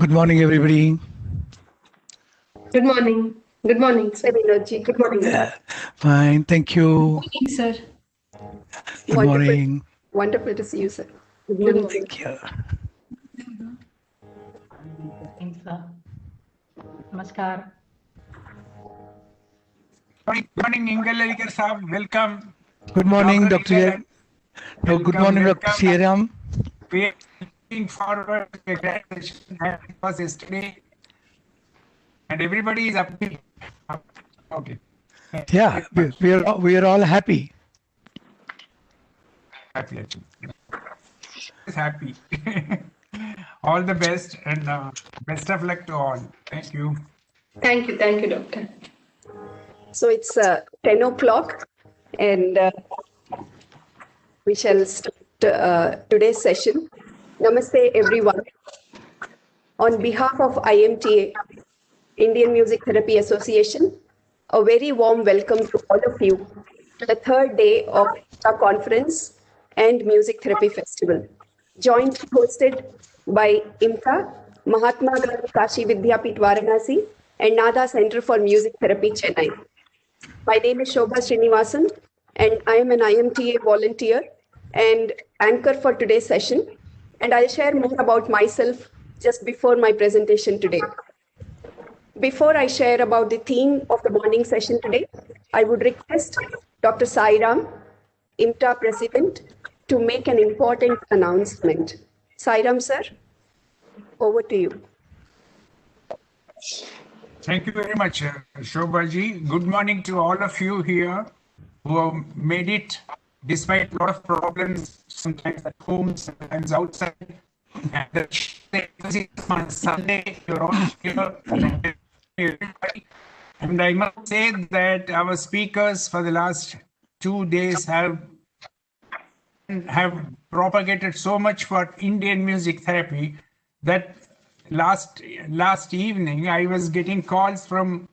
Good morning, everybody. Good morning. Good morning, sir. Vinodji. Good morning. Fine, thank you. Morning, sir. Good Wonderful. morning. Wonderful to see you, sir. Good Good morning. morning. Thank you. Thanks, sir. Namaskar. Good morning, Ingal Saab. Welcome. Good morning, Dr. Dr. Ingal, No, good welcome, morning, Dr. welcome. Sriram. We are looking forward to a great session that was yesterday. And everybody is upbeat. Okay. Yeah, we are all happy. Happy, actually. Is happy. All the best and best of luck to all. Thank you. Thank you. Thank you, doctor. So it's 10 o'clock and we shall start today's session. Namaste, everyone. On behalf of IMTA, Indian Music Therapy Association, a very warm welcome to all of you to the third day of the conference and Music Therapy Festival, jointly hosted by IMTA, Mahatma Gandhi Kashi Vidyapeeth Varanasi, and Nada Center for Music Therapy, Chennai. My name is Shobha Srinivasan, and I am an IMTA volunteer and anchor for today's session. And I'll share more about myself just before my presentation today. Before I share about the theme of the morning session today, I would request Dr. Sairam, IMTA President, to make an important announcement. Sairam, sir, over to you. Thank you very much, Shobhaji. Good morning to all of you here who have made it despite a lot of problems, sometimes at home, sometimes outside. And the emphasis on Sunday, you're all here. And I must say that our speakers for the last 2 days have propagated so much for Indian music therapy that last evening I was getting calls from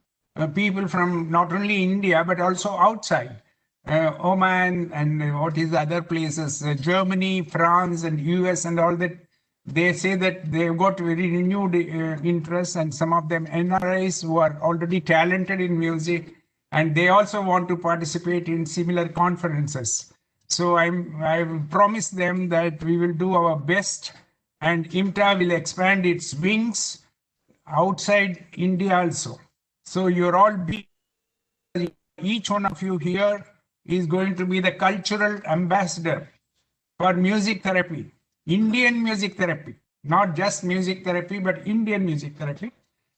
people from not only India but also outside Oman and what is other places, Germany, France, and US, and all that. They say that they've got very renewed interest, and some of them NRIs who are already talented in music, and they also want to participate in similar conferences. So I've promised them that we will do our best, and IMTA will expand its wings outside India also. So you're all each one of you here is going to be the cultural ambassador for music therapy, Indian music therapy, not just music therapy, but Indian music therapy.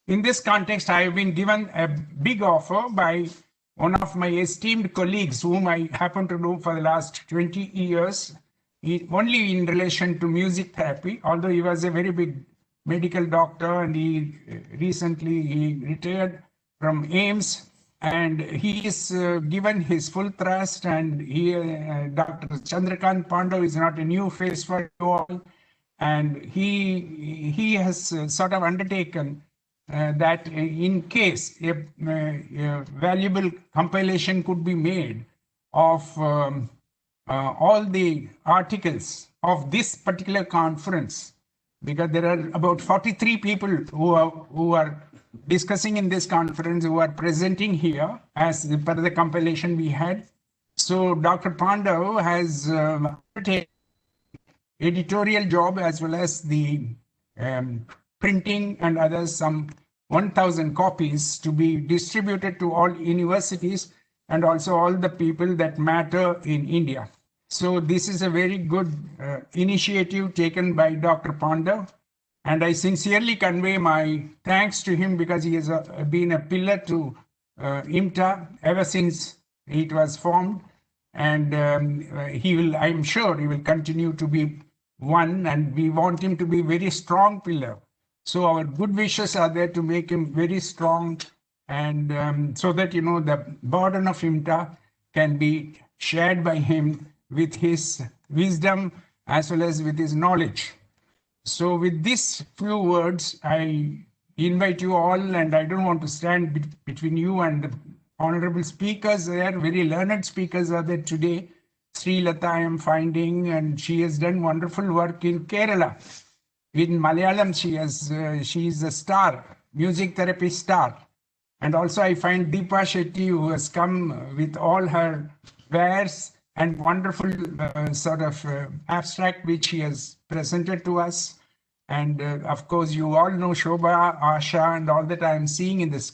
In this context, I have been given a big offer by one of my esteemed colleagues, whom I happen to know for the last 20 years, only in relation to music therapy, although he was a very big medical doctor and he recently retired from AIMS. And he is given his full thrust, and Dr. Chandrakant Pandav is not a new face for you all, and he has sort of undertaken that in case a valuable compilation could be made of all the articles of this particular conference, because there are about 43 people who are discussing in this conference, who are presenting here as per the compilation we had. So Dr. Pandav has taken editorial job as well as the printing and others, some 1,000 copies to be distributed to all universities and also all the people that matter in India. So this is a very good initiative taken by Dr. Pandav. And I sincerely convey my thanks to him, because he has been a pillar to IMTA ever since it was formed. And I'm sure he will continue to be one, and we want him to be a very strong pillar. So our good wishes are there to make him very strong, and so that, the burden of IMTA can be shared by him with his wisdom as well as with his knowledge. So with these few words, I invite you all, and I don't want to stand between you and the honorable speakers. There are very learned speakers are there today. Sri Lata I am finding, and she has done wonderful work in Kerala. In Malayalam, she is a star, music therapy star. And also I find Deepa Shetty, who has come with all her wares and wonderful abstract which she has presented to us. And of course, you all know Shobha, Asha, and all that I am seeing in this.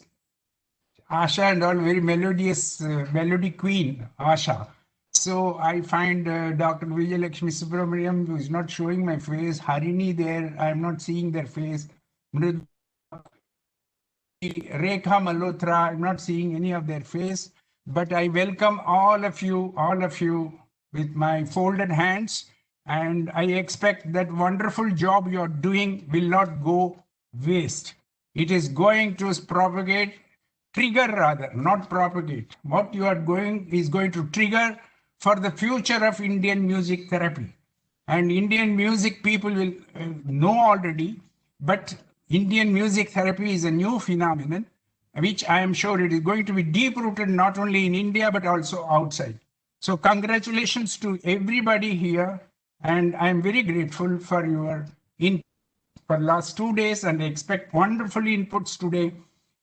Asha and all very melodious, melody queen, Asha. So I find Dr. Vijay Lakshmi Subramaniam, who is not showing my face, Harini there, I am not seeing their face. Rekha Malhotra, I'm not seeing any of their face, but I welcome all of you with my folded hands, and I expect that wonderful job you're doing will not go waste. It is going to propagate, trigger rather, not propagate. What you are going is going to trigger for the future of Indian music therapy. And Indian music people will know already, but Indian music therapy is a new phenomenon, which I am sure it is going to be deep rooted not only in India, but also outside. So congratulations to everybody here. And I'm very grateful for your input for last 2 days and expect wonderful inputs today.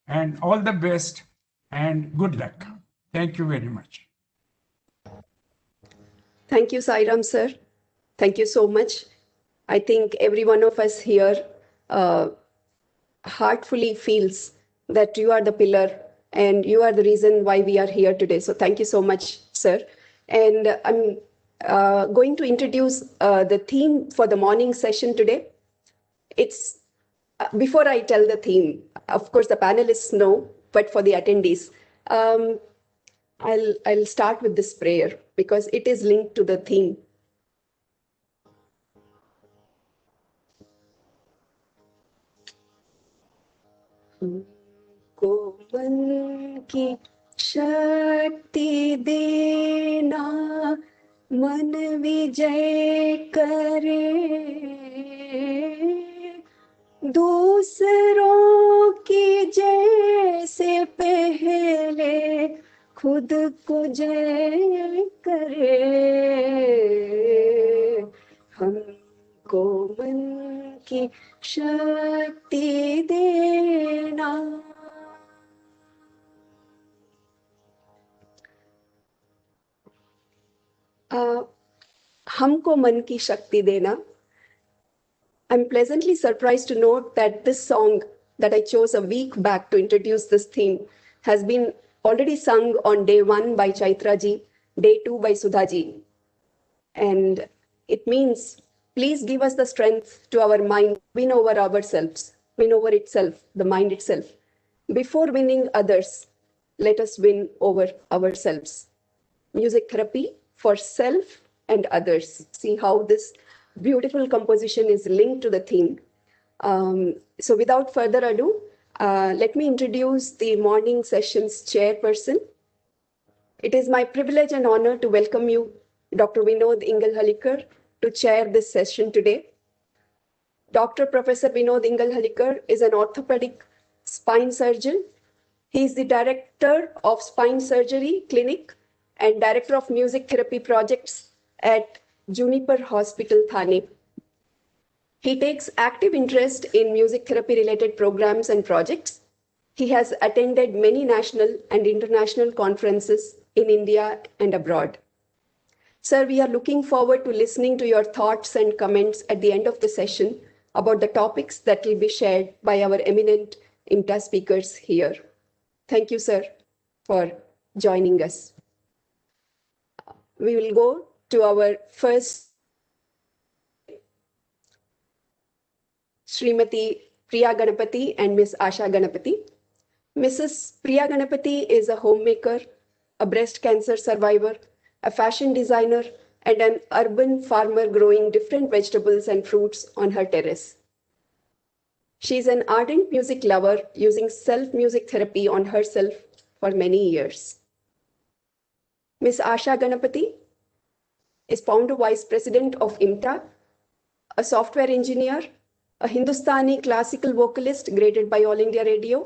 And all the best and good luck. Thank you very much. Thank you, Sairam sir. Thank you so much. I think every one of us here heartfully feels that you are the pillar and you are the reason why we are here today. So thank you so much, sir. And I'm going to introduce the theme for the morning session today. It's before I tell the theme, of course, the panelists know, but for the attendees, I'll start with this prayer because it is linked to the theme. को मन की शक्ति देना मन विजय करे दूसरों की जैसे पहले खुद को जय करे हमको मन की शक्ति देना हमको मन की शक्ति देना. I'm pleasantly surprised to note that this song that I chose a week back to introduce this theme has been already sung on day 1 by Chaitra ji, day 2 by Sudha ji. And it means, please give us the strength to our mind, win over ourselves, win over itself, the mind itself. Before winning others, let us win over ourselves. Music therapy for self and others. See how this beautiful composition is linked to the theme. So without further ado, let me introduce the morning session's chairperson. It is my privilege and honor to welcome you, Dr. Vinod Ingalhalikar, to chair this session today. Dr. Professor Vinod Ingalhalikar is an orthopedic spine surgeon. He is the director of spine surgery clinic and director of music therapy projects at Juniper Hospital, Thane. He takes active interest in music therapy related programs and projects. He has attended many national and international conferences in India and abroad. Sir, we are looking forward to listening to your thoughts and comments at the end of the session about the topics that will be shared by our eminent IMTA speakers here. Thank you, sir, for joining us. We will go to our first Srimati Priya Ganapati and Ms. Asha Ganapati. Mrs. Priya Ganapati is a homemaker, a breast cancer survivor, a fashion designer, and an urban farmer growing different vegetables and fruits on her terrace. She is an ardent music lover using self-music therapy on herself for many years. Ms. Asha Ganapati is founder vice president of IMTA, a software engineer, a Hindustani classical vocalist graded by All India Radio,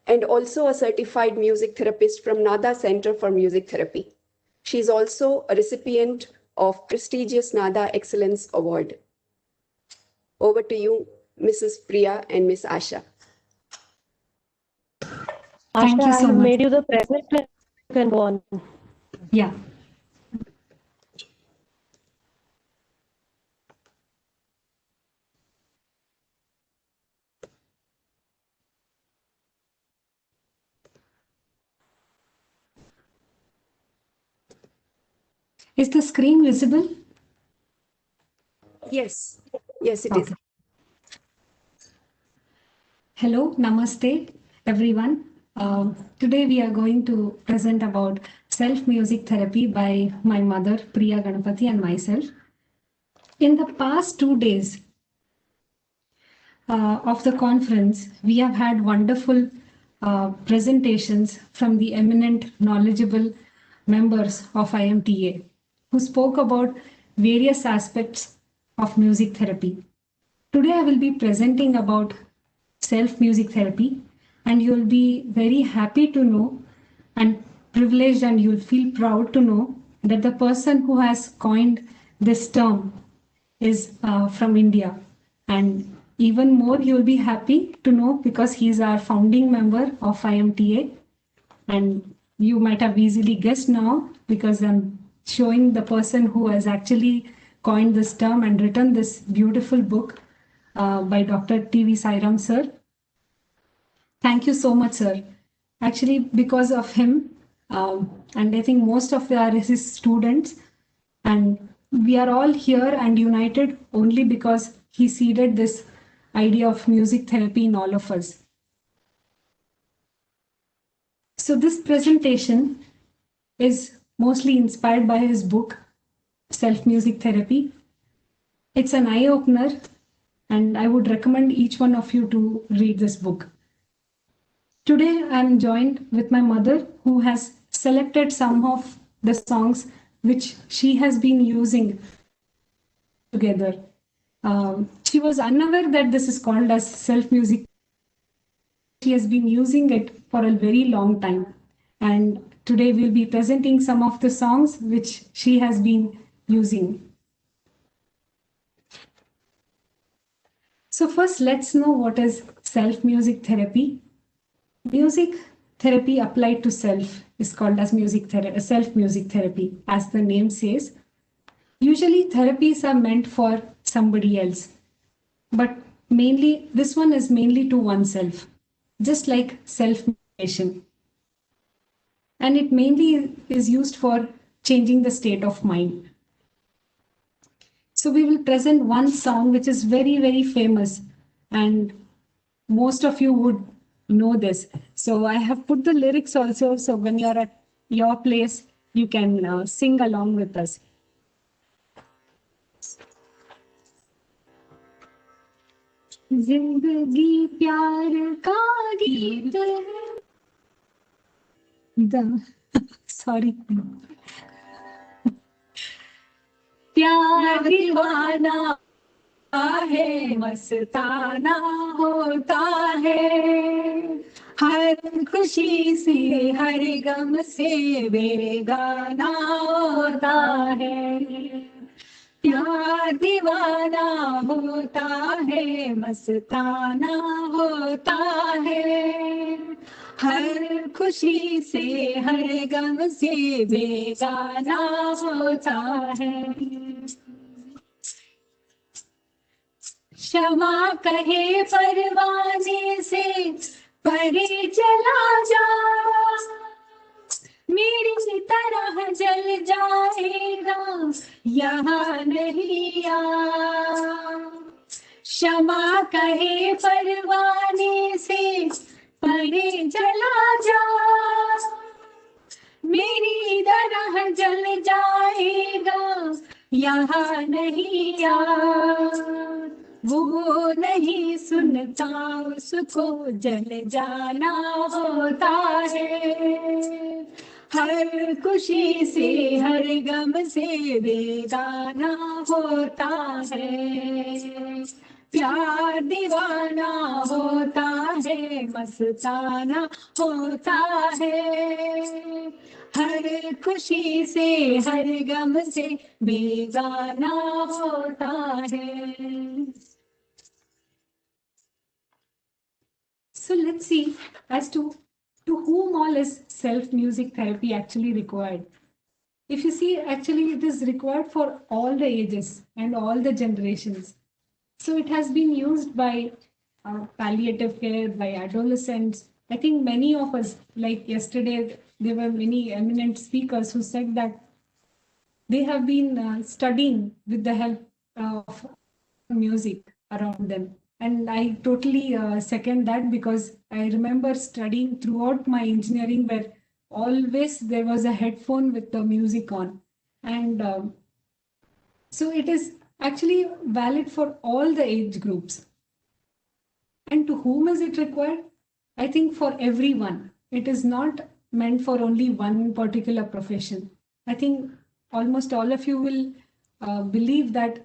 and also a certified music therapist from Nada Center for Music Therapy. She is also a recipient of prestigious Nada Excellence Award. Over to you, Mrs. Priya and Miss Asha. Thank Asha, you I so have much. made you the presenter. You can go on. Yeah. Is the screen visible? Yes, yes, it is. Okay. Hello, namaste, everyone. Today we are going to present about self-music therapy by my mother, Priya Ganapati, and myself. In the past 2 days of the conference, we have had wonderful presentations from the eminent, knowledgeable members of IMTA who spoke about various aspects of music therapy. Today, I will be presenting about self music therapy, and you'll be very happy to know and privileged, and you'll feel proud to know that the person who has coined this term is from India. And even more, you'll be happy to know because he's our founding member of IMTA. And you might have easily guessed now because I'm showing the person who has actually coined this term and written this beautiful book by Dr. T.V. Sairam, sir. Thank you so much, sir. Actually, because of him, and I think most of our his students, and we are all here and united only because he seeded this idea of music therapy in all of us. So this presentation is mostly inspired by his book, Self Music Therapy. It's an eye opener, and I would recommend each one of you to read this book. Today, I'm joined with my mother, who has selected some of the songs which she has been using together. She was unaware that this is called as self music. She has been using it for a very long time. And today we'll be presenting some of the songs which she has been using. So first, let's know what is self-music therapy. Music therapy applied to self is called as self-music therapy, as the name says. Usually therapies are meant for somebody else, but mainly this one is mainly to oneself, just like self-medication. And it mainly is used for changing the state of mind. So we will present one song which is very, very famous, and most of you would know this. So I have put the lyrics also. So when you're at your place, you can sing along with us. जिंदगी प्यार का गीत sorry प्यार दीवाना है मस्ताना होता है हर खुशी से हर गम से बेगाना होता है प्यार दीवाना होता है मस्ताना होता है हर खुशी से हर गम से बेगाना होता है क्षमा कहे परवाने से परे चला जा मेरी तरह जल जाएगा यहाँ नहीं आ क्षमा कहे परवाने से परे चला जा मेरी तरह जल जाएगा यहाँ नहीं आ वो नहीं सुनता उसको जल जाना होता है हर खुशी से हर गम से बेगाना होता है प्यार दीवाना होता है मस्ताना होता है हर खुशी से हर गम से बेगाना होता है So let's see as to whom all is self music therapy actually required. If you see, actually, it is required for all the ages and all the generations. So it has been used by palliative care, by adolescents. I think many of us, like yesterday, there were many eminent speakers who said that they have been studying with the help of music around them. And I totally second that, because I remember studying throughout my engineering where always there was a headphone with the music on. And so it is actually valid for all the age groups. And to whom is it required? I think for everyone. It is not meant for only one particular profession. I think almost all of you will believe that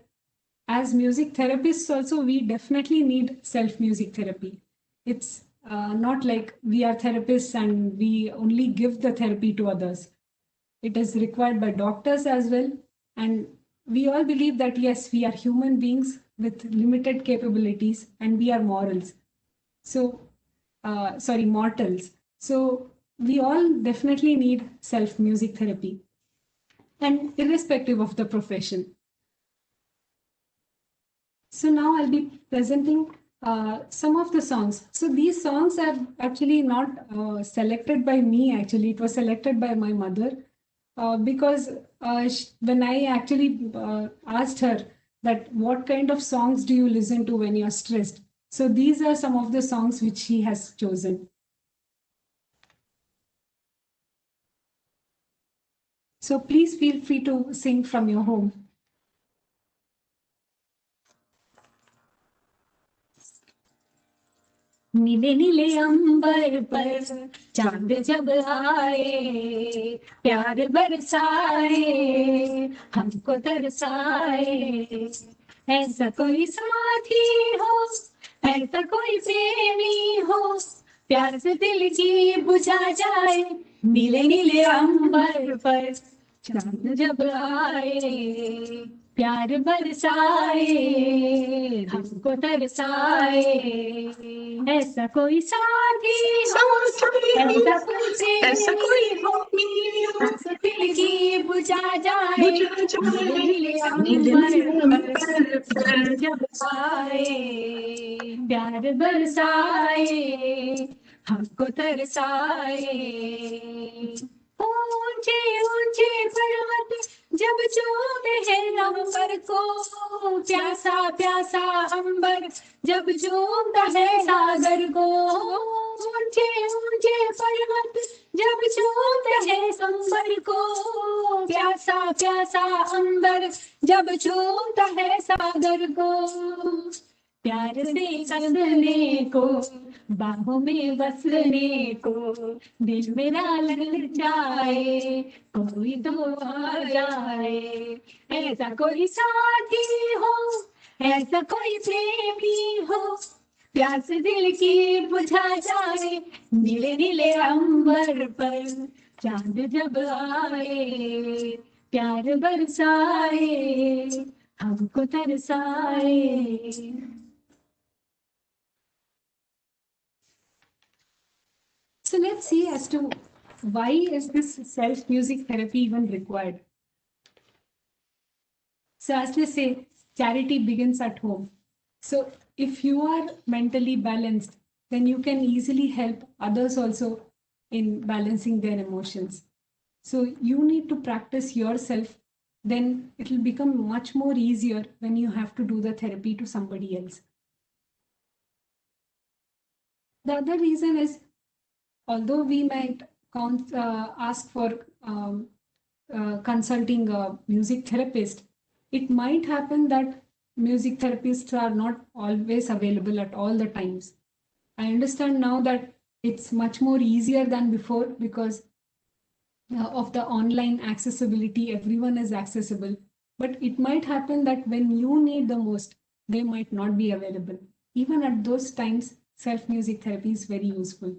as music therapists also, we definitely need self music therapy. It's not like we are therapists and we only give the therapy to others. It is required by doctors as well. And we all believe that yes, we are human beings with limited capabilities and we are morals. So, mortals. So, we all definitely need self music therapy, and irrespective of the profession. So, now I'll be presenting some of the songs. So, these songs are actually not selected by me, actually, it was selected by my mother. Because when I actually asked her that what kind of songs do you listen to when you're stressed, so these are some of the songs which she has chosen. So please feel free to sing from your home. नीले नीले अंबर पर चांद जब आए, प्यार बरसाए, हमको तरसाए, ऐसा कोई साथी हो, ऐसा कोई प्रेमी हो, प्यार से दिल की बुझा जाए, नीले नीले अंबर पर चांद जब आए, प्यार बरसाए, हमको तरसाए, ऐसा कोई साथी हो, ऐसा कोई प्रेमी हो, दिल की बुझा जाए, नीले अंबर पर जब आए, प्यार बरसाए, हमको तरसाए, ऊंचे ऊंचे पर्वत जब चूमते हैं अंबर को, प्यासा प्यासा अंबर जब चूमता है सागर को, ऊंचे ऊंचे पर्वत जब चूमते हैं अंबर को, प्यासा प्यासा अंबर जब चूमता है सागर को, प्यार से संगने को, बाहों में बसने को, दिल मेरा ललचाए, कोई तो आ जाए, ऐसा कोई साथी हो, ऐसा कोई प्रेमी हो, प्यास दिल की बुझा जाए, नीले नीले अंबर पर चांद जब आए, प्यार बरसाए, हमको तरसाए. So let's see as to why is this self music therapy even required. So as they say, charity begins at home. So if you are mentally balanced, then you can easily help others also in balancing their emotions. So you need to practice yourself, then it will become much more easier when you have to do the therapy to somebody else. The other reason is, although we might ask for consulting a music therapist, it might happen that music therapists are not always available at all the times. I understand now that it's much more easier than before because of the online accessibility, everyone is accessible. But it might happen that when you need the most, they might not be available. Even at those times, self-music therapy is very useful.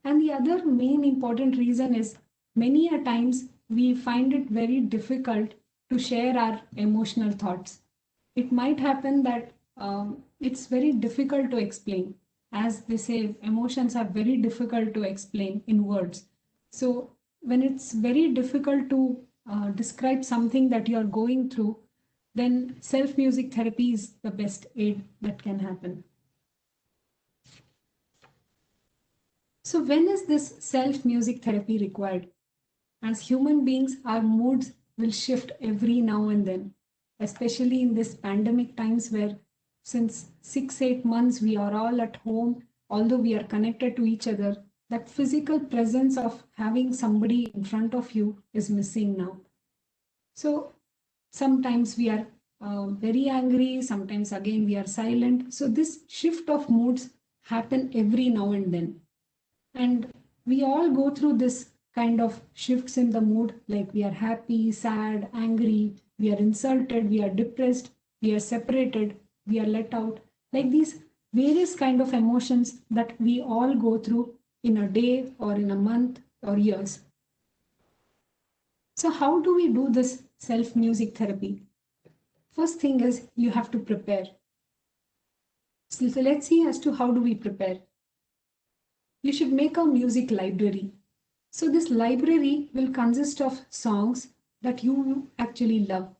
And the other main important reason is many a times we find it very difficult to share our emotional thoughts. It might happen that it's very difficult to explain. as they say, emotions are very difficult to explain in words. So when it's very difficult to describe something that you're going through, then self music therapy is the best aid that can happen. So when is this self music therapy required? As human beings, our moods will shift every now and then, especially in this pandemic times where since 6-8 months we are all at home, although we are connected to each other, that physical presence of having somebody in front of you is missing now. So sometimes we are very angry, sometimes again we are silent. So this shift of moods happen every now and then. And we all go through this kind of shifts in the mood, like we are happy, sad, angry, we are insulted, we are depressed, we are separated, we are let out, like these various kind of emotions that we all go through in a day or in a month or years. So how do we do this self music therapy? First thing is you have to prepare. So let's see as to how do we prepare. You should make a music library. So this library will consist of songs that you actually love.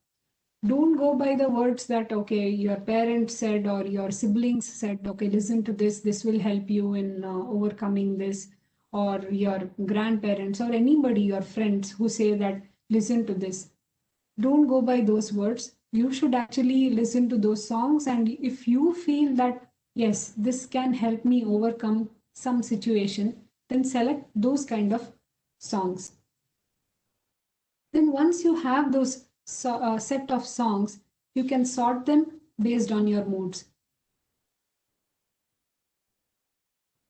Don't go by the words that, okay, your parents said or your siblings said, okay, listen to this will help you in overcoming this, or your grandparents or anybody, your friends who say that, listen to this. Don't go by those words. You should actually listen to those songs. And if you feel that, yes, this can help me overcome some situation, then select those kind of songs. Then once you have those set of songs, you can sort them based on your moods.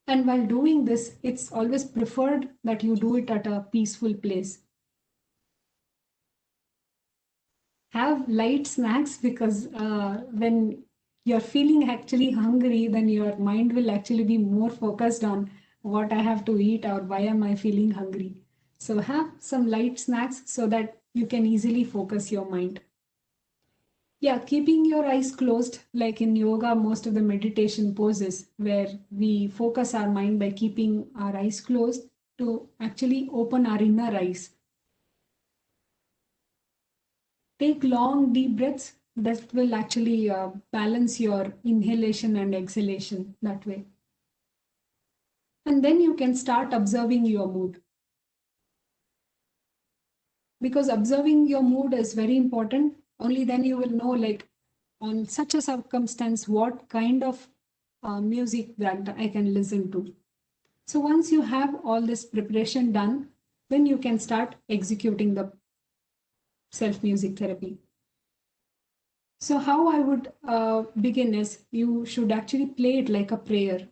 And while doing this, it's always preferred that you do it at a peaceful place. Have light snacks, because when you're feeling actually hungry, then your mind will actually be more focused on what I have to eat or why am I feeling hungry. So have some light snacks so that you can easily focus your mind. Yeah, keeping your eyes closed, like in yoga, most of the meditation poses where we focus our mind by keeping our eyes closed to actually open our inner eyes. Take long, deep breaths. That will actually balance your inhalation and exhalation that way. And then you can start observing your mood. Because observing your mood is very important. Only then you will know, like, on such a circumstance, what kind of music that I can listen to. So once you have all this preparation done, then you can start executing the self music therapy. So how I would begin is you should actually play it like a prayer,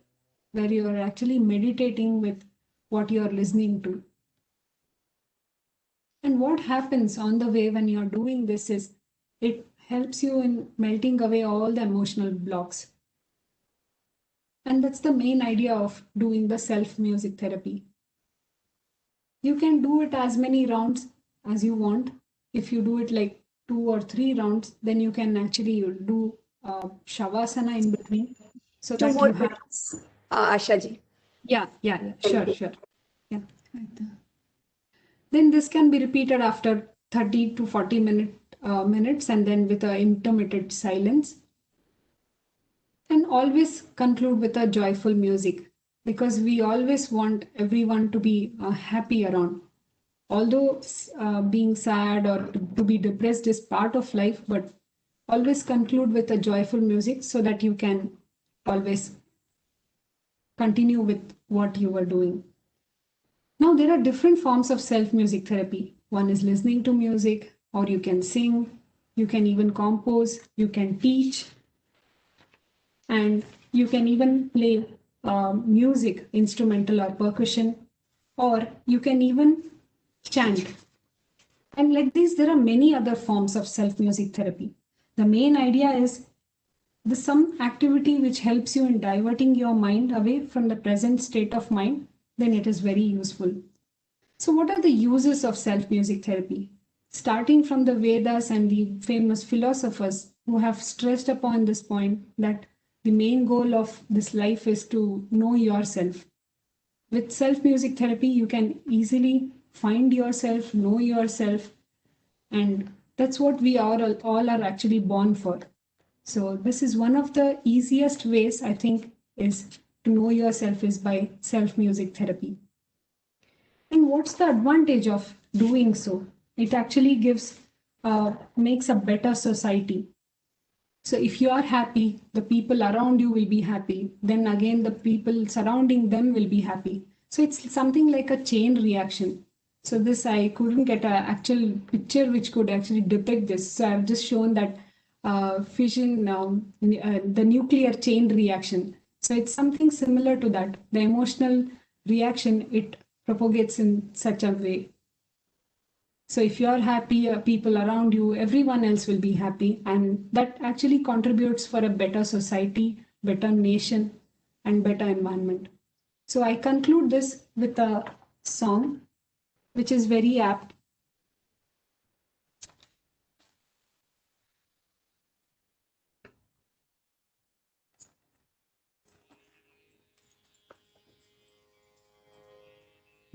where you are actually meditating with what you are listening to. And what happens on the way when you are doing this is it helps you in melting away all the emotional blocks. And that's the main idea of doing the self music therapy. You can do it as many rounds as you want. If you do it like 2 or 3 rounds, then you can actually do shavasana in between so Two that more you have. minutes, Ashaji. Yeah, sure. Yeah. Then this can be repeated after 30 to 40 minutes and then with an intermittent silence. And always conclude with a joyful music, because we always want everyone to be happy around. Although being sad or to be depressed is part of life, but always conclude with a joyful music so that you can always continue with what you were doing. Now, there are different forms of self music therapy. One is listening to music, or you can sing, you can even compose, you can teach, and you can even play music, instrumental or percussion, or you can even chant. And like this, there are many other forms of self music therapy. The main idea is some activity which helps you in diverting your mind away from the present state of mind, then it is very useful. So, what are the uses of self music therapy? Starting from the Vedas and the famous philosophers who have stressed upon this point that the main goal of this life is to know yourself. With self music therapy, you can easily find yourself, know yourself, and that's what we all are actually born for. So this is one of the easiest ways, I think, is to know yourself is by self music therapy. And what's the advantage of doing so? It actually makes a better society. So if you are happy, the people around you will be happy. Then again, the people surrounding them will be happy. So it's something like a chain reaction. So this, I couldn't get an actual picture which could actually depict this. So I've just shown that fission, the nuclear chain reaction. So it's something similar to that. The emotional reaction, it propagates in such a way. So if you're happy, people around you, everyone else will be happy. And that actually contributes for a better society, better nation, and better environment. So I conclude this with a song, which is very apt.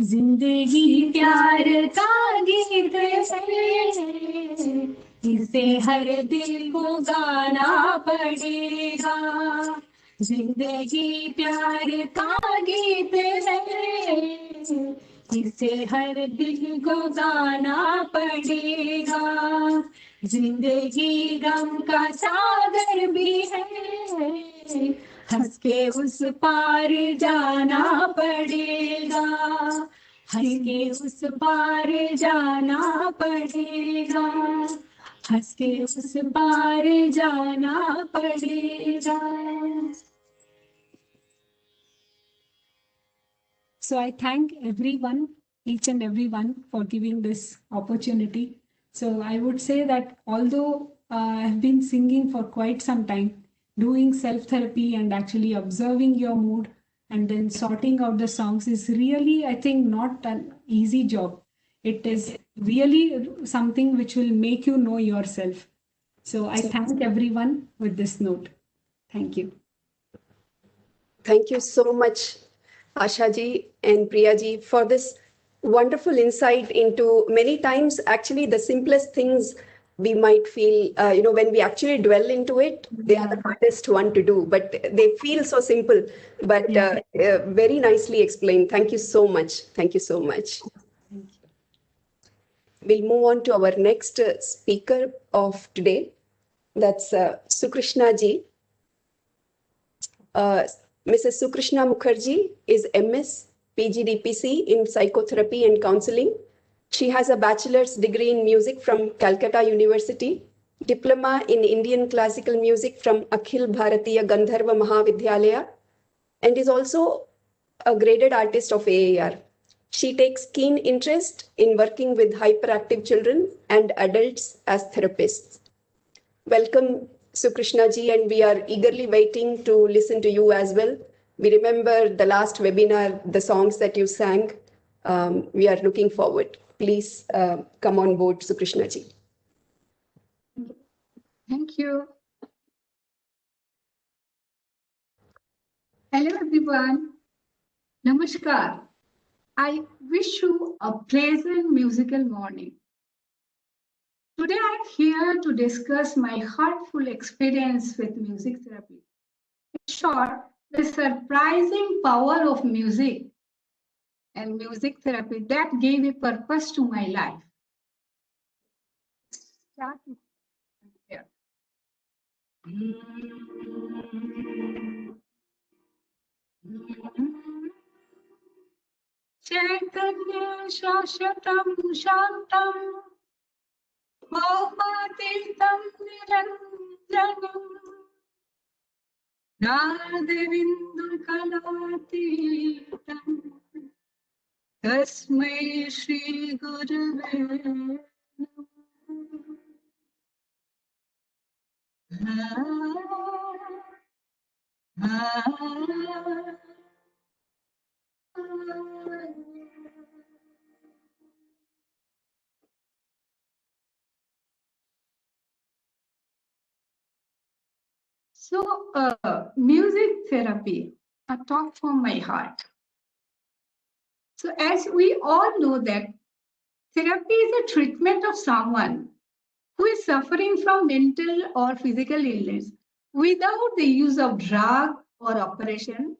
जिंदगी प्यार का गीत है, इसे हर दिल को गाना पड़ेगा. जिंदगी प्यार का गीत है, इसे हर दिल को गाना पड़ेगा. जिंदगी गम का सागर भी है, हंस के उस पार जाना पड़ेगा. हंस के उस पार जाना पड़ेगा. हंस के उस पार जाना पड़ेगा. So I thank everyone, each and everyone, for giving this opportunity. So I would say that although I've been singing for quite some time, doing self therapy and actually observing your mood and then sorting out the songs is really, I think, not an easy job. It is really something which will make you know yourself. So I thank everyone with this note. Thank you. Thank you so much, Asha ji and Priya ji, for this wonderful insight into many times actually the simplest things we might feel, when we actually dwell into it, they are the hardest one to do, but they feel so simple, but very nicely explained. Thank you so much. Thank you so much. Thank you. We'll move on to our next speaker of today. That's Sukrishna ji. Mrs. Sukrishna Mukherjee is MS, PGDPC in Psychotherapy and Counseling. She has a bachelor's degree in music from Calcutta University, diploma in Indian classical music from Akhil Bharatiya Gandharva Mahavidyalaya, and is also a graded artist of AAR. She takes keen interest in working with hyperactive children and adults as therapists. Welcome, Sukrishna ji, and we are eagerly waiting to listen to you as well. We remember the last webinar, the songs that you sang. We are looking forward. Please come on board, Sukrishna ji. Thank you. Hello, everyone. Namaskar. I wish you a pleasant musical morning. Today, I'm here to discuss my heartful experience with music therapy. In short, the surprising power of music and music therapy that gave a purpose to my life. Start here. चैतन्य शाश्वतं शान्तं भौमातीतं निरञ्जनं नादबिन्दुकलातीतं तस्मै श्रीगुरवे नमः. So, music therapy, a talk from my heart. So, as we all know that therapy is a treatment of someone who is suffering from mental or physical illness without the use of drug or operation,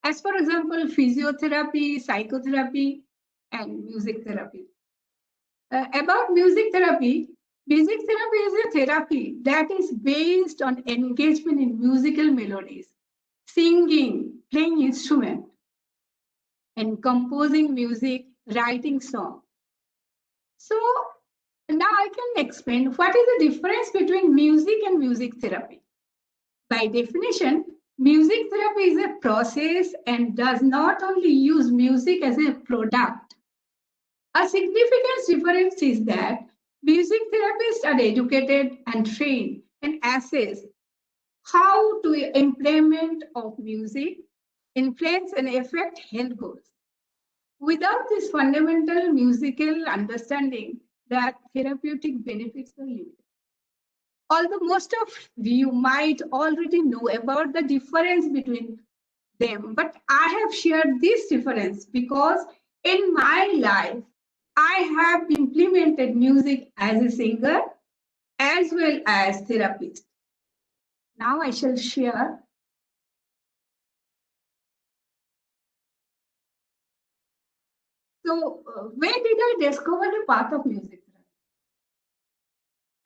as for example, physiotherapy, psychotherapy, and music therapy. About music therapy is a therapy that is based on engagement in musical melodies, singing, playing instrument, and composing music, writing song. So now I can explain what is the difference between music and music therapy. By definition, music therapy is a process and does not only use music as a product. A significant difference is that music therapists are educated and trained and assess how to implement of music, influence and affect health goals. Without this fundamental musical understanding, that therapeutic benefits are limited. Although most of you might already know about the difference between them, but I have shared this difference because in my life, I have implemented music as a singer as well as therapist. Now I shall share. So, where did I discover the path of music therapy?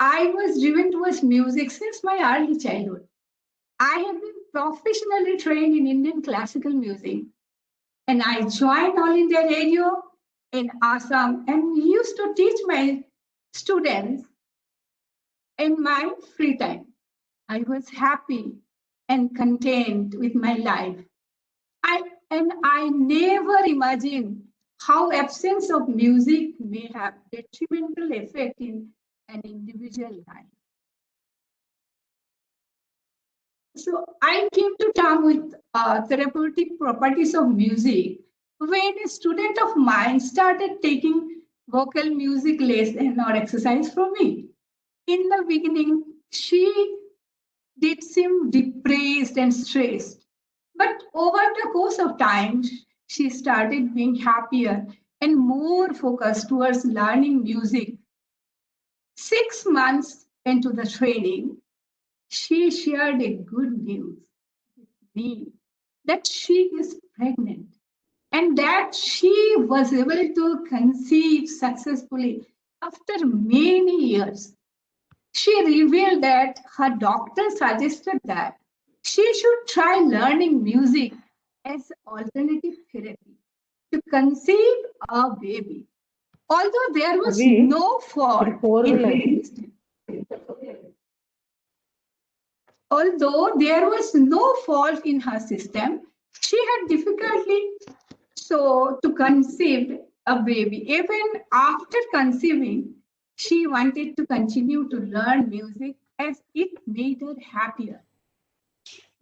I was driven towards music since my early childhood. I have been professionally trained in Indian classical music, and I joined All India Radio in Assam and used to teach my students in my free time. I was happy and content with my life. I never imagined how absence of music may have detrimental effect in an individual life. So I came to terms with therapeutic properties of music when a student of mine started taking vocal music lesson or exercise from me. In the beginning, she did seem depressed and stressed, but over the course of time, she started being happier and more focused towards learning music. 6 months into the training, she shared a good news with me that she is pregnant and that she was able to conceive successfully after many years. She revealed that her doctor suggested that she should try learning music as alternative therapy to conceive a baby. Although there was no fault in her system. Although there was no fault in her system, she had difficulty to conceive a baby. Even after conceiving, she wanted to continue to learn music as it made her happier.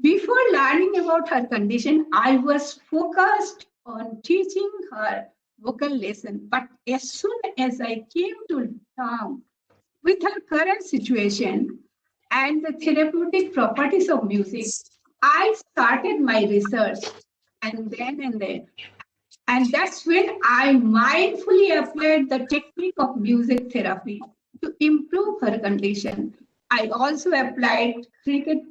Before learning about her condition, I was focused on teaching her vocal lesson. But as soon as I came to terms with her current situation and the therapeutic properties of music, I started my research and then. And that's when I mindfully applied the technique of music therapy to improve her condition. I also applied critical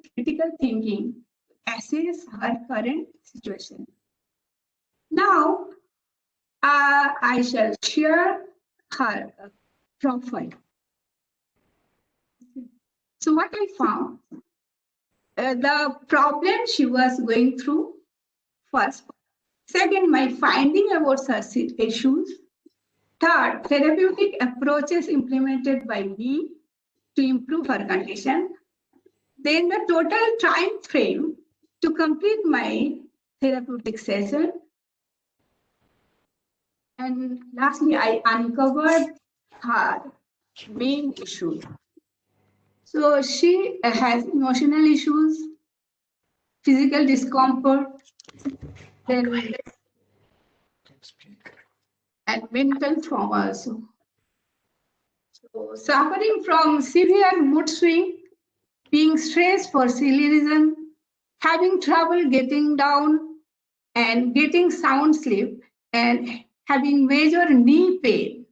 thinking to assess her current situation. Now, I shall share her profile. So what I found, the problem she was going through first. Second, my finding about her issues. Third, therapeutic approaches implemented by me to improve her condition. Then the total time frame to complete my therapeutic session. And lastly, I uncovered her main issue. So she has emotional issues, physical discomfort, then and mental trauma also. So suffering from severe mood swing being stressed for silly reason, having trouble getting down and getting sound sleep, and having major knee pain,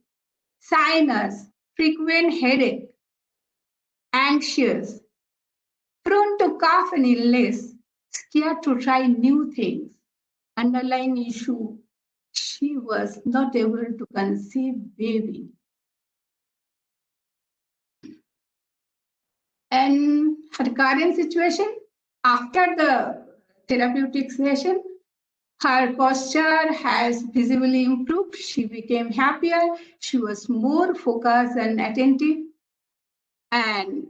sinus, frequent headache, anxious, prone to cough and illness, scared to try new things. Underlying issue, she was not able to conceive baby. And her current situation, after the therapeutic session, her posture has visibly improved. She became happier. She was more focused and attentive. And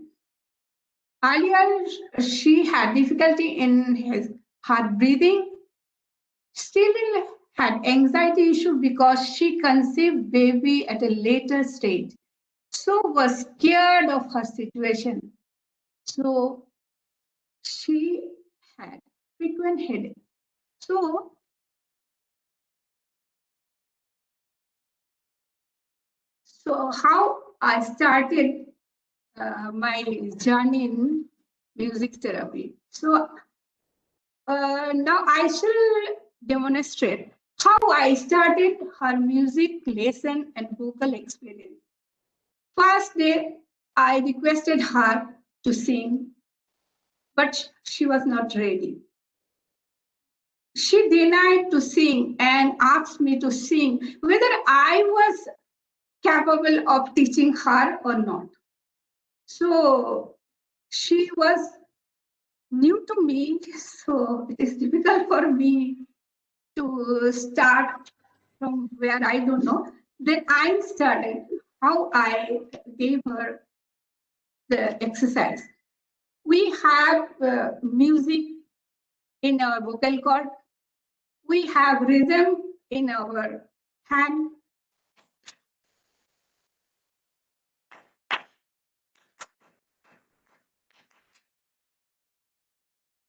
earlier, she had difficulty in her breathing. Still had anxiety issue because she conceived baby at a later stage. So was scared of her situation. So she had frequent headache. So how I started my journey in music therapy. So now I shall demonstrate how I started her music lesson and vocal experience. First day, I requested her to sing, but she was not ready. She denied to sing and asked me to sing whether I was capable of teaching her or not. So she was new to me, so it is difficult for me to start from where I don't know. Then I started how I gave her the exercise. We have music in our vocal cord. We have rhythm in our hand.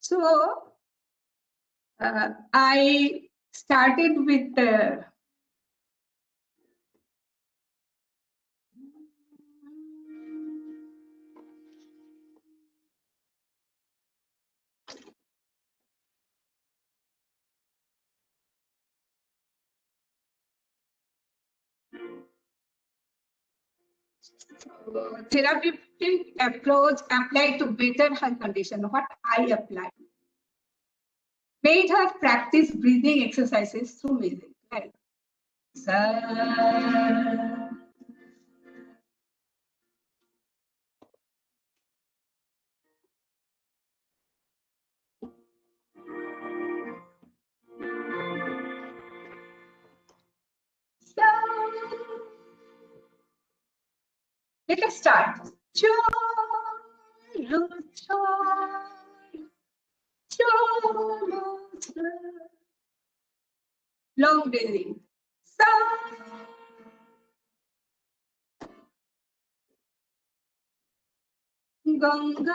So I started with therapeutic approach applied to better her condition. What I applied. Made her practice breathing exercises through music. Right? So let us start. Long breathing. Ganga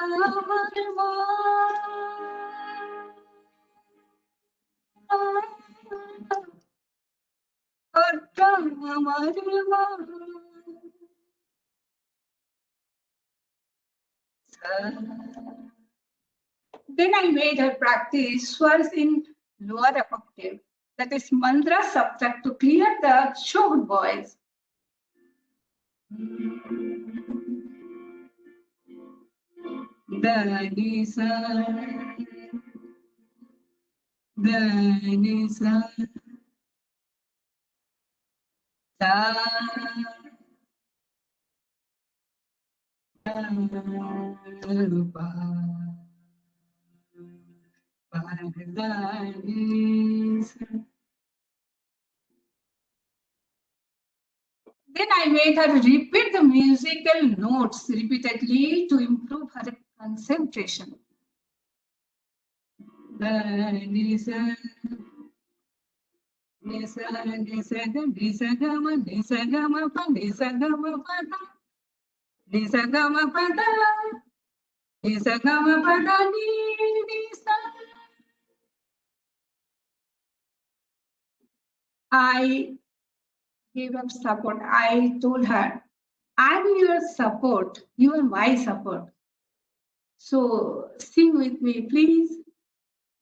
Then I made her practice swars in lower octave, that is mantra saptak, to clear the choked voice. Danisa, Danisa, Ta, Then I made her repeat the musical notes repeatedly to improve her concentration. Nisa, Nisa, Nisa, Nisa, Gama, Nisa, Gama, Pa, Nisa, Gama, Pa, Nisa, Gama, Pa, Nisa, Gama, Pa, Nisa. I gave up support. I told her, I'm your support. You are my support. So sing with me, please.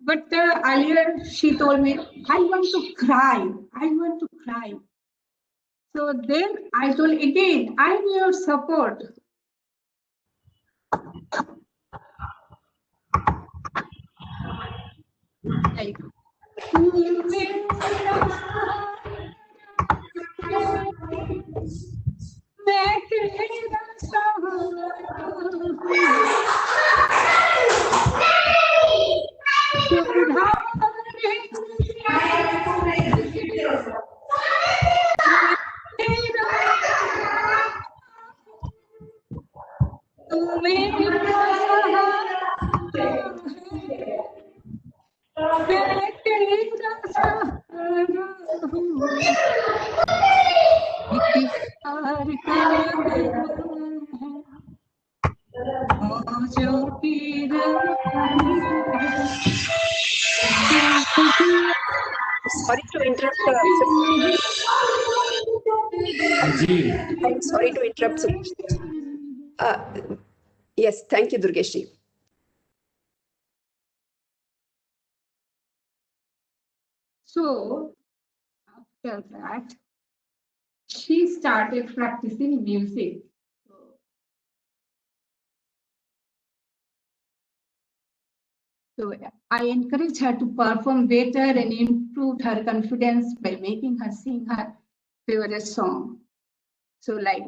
But earlier she told me, I want to cry. I want to cry. So then I told again, I'm your support. Like, Sorry to interrupt. I'm sorry to interrupt. Yes, thank you, Durgeshi. So after that, she started practicing music. So I encouraged her to perform better and improved her confidence by making her sing her favorite song. So like,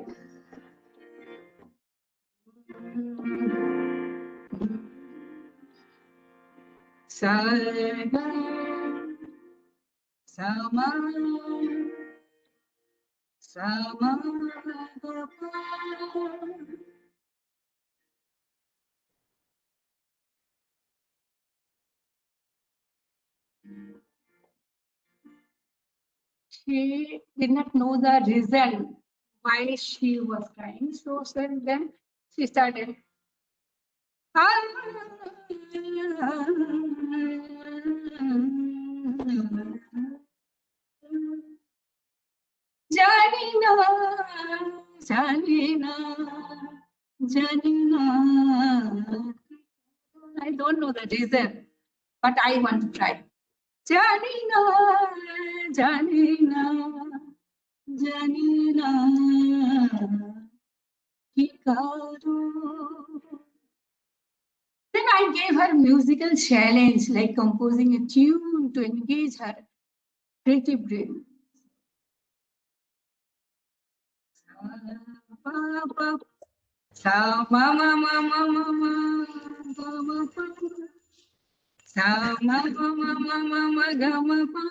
Sama, Sama, she did not know the reason why she was crying. So then she started. Janina, Janina, Janina. I don't know the reason, but I want to try. Janina, Janina, Janina, Hikaru. Then I gave her musical challenge like composing a tune to engage her creative brain. Sa ma ma ma ma ma ma ga ma pa. Sa ma ma ma ma ma ma ga ma pa.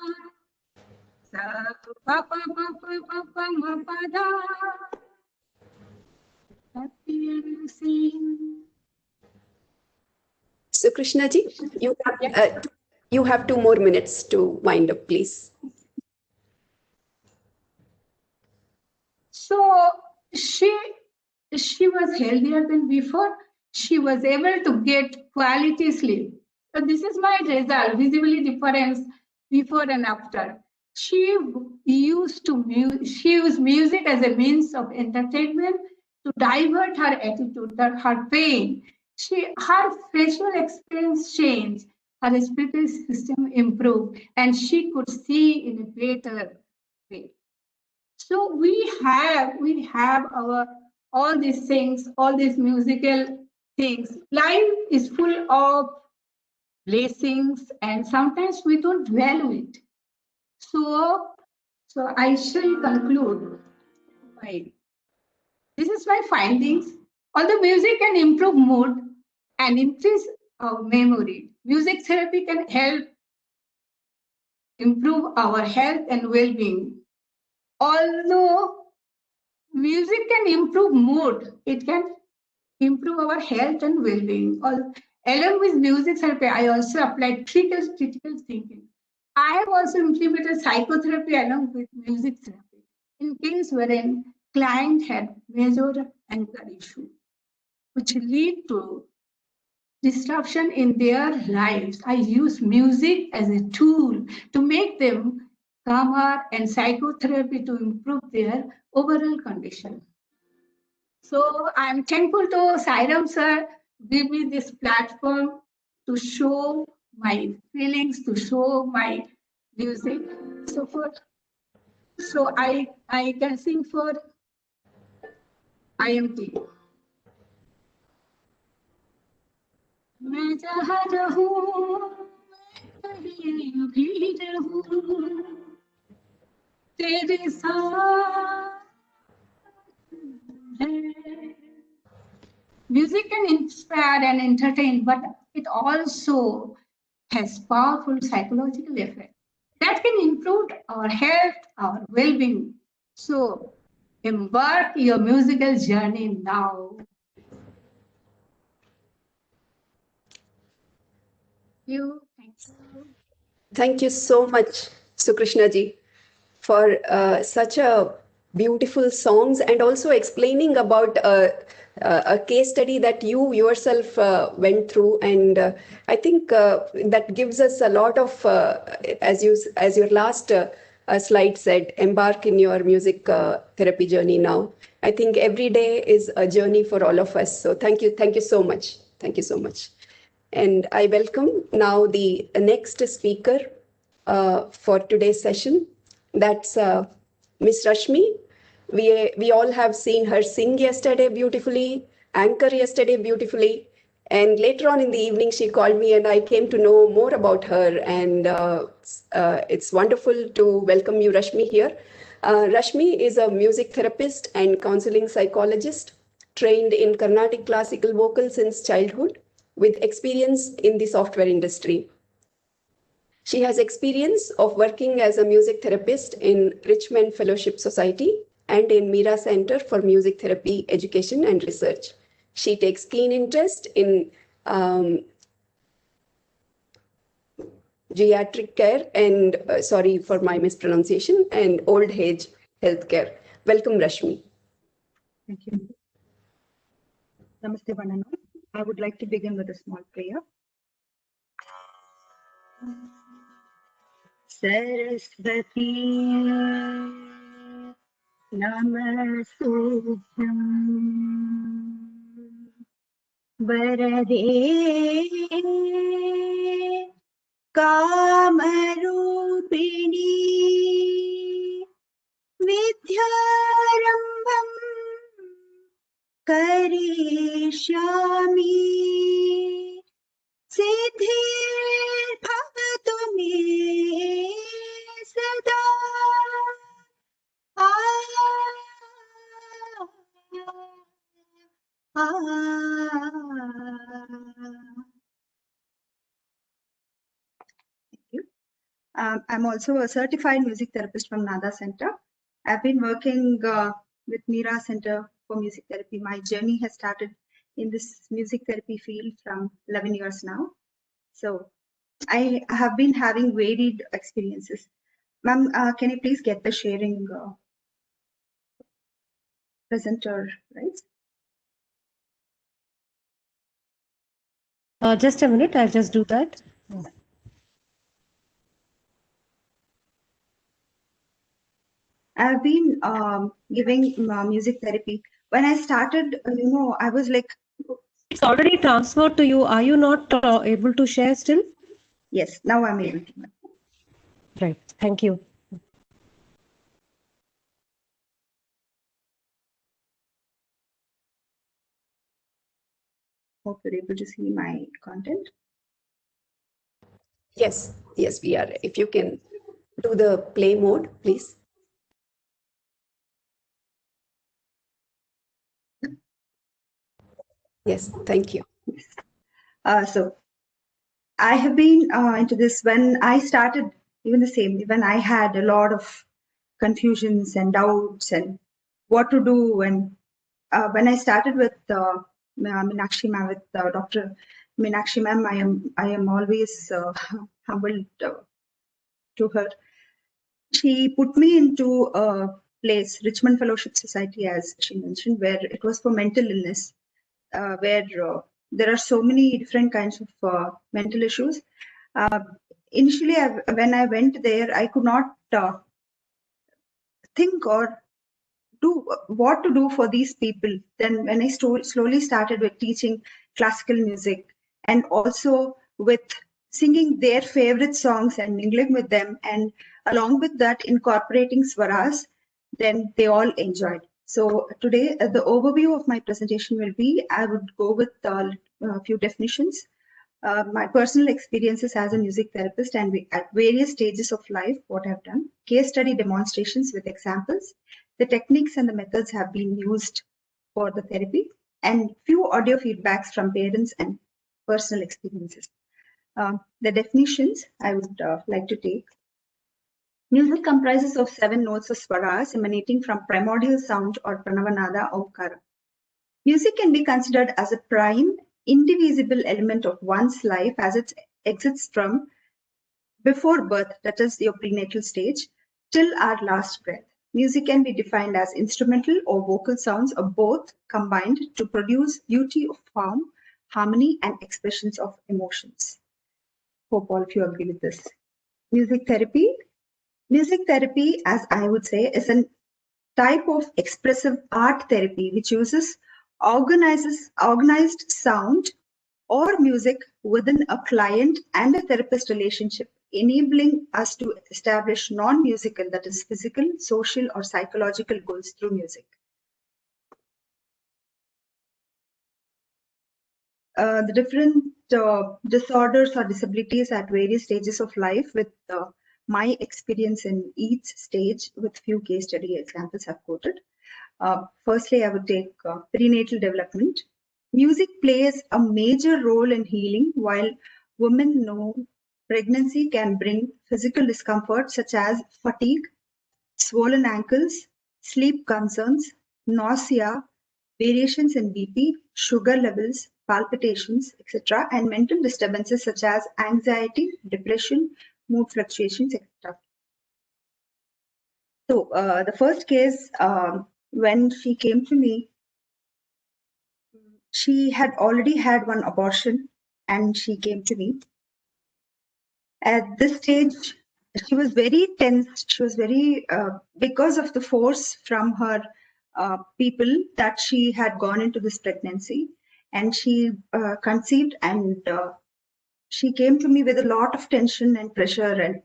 Sa pa pa pa pa pa pa ma pa da. Happy and sing. So Krishnaji, you have 2 more minutes to wind up, please. So she was healthier than before. She was able to get quality sleep. So this is my result, visibly difference before and after. She used music as a means of entertainment to divert her attitude, her pain. Her facial experience changed, her respiratory system improved, and she could see in a better way. So we have our all these things, all these musical things. Life is full of blessings, and sometimes we don't value it. So I shall conclude this is my findings. Although music can improve mood and increase our memory, music therapy can help improve our health and well-being. Although music can improve mood, it can improve our health and well-being. Along with music therapy, I also applied critical thinking. I have also implemented psychotherapy along with music therapy in cases wherein client had major anger issue, which lead to disruption in their lives. I use music as a tool to make them calmer and psychotherapy to improve their overall condition. So I'm thankful to Sairam sir give me this platform to show my feelings, to show my music. So I can sing for IMT. मैं जहाँ रहूं, कहीं भी रहूं, तेरे साथ है. Music can inspire and entertain, but it also has powerful psychological effect that can improve our health, our well-being. So embark your musical journey now. Thank you. Thank you so much, Sukrishna ji, for such a beautiful songs and also explaining about a case study that you yourself went through. And I think that gives us a lot of, as your last slide said, embark in your music therapy journey now. I think every day is a journey for all of us. So thank you so much. Thank you so much. And I welcome now the next speaker for today's session. That's Miss Rashmi. We all have seen her sing yesterday beautifully, anchor yesterday beautifully, and later on in the evening she called me and I came to know more about her. And it's wonderful to welcome you, Rashmi, here. Rashmi is a music therapist and counseling psychologist, trained in Carnatic classical vocal since childhood, with experience in the software industry. She has experience of working as a music therapist in Richmond Fellowship Society and in Mira Center for Music Therapy Education and Research. She takes keen interest in geriatric care and, sorry for my mispronunciation, and old age healthcare. Welcome, Rashmi. Thank you. Namaste, one and all. I would like to begin with a small prayer. Saraswati Namastutyam Varade Kamarupini Vidyarambham Karishyami सिद्धिर्भवतु मे सदा Thank you. I'm also a certified music therapist from Nada Center. I've been working with Mira Center for Music Therapy. My journey has started in this music therapy field from 11 years now. So I have been having varied experiences. Ma'am, can you please get the sharing presenter, right? Just a minute, I'll just do that. I've been giving music therapy. When I started, I was like, It's already transferred to you. Are you not able to share still? yes, now I'm able to. Right. Thank you. Hope you're able to see my content. Yes, we are. If you can do the play mode, please. Yes, thank you. So I have been into this when I started, even the same, when I had a lot of confusions and doubts and what to do. And when I started with Meenakshi ma'am, with Dr. Meenakshi ma'am, I am always humbled to her. She put me into a place, Richmond Fellowship Society, as she mentioned, where it was for mental illness, where there are so many different kinds of mental issues. Initially, when I went there, I could not think or do what to do for these people. Then when I slowly started with teaching classical music, and also with singing their favorite songs and mingling with them, and along with that incorporating swaras, then they all enjoyed. So today the overview of my presentation will be, I would go with a few definitions, my personal experiences as a music therapist and at various stages of life, what I've done, case study demonstrations with examples, the techniques and the methods have been used for the therapy, and few audio feedbacks from parents and personal experiences. The definitions I would like to take. Music comprises of 7 notes of swaras emanating from primordial sound or pranavanada omkara. Music can be considered as a prime, indivisible element of one's life as it exits from before birth, that is your prenatal stage, till our last breath. Music can be defined as instrumental or vocal sounds or both combined to produce beauty of form, harmony, and expressions of emotions. Hope all of you agree with this. Music therapy. Music therapy, as I would say, is a type of expressive art therapy which uses organized sound or music within a client and a therapist relationship, enabling us to establish non-musical, that is physical, social, or psychological goals through music. The different disorders or disabilities at various stages of life, with my experience in each stage with few case study examples I've quoted. Firstly, I would take prenatal development. Music plays a major role in healing. While women know pregnancy can bring physical discomfort such as fatigue, swollen ankles, sleep concerns, nausea, variations in BP, sugar levels, palpitations, etc., and mental disturbances such as anxiety, depression, mood fluctuations, etc. So the first case, when she came to me, she had already had one abortion and she came to me. At this stage, she was very tense. She was very, because of the force from her people that she had gone into this pregnancy, and she conceived, and she came to me with a lot of tension and pressure, and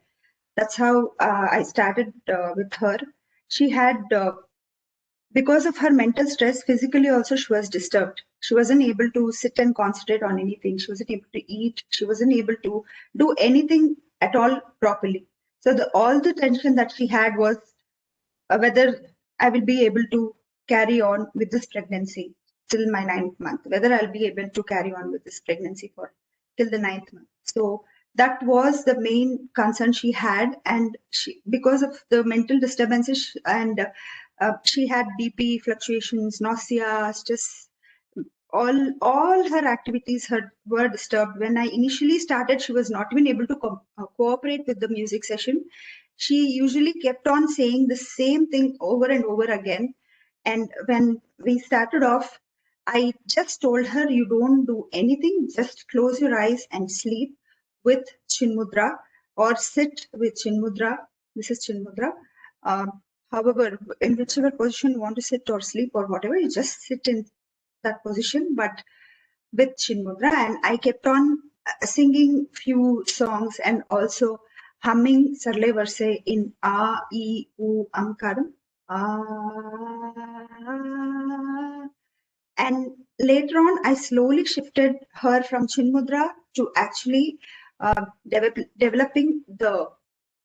that's how I started with her. She had, because of her mental stress, physically also she was disturbed. She wasn't able to sit and concentrate on anything. She wasn't able to eat. She wasn't able to do anything at all properly. So all the tension that she had was whether I will be able to carry on with this pregnancy till my 9th month, whether I'll be able to carry on with this pregnancy for till the 9th month. So that was the main concern she had, and she, because of the mental disturbances, and she had BP fluctuations, nausea, stress. All her activities were disturbed. When I initially started, she was not even able to cooperate with the music session. She usually kept on saying the same thing over and over again. And when we started off, I just told her, you don't do anything, just close your eyes and sleep with Chinmudra, or sit with Chinmudra. This is Chinmudra. However, in whichever position you want to sit or sleep or whatever, you just sit in that position, but with Chinmudra. And I kept on singing few songs and also humming Sarle Verse in A, E, U, Amkaram. And later on, I slowly shifted her from Chinmudra to actually developing the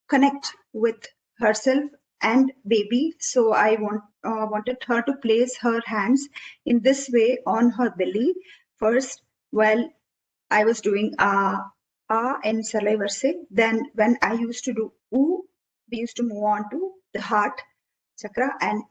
connect with herself and baby. So I wanted her to place her hands in this way on her belly first, while I was doing and Sarle Verse. Then when I used to do U, we used to move on to the heart chakra, and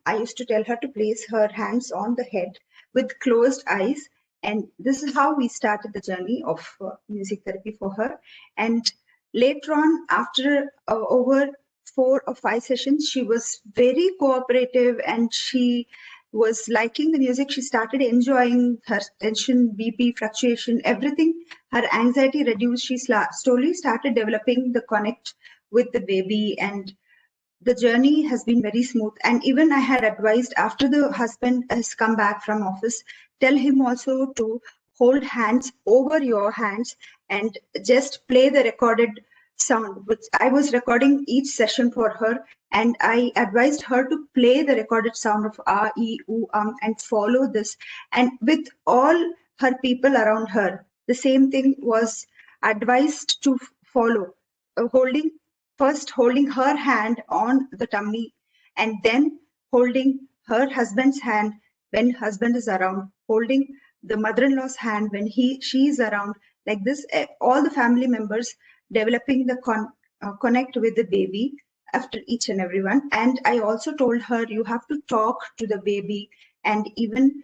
I used to tell her to place her hands on the head with closed eyes. And this is how we started the journey of music therapy for her. And later on, after over 4 or 5 sessions, she was very cooperative and she was liking the music. She started enjoying her tension, BP fluctuation, everything. Her anxiety reduced. She slowly started developing the connect with the baby, and the journey has been very smooth. And even I had advised, after the husband has come back from office, tell him also to hold hands over your hands and just play the recorded sound, which I was recording each session for her, and I advised her to play the recorded sound of ah, ee, oo, and follow this. And with all her people around her, the same thing was advised to follow, holding her hand on the tummy, and then holding her husband's hand when husband is around, holding the mother-in-law's hand when she is around, like this, all the family members developing the connect with the baby after each and every one. And I also told her, you have to talk to the baby, and even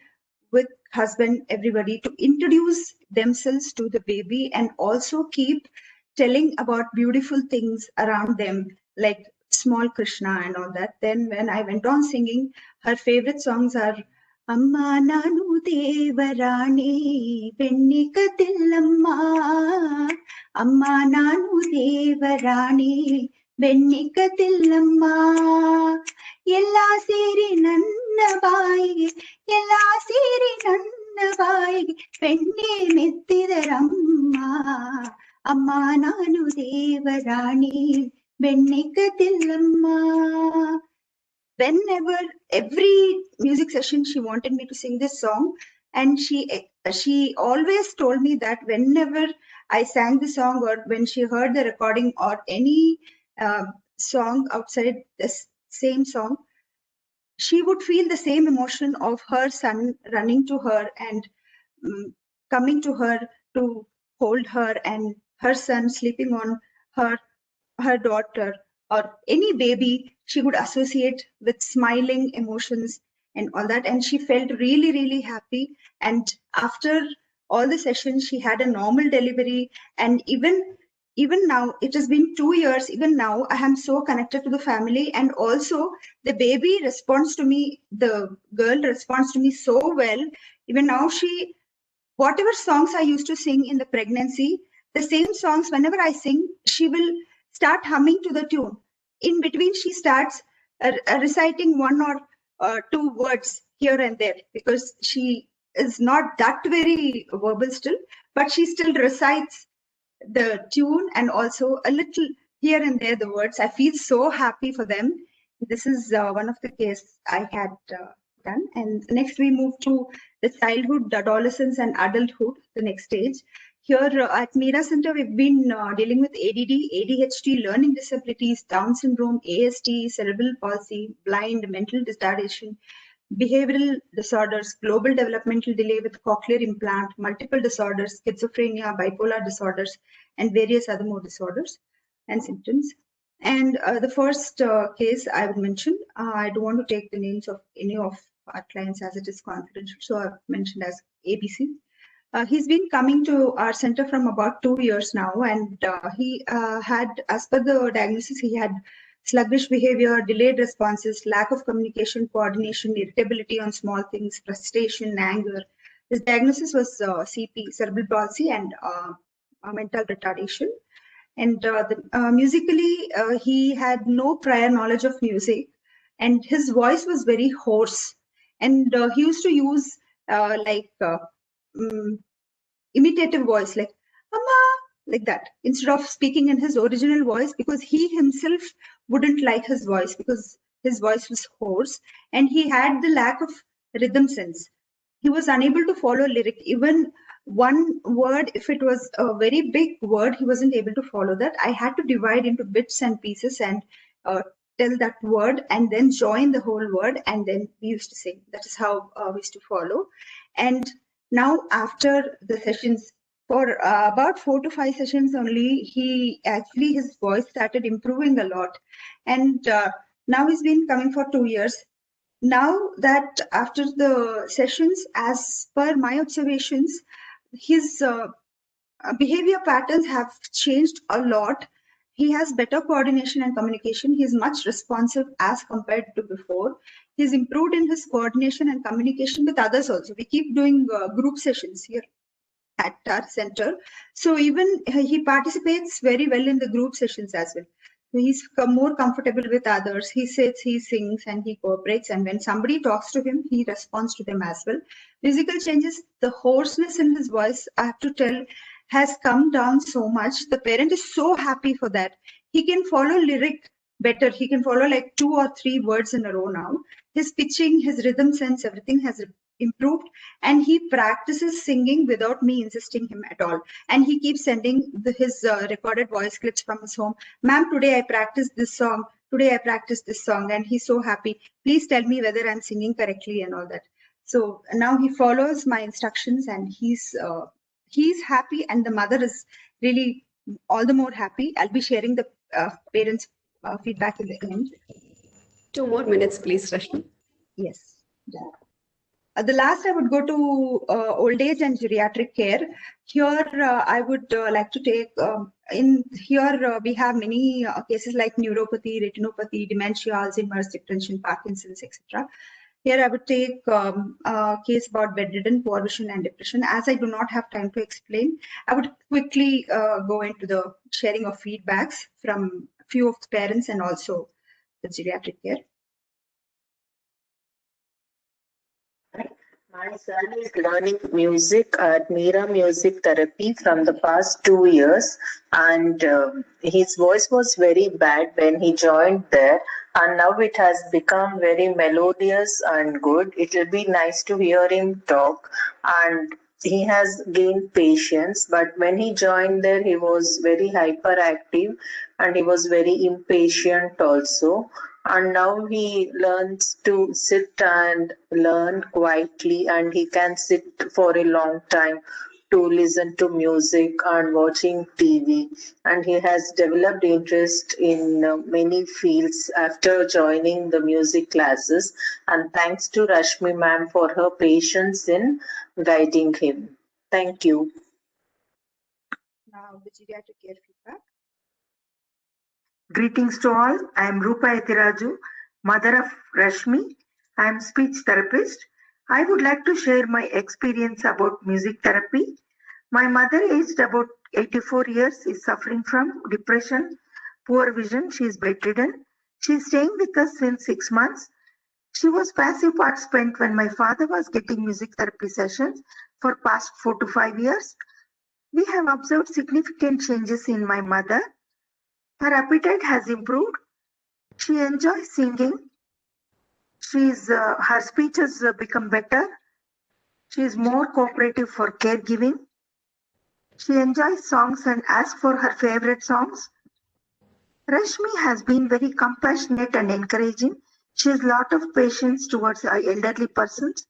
with husband, everybody, to introduce themselves to the baby, and also keep telling about beautiful things around them, like small Krishna and all that. Then when I went on singing, her favorite songs are Amma Nanu Devarani Pennika Tillamma, Amma Nanu Devarani Pennika Tillamma, Ella Siri Nanna Baige, Ella Siri Nanna Baige, Penne Mettidaramma, Amma Nanu Devarani Pennika Tillamma. Whenever, every music session, she wanted me to sing this song, and she always told me that whenever I sang the song, or when she heard the recording, or any song outside this same song, she would feel the same emotion of her son running to her and coming to her to hold her, and her son sleeping on her daughter, or any baby, she would associate with smiling emotions and all that. And she felt really, really happy. And after all the sessions, she had a normal delivery. And even now, it has been 2 years, even now, I am so connected to the family. And also the baby responds to me, the girl responds to me so well. Even now, whatever songs I used to sing in the pregnancy, the same songs, whenever I sing, she will start humming to the tune. In between, she starts reciting one or two words here and there, because she is not that very verbal still, but she still recites the tune and also a little here and there the words. I feel so happy for them. This is one of the cases I had done. And next we move to the childhood, adolescence and adulthood, the next stage. Here at Mira Center, we've been dealing with ADD, ADHD, learning disabilities, Down syndrome, ASD, cerebral palsy, blind, mental retardation, behavioral disorders, global developmental delay with cochlear implant, multiple disorders, schizophrenia, bipolar disorders, and various other more disorders and symptoms. And the first case I would mention, I don't want to take the names of any of our clients as it is confidential, so I've mentioned as ABC. He's been coming to our center from about 2 years now, and he had, as per the diagnosis, he had sluggish behavior, delayed responses, lack of communication, coordination, irritability on small things, frustration, anger. His diagnosis was CP, cerebral palsy, and mental retardation. And musically, he had no prior knowledge of music, and his voice was very hoarse. And he used to use imitative voice, like "Amma," like that, instead of speaking in his original voice, because he himself wouldn't like his voice because his voice was hoarse, and he had the lack of rhythm sense. He was unable to follow lyric. Even one word, if it was a very big word, he wasn't able to follow that. I had to divide into bits and pieces and tell that word and then join the whole word, and then we used to sing. That is how we used to follow. And now after the sessions, for about 4 to 5 sessions only, his voice started improving a lot. And now he's been coming for 2 years. Now that after the sessions, as per my observations, his behavior patterns have changed a lot. He has better coordination and communication. He's much responsive as compared to before. He's improved in his coordination and communication with others also. We keep doing group sessions here at our center. So even he participates very well in the group sessions as well. He's more comfortable with others. He sits, he sings, and he cooperates. And when somebody talks to him, he responds to them as well. Musical changes, the hoarseness in his voice, I have to tell, has come down so much. The parent is so happy for that. He can follow lyric better. He can follow like 2 or 3 words in a row now. His pitching, his rhythm sense, everything has improved, and he practices singing without me insisting him at all. And he keeps sending his recorded voice clips from his home. Ma'am, today I practiced this song. Today I practiced this song, and he's so happy. Please tell me whether I'm singing correctly and all that. So now he follows my instructions, and he's happy, and the mother is really all the more happy. I'll be sharing the parents' feedback in the end. 2 more minutes, please, Rashmi. Yes. Yeah. The last, I would go to old age and geriatric care. Here, I would like to take, we have many cases like neuropathy, retinopathy, dementia, Alzheimer's, depression, Parkinson's, etc. Here, I would take a case about bedridden, poor vision, and depression. As I do not have time to explain, I would quickly go into the sharing of feedbacks from a few of the parents and also the geriatric care. My son is learning music at Mira Music Therapy from the past 2 years, and his voice was very bad when he joined there, and now it has become very melodious and good. It will be nice to hear him talk, and he has gained patience, but when he joined there, he was very hyperactive and he was very impatient also. And now he learns to sit and learn quietly, and he can sit for a long time to listen to music and watching TV. And he has developed interest in many fields after joining the music classes. And thanks to Rashmi ma'am for her patience in guiding him. Thank you. Now the geriatric care feedback. Greetings to all. I am Rupa Etiraju, mother of Rashmi. I am speech therapist. I would like to share my experience about music therapy. My mother, aged about 84 years, is suffering from depression, poor vision. She is bedridden. She is staying with us since 6 months. She was passive participant when my father was getting music therapy sessions for past 4 to 5 years. We have observed significant changes in my mother. Her appetite has improved. She enjoys singing. Her speech has become better. She is more cooperative for caregiving. She enjoys songs and asks for her favorite songs. Rashmi has been very compassionate and encouraging. She has a lot of patience towards elderly persons.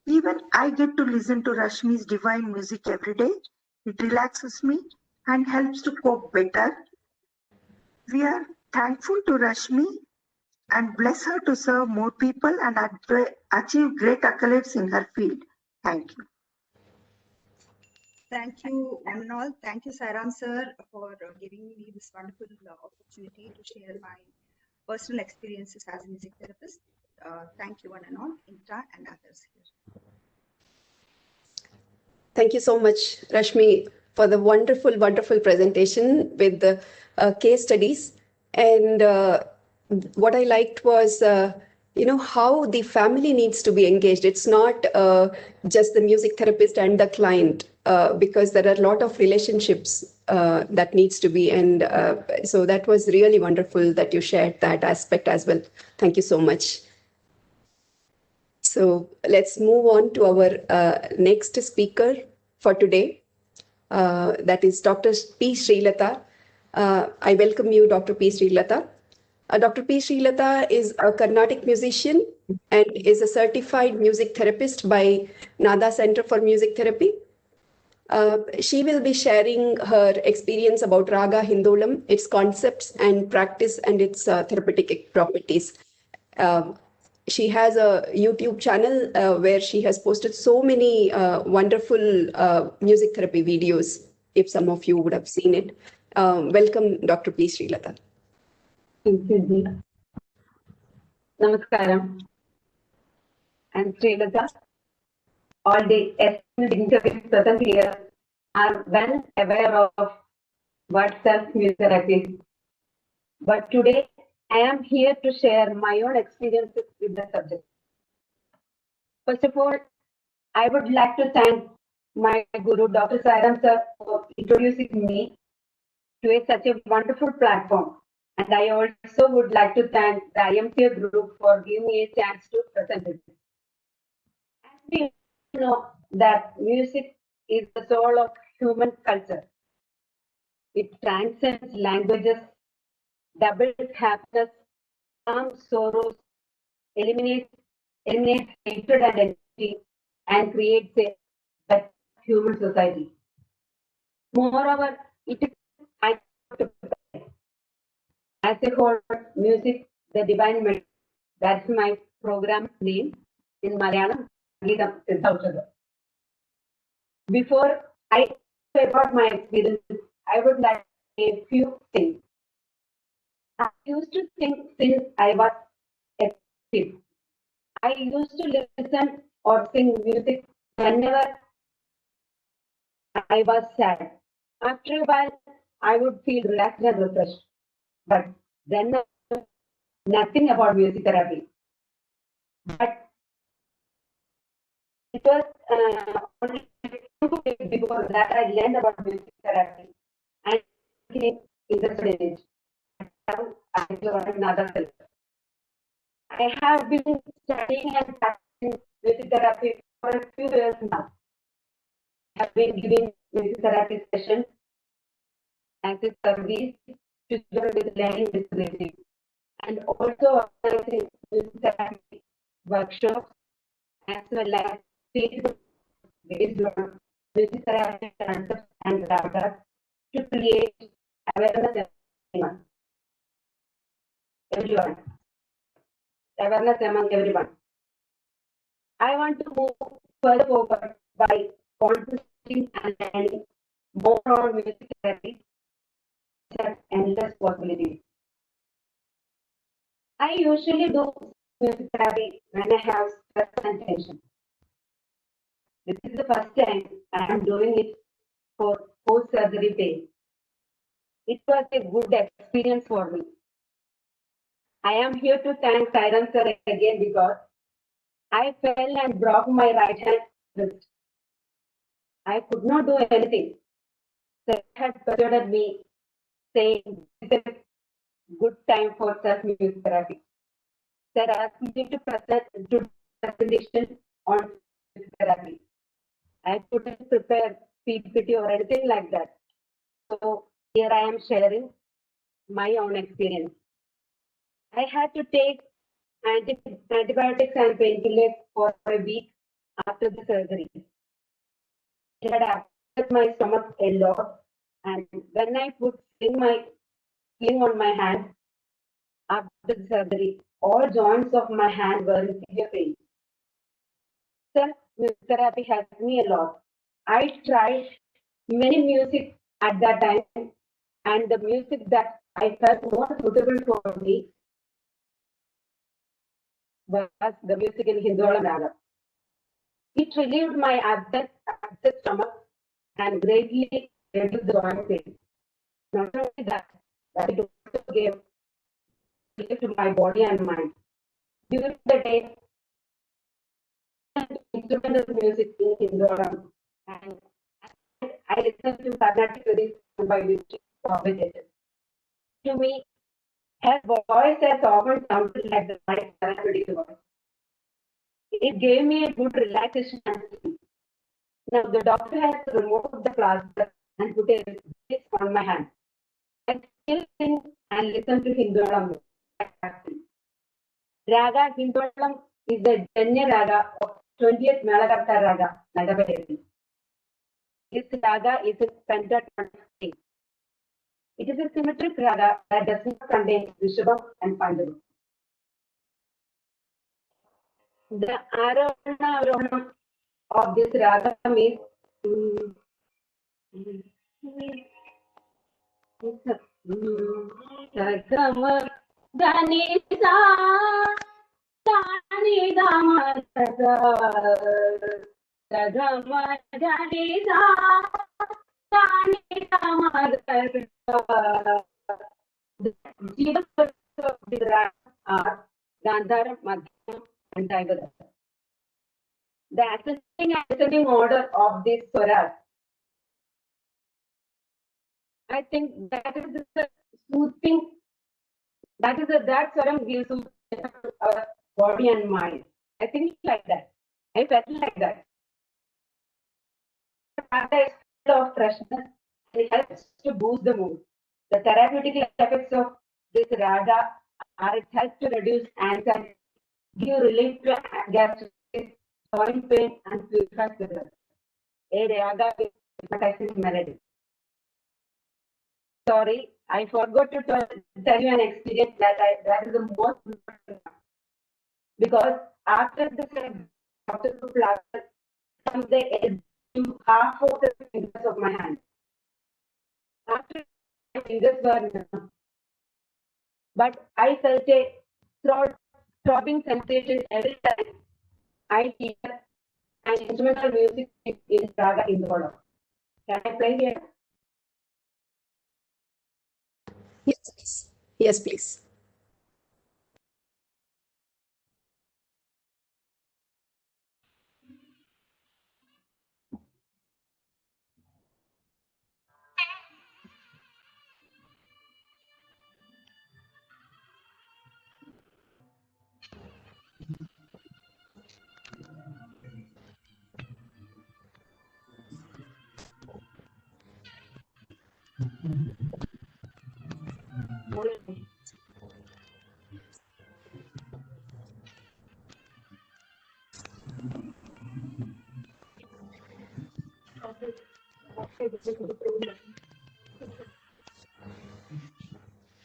Even I get to listen to Rashmi's divine music every day. It relaxes me and helps to cope better. We are thankful to Rashmi and bless her to serve more people and achieve great accolades in her field. Thank you. Thank you, one and all. Thank you, Sairam sir, for giving me this wonderful opportunity to share my personal experiences as a music therapist. Thank you, one and all, IMTA and others here. Thank you so much, Rashmi, for the wonderful, wonderful presentation with the case studies. And what I liked was, how the family needs to be engaged. It's not just the music therapist and the client, because there are a lot of relationships that needs to be. And so that was really wonderful that you shared that aspect as well. Thank you so much. So let's move on to our next speaker for today. That is Dr. P. Srilata. I welcome you, Dr. P. Srilata. Dr. P. Srilata is a Carnatic musician and is a certified music therapist by Nada Center for Music Therapy. She will be sharing her experience about Raga Hindolam, its concepts and practice and its therapeutic properties. She has a YouTube channel where she has posted so many wonderful music therapy videos, if some of you would have seen it. Welcome, Dr. P. Srilata. Thank you, Ji. Namaskaram. I'm Srilata. All the esteemed interviews present here are well aware of what self-music therapy is. but today I am here to share my own experiences with the subject. First of all, I would like to thank my guru, Dr. Sairam sir, for introducing me to such a wonderful platform. And I also would like to thank the IMTA group for giving me a chance to present it. As we know that music is the soul of human culture. It transcends languages, doubles happiness, calms sorrows, eliminates hatred and envy, and creates a better human society. Moreover, it is I as a whole, music, the divine melody. That's my program name in Malayalam. Geetam Siddhaushadam. Before I say about my experiences, I would like to say a few things. I used to sing since I was a kid. I used to listen or sing music whenever I was sad. After a while, I would feel relaxed and refreshed. But then I knew nothing about music therapy. But it was only 2 days before that I learned about music therapy and became interested in it. Now I joined another self. I have been studying and practicing music therapy for a few years now. I have been giving music therapy sessions as a service to children with learning disabilities and also organizing music therapy workshops as well as Facebook based on music therapy concepts and data to create awareness everyone. Awareness among everyone. I want to move further forward by concentrating and learning more on music therapy and endless possibilities. I usually do music therapy when I have stress and tension. This is the first time I am doing it for post-surgery pain. It was a good experience for me. I am here to thank Sairam sir again because I fell and broke my right hand wrist. I could not do anything. Sir had persuaded me, saying this is a good time for self-music therapy. Sir asked me to present to presentation on music therapy. I couldn't prepare PPT or anything like that. So here I am sharing my own experience. I had to take antibiotics and painkillers for a week after the surgery. It had affected my stomach a lot, and when I put sling on my hand after the surgery, all joints of my hand were in severe pain. Self therapy helped me a lot. I tried many music at that time, and the music that I felt more suitable for me was the music in Hinduolam Raga. It relieved my upset stomach and greatly reduced the joint pain. Not only that, but it also gave relief to my body and mind. During the day, instrumental music in Hinduolam, and I listened to Carnatic lyrics by which complicated. To me, her voice has often sounded like the right therapeutic voice. It gave me a good relaxation and sleep. Now the doctor has removed the plaster and put a disc on my hand. I still sing and listen to Hinduolam music. Raga Hinduolam is the Janya Raga of 20th Malakarta Raga, Nagapayati. This raga is a pentatonic scale. It is a symmetric raga that does not contain Rishabham and Pandava. The Arohana of this raga is Sagama Ganisa Tani Dama Sagama Ganisa Tani Dama Even with are Gandhara, Madhyam, and Daivada. The ascending and descending order of these swaras, I think that is the soothing, that swaram gives soothing to our body and mind. I think like that. I felt like that. Raga is full of freshness. It helps to boost the mood. The therapeutic effects of this raga are it helps to reduce anxiety, give relief to gastritis, joint pain, and purify the blood. A raga with hypnotizing melody. Sorry, I forgot to tell you an experience that is the most important because after after the flower, some they do half of the fingers of my hand. After my fingers were numb, but I felt a throbbing sensation every time I hear an instrumental music in Raga in the world. Can I play here? Yes, please. Yes, please.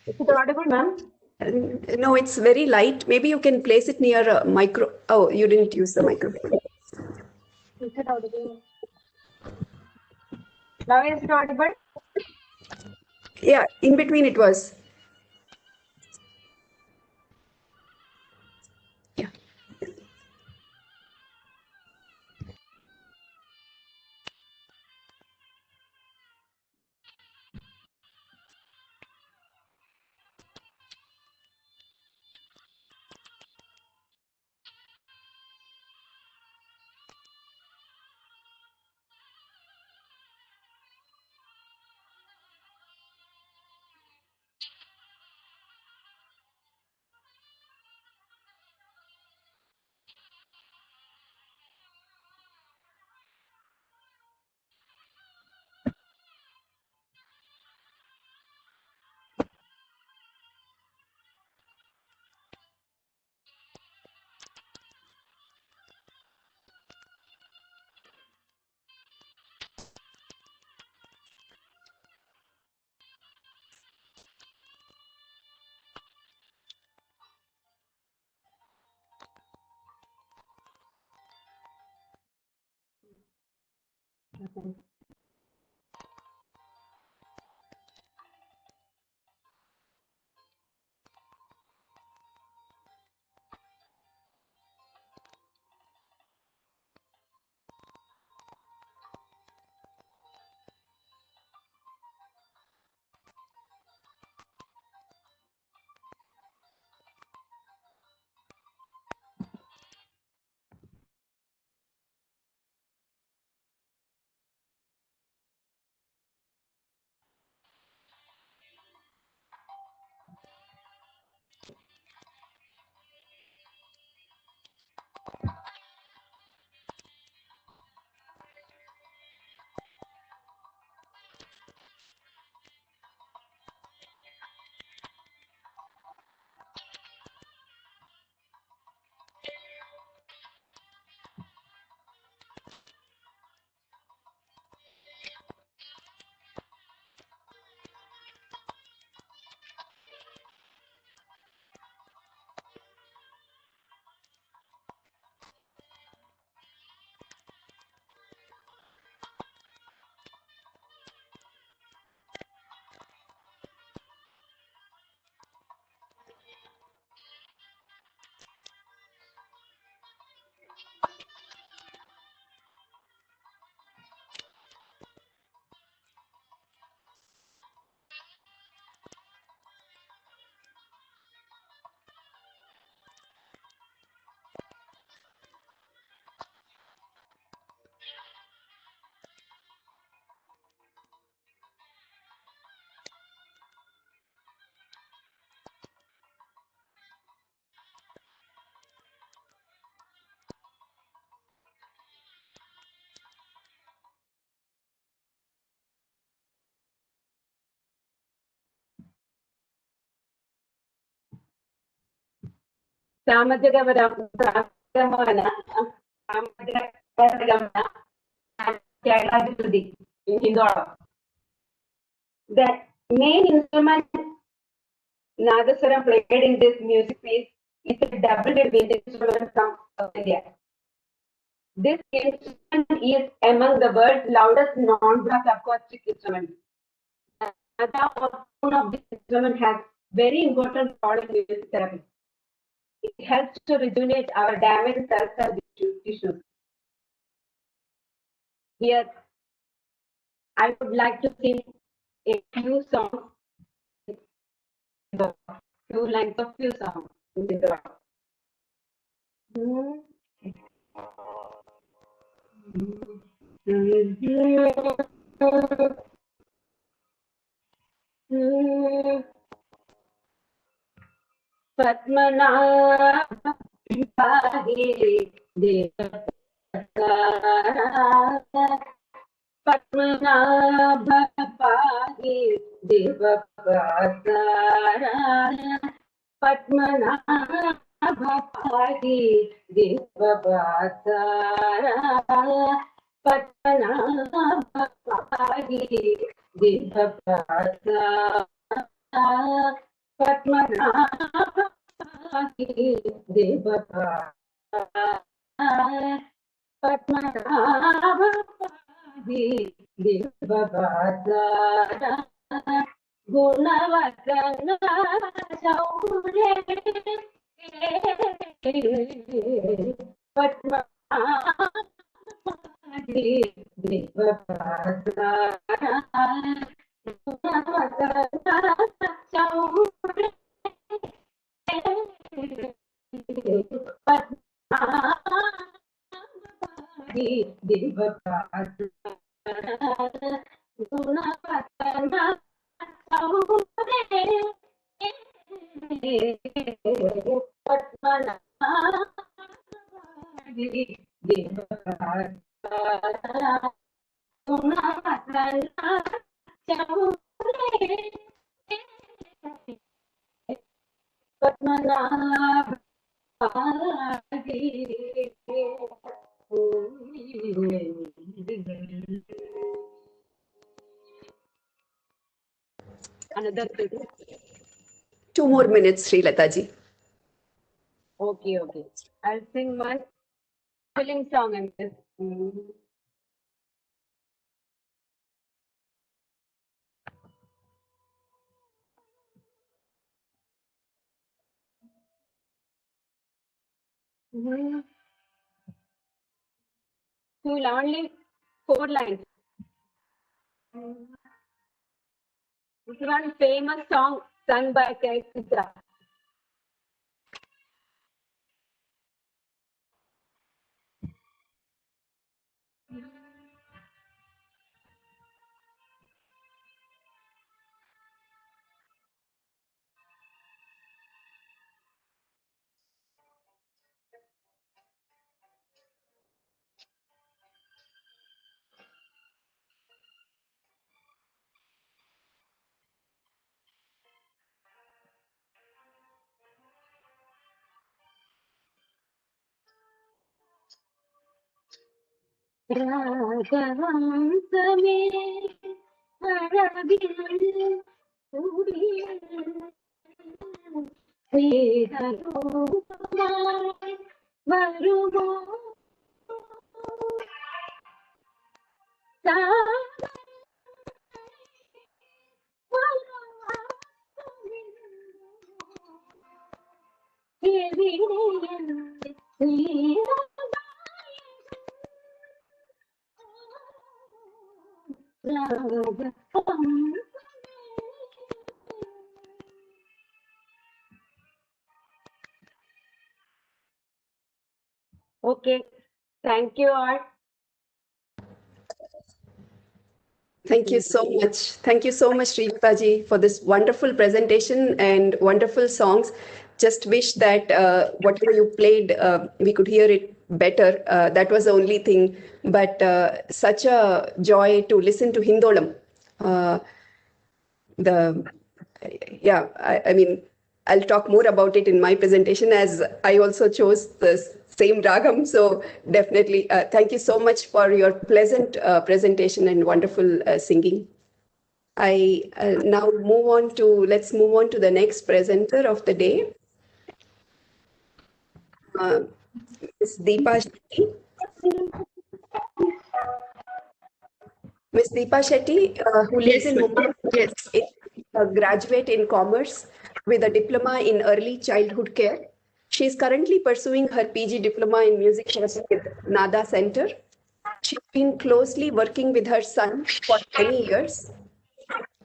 Is it audible, ma'am? No, it's very light. Maybe you can place it near a micro. Oh, you didn't use the microphone. Is it audible? Now is it audible? Yeah, in between it was. Yeah. Samajagavana, and Kerala in Hindu. The main instrument Nadaswaram played in this music piece is a double-head wind instrument from India. This instrument is among the world's loudest non-brass acoustic instruments. The tone of this instrument has very important role in music therapy. It helps to rejuvenate our damaged cells and tissues. Here, I would like to sing a few songs, few lines of few songs in the door. Padmanabha Padmanabha Deva Padmanabha Deva Padmanabha Deva Padmanabha Deva Padmanabha Deva Gunavardhana Shaurya Padmanabha Deva Gunavardhana Shaurya Padmanabha Another 2 more minutes, Sri Lataji. Okay. I'll sing my film song in this. Will only 4 lines. This is one famous song sung by Kaitra. Raghavamsame Harabhil Vedalopamai Varumo Okay, thank you all. Thank you so much. Thank you so much, Srilataji, for this wonderful presentation and wonderful songs. Just wish that whatever you played, we could hear it better. That was the only thing. But such a joy to listen to Hindolam. I mean, I'll talk more about it in my presentation, as I also chose the same ragam. So definitely, thank you so much for your pleasant presentation and wonderful singing. I now let's move on to the next presenter of the day, Ms. Deepa Shetty. Ms. Deepa Shetty, who lives in Mumbai, is a graduate in commerce with a diploma in early childhood care. She is currently pursuing her PG diploma in music therapy with NADA Center. She's been closely working with her son for many years,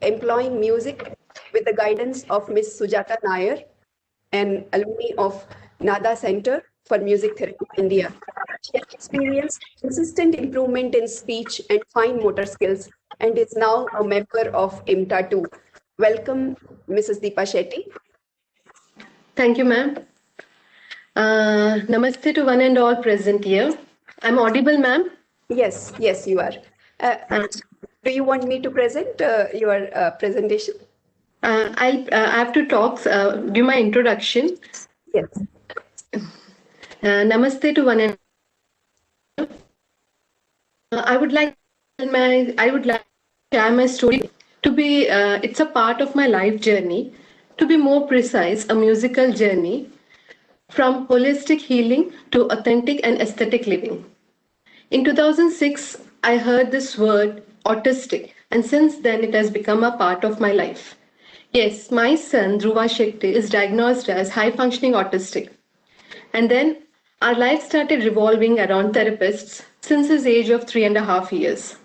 employing music with the guidance of Ms. Sujata Nair, an alumni of NADA Center for Music Therapy, India. She has experienced consistent improvement in speech and fine motor skills and is now a member of IMTA too. Welcome, Mrs. Deepa Shetty. Thank you, ma'am. Namaste to one and all present here. I'm audible, ma'am? Yes, you are. Do you want me to present your presentation? I have to talk, give my introduction. Yes. Namaste to one and all. I would like to share my story to be, it's a part of my life journey. To be more precise, a musical journey from holistic healing to authentic and aesthetic living. In 2006, I heard this word autistic, and since then it has become a part of my life. Yes, my son Dhruva Shetty is diagnosed as high functioning autistic. And then our life started revolving around therapists since his age of 3.5 years.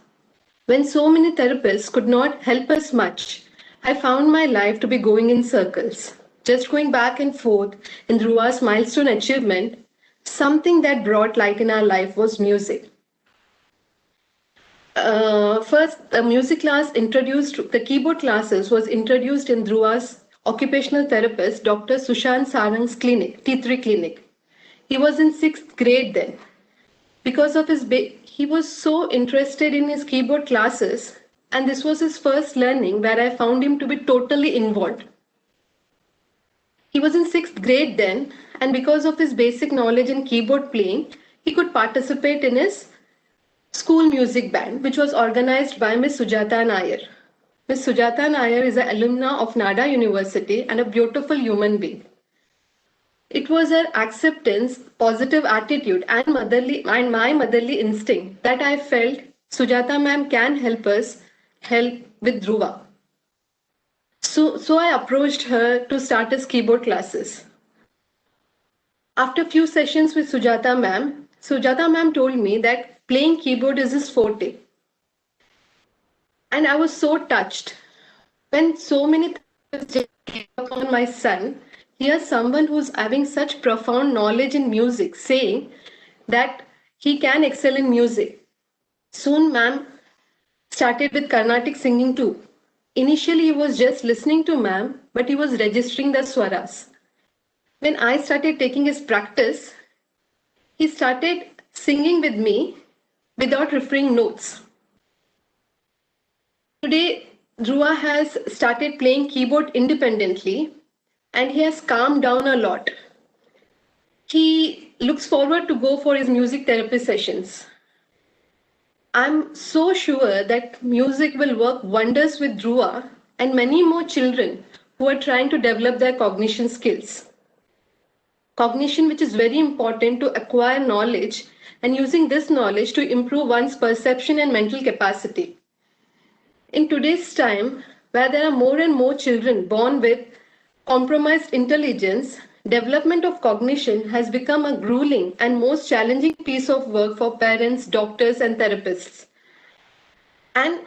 When so many therapists could not help us much, I found my life to be going in circles, just going back and forth in Dhruva's milestone achievement. Something that brought light in our life was music. First, the music class the keyboard classes was introduced in Dhruva's occupational therapist, Dr. Sushant Sarang's clinic, T3 clinic. He was in 6th grade then. Because of he was so interested in his keyboard classes, and this was his first learning where I found him to be totally involved. He was in 6th grade then, and because of his basic knowledge in keyboard playing, he could participate in his school music band, which was organized by Ms. Sujata Nair. Ms. Sujata Nair is an alumna of NADA University and a beautiful human being. It was her acceptance, positive attitude, and my motherly instinct that I felt Sujata ma'am can help with Dhruva. So I approached her to start his keyboard classes. After a few sessions with Sujata ma'am told me that playing keyboard is his forte. And I was so touched. When so many things came upon my son, here's someone who's having such profound knowledge in music saying that he can excel in music. Soon ma'am started with Carnatic singing too. Initially he was just listening to ma'am, but he was registering the swaras. When I started taking his practice, he started singing with me without referring notes. Today, Dhruva has started playing keyboard independently and he has calmed down a lot. He looks forward to go for his music therapy sessions. I'm so sure that music will work wonders with Dhruva and many more children who are trying to develop their cognition skills. Cognition, which is very important to acquire knowledge and using this knowledge to improve one's perception and mental capacity. In today's time, where there are more and more children born with compromised intelligence, development of cognition has become a grueling and most challenging piece of work for parents, doctors, and therapists. And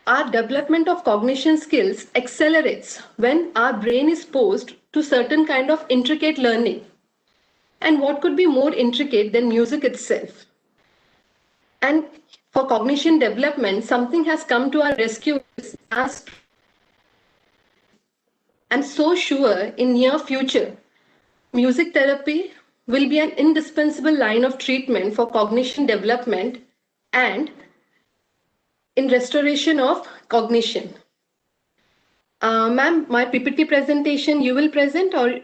our development of cognition skills accelerates when our brain is posed to certain kind of intricate learning. And what could be more intricate than music itself? And for cognition development, something has come to our rescue. I'm so sure in near future, music therapy will be an indispensable line of treatment for cognition development and in restoration of cognition. Ma'am, my PPT presentation you will present, or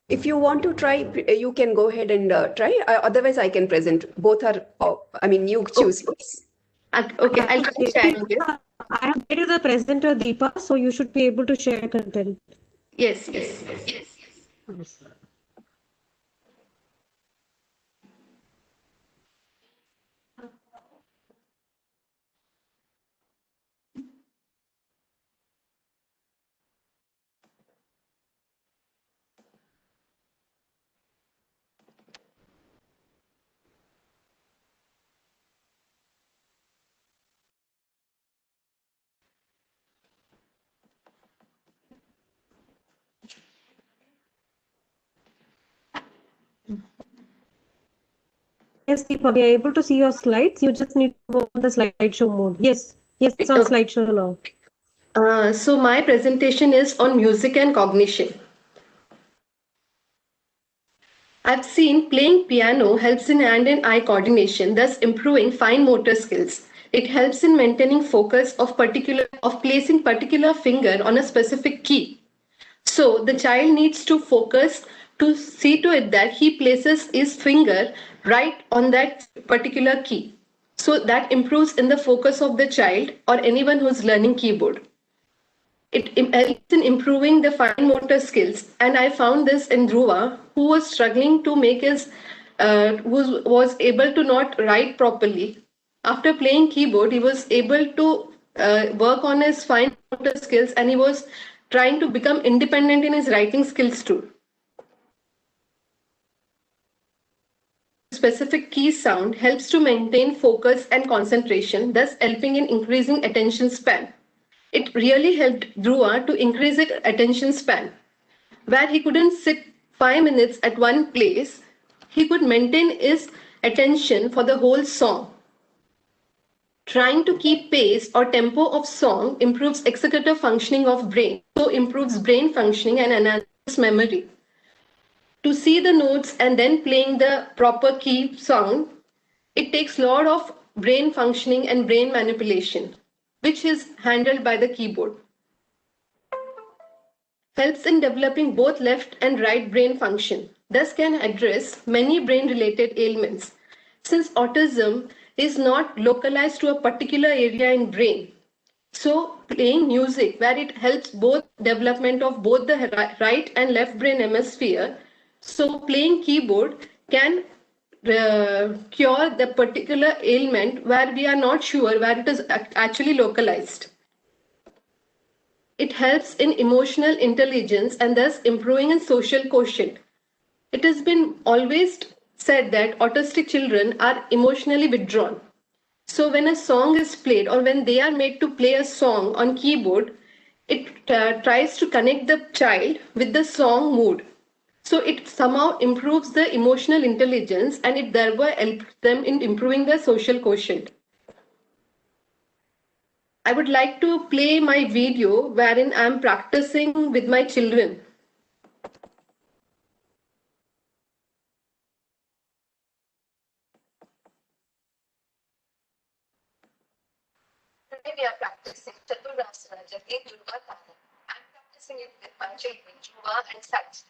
If you want to try, you can go ahead and try. Otherwise, I can present. Both are, I mean, you choose please. okay, I'll try sharing this. I have made you the presenter, Deepa, so you should be able to share content. Yes. Yes, Deepa, we are able to see your slides. You just need to go on the slideshow mode. Yes, it's on Okay. slideshow now. So my presentation is on music and cognition. I've seen playing piano helps in hand and eye coordination, thus improving fine motor skills. It helps in maintaining focus of placing particular finger on a specific key. So the child needs to focus to see to it that he places his finger right on that particular key. So that improves in the focus of the child or anyone who's learning keyboard. It helps in improving the fine motor skills. And I found this in Dhruva, who was struggling to make his, was able to not write properly. After playing keyboard, he was able to work on his fine motor skills, and he was trying to become independent in his writing skills too. Specific key sound helps to maintain focus and concentration, thus helping in increasing attention span. It really helped Dhruva to increase his attention span. Where he couldn't sit 5 minutes at one place, he could maintain his attention for the whole song. Trying to keep pace or tempo of song improves executive functioning of brain, so improves brain functioning and enhances memory. To see the notes and then playing the proper key sound, it takes a lot of brain functioning and brain manipulation, which is handled by the keyboard. Helps in developing both left and right brain function, thus can address many brain-related ailments. Since autism is not localized to a particular area in brain, so playing music where it helps both development of both the right and left brain hemisphere, so playing keyboard can cure the particular ailment where we are not sure where it is actually localized. It helps in emotional intelligence and thus improving in social quotient. It has been always said that autistic children are emotionally withdrawn. So when a song is played or when they are made to play a song on keyboard, it tries to connect the child with the song mood. So it somehow improves the emotional intelligence and it thereby helps them in improving their social quotient. I would like to play my video wherein I'm practicing with my children. Today we are practicing Chaturasana Jati Durga Tana. I'm practicing it with my children, Juba and Sach.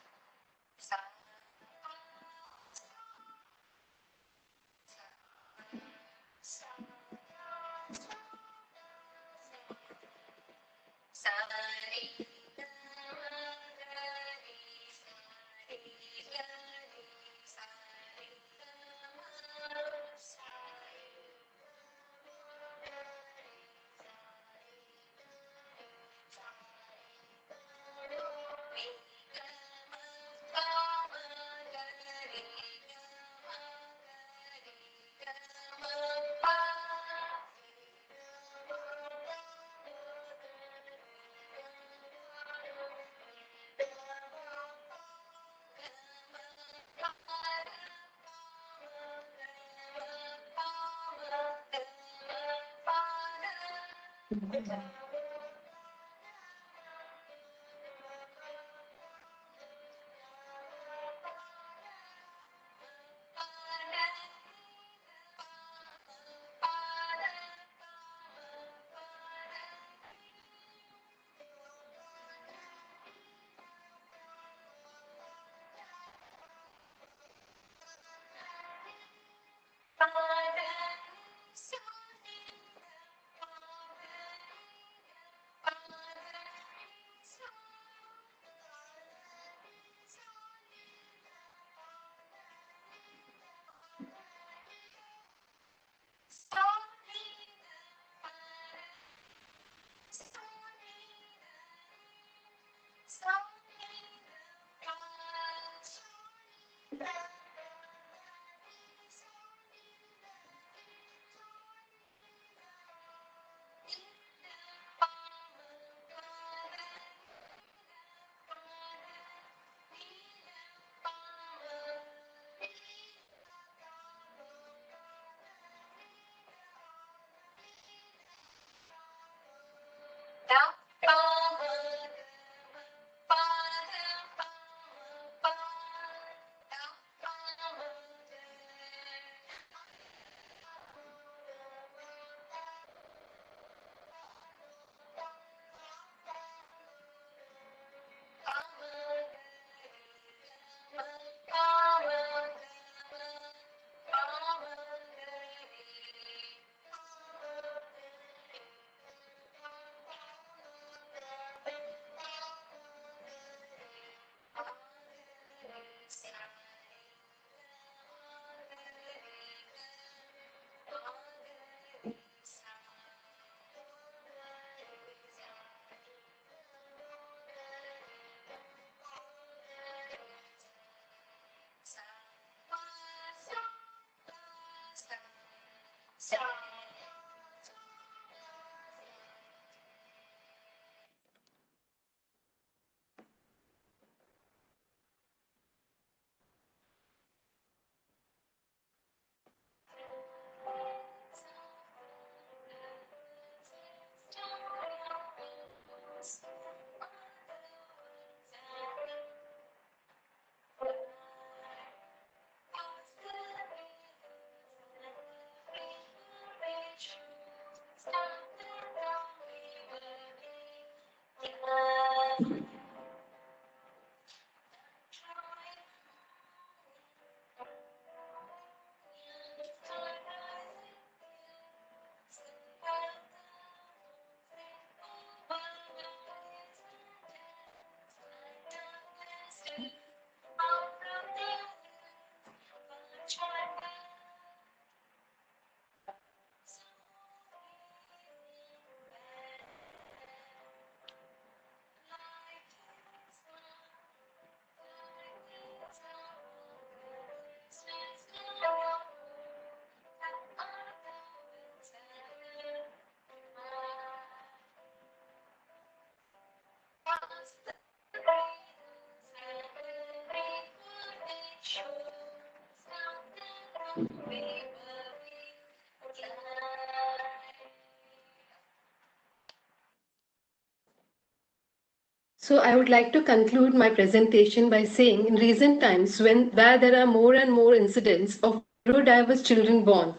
So I would like to conclude my presentation by saying in recent times where there are more and more incidents of neurodiverse children born,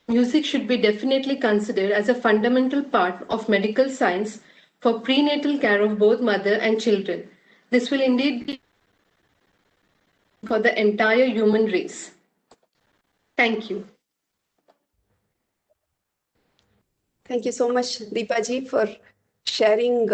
music should be definitely considered as a fundamental part of medical science for prenatal care of both mother and children. This will indeed be for the entire human race. Thank you. Thank you so much, Deepaji, for sharing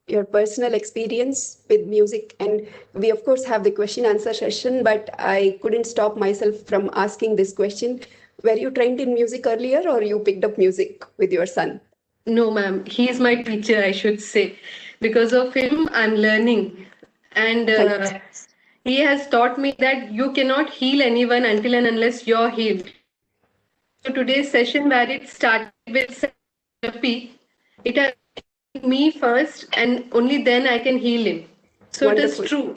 your personal experience with music. And we, of course, have the question answer session, but I couldn't stop myself from asking this question. Were you trained in music earlier, or you picked up music with your son? No, ma'am. He is my teacher, I should say. Because of him, I'm learning. And he has taught me that you cannot heal anyone until and unless you're healed. So today's session, where it started with therapy, it has me first, and only then I can heal him. So Wonderful. it is true.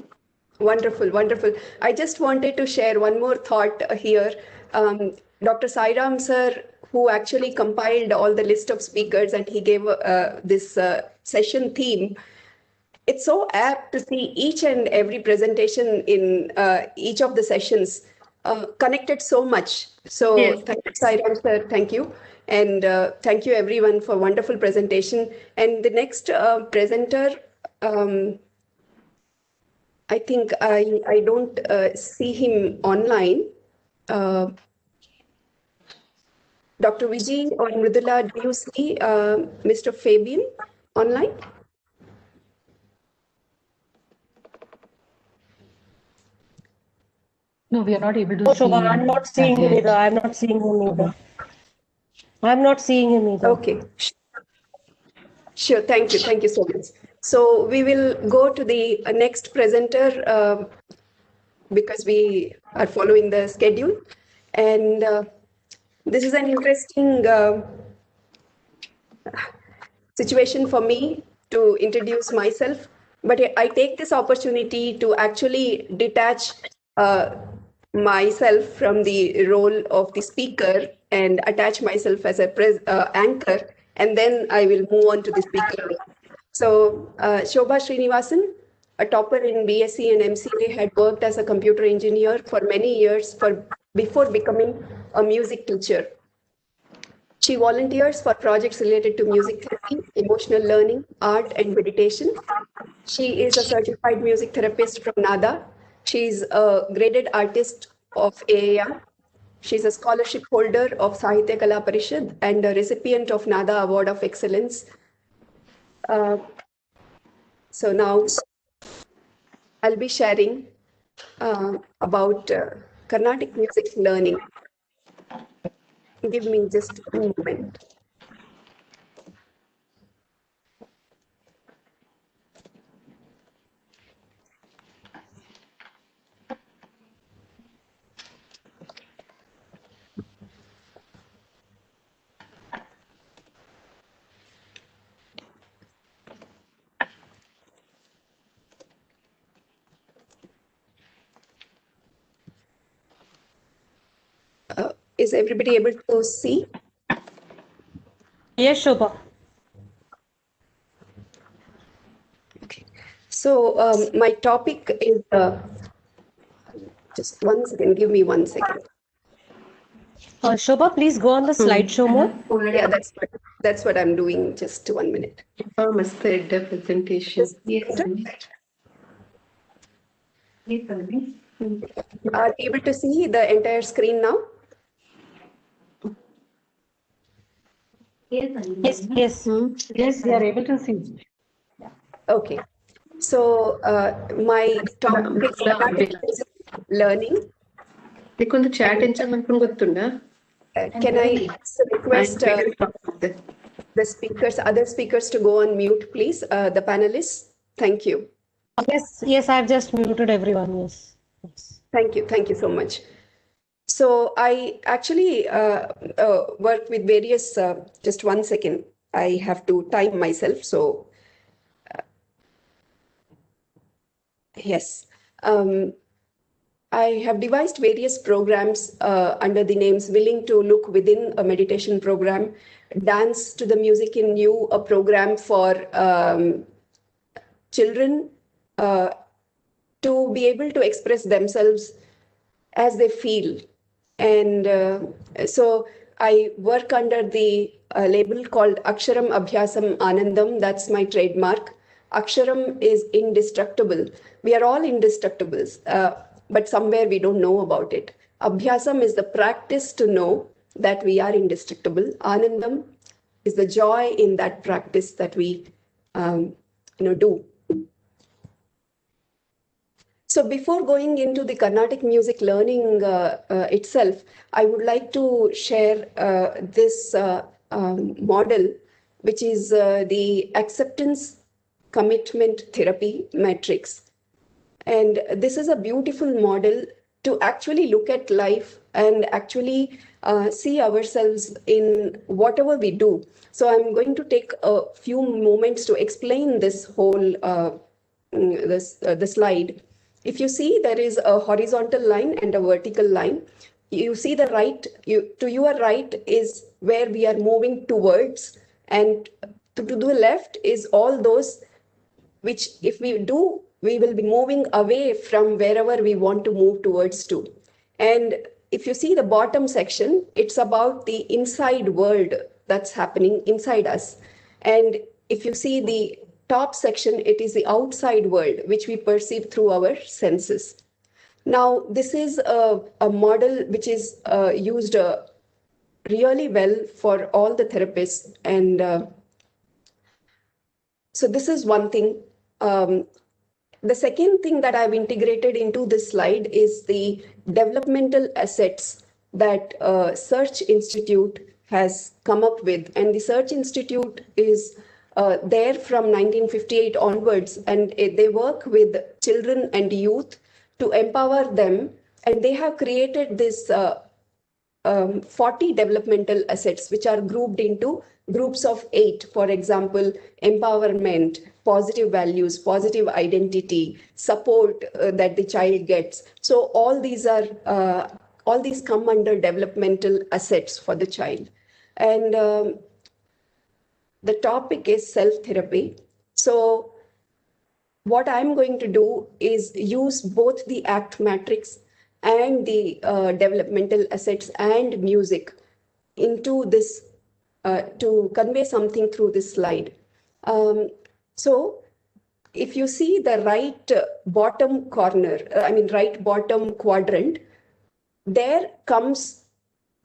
Wonderful, wonderful. I just wanted to share one more thought here. Dr. Sairam sir, who actually compiled all the list of speakers, and he gave this session theme. It's so apt to see each and every presentation in each of the sessions connected so much. So Yes. thank you, Sairam sir. Thank you. And thank you everyone for wonderful presentation. And the next presenter, I think I don't see him online. Dr. Vijay or Mridula, do you see Mr. Fabian online? No, we are not able to Oh, see Shobha, I'm him not as seeing him yet. either. I'm not seeing him either. I'm not seeing him either. Okay. Sure. Thank you. Thank you so much. So we will go to the next presenter because we are following the schedule. And this is an interesting situation for me to introduce myself, but I take this opportunity to actually detach myself from the role of the speaker and attach myself as a anchor, and then I will move on to the speaker role. So Shobha Srinivasan, a topper in BSc and MCA, had worked as a computer engineer for many years before becoming a music teacher. She volunteers for projects related to music therapy, emotional learning, art, and meditation. She is a certified music therapist from NADA. She is a graded artist of AAR. She is a scholarship holder of Sahitya Kala Parishad and a recipient of NADA Award of Excellence. So now I'll be sharing about Carnatic music learning. Give me just a moment. Is everybody able to see? Yes, Shobha. Okay. So my topic is just 1 second. Give me 1 second. Shobha, please go on the slideshow mode. Yeah, that's what I'm doing. Just 1 minute. Namaste, the presentation. Yes. Are you able to see the entire screen now? Yes, yes. Yes, we are able to see. Okay. So my topic is Carnatic music learning. Because the chat and Can I request the speakers, other speakers to go on mute, please? The panelists. Thank you. Yes, I've just muted everyone. Yes. Thank you so much. So I actually work with various, just 1 second, I have to time myself. So yes, I have devised various programs under the names Willing to Look Within, a meditation program, Dance to the Music in You, a program for children to be able to express themselves as they feel. And so I work under the label called Aksharam Abhyasam Anandam. That's my trademark. Aksharam is indestructible. We are all indestructibles, but somewhere we don't know about it. Abhyasam is the practice to know that we are indestructible. Anandam is the joy in that practice that we do. So before going into the Carnatic music learning itself, I would like to share this model, which is the acceptance commitment therapy matrix. And this is a beautiful model to actually look at life and actually see ourselves in whatever we do. So I'm going to take a few moments to explain this whole the slide. If you see, there is a horizontal line and a vertical line. You see the right, to your right is where we are moving towards, and to the left is all those which if we do, we will be moving away from wherever we want to move towards to. And if you see the bottom section, it's about the inside world that's happening inside us. And if you see the top section, it is the outside world, which we perceive through our senses. Now, this is a model which is used really well for all the therapists. And so this is one thing. The second thing that I've integrated into this slide is the developmental assets that Search Institute has come up with. And the Search Institute is there from 1958 onwards, and they work with children and youth to empower them. And they have created this 40 developmental assets, which are grouped into groups of 8. For example, empowerment, positive values, positive identity, support that the child gets. So all these come under developmental assets for the child. And the topic is self-therapy. So what I'm going to do is use both the ACT matrix and the developmental assets and music into this to convey something through this slide. So if you see the right bottom corner, right bottom quadrant, there comes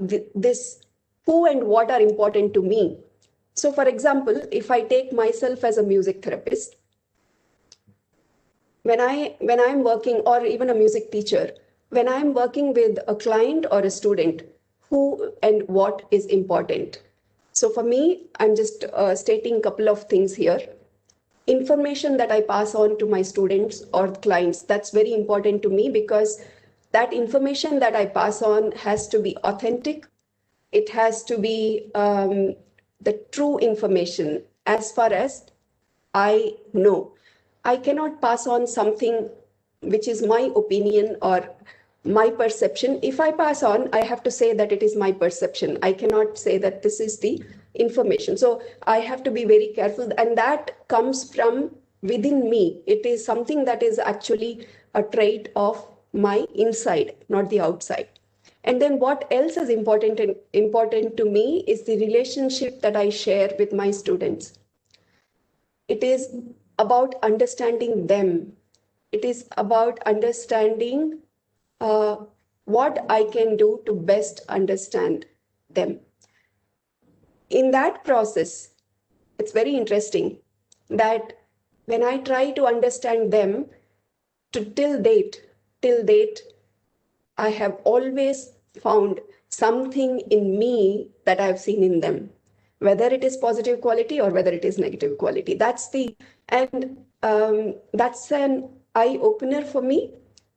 this who and what are important to me. So for example, if I take myself as a music therapist, when I'm working, or even a music teacher, when I'm working with a client or a student, who and what is important. So for me, I'm just stating a couple of things here. Information that I pass on to my students or clients, that's very important to me, because that information that I pass on has to be authentic. It has to be the true information as far as I know. I cannot pass on something which is my opinion or my perception. If I pass on, I have to say that it is my perception. I cannot say that this is the information. So I have to be very careful, and that comes from within me. It is something that is actually a trait of my inside, not the outside. And then what else is important to me is the relationship that I share with my students. It is about understanding them. It is about understanding what I can do to best understand them. In that process, it's very interesting that when I try to understand them, till date, I have always found something in me that I've seen in them, whether it is positive quality or whether it is negative quality. That's an eye opener for me,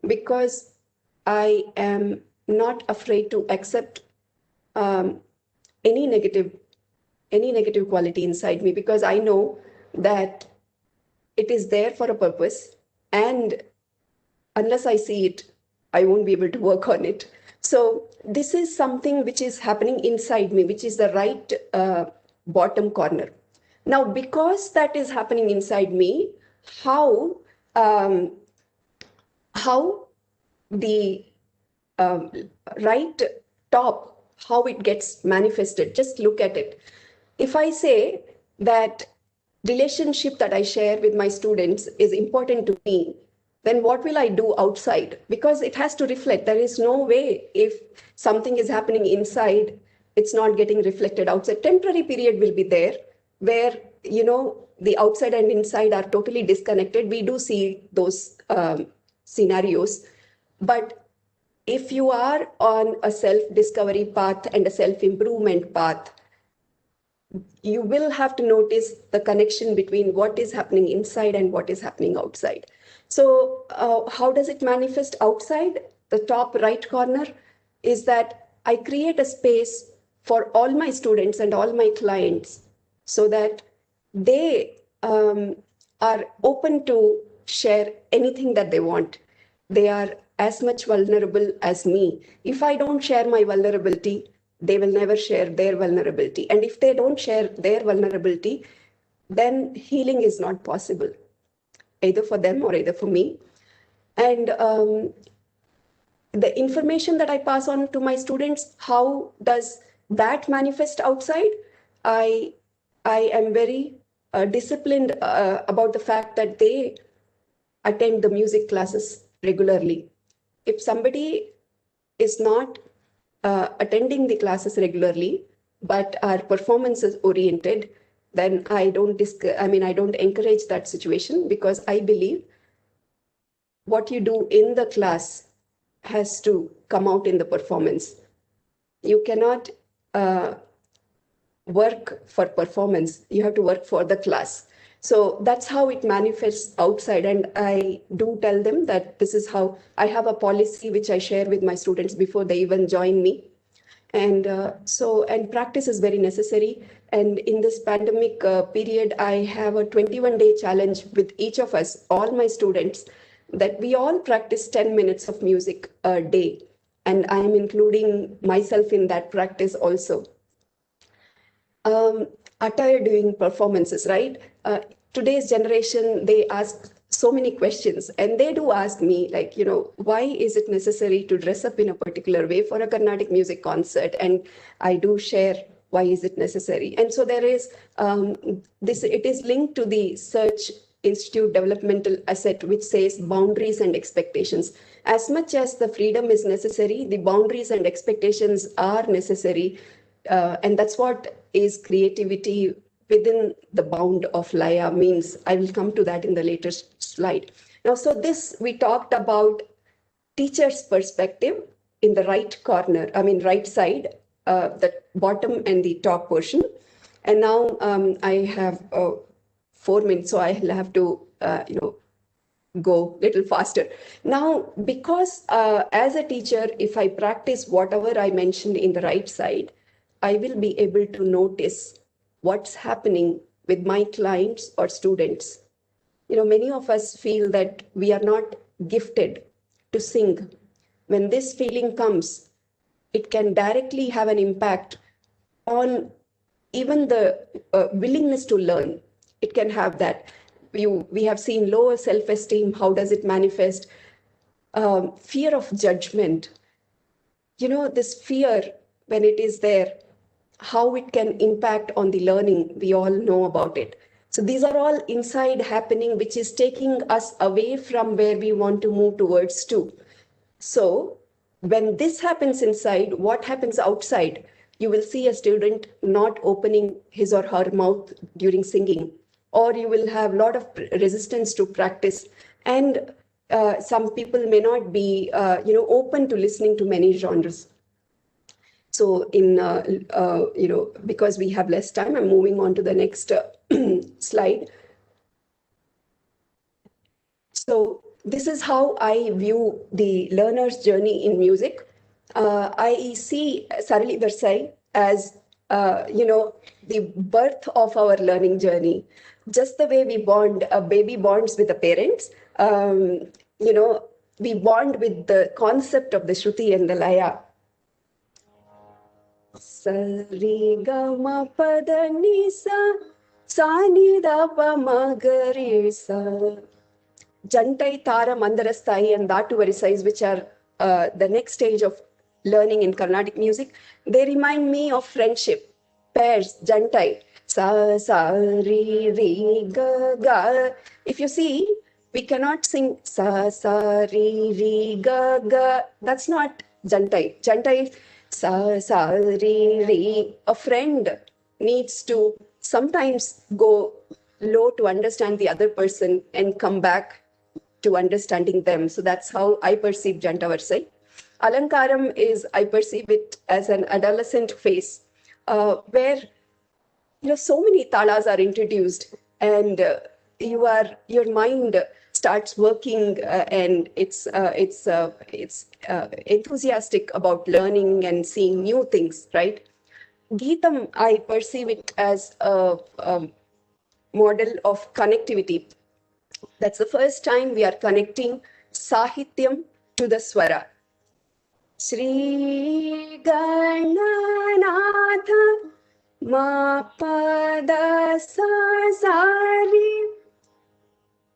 because I am not afraid to accept any negative quality inside me, because I know that it is there for a purpose, and unless I see it, I won't be able to work on it. So this is something which is happening inside me, which is the right bottom corner. Now, because that is happening inside me, how the right top, how it gets manifested, just look at it. If I say that relationship that I share with my students is important to me, then what will I do outside? Because it has to reflect. There is no way, if something is happening inside, it's not getting reflected outside. Temporary period will be there where, the outside and inside are totally disconnected. We do see those scenarios. But if you are on a self-discovery path and a self-improvement path, you will have to notice the connection between what is happening inside and what is happening outside. So how does it manifest outside? The top right corner is that I create a space for all my students and all my clients so that they are open to share anything that they want. They are as much vulnerable as me. If I don't share my vulnerability, they will never share their vulnerability. And if they don't share their vulnerability, then healing is not possible, either for them or either for me. And the information that I pass on to my students, how does that manifest outside? I am very disciplined about the fact that they attend the music classes regularly. If somebody is not attending the classes regularly, but are performances oriented, then I don't encourage that situation, because I believe what you do in the class has to come out in the performance. You cannot work for performance. You have to work for the class. So that's how it manifests outside. And I do tell them that this is how I have a policy which I share with my students before they even join me. And and practice is very necessary. And in this pandemic period, I have a 21-day challenge with each of us, all my students, that we all practice 10 minutes of music a day. And I am including myself in that practice also. Attire doing performances, right? Today's generation, they ask so many questions, and they do ask me, like, why is it necessary to dress up in a particular way for a Carnatic music concert? And I do share why is it necessary. And so there is it is linked to the Search Institute developmental asset, which says boundaries and expectations. As much as the freedom is necessary, the boundaries and expectations are necessary. And that's what is creativity within the bound of Laya means. I will come to that in the later slide. Now, so this, we talked about teacher's perspective in the right corner, right side, the bottom and the top portion. And now I have 4 minutes, so I'll have to, go a little faster. Now, because as a teacher, if I practice whatever I mentioned in the right side, I will be able to notice what's happening with my clients or students. Many of us feel that we are not gifted to sing. When this feeling comes, it can directly have an impact on even the willingness to learn. It can have that. We have seen lower self-esteem. How does it manifest? Fear of judgment. this fear, when it is there, how it can impact on the learning, we all know about it. So these are all inside happening, which is taking us away from where we want to move towards to. So when this happens inside, what happens outside? You will see a student not opening his or her mouth during singing, or you will have a lot of resistance to practice. And some people may not be, open to listening to many genres. So because we have less time, I'm moving on to the next slide. So this is how I view the learner's journey in music. I see Sarali Varsai as, the birth of our learning journey. Just the way we bond, a baby bonds with the parents, we bond with the concept of the Shruti and the Laya. Sari gama pada nisa, sani da pa magarisa. Jantai, Tara, Mandarasthai, and Dhatu Varisais, which are the next stage of learning in Carnatic music, they remind me of friendship, pairs, Jantai. Sa, sa, ri, ga, ga. If you see, we cannot sing sa, sa, ri, ga, ga. That's not Jantai. Jantai, sa, sa, ri. A friend needs to sometimes go low to understand the other person and come back to understanding them. So that's how I perceive Janta Varsai. Alankaram is, I perceive it as an adolescent phase where so many talas are introduced, and your mind starts working, and it's enthusiastic about learning and seeing new things, right? Geetam, I perceive it as a model of connectivity. That's the first time we are connecting Sahityam to the Swara. Shri Gananatha Mapada Sari.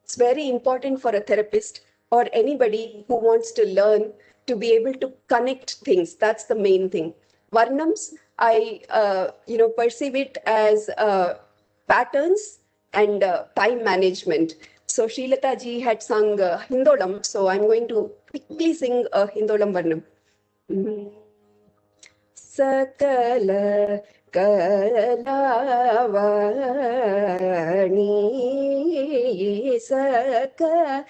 It's very important for a therapist or anybody who wants to learn to be able to connect things. That's the main thing. Varnams, I perceive it as patterns and time management. So Srilata ji had sung Hindolam, so I'm going to quickly sing a Hindolam Varnam. Sakala Kalavani Sakala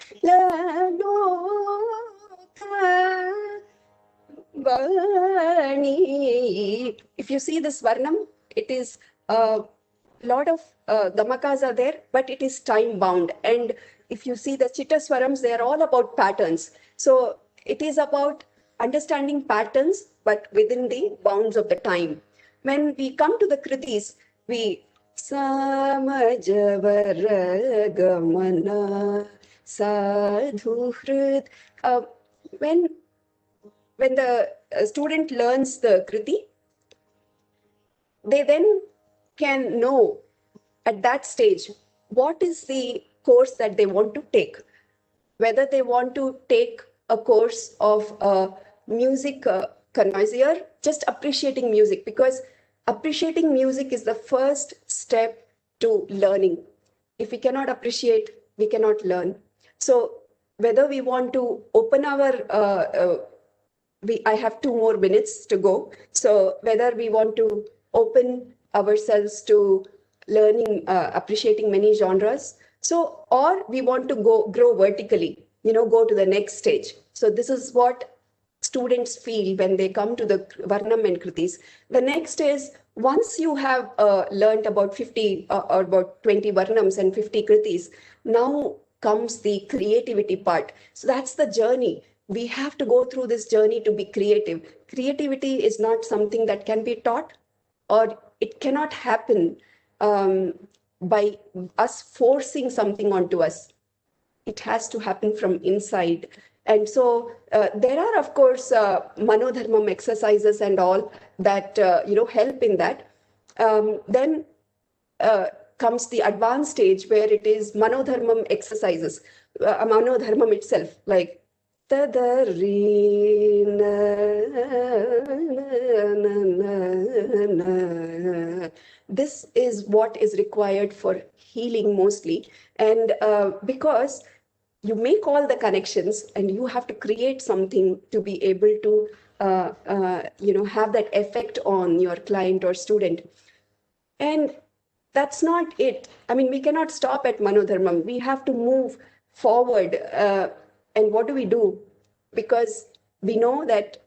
Loka Vani. If you see this Varnam, it is lot of gamakas are there, but it is time bound. And if you see the chitta swarams, they are all about patterns. So it is about understanding patterns, but within the bounds of the time. When we come to the kritis, we Samajavaragamana Sadhuhrit. When the student learns the kriti, they then can know at that stage what is the course that they want to take. Whether they want to take a course of music connoisseur, just appreciating music, because appreciating music is the first step to learning. If we cannot appreciate, we cannot learn. So whether we want to open our I have 2 more minutes to go. So whether we want to open ourselves to learning, appreciating many genres, so or we want to grow vertically, go to the next stage. So this is what students feel when they come to the Varnam and Kritis. The next is, once you have learned about 50 or about 20 Varnams and 50 Kritis, now comes the creativity part. So that's the journey. We have to go through this journey to be creative. Creativity is not something that can be taught, or it cannot happen by us forcing something onto us. It has to happen from inside. And so there are, of course, manodharmam exercises and all that help in that. Then comes the advanced stage where it is manodharmam exercises, manodharmam itself, like Tadari na. This is what is required for healing mostly. And because you make all the connections and you have to create something to be able to have that effect on your client or student. And that's not it. I mean, we cannot stop at Manodharmam. We have to move forward. And what do we do? Because we know that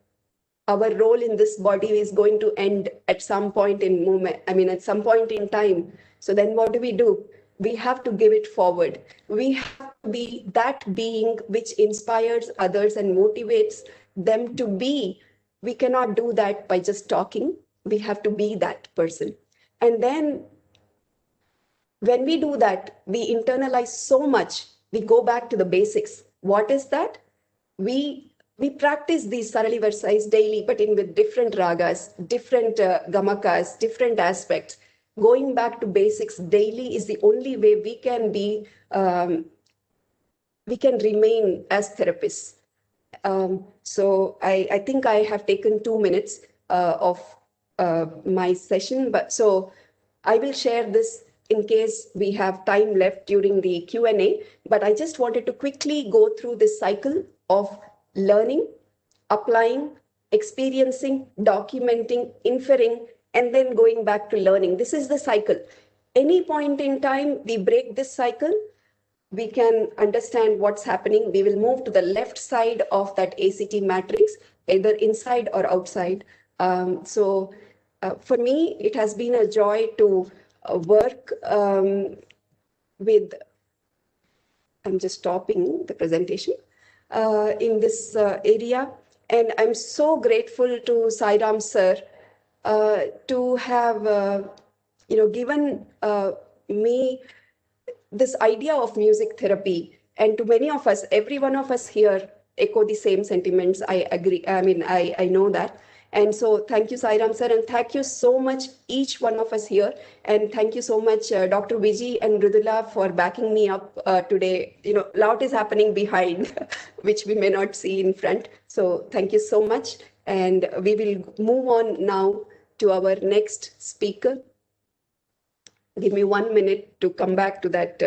our role in this body is going to end at some point in moment. I mean, at some point in time. So then what do? We have to give it forward. We have to be that being which inspires others and motivates them to be. We cannot do that by just talking. We have to be that person. And then when we do that, we internalize so much. We go back to the basics. What is that? We practice these Sarali Varsais daily, but in with different ragas, different gamakas, different aspects. Going back to basics daily is the only way we can remain as therapists. So I think I have taken 2 minutes of my session, but so I will share this in case we have time left during the Q&A, but I just wanted to quickly go through this cycle of learning, applying, experiencing, documenting, inferring, and then going back to learning. This is the cycle. Any point in time we break this cycle, we can understand what's happening. We will move to the left side of that ACT matrix, either inside or outside. So for me, it has been a joy to work with, I'm just stopping the presentation, in this area. And I'm so grateful to Sairam sir to have given me this idea of music therapy. And to many of us, every one of us here echo the same sentiments. I agree. I mean, I know that. And so thank you, Sairam sir, and thank you so much, each one of us here. And thank you so much, Dr. Viji and Rudula, for backing me up today. A lot is happening behind, which we may not see in front. So thank you so much. And we will move on now to our next speaker. Give me 1 minute to come back to that.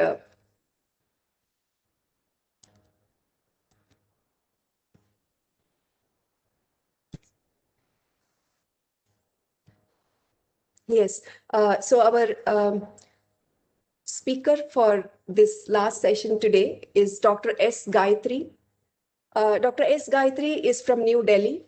Yes. So our speaker for this last session today is Dr. S. Gayatri. Dr. S. Gayatri is from New Delhi.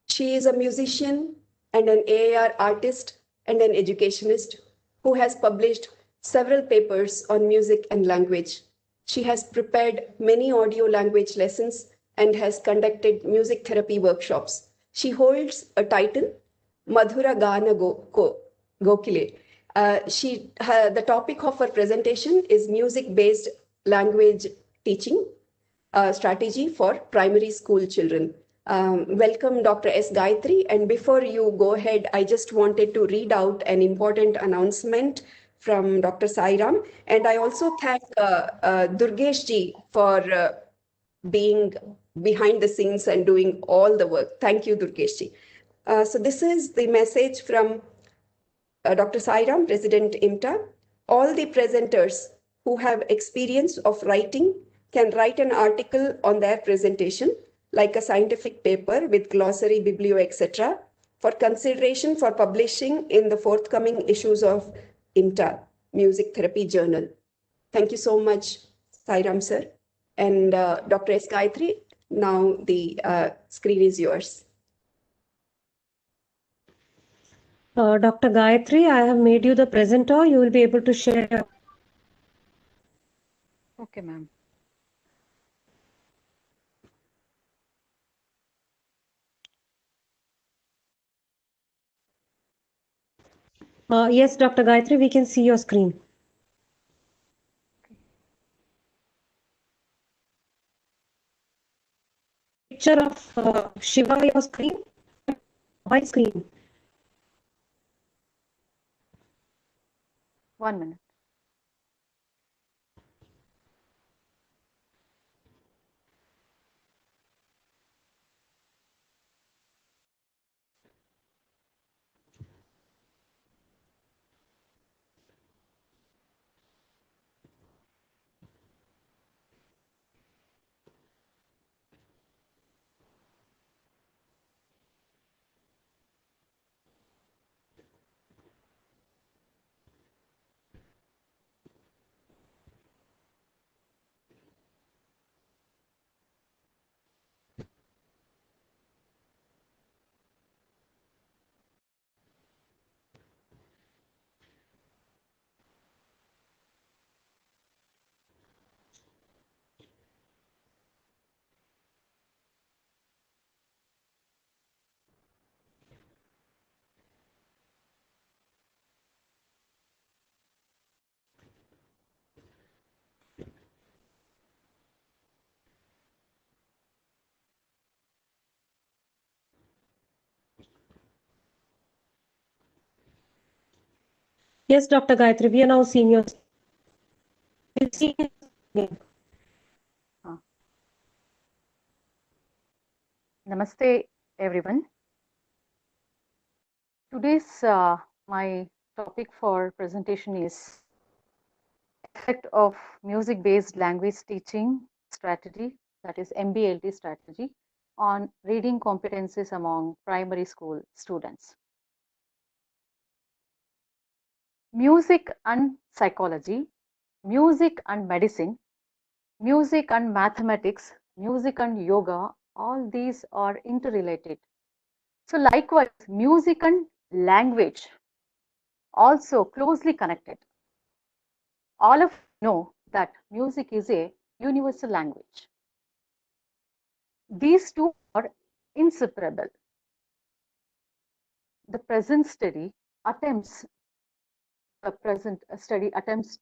She is a musician and an AAR artist and an educationist who has published several papers on music and language. She has prepared many audio language lessons and has conducted music therapy workshops. She holds a title, Madhura Gana Gokile. The topic of her presentation is music-based language teaching strategy for primary school children. Welcome, Dr. S. Gayatri. And before you go ahead, I just wanted to read out an important announcement from Dr. Sairam. And I also thank Durgesh ji for being behind the scenes and doing all the work. Thank you, Durgesh ji. So this is the message from Dr. Sairam, President IMTA. All the presenters who have experience of writing can write an article on their presentation, like a scientific paper with glossary, biblio, etc., for consideration for publishing in the forthcoming issues of IMTA, Music Therapy Journal. Thank you so much, Sairam sir. And Dr. S. Gayatri, now the screen is yours. Dr. Gayatri, I have made you the presenter. You will be able to share. Okay, ma'am. Yes, Dr. Gayatri, we can see your screen. Picture of Shiva your screen. My screen. 1 minute. Yes, Dr. Gayatri, we are now seeing your. We'll see you again. Namaste, everyone. Today's my topic for presentation is effect of music-based language teaching strategy, that is MBLT strategy, on reading competencies among primary school students. Music and psychology, music and medicine, music and mathematics, music and yoga, all these are interrelated. So likewise, music and language also closely connected. All of you know that music is a universal language. These two are inseparable. The present study attempts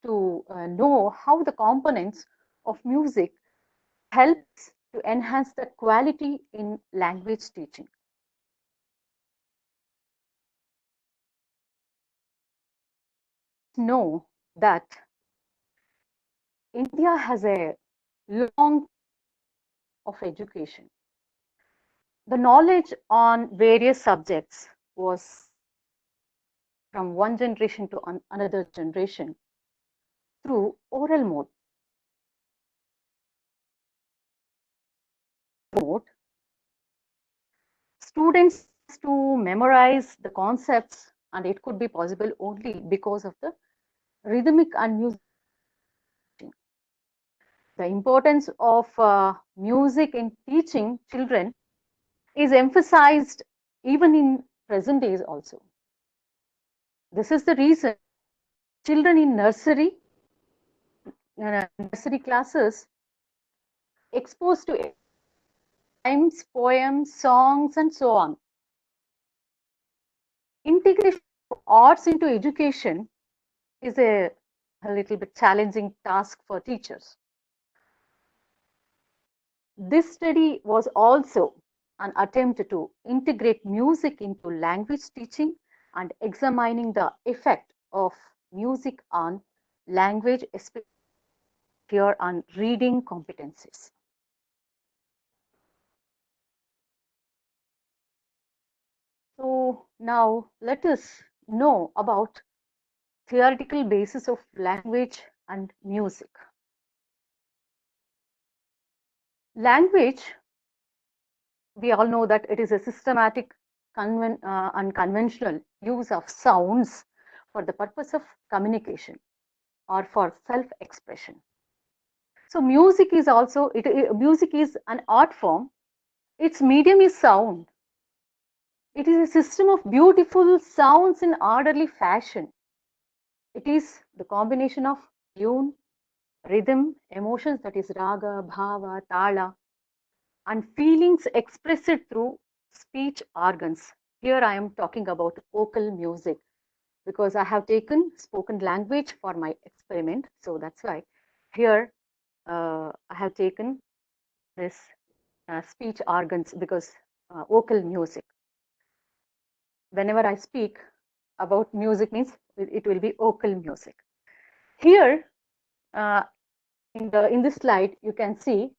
to know how the components of music helps to enhance the quality in language teaching. Know that India has a long of education. The knowledge on various subjects was from one generation to another generation through oral mode. Students to memorize the concepts, and it could be possible only because of the rhythmic and music. The importance of music in teaching children is emphasized even in present days also. This is the reason children in nursery classes exposed to rhymes, poems, songs, and so on. Integration of arts into education is a little bit challenging task for teachers. This study was also an attempt to integrate music into language teaching and examining the effect of music on language, especially here on reading competencies. So now let us know about theoretical basis of language and music. Language, we all know that it is a systematic and conventional use of sounds for the purpose of communication or for self-expression. So music is also, music is an art form. Its medium is sound. It is a system of beautiful sounds in orderly fashion. It is the combination of tune, rhythm, emotions, that is raga, bhava, tala, and feelings expressed through speech organs. Here I am talking about vocal music because I have taken spoken language for my experiment. So that's why here I have taken this speech organs because vocal music. Whenever I speak about music means it will be vocal music. Here in this slide you can see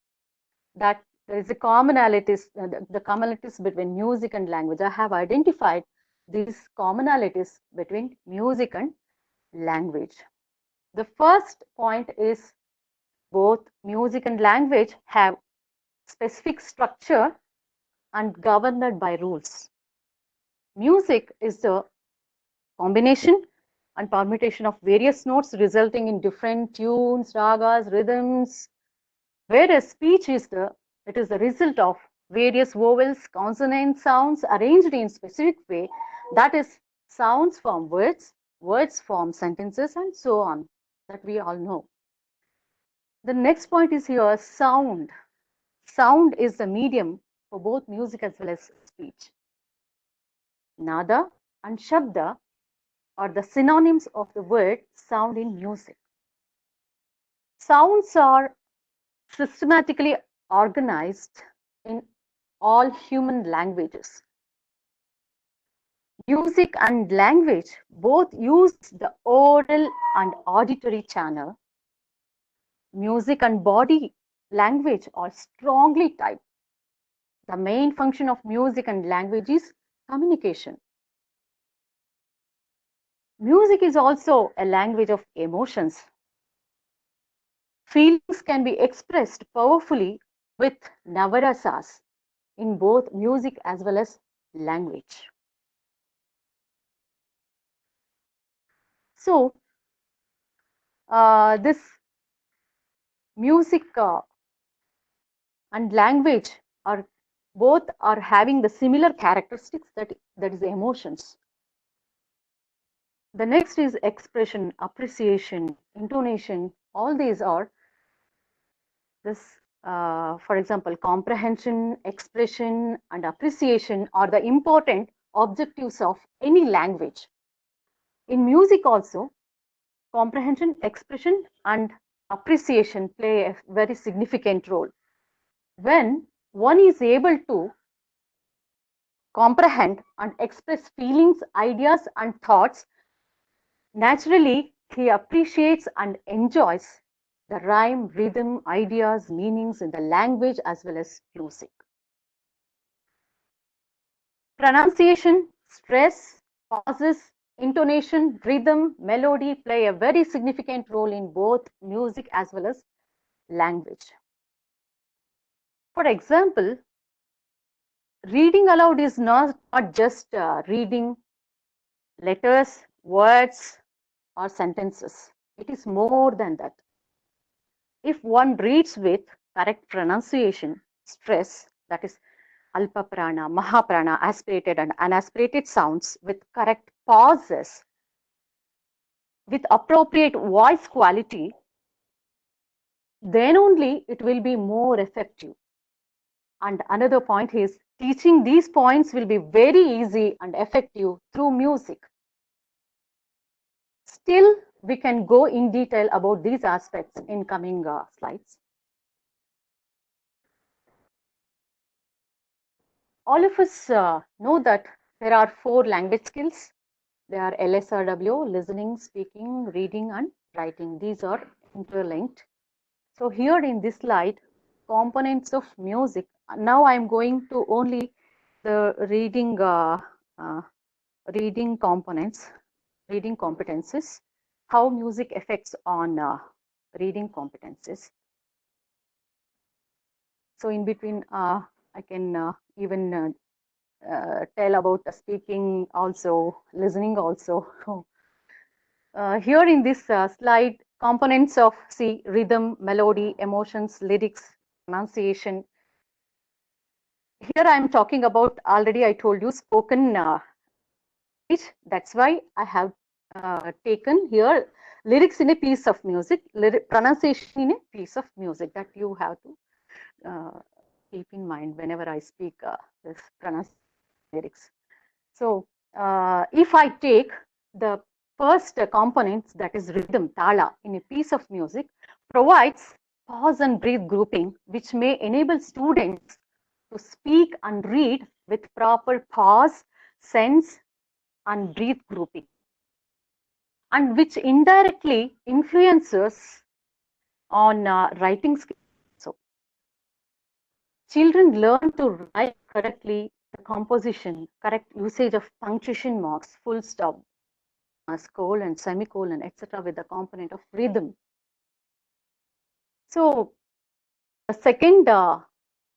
that there is a commonalities, the commonalities between music and language. I have identified these commonalities between music and language. The first point is both music and language have specific structure and governed by rules. Music is the combination and permutation of various notes resulting in different tunes, ragas, rhythms, whereas speech is the result of various vowels, consonant sounds arranged in specific way, that is sounds form words, words form sentences, and so on, that we all know. The next point is here sound. Sound is the medium for both music as well as speech. Nada and shabda are the synonyms of the word sound in music. Sounds are systematically organized in all human languages. music and language both use the oral and auditory channel. Music and body language are strongly tied. The main function of music and language is communication. Music is also a language of emotions. Feelings can be expressed powerfully with navarasas in both music as well as language. So, this music and language are both are having the similar characteristics, that is emotions. The next is expression, appreciation, intonation. All these are this, for example, comprehension, expression, and appreciation are the important objectives of any language. In music also, comprehension, expression, and appreciation play a very significant role. When one is able to comprehend and express feelings, ideas, and thoughts, naturally, he appreciates and enjoys the rhyme, rhythm, ideas, meanings in the language as well as music. Pronunciation, stress, pauses, intonation, rhythm, melody play a very significant role in both music as well as language. For example, reading aloud is not just reading letters, words, or sentences. It is more than that. If one reads with correct pronunciation, stress, that is alpa prana, mahaprana, aspirated and unaspirated sounds, with correct pauses, with appropriate voice quality, then only it will be more effective. And another point is, teaching these points will be very easy and effective through music. Still, we can go in detail about these aspects in coming slides. All of us know that there are 4 language skills. They are LSRW, listening, speaking, reading, and writing. These are interlinked. So here in this slide, components of music. Now I am going to only the reading reading components, reading competences, how music affects on reading competences. So in between, I can even tell about speaking also, listening also. Here in this slide, components of rhythm, melody, emotions, lyrics, pronunciation. Here I am talking about, already I told you, spoken speech. That's why I have taken here lyrics in a piece of music, pronunciation in a piece of music, that you have to keep in mind whenever I speak this pronunciation lyrics. So if I take the first component, that is rhythm, tala, in a piece of music, provides pause and breathe grouping, which may enable students to speak and read with proper pause, sense, and breathe grouping, and which indirectly influences on writing skills. So children learn to write correctly, the composition, correct usage of punctuation marks, full stop, colon, semicolon, etc., with the component of rhythm. So the second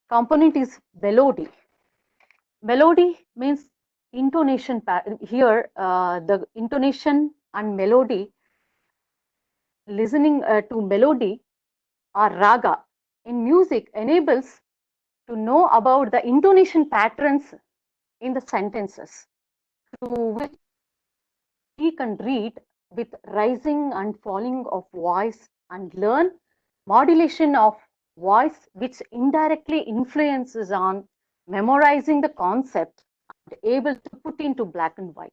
component is melody. Melody means intonation. Here, the intonation and melody, listening to melody or raga in music enables to know about the intonation patterns in the sentences, through which he can read with rising and falling of voice and learn modulation of voice, which indirectly influences on memorizing the concept and able to put into black and white.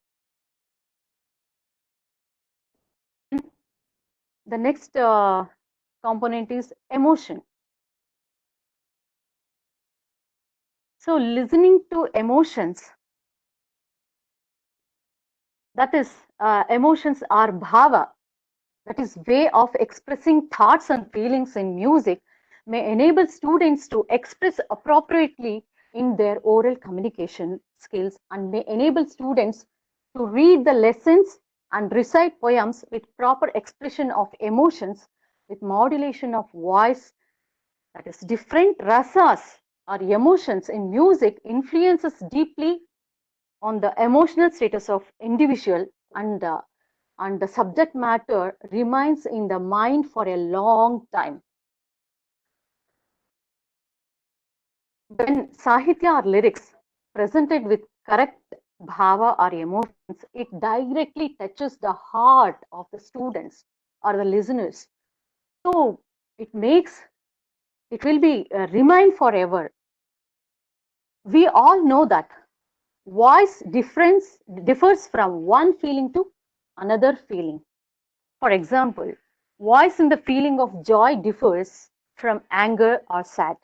The next component is emotion. So listening to emotions that is, emotions are bhava, that is, way of expressing thoughts and feelings in music, may enable students to express appropriately in their oral communication skills and may enable students to read the lessons and recite poems with proper expression of emotions with modulation of voice. That is, different rasas or emotions in music influences deeply on the emotional status of individual, and the subject matter remains in the mind for a long time. When Sahitya or lyrics presented with correct bhava or emotions, it directly touches the heart of the students or the listeners. So it will be remain forever. We all know that voice differs from one feeling to another feeling. For example, voice in the feeling of joy differs from anger or sad.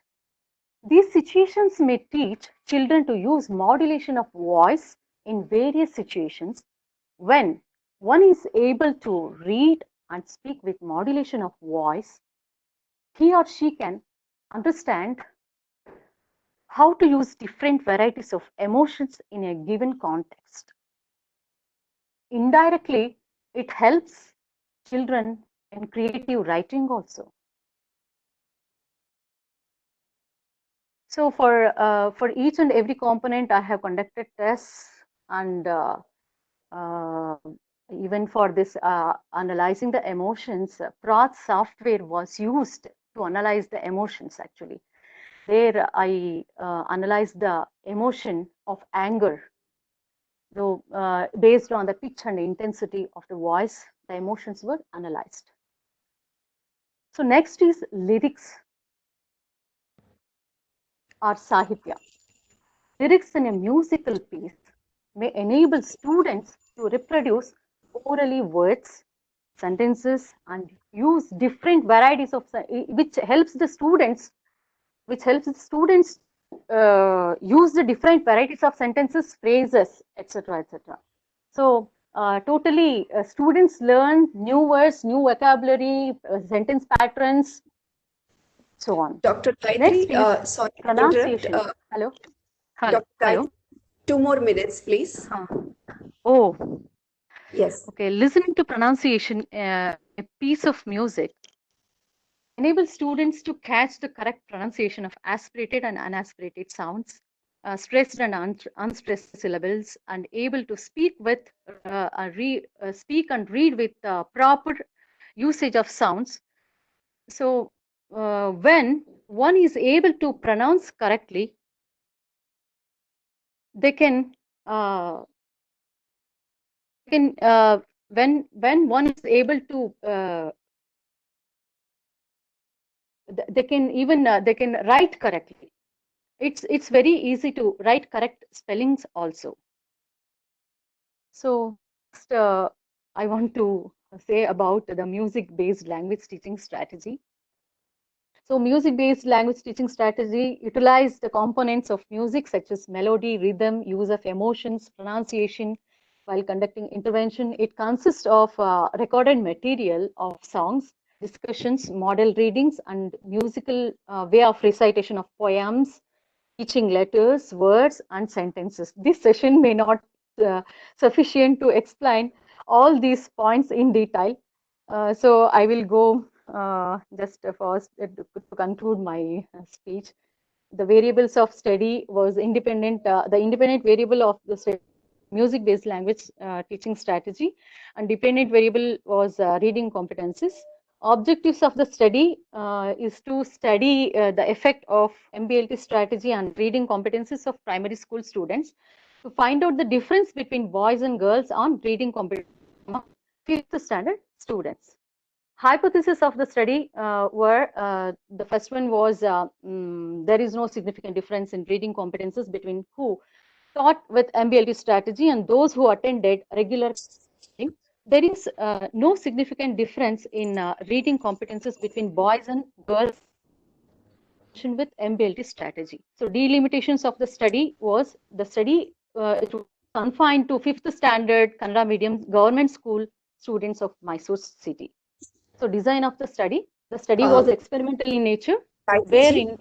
These situations may teach children to use modulation of voice in various situations. When one is able to read and speak with modulation of voice, he or she can understand how to use different varieties of emotions in a given context. Indirectly, it helps children in creative writing also. So for each and every component, I have conducted tests, and uh, even for this analyzing the emotions, Prath software was used to analyze the emotions. Actually, there I analyzed the emotion of anger. So based on the pitch and intensity of the voice, the emotions were analyzed. So next is lyrics or sahitya. Lyrics in a musical piece may enable students to reproduce orally words, sentences, and use different varieties of, which helps the students use the different varieties of sentences, phrases, etc., etc. So totally, students learn new words, new vocabulary, sentence patterns, so on. Dr. Next Gayatri, is sorry to interrupt. pronunciation. Hello. Dr. Hello. Gayatri, 2 more minutes, please. Oh, yes. Okay. Listening to pronunciation, a piece of music, enables students to catch the correct pronunciation of aspirated and unaspirated sounds, stressed and unstressed syllables, and able to speak speak and read with proper usage of sounds. So, when one is able to pronounce correctly, they can when one is able to they can even they can write correctly. It's very easy to write correct spellings also. So next, I want to say about the music based language teaching strategy. So music based language teaching strategy utilize the components of music such as melody, rhythm, use of emotions, pronunciation while conducting intervention. It consists of recorded material of songs, discussions, model readings, and musical way of recitation of poems, teaching letters, words, and sentences. This session may not sufficient to explain all these points in detail. So I will go just first to conclude my speech. The variables of study was independent. The independent variable of the study, music-based language teaching strategy, and dependent variable was reading competencies. Objectives of the study is to study the effect of MBLT strategy and reading competencies of primary school students, to find out the difference between boys and girls on reading competencies among fifth standard students. Hypothesis of the study were the first one was there is no significant difference in reading competences between who taught with MBLT strategy and those who attended regular. There is no significant difference in reading competences between boys and girls with MBLT strategy. So delimitations of the study was the study confined to 5th standard Kannada medium government school students of Mysore city. So design of the study was experimental in nature, wherein,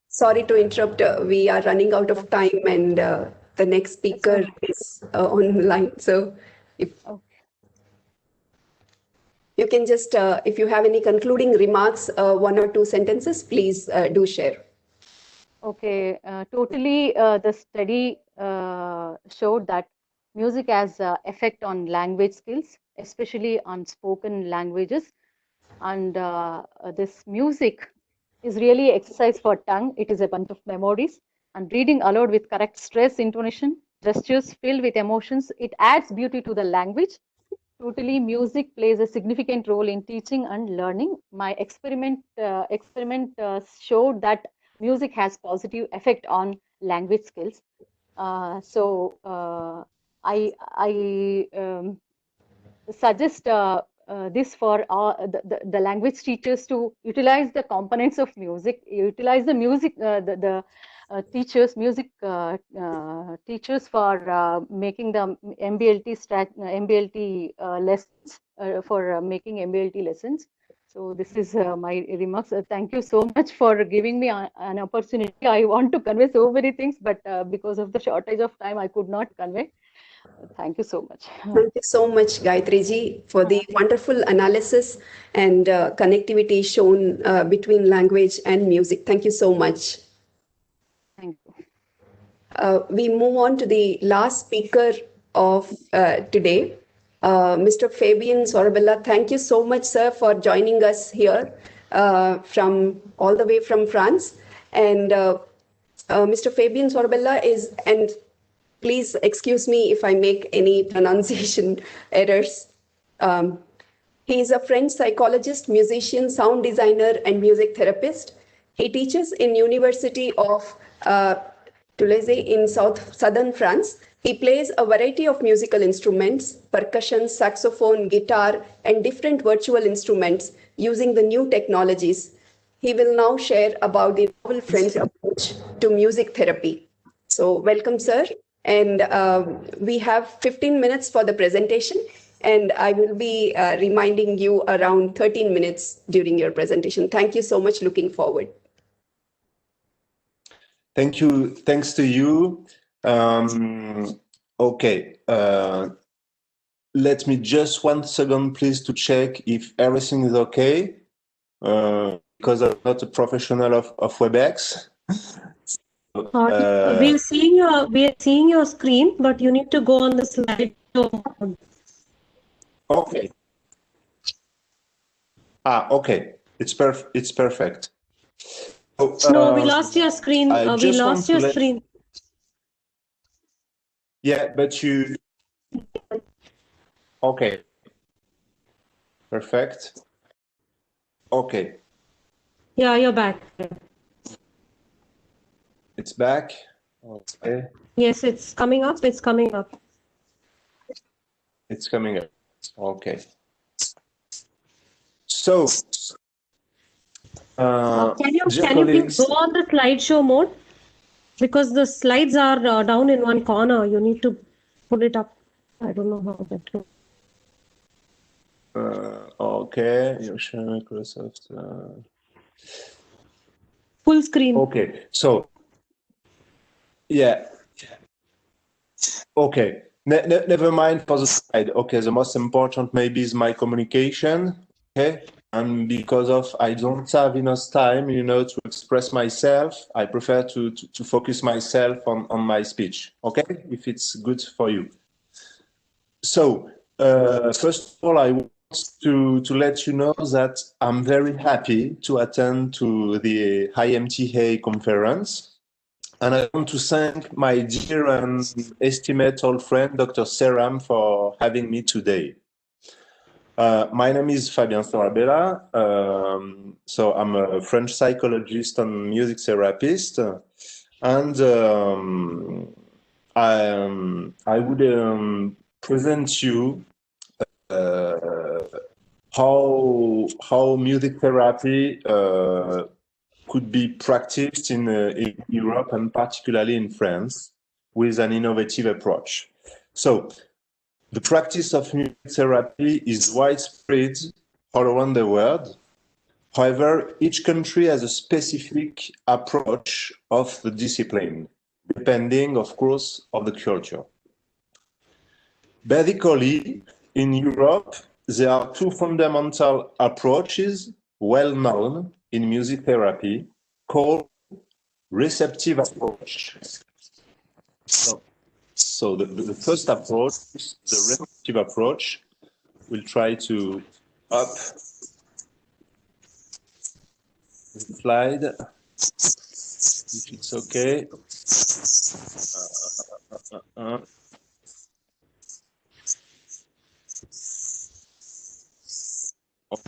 sorry to interrupt. We are running out of time, and the next speaker is online. So, if you can just, if you have any concluding remarks, 1 or 2 sentences, please do share. Okay, totally. The study showed that music has effect on language skills, especially on spoken languages, and this music is really exercise for tongue. It is a bunch of memories, and reading aloud with correct stress, intonation, gestures filled with emotions. It adds beauty to the language. Totally, music plays a significant role in teaching and learning. My experiment showed that music has positive effect on language skills. I suggest this for the language teachers to utilize the components of music, utilize the music, teachers, music teachers for making the MBLT lessons, for making MBLT lessons. So this is my remarks. Thank you so much for giving me an opportunity. I want to convey so many things, but because of the shortage of time, I could not convey. Thank you so much. Thank you so much, Gayatri ji, for the wonderful analysis and connectivity shown between language and music. Thank you so much. Thank you. We move on to the last speaker of today, Mr. Fabian Sorabella. Thank you so much, sir, for joining us here from all the way from France. And Mr. Fabian Sorabella is, and please excuse me if I make any pronunciation errors. He is a French psychologist, musician, sound designer, and music therapist. He teaches in University of Toulouse in southern France. He plays a variety of musical instruments, percussion, saxophone, guitar, and different virtual instruments using the new technologies. He will now share about the novel French approach to music therapy. So welcome, sir. And we have 15 minutes for the presentation, and I will be reminding you around 13 minutes during your presentation. Thank you so much. Looking forward. Thank you. Thanks to you. Okay. Let me just 1 second, please, to check if everything is okay, because I'm not a professional of WebEx. We are seeing your screen, but you need to go on the slide mode. Okay. Okay. It's perfect. So, no, we lost your screen. We lost your screen. Yeah, but you. Okay. Perfect. Okay. Yeah, you're back. It's back. Okay. Yes, it's coming up. It's coming up. It's coming up. Okay. So, can you please go on the slideshow mode? Because the slides are down in one corner. You need to pull it up. I don't know how that goes. Okay. You're sharing Microsoft. Full screen. Okay. So, yeah. Okay. Never mind for the slide. Okay. The most important maybe is my communication. Okay. And because of I don't have enough time, to express myself, I prefer to focus myself on my speech. Okay, if it's good for you. So first of all, I want to let you know that I'm very happy to attend to the IMTA conference, and I want to thank my dear and estimate old friend, Dr. Seram, for having me today. My name is Fabien Sorabella. So I'm a French psychologist and music therapist, and I would present you how music therapy could be practiced in Europe and particularly in France, with an innovative approach. So the practice of music therapy is widespread all around the world. However, each country has a specific approach of the discipline, depending, of course, of the culture. Basically, in Europe, there are two fundamental approaches well known in music therapy called receptive approach. So the first approach, the receptive approach, we'll try to up the slide, if it's okay. Oh,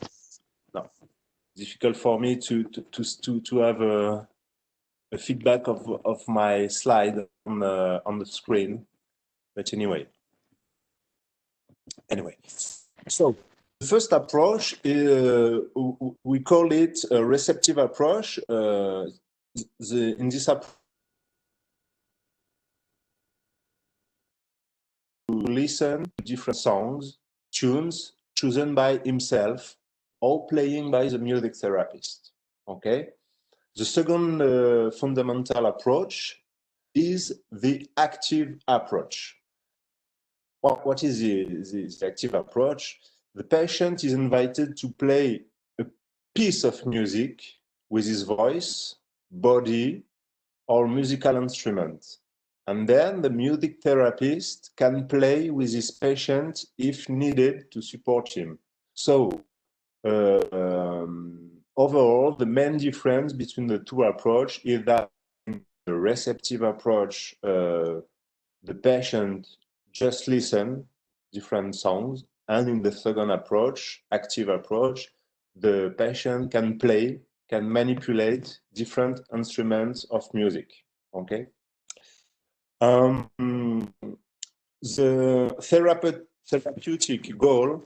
no, difficult for me to have a feedback of my slide on the screen, but anyway. So the first approach, we call it a receptive approach. In this approach, to listen to different songs, tunes chosen by himself or playing by the music therapist. Okay. The second fundamental approach is the active approach. What is the active approach? The patient is invited to play a piece of music with his voice, body, or musical instrument. And then the music therapist can play with his patient if needed to support him. So overall, the main difference between the two approaches is that in the receptive approach, the patient just listen different songs, and in the second approach, active approach, the patient can play, can manipulate different instruments of music. Okay. The therapeutic goal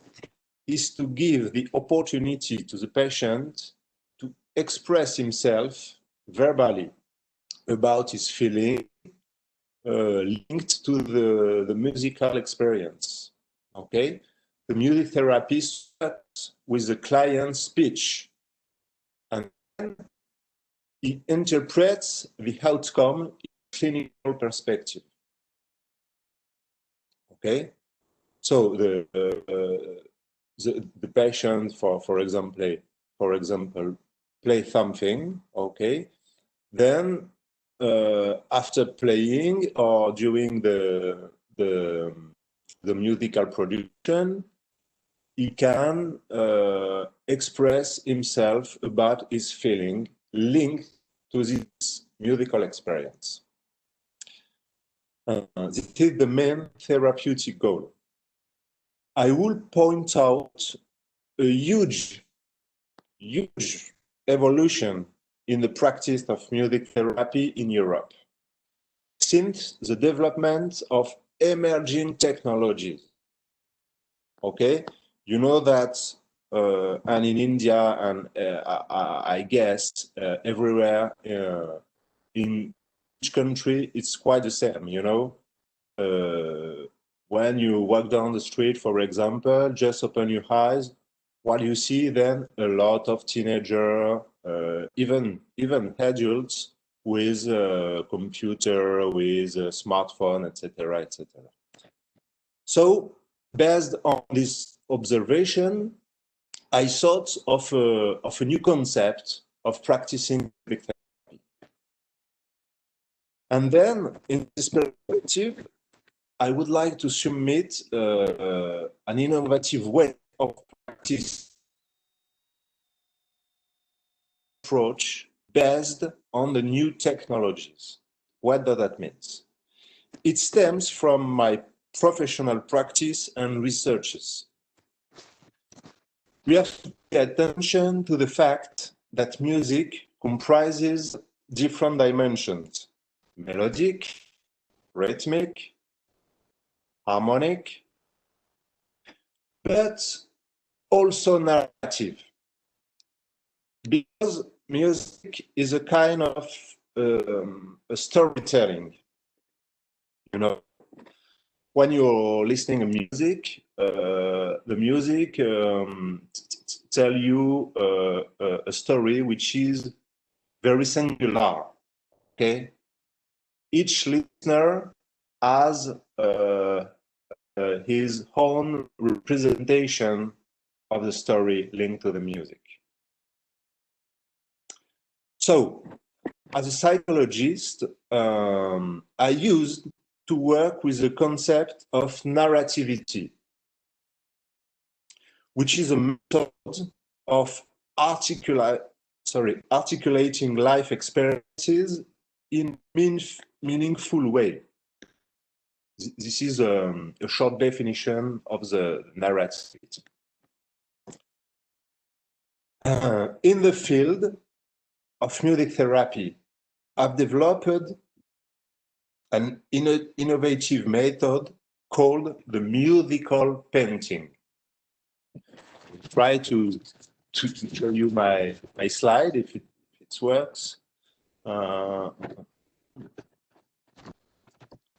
is to give the opportunity to the patient to express himself verbally about his feeling linked to the musical experience. Okay, the music therapist starts with the client's speech, and then he interprets the outcome in a clinical perspective. Okay, so the patient, for example, play something. Okay, then after playing or during the musical production, he can express himself about his feeling linked to this musical experience. This is the main therapeutic goal. I will point out a huge evolution in the practice of music therapy in Europe since the development of emerging technologies. Okay, you know that, and in India and I guess everywhere in each country, it's quite the same. You know, when you walk down the street, for example, just open your eyes. What you see then? A lot of teenagers, even adults with a computer, with a smartphone, etc., etc. So, based on this observation, I thought of a new concept of practicing music therapy. And then, in this perspective, I would like to submit an innovative way of practice approach based on the new technologies. What does that mean? It stems from my professional practice and researches. We have to pay attention to the fact that music comprises different dimensions: melodic, rhythmic, harmonic, but also narrative. Because music is a kind of a storytelling. you know, when you're listening to music, the music tell you a story which is very singular. Okay, each listener has his own representation of the story linked to the music. So, as a psychologist, I used to work with the concept of narrativity, which is a method of articulating life experiences in meaningful way. This is a short definition of the narrativity. In the field of music therapy, I've developed an innovative method called the musical painting. Try to show you my slide if it works.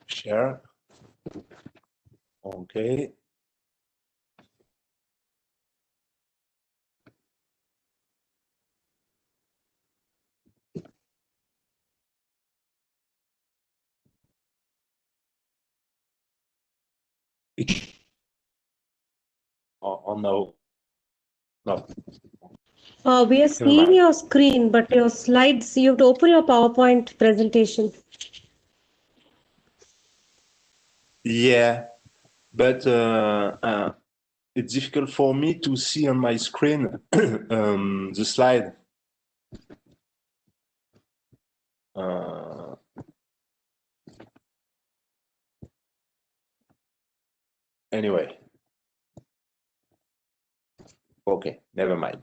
Share. Okay. Oh no. No. We are seeing your screen, but your slides, you have to open your PowerPoint presentation. Yeah, but it's difficult for me to see on my screen the slide. Anyway. Okay, never mind.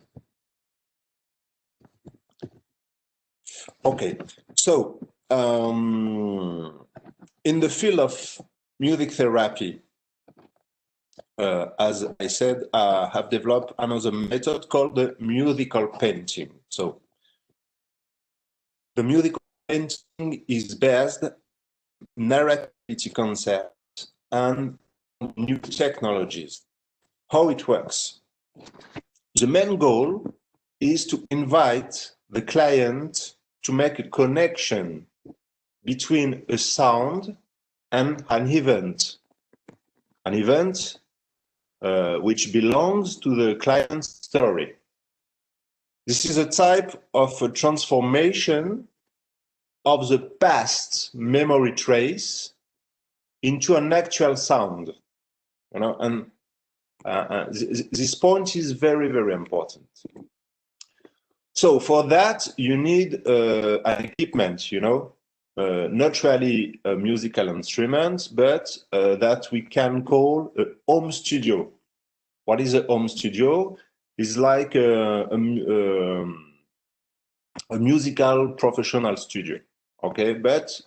Okay, so in the field of music therapy, as I said, I have developed another method called the musical painting. So the musical painting is based on narrativity concepts and new technologies. How it works? The main goal is to invite the client to make a connection between a sound and an event which belongs to the client's story. This is a type of a transformation of the past memory trace into an actual sound, you know, and this point is very, very important. So for that, you need an equipment, you know, not really a musical instrument, but that we can call a home studio. What is a home studio? It's like a musical professional studio, okay? But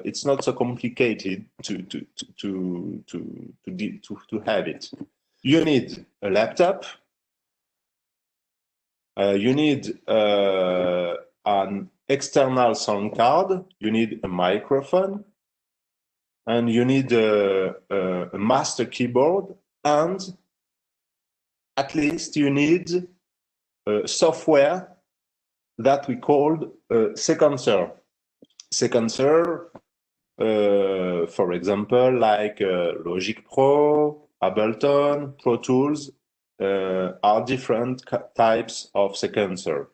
it's not so complicated to have it. You need a laptop. You need an external sound card, you need a microphone, and you need a master keyboard, and at least you need software that we called sequencer. Sequencer, for example, like Logic Pro, Ableton, Pro Tools, are different types of sequencer.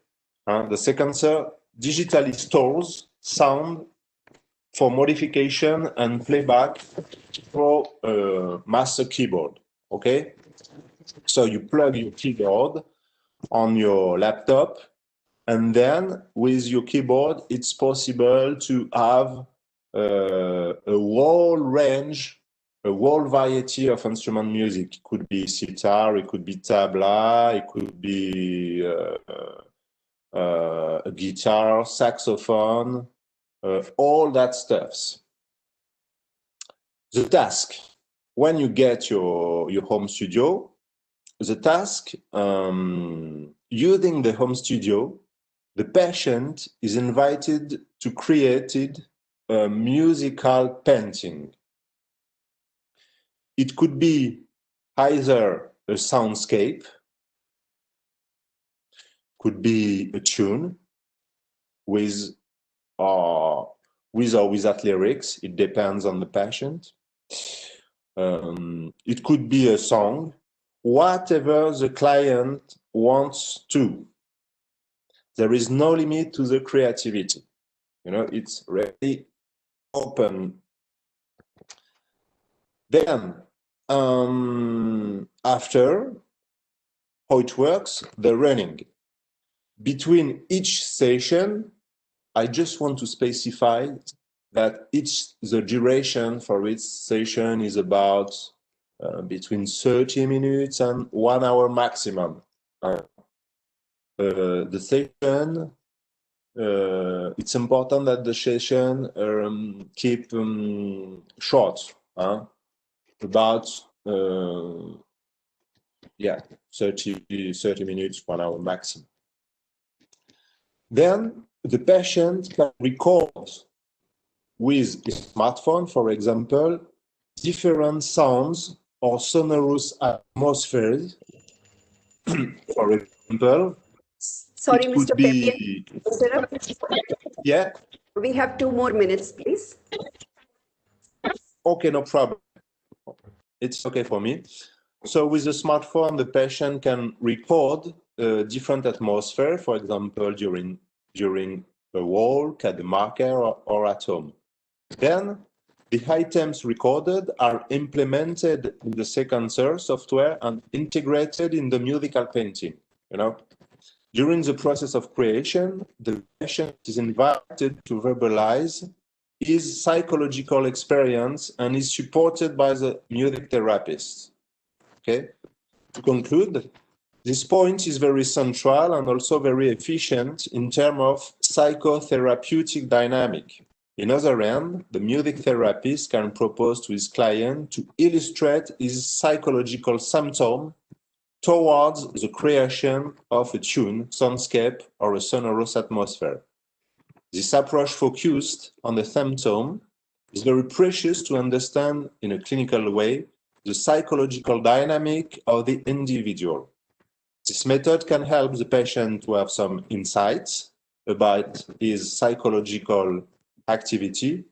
The sequencer digitally stores sound for modification and playback for master keyboard. Okay, so you plug your keyboard on your laptop, and then with your keyboard, it's possible to have a whole range, a whole variety of instrument music. It could be sitar, it could be tabla, it could be a guitar, saxophone, all that stuffs. The task, when you get your home studio, the task, using the home studio, the patient is invited to create a musical painting. It could be either a soundscape, could be a tune with or without lyrics. It depends on the patient. It could be a song, whatever the client wants to. There is no limit to the creativity. You know, it's really open. Then, after, how it works, the running. Between each session, I just want to specify that the duration for each session is about between 30 minutes and 1 hour maximum. The session, it's important that the session keep short, about 30 minutes, 1 hour maximum. Then the patient can record with a smartphone, for example, different sounds or sonorous atmospheres. For example, sorry, it could Mr. be... Interrupt. Yeah? We have 2 more minutes, please. Okay, no problem. It's okay for me. So with the smartphone, the patient can record different atmosphere, for example, during a walk, at the market, or at home. Then the items recorded are implemented in the sequencer software and integrated in the musical painting. You know, during the process of creation, the patient is invited to verbalize his psychological experience and is supported by the music therapist. Okay. To conclude, this point is very central and also very efficient in terms of psychotherapeutic dynamic. In other hand, the music therapist can propose to his client to illustrate his psychological symptom towards the creation of a tune, soundscape, or a sonorous atmosphere. This approach focused on the symptom is very precious to understand in a clinical way the psychological dynamic of the individual. This method can help the patient to have some insights about his psychological activity,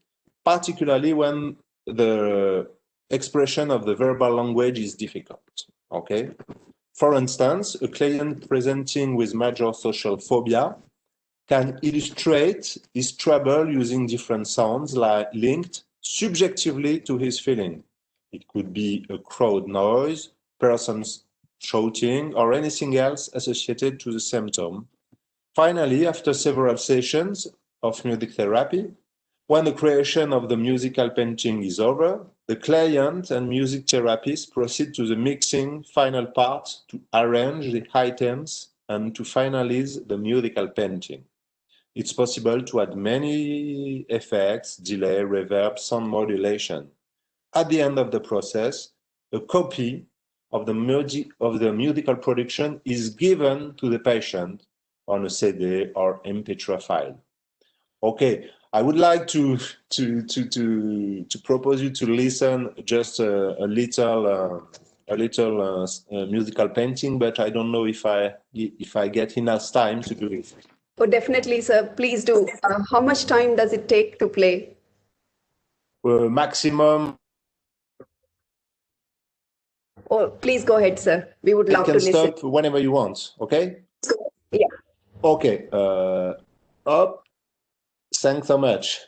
particularly when the expression of the verbal language is difficult. Okay? For instance, a client presenting with major social phobia can illustrate his trouble using different sounds linked subjectively to his feeling. It could be a crowd noise, persons shouting, or anything else associated to the symptom. Finally, after several sessions of music therapy, when the creation of the musical painting is over, the client and music therapist proceed to the mixing final part to arrange the items and to finalize the musical painting. It's possible to add many effects, delay, reverb, sound modulation. At the end of the process, a copy of the musical production is given to the patient on a CD or MP3 file. Okay, I would like to propose you to listen just a little musical painting, but I don't know if I get enough time to do it. Oh, definitely, sir. Please do. How much time does it take to play? Maximum. Oh, please go ahead, sir. We would love to listen. You can stop whenever you want, okay? Yeah. Okay. Up. Thanks so much.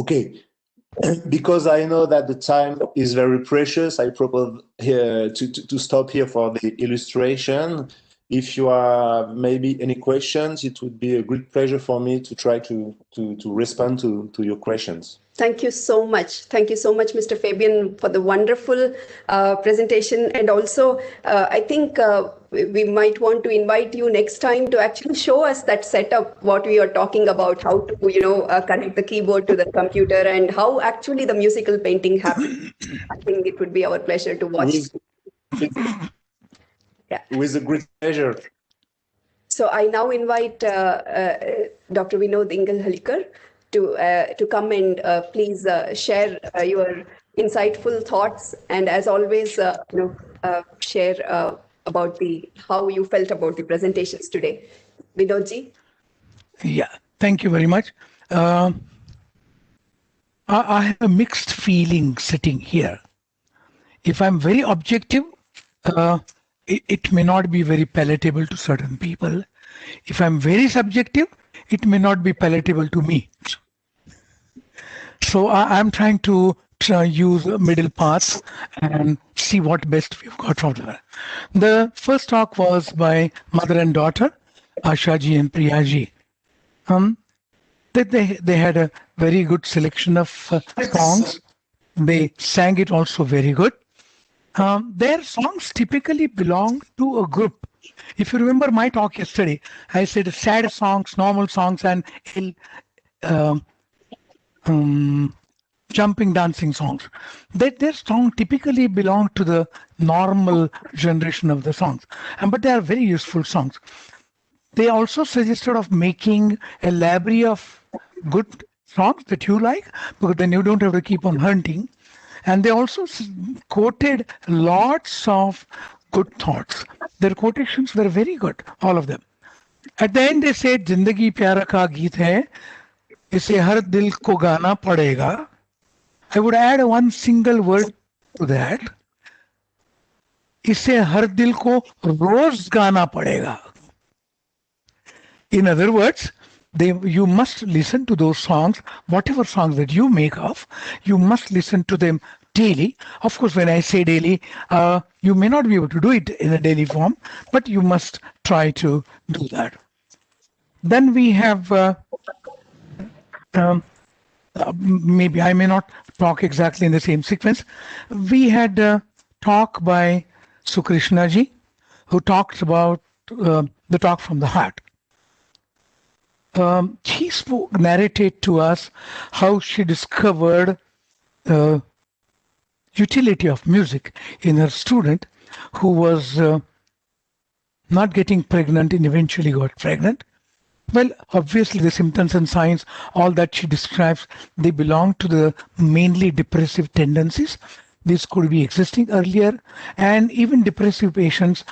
Okay. Because I know that the time is very precious, I propose here to stop here for the illustration. If you have maybe any questions, it would be a great pleasure for me to try to respond to your questions. Thank you so much. Thank you so much, Mr. Fabian, for the wonderful presentation. And also, I think we might want to invite you next time to actually show us that setup, what we are talking about, how to, connect the keyboard to the computer and how actually the musical painting happens. I think it would be our pleasure to watch. With a great pleasure. So I now invite Dr. Vinod Ingalhalkar to come and please share your insightful thoughts, and as always, share about how you felt about the presentations today. Vinodji? Yeah, thank you very much. I have a mixed feeling sitting here. If I'm very objective, it may not be very palatable to certain people. If I'm very subjective, it may not be palatable to me. So I'm trying to use a middle path and see what best we've got from there. The first talk was by mother and daughter, Ashaji and Priyaji. They had a very good selection of songs. They sang it also very good. Their songs typically belong to a group. If you remember my talk yesterday, I said sad songs, normal songs, and jumping, dancing songs. Their songs typically belong to the normal generation of the songs, but they are very useful songs. They also suggested of making a library of good songs that you like, because then you don't have to keep on hunting. And they also quoted lots of good thoughts. Their quotations were very good, all of them. At the end, they said, "Zindagi pyara ka geet hai, ise har dil ko gana padega." I would add one single word to that. "Ise har dil ko roz gana padega." In other words, you must listen to those songs, whatever songs that you make of, you must listen to them daily. Of course, when I say daily, you may not be able to do it in a daily form, but you must try to do that. Then we have, maybe I may not talk exactly in the same sequence. We had a talk by Sukrishna ji, who talked about the talk from the heart. She narrated to us how she discovered the utility of music in her student who was not getting pregnant and eventually got pregnant. Well, obviously the symptoms and signs, all that she describes, they belong to the mainly depressive tendencies. This could be existing earlier, and even depressive patients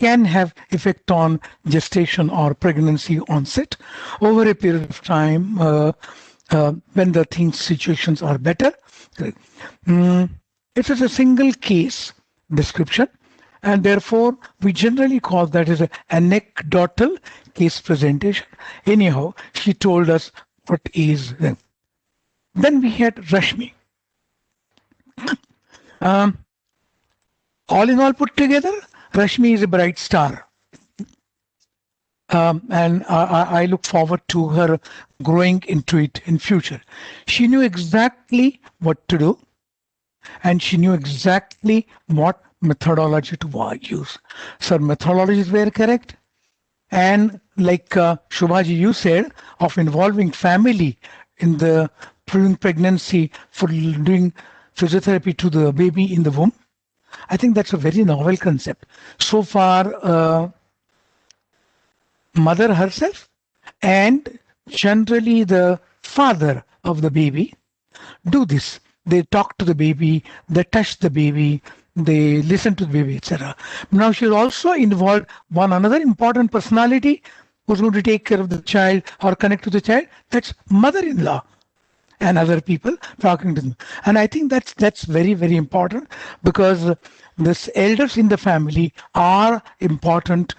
can have effect on gestation or pregnancy onset over a period of time when the situations are better. It is a single case description, and therefore we generally call that as an anecdotal case presentation. Anyhow, she told us what is them. Then we had Rashmi. All in all put together, Rashmi is a bright star. And I look forward to her growing into it in future. She knew exactly what to do, and she knew exactly what methodology to use. So methodologies were correct. And like Shubhaji, you said, of involving family in the pregnancy for doing physiotherapy to the baby in the womb. I think that's a very novel concept. So far, mother herself and generally the father of the baby do this. They talk to the baby, they touch the baby, they listen to the baby, etc. Now she's also involved one another important personality who's going to take care of the child or connect to the child. That's mother-in-law and other people talking to them. And I think that's very, very important, because the elders in the family are important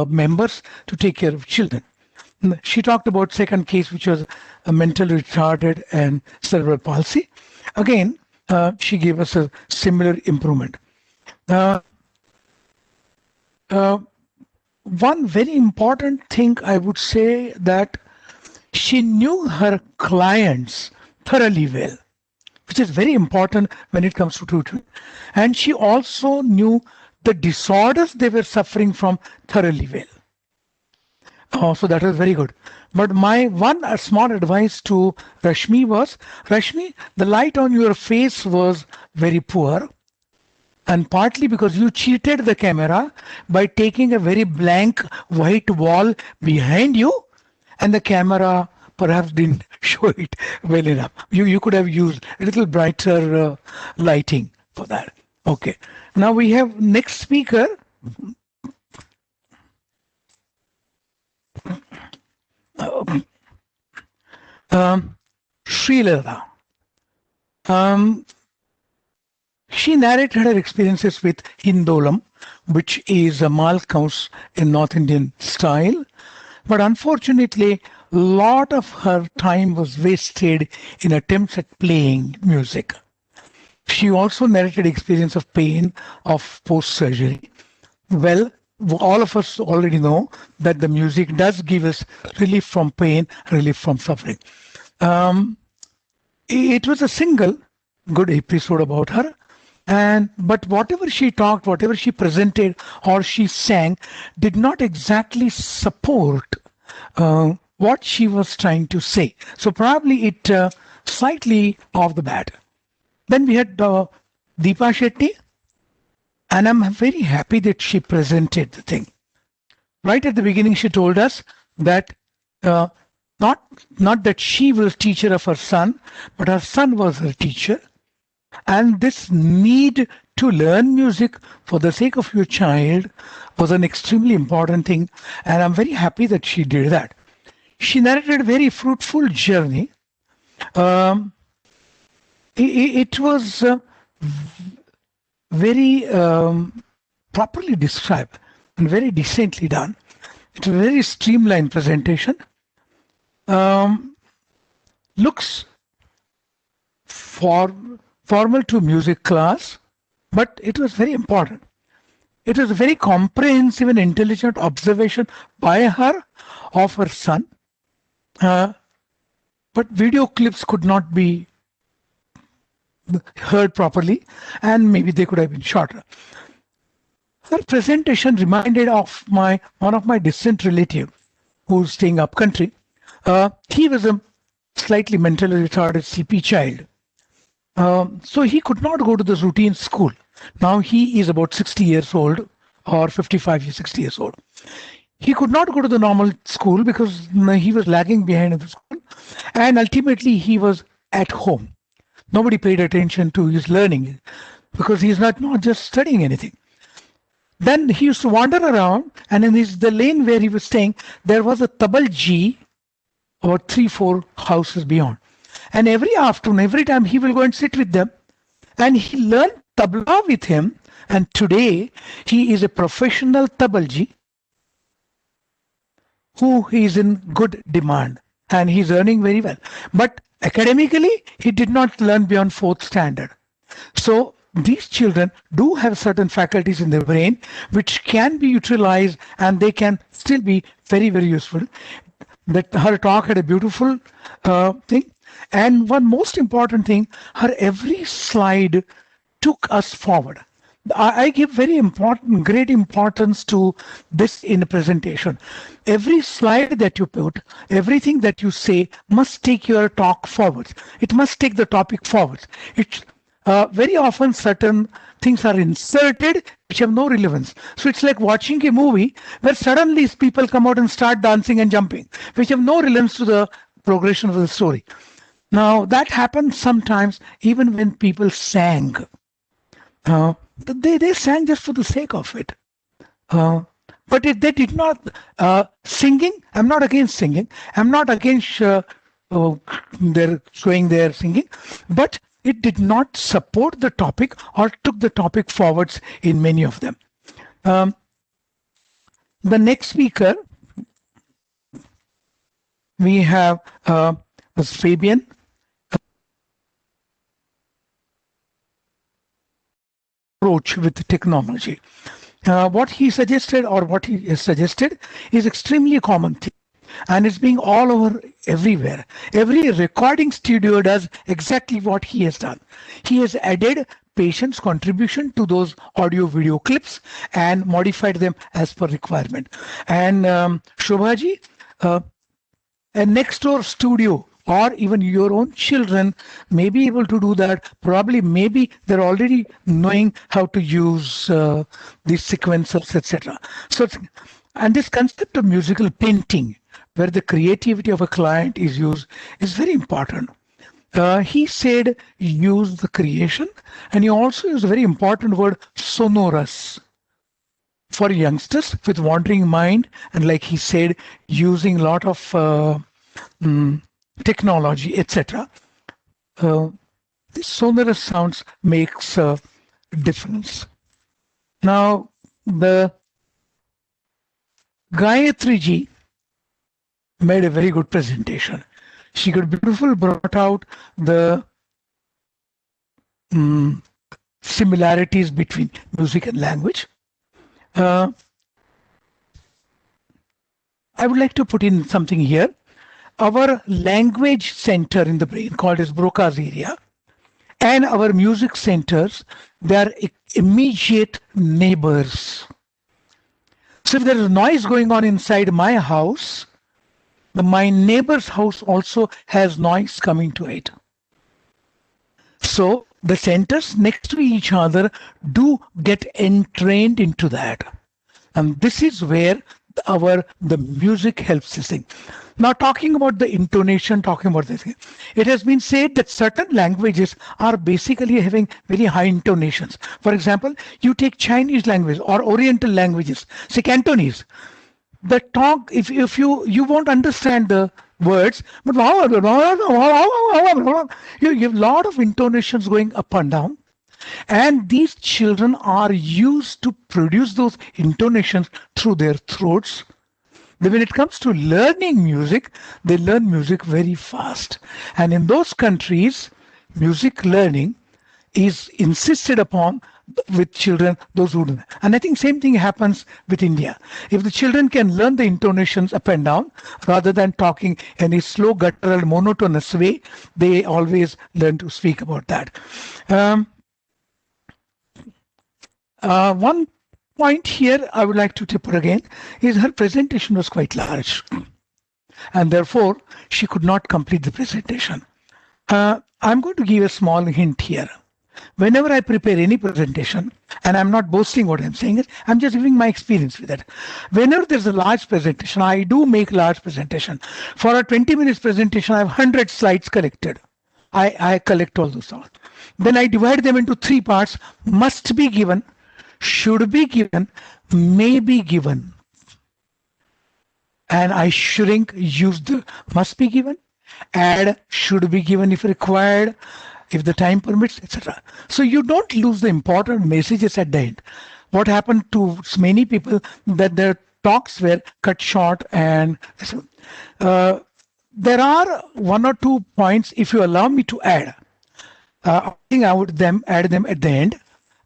members to take care of children. She talked about second case, which was a mental retarded and cerebral palsy. Again, she gave us a similar improvement. One very important thing I would say that she knew her clients thoroughly well, which is very important when it comes to tutoring. And she also knew the disorders they were suffering from thoroughly well. So that was very good. But my one small advice to Rashmi was, Rashmi, the light on your face was very poor. And partly because you cheated the camera by taking a very blank white wall behind you, and the camera perhaps didn't show it well enough. You could have used a little brighter lighting for that. Okay. Now we have next speaker. Srilata. She narrated her experiences with Hindolam, which is a Malkaus in North Indian style. But unfortunately, a lot of her time was wasted in attempts at playing music. She also narrated experience of pain of post-surgery. Well, all of us already know that the music does give us relief from pain, relief from suffering. It was a single good episode about her. But whatever she talked, whatever she presented or she sang did not exactly support what she was trying to say. So probably it slightly off the bat. Then we had Deepa Shetty, and I'm very happy that she presented the thing. Right at the beginning, she told us that not that she was teacher of her son, but her son was her teacher. And this need to learn music for the sake of your child was an extremely important thing. And I'm very happy that she did that. She narrated a very fruitful journey. It was very properly described and very decently done. It's a very streamlined presentation. Looks formal to music class, but it was very important. It was a very comprehensive and intelligent observation by her of her son. But video clips could not be heard properly, and maybe they could have been shorter. Her presentation reminded of one of my distant relative who's staying up country. He was a slightly mentally retarded CP child. So he could not go to the routine school. Now he is about 60 years old or 55, 60 years old. He could not go to the normal school because he was lagging behind in the school. And ultimately he was at home. Nobody paid attention to his learning because he's not just studying anything. Then he used to wander around, and in the lane where he was staying, there was a Tabalji about 3-4 houses beyond. And every afternoon, every time he will go and sit with them, and he learned tabla with him. And today he is a professional tabalji who is in good demand, and he's earning very well. But academically, he did not learn beyond 4th standard. So these children do have certain faculties in their brain which can be utilized, and they can still be very, very useful. That her talk had a beautiful thing. And one most important thing, her every slide took us forward. I give great importance to this in a presentation. Every slide that you put, everything that you say must take your talk forward. It must take the topic forward. Very often certain things are inserted which have no relevance. So it's like watching a movie where suddenly people come out and start dancing and jumping, which have no relevance to the progression of the story. Now that happens sometimes even when people sang. They sang just for the sake of it. But if they did not singing, I'm not against singing. I'm not against their showing their singing, but it did not support the topic or took the topic forwards in many of them. The next speaker we have Fabian. Approach with technology. What he suggested or what he has suggested is extremely common thing, and it's being all over everywhere. Every recording studio does exactly what he has done. He has added patient's contribution to those audio video clips and modified them as per requirement. And Shobhaji, a next door studio or even your own children may be able to do that. Probably, maybe they're already knowing how to use these sequencers, etc. So, and this concept of musical painting, where the creativity of a client is used, is very important. He said use the creation, and he also used a very important word, sonorous, for youngsters with wandering mind, and like he said, using a lot of technology, etc. This sonorous sounds makes a difference. Now, the Gayatri ji made a very good presentation. She got beautiful, brought out the similarities between music and language. I would like to put in something here. Our language center in the brain, called as Broca's area, and our music centers, they are immediate neighbors. So if there is noise going on inside my house, my neighbor's house also has noise coming to it. So the centers next to each other do get entrained into that. And this is where the music helps this thing. Now, talking about the intonation, talking about this, it has been said that certain languages are basically having very high intonations. For example, you take Chinese language or Oriental languages, say Cantonese. The talk, if you won't understand the words, but you have a lot of intonations going up and down. And these children are used to produce those intonations through their throats. When it comes to learning music, they learn music very fast. And in those countries, music learning is insisted upon with children, those who do. And I think same thing happens with India. If the children can learn the intonations up and down, rather than talking in a slow, guttural, monotonous way, they always learn to speak about that. One point here I would like to tip her again is her presentation was quite large, and therefore she could not complete the presentation. I'm going to give a small hint here. Whenever I prepare any presentation, and I'm not boasting what I'm saying, I'm just giving my experience with it. Whenever there's a large presentation, I do make large presentation. For a 20 minutes presentation, I have 100 slides collected. I collect all those slides. Then I divide them into 3 parts: must be given, should be given, may be given. And I shrink, use the must be given, add should be given if required, if the time permits, etc. So you don't lose the important messages at the end. What happened to many people that their talks were cut short, and there are 1 or 2 points, if you allow me to add. I think I would add them at the end.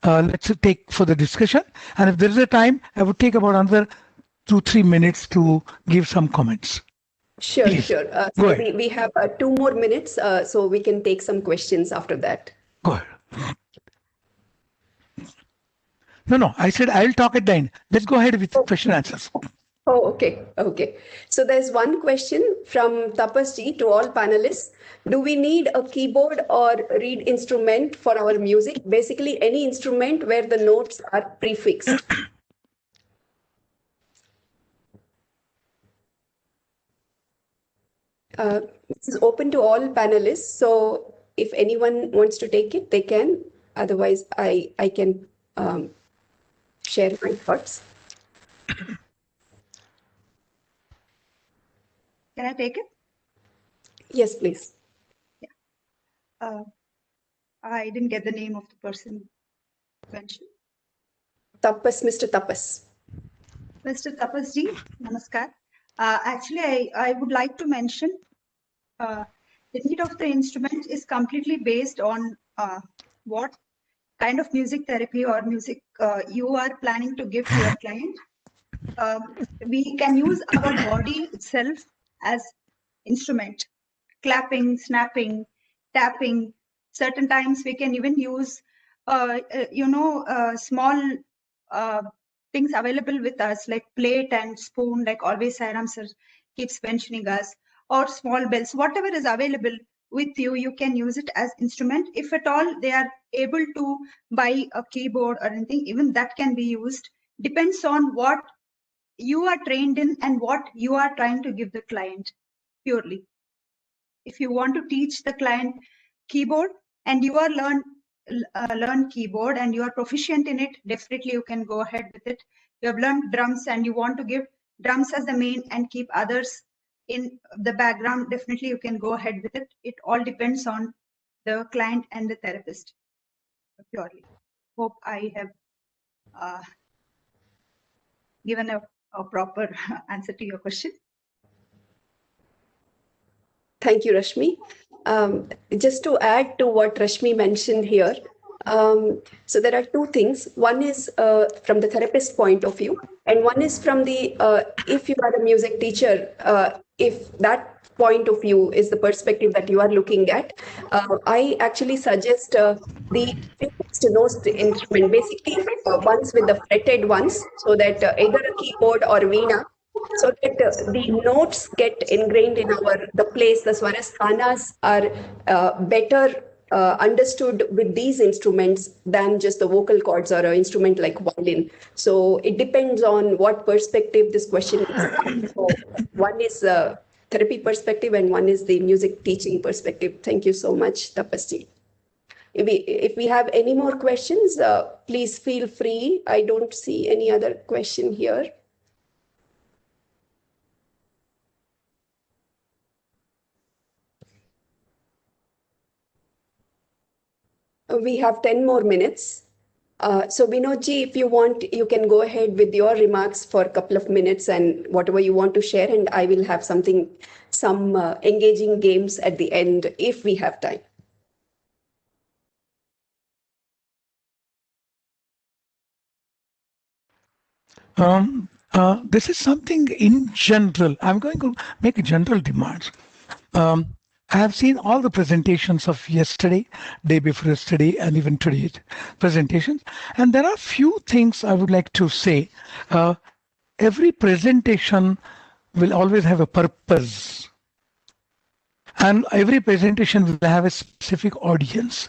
Let's take for the discussion, and if there is a time, I would take about another 2-3 minutes to give some comments. Sure, Please. sure. So we have 2 more minutes, so we can take some questions after that. Go ahead. No, I said I'll talk at the end. Let's go ahead with question answers. Oh, okay. Okay. So there's one question from Tapas ji to all panelists. Do we need a keyboard or reed instrument for our music? Basically, any instrument where the notes are prefixed. This is open to all panelists. So if anyone wants to take it, they can. Otherwise, I can share my thoughts. Can I take it? Yes, please. Yeah. I didn't get the name of the person mentioned. Tapas, Mr. Tapas. Mr. Tapas ji, namaskar. Actually, I would like to mention the need of the instrument is completely based on what kind of music therapy or music you are planning to give to your client. We can use our body itself as instrument, clapping, snapping, tapping. Certain times we can even use, small things available with us like plate and spoon, like always Sairam sir keeps mentioning us, or small bells, whatever is available with you, you can use it as instrument. If at all they are able to buy a keyboard or anything, even that can be used. Depends on what you are trained in and what you are trying to give the client purely. If you want to teach the client keyboard and you are learn keyboard and you are proficient in it, definitely you can go ahead with it. You have learned drums and you want to give drums as the main and keep others in the background, definitely you can go ahead with it. It all depends on the client and the therapist purely. Hope I have given a proper answer to your question. Thank you, Rashmi. Just to add to what Rashmi mentioned here, so there are two things. One is from the therapist point of view, and one is from the, if you are a music teacher, if that point of view is the perspective that you are looking at, I actually suggest the fixed nose instrument, basically ones with the fretted ones, so that either a keyboard or veena, so that the notes get ingrained in the place. The swarasthanas are better understood with these instruments than just the vocal cords or an instrument like violin. So it depends on what perspective this question is. So one is therapy perspective and one is the music teaching perspective. Thank you so much, Tapasji. If we have any more questions, please feel free. I don't see any other question here. We have 10 more minutes. So Vinodji, if you want, you can go ahead with your remarks for a couple of minutes and whatever you want to share, and I will have some engaging games at the end if we have time. This is something in general. I'm going to make general demands. I have seen all the presentations of yesterday, day before yesterday, and even today's presentations. And there are few things I would like to say. Every presentation will always have a purpose. And every presentation will have a specific audience.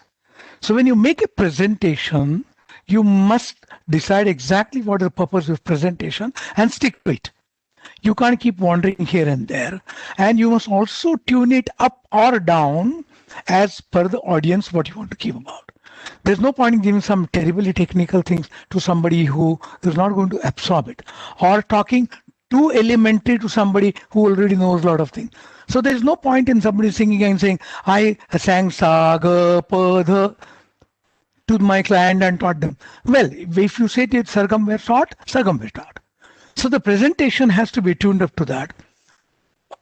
So when you make a presentation, you must decide exactly what is the purpose of presentation and stick to it. You can't keep wandering here and there. And you must also tune it up or down as per the audience what you want to keep about. There's no point in giving some terribly technical things to somebody who is not going to absorb it, or talking too elementary to somebody who already knows a lot of things. So there's no point in somebody singing and saying, I sang sa, ga, pa, dha to my client and taught them. Well, if you say that sargam were taught, sargam were taught. So the presentation has to be tuned up to that.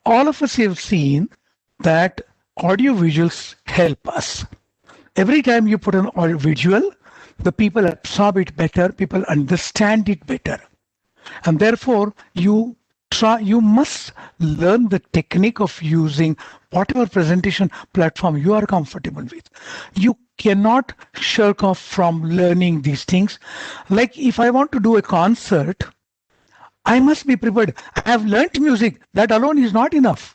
All of us have seen that audio visuals help us. Every time you put an audio visual, the people absorb it better, people understand it better. And therefore, you must learn the technique of using whatever presentation platform you are comfortable with. You cannot shirk off from learning these things. Like if I want to do a concert, I must be prepared. I have learnt music. That alone is not enough.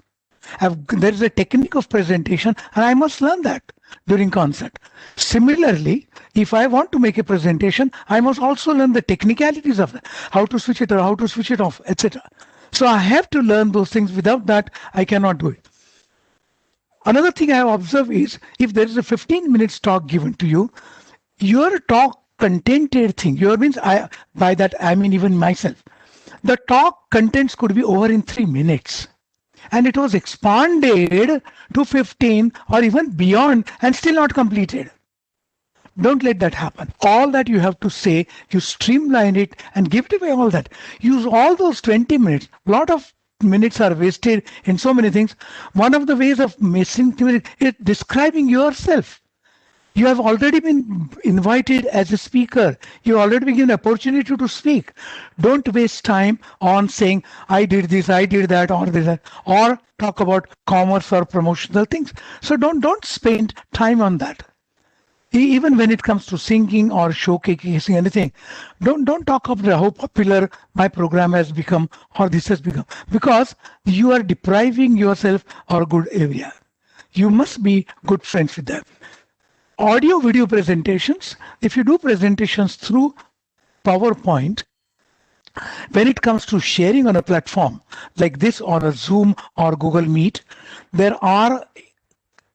There is a technique of presentation and I must learn that during concert. Similarly, if I want to make a presentation, I must also learn the technicalities of that, how to switch it or how to switch it off, etc. So I have to learn those things. Without that, I cannot do it. Another thing I have observed is if there is a 15 minutes talk given to you, your talk contented thing, by that I mean even myself, the talk contents could be over in 3 minutes. And it was expanded to 15 or even beyond and still not completed. Don't let that happen. All that you have to say, you streamline it and give it away all that. Use all those 20 minutes. A lot of minutes are wasted in so many things. One of the ways of missing is describing yourself. You have already been invited as a speaker. You already been given an opportunity to speak. Don't waste time on saying, I did this, I did that, or this, or talk about commerce or promotional things. So don't spend time on that. Even when it comes to singing or showcasing anything, don't talk about how popular my program has become or this has become, because you are depriving yourself of a good area. You must be good friends with them. Audio video presentations, if you do presentations through PowerPoint, when it comes to sharing on a platform like this on a Zoom or Google Meet, there are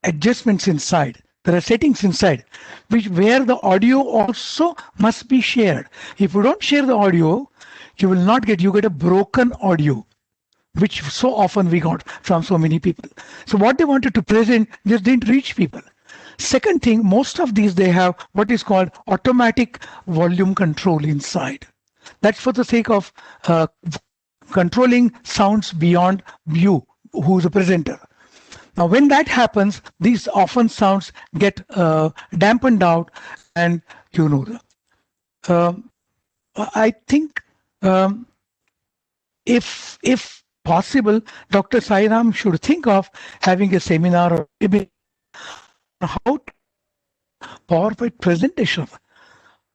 adjustments inside. There are settings inside where the audio also must be shared. If you don't share the audio, you get a broken audio, which so often we got from so many people. So what they wanted to present just didn't reach people. Second thing, most of these, they have what is called automatic volume control inside. That's for the sake of controlling sounds beyond you, who's a presenter. Now, when that happens, these often sounds get dampened out, and I think if possible, Dr. Sairam should think of having a seminar or how to PowerPoint presentation.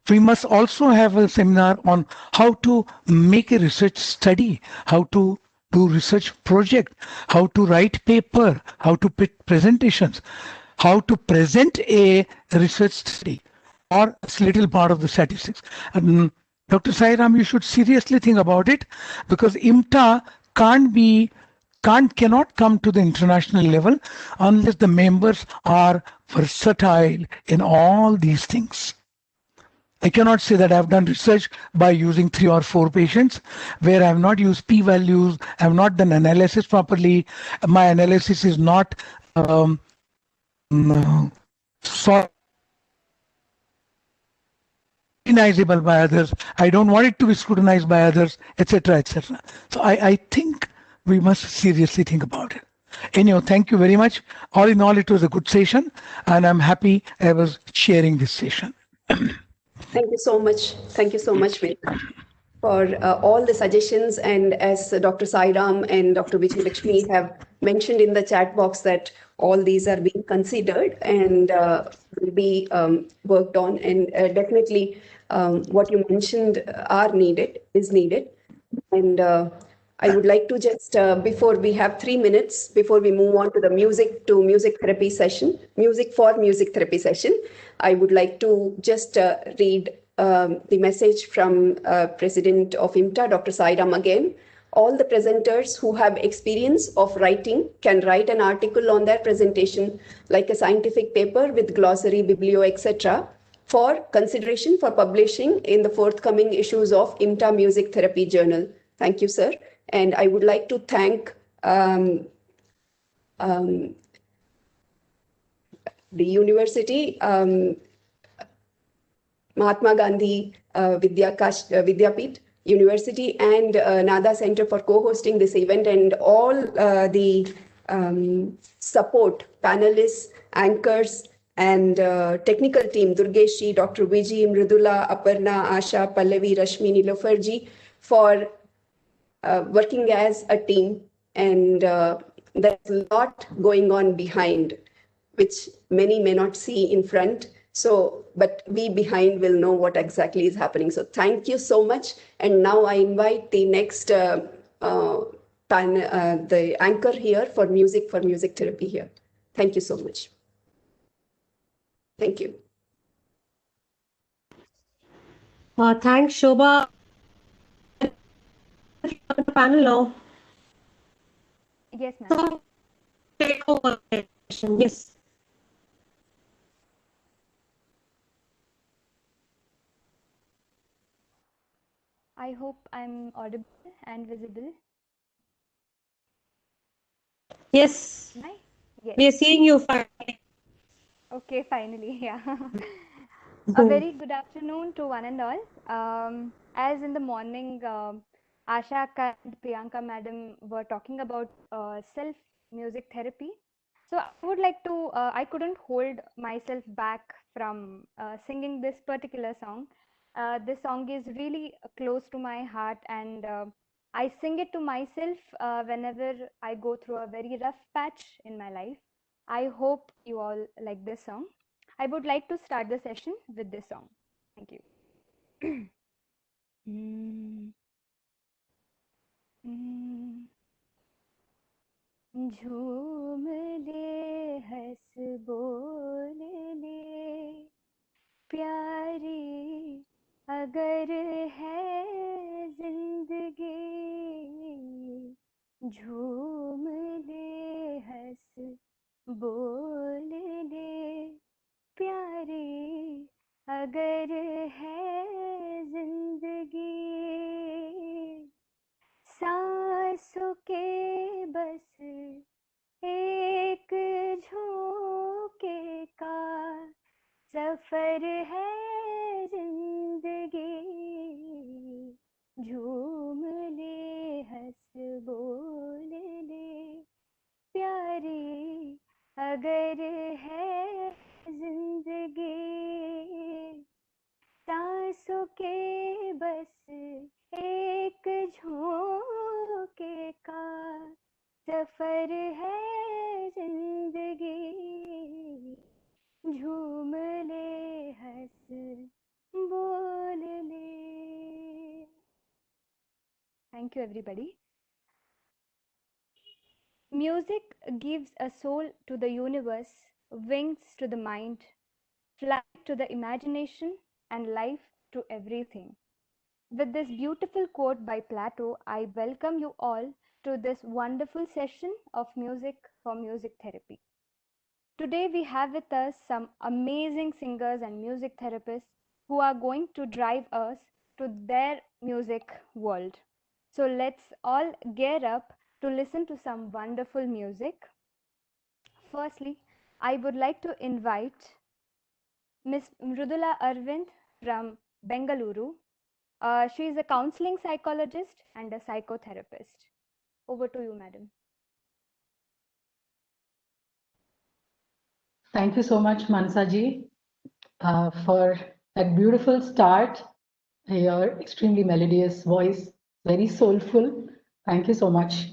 We must also have a seminar on how to make a research study, how to do research project, how to write paper, how to put presentations, how to present a research study, or a little part of the statistics. And Dr. Sairam, you should seriously think about it, because IMTA cannot come to the international level unless the members are versatile in all these things. I cannot say that I've done research by using 3 or 4 patients where I have not used p-values, I have not done analysis properly. My analysis is not scrutinizable by others. I don't want it to be scrutinized by others, etc., etc. So I think we must seriously think about it. Anyhow, thank you very much. All in all, it was a good session, and I'm happy I was sharing this session. Thank you so much. Thank you so much, Vin, for all the suggestions. And as Dr. Sairam and Dr. Vijay Lakshmi have mentioned in the chat box, that all these are being considered and will be worked on. And definitely what you mentioned is needed. And I would like to just, before we have 3 minutes, before we move on to the music therapy session, music for music therapy session, I would like to just read the message from President of IMTA, Dr. Sairam again. All the presenters who have experience of writing can write an article on their presentation, like a scientific paper with glossary, biblio, etc., for consideration for publishing in the forthcoming issues of IMTA Music Therapy Journal. Thank you, sir. And I would like to thank the university, Mahatma Gandhi Vidyapeeth University, and Nada Center for co-hosting this event, and all the support panelists, anchors, and technical team, Durgeshi, Dr. Vijay, Mridula, Aparna, Asha, Pallavi, Rashmi, Nilofarji, for working as a team. And there's a lot going on behind, which many may not see in front. So, but we behind will know what exactly is happening. So thank you so much. And now I invite the next the anchor here for music therapy here. Thank you so much. Thank you. Thanks, Shobha. Panel now. Yes, ma'am. Take over. Yes. I hope I'm audible and visible. Yes. Yes. We are seeing you fine. Okay, finally, yeah. A very good afternoon to one and all. As in the morning, Asha Akka and Priyanka madam were talking about self music therapy. So I would like to, I couldn't hold myself back from singing this particular song. This song is really close to my heart, and I sing it to myself whenever I go through a very rough patch in my life. I hope you all like this song. I would like to start the session with this song. Thank you. Hmm. झूम ले हंस बोल ले प्यारी अगर है जिंदगी झूम ले हंस बोल ले प्यारी अगर है जिंदगी सांसों के बस एक झोंके का सफर है जिंदगी झूम ले हंस बोल ले प्यारी अगर है जिंदगी सांसों के बस एक झोंके का सफर है जिंदगी झूम ले हंस बोल ले. Thank you everybody. Music gives a soul to the universe, wings to the mind, flight to the imagination, and life to everything. With this beautiful quote by Plato, I welcome you all to this wonderful session of Music for Music Therapy. Today we have with us some amazing singers and music therapists who are going to drive us to their music world. So let's all gear up to listen to some wonderful music. Firstly, I would like to invite Ms. Mrudula Arvind from Bengaluru. She is a counseling psychologist and a psychotherapist. Over to you, madam. Thank you so much, Mansaji, for that beautiful start. Your extremely melodious voice, very soulful. Thank you so much.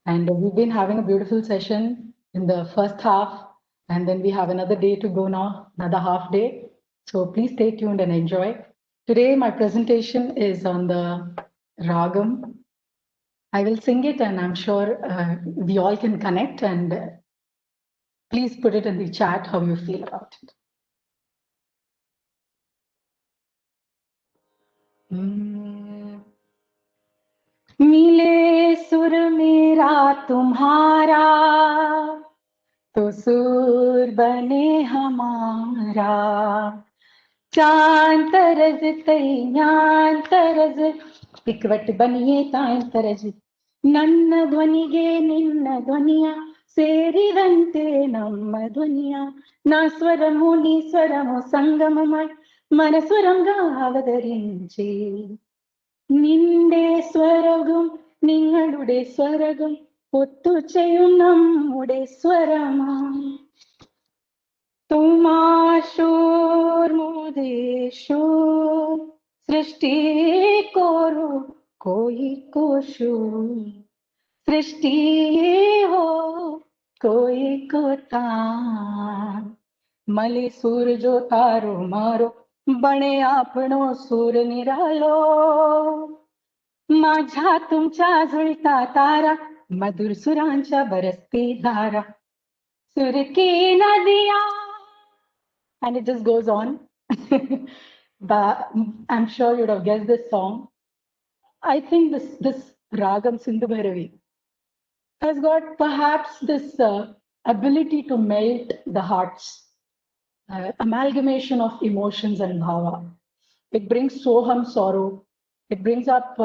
And we've been having a beautiful session in the first half, and then we have another day to go now, another half day. So please stay tuned and enjoy. Today, my presentation is on the Ragam. I will sing it, and I'm sure we all can connect, and please put it in the chat how you feel about it. मिले सुर मेरा तुम्हारा तो सुर बने हमारा चांद तरज तैयान तरज इकवट बनिए तान तरज नन्न ಧ್ವನಿಗೆ ನಿನ್ನ ಧ್ವನಿಯ ಸೇರಿದಂತೆ ನಮ್ಮ ಧ್ವನಿಯ నా స్వరము నీ స్వరము సంగమమై మన స్వరంగా అవതరించి നിന്റെ സ്വരവും നിങ്ങളുടെ സ്വരവും ഒത്തുചെയ്യും നമ്മുടെ സ്വരമായി തുമാശൂർ മുദേശൂർ സൃഷ്ടി കോരു कोई को शूर सृष्टि हो कोई को तान मले सूर जो तारो मारो बणे आपणो सूर निरालो माझा तुमच्या जुळता तारा मधुर सुरांच्या बरसती धारा सुर की नदिया and it just goes on. But I'm sure you'd have guessed this song. I think this Ragam Sindhu Bhairavi has got perhaps this ability to melt the hearts, amalgamation of emotions and bhava. It brings soham, sorrow. It brings up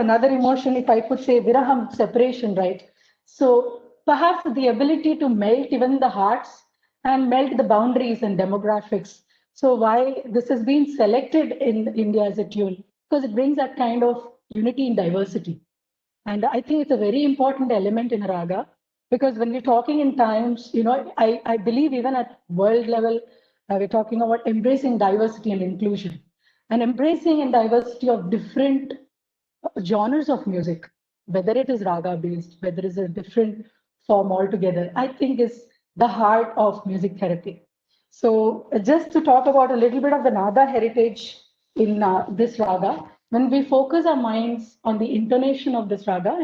another emotion, if I could say viraham, separation, right? So perhaps the ability to melt even the hearts and melt the boundaries and demographics. So why this has been selected in India as a tune. because it brings that kind of unity in diversity. And I think it's a very important element in raga, because when we're talking in times, I believe even at world level, we're talking about embracing diversity and inclusion, and embracing and diversity of different genres of music, whether it is raga based, whether it is a different form altogether, I think is the heart of music therapy. So just to talk about a little bit of the Nada heritage in this raga, when we focus our minds on the intonation of this raga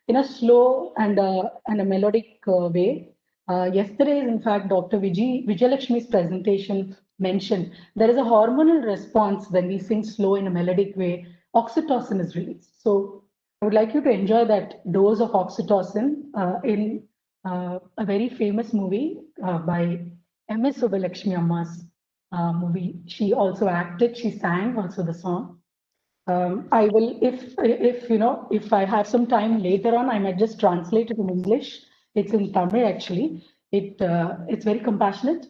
in a slow and a melodic way. Yesterday, in fact, Dr. Vijayalakshmi's presentation mentioned there is a hormonal response when we sing slow in a melodic way. Oxytocin is released. So I would like you to enjoy that dose of oxytocin in a very famous movie by M.S. Subbulakshmi Amma's movie. She also acted, she sang also the song. I will, if I have some time later on, I might just translate it in English. It's in Tamil actually. It's very compassionate.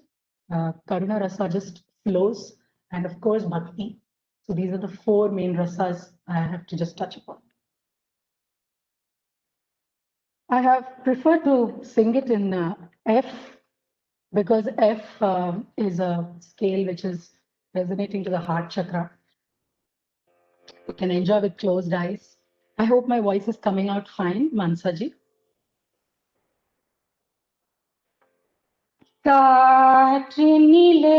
Karuna rasa just flows, and of course bhakti. So these are the four main rasas I have to just touch upon. I have preferred to sing it in F, because F is a scale which is resonating to the heart chakra. You can enjoy with closed eyes. I hope my voice is coming out fine, Mansaji. காற்றினிலே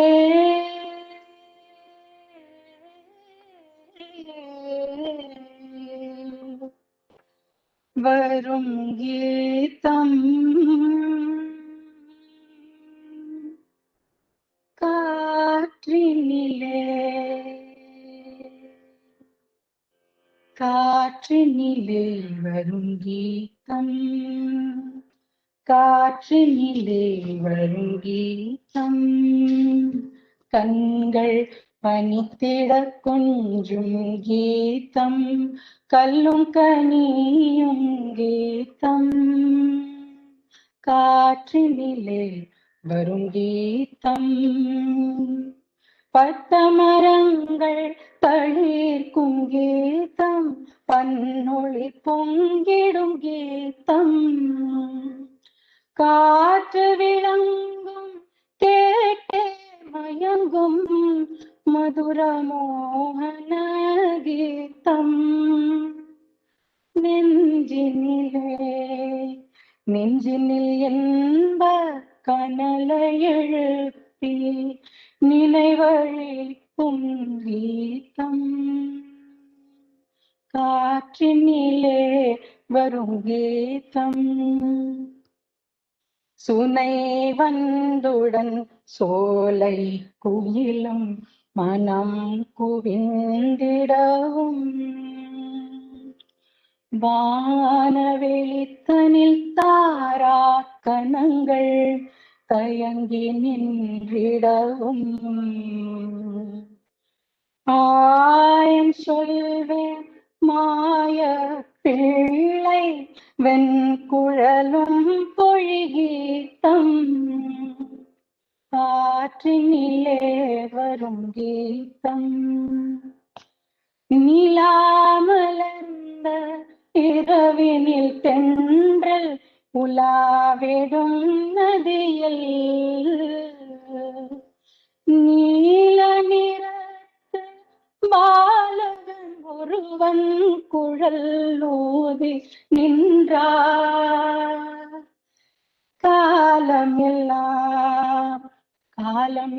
வரும் கீதம் காற்றினிலே காற்றினிலே வரும் கீதம் காற்றினிலே வரும் கீதம் கண்கள் பனித்திட கொஞ்சும் கீதம் கல்லும் கனியும் கீதம் காற்றினிலே வரும் கீதம் பட்டமரங்கள் தளிர்க்கும் கீதம் பன்னொளி பொங்கிடும் கீதம் காற்று விளங்கும் கேட்டே மயங்கும் மதுர மோகன கீதம் நெஞ்சினில் என்ப கனலை எழுப்பி நினைவழிக்கும் கீதம் காற்றினிலே வரும் கீதம் சுனை வந்துடன் சோலை குயிலும் மனம் குவிந்திடவும் வானவெளித்தனில் தாரா கணங்கள் தயங்கி நின்றிடவும் ஆயம் சொல்வேன் மாய பிள்ளை வெண்குழலும் பொழிகீதம் காற்றினிலே வரும் கீதம் நிலாமலர்ந்த இரவினில் தென்றல் உலாவிடும் நதியில் நீல நிறத்து பாலகன் ஒருவன் குழல் ஊதி நின்றார் காலம்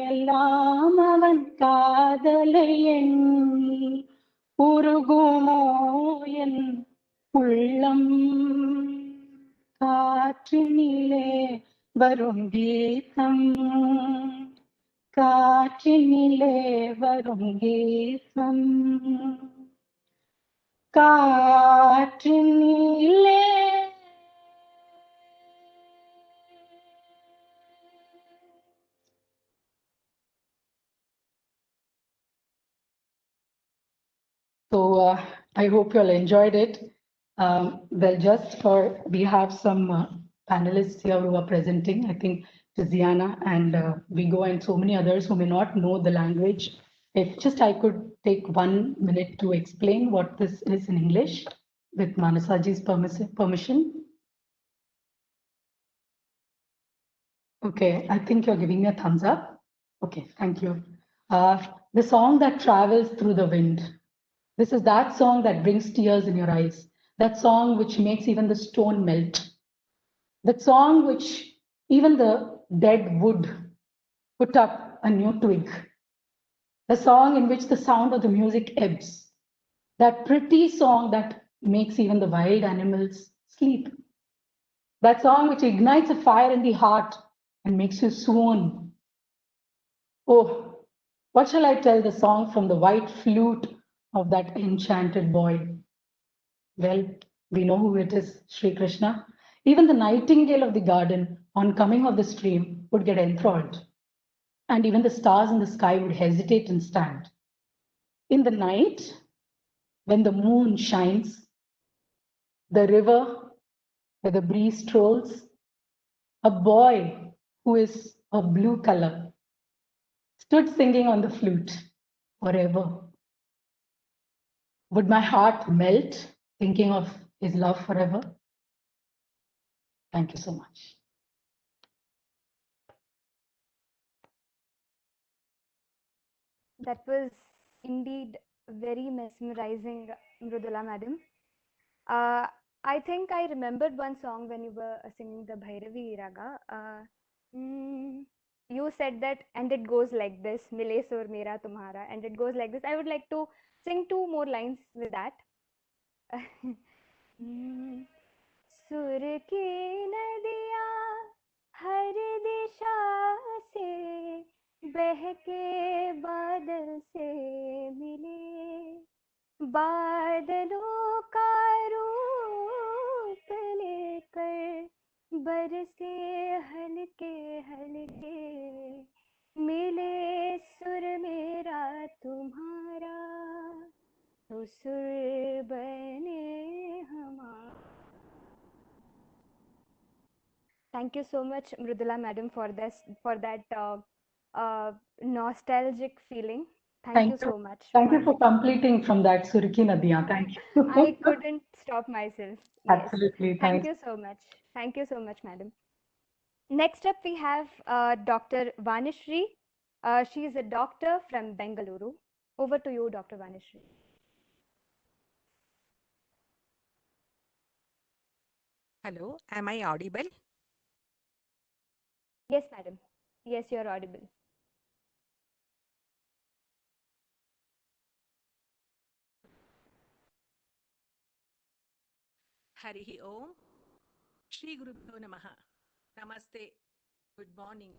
எல்லாம் அவன் காதலை எண்ணி உருகுமோ என் உள்ளம் காற்றினிலே வரும் கீதம் காற்றினிலே வரும் கீதம் காற்றினிலே So I hope you all enjoyed it. Well, we have some panelists here who are presenting. I think Tiziana and Vigo and so many others who may not know the language. If just I could take 1 minute to explain what this is in English with Manasaji's permission. Okay, I think you're giving me a thumbs up. Okay, thank you. The song that travels through the wind. This is that song that brings tears in your eyes. That song which makes even the stone melt. That song which even the dead wood put up a new twig. The song in which the sound of the music ebbs. That pretty song that makes even the wild animals sleep. That song which ignites a fire in the heart and makes you swoon. Oh, what shall I tell the song from the white flute of that enchanted boy? Well, we know who it is, Sri Krishna. Even the nightingale of the garden, on coming of the stream, would get enthralled. And even the stars in the sky would hesitate and stand. In the night, when the moon shines, the river where the breeze strolls, a boy who is of blue color stood singing on the flute forever. Would my heart melt thinking of his love forever? Thank you so much. That was indeed very mesmerizing, Mrudula madam. I think I remembered one song when you were singing the Bhairavi Raga. You said that, and it goes like this, Mile Sur Mera Tumhara, and it goes like this. I would like to sing two more lines with that. सुर की नदियाँ हर दिशा से बहके बादल से मिले बादलों का रूप लेकर बरसे हल्के हल्के मिले सुर मेरा तुम्हारा तो सुर बने हमारा. Thank you so much, Mrudula madam, for that nostalgic feeling. Thank you so much. Thank you for completing from that Suriki Nadiyan. Thank you. I couldn't stop myself. Yes. Absolutely. Thank you so much. Thank you so much, madam. Next up, we have Dr. Vanishri. She is a doctor from Bengaluru. Over to you, Dr. Vanishri. Hello, am I audible? Yes, madam. Yes, you are audible. Harihi Om, Shri Gurubhyo Namaha. Namaste, good morning.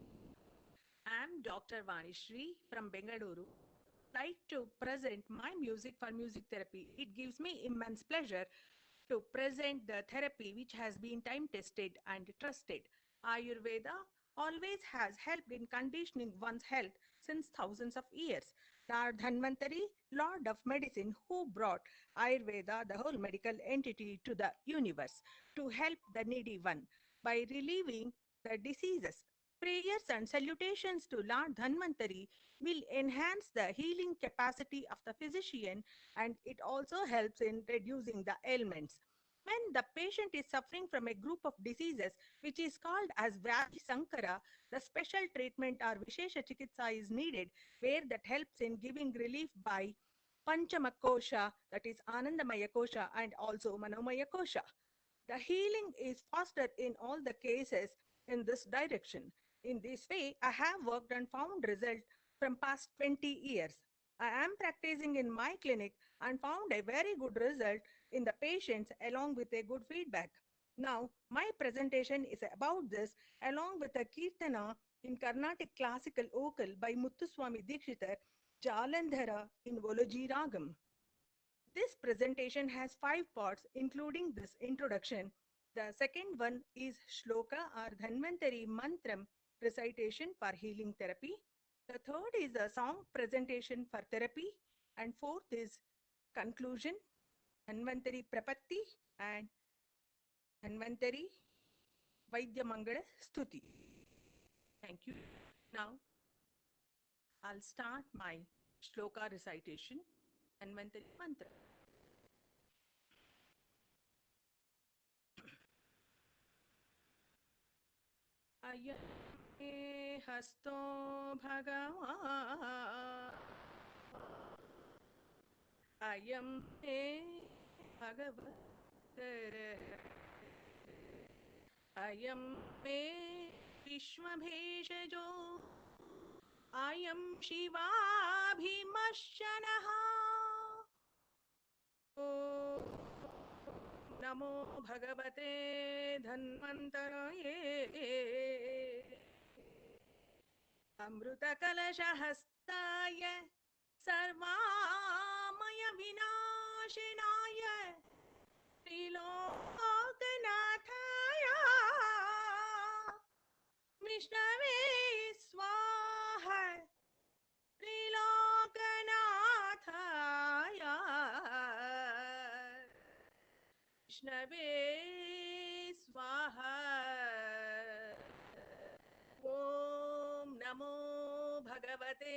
I am Dr. Vanishri from Bengaluru. Like to present my music for music therapy. It gives me immense pleasure to present the therapy which has been time tested and trusted. Ayurveda always has helped in conditioning one's health since thousands of years. Lord Dhanvantari, Lord of Medicine, who brought Ayurveda, the whole medical entity, to the universe to help the needy one by relieving the diseases. Prayers and salutations to Lord Dhanvantari will enhance the healing capacity of the physician, and it also helps in reducing the ailments. When the patient is suffering from a group of diseases which is called as Vyadhi Sankara, the special treatment or Vishesha Chikitsa is needed, where that helps in giving relief by Panchamakosha, that is Anandamaya Kosha, and also Manomaya Kosha. The healing is faster in all the cases in this direction. In this way, I have worked and found result from past 20 years. I am practicing in my clinic and found a very good result in the patients along with a good feedback. Now, my presentation is about this along with a Kirtana in Carnatic classical vocal by Muthuswami Dikshitar, Jalandhara in Voloji Ragam. This presentation has 5 parts, including this introduction. The second one is Shloka or Dhanvantari Mantram recitation for healing therapy. The third is a song presentation for therapy. And fourth is conclusion, Dhanvantari Prapatti and Dhanvantari Vaidyamangala Stuti. Thank you. Now, I'll start my Shloka recitation. धन्वन्तरि मन्त्र। अयं मे हस्तो भगवान् अयं मे भगवत् अयं मे विश्वभेषजो अयं शिवाभिमश्चनः नमो भगवते धन्वन्तरये अमृतकलशहस्ताय सर्वामय विनाशिनाय त्रिलोकनाथाय विष्णवे स्वाहा त्रिलोकनाथाय विष्णवे स्वाहा ॐ नमो भगवते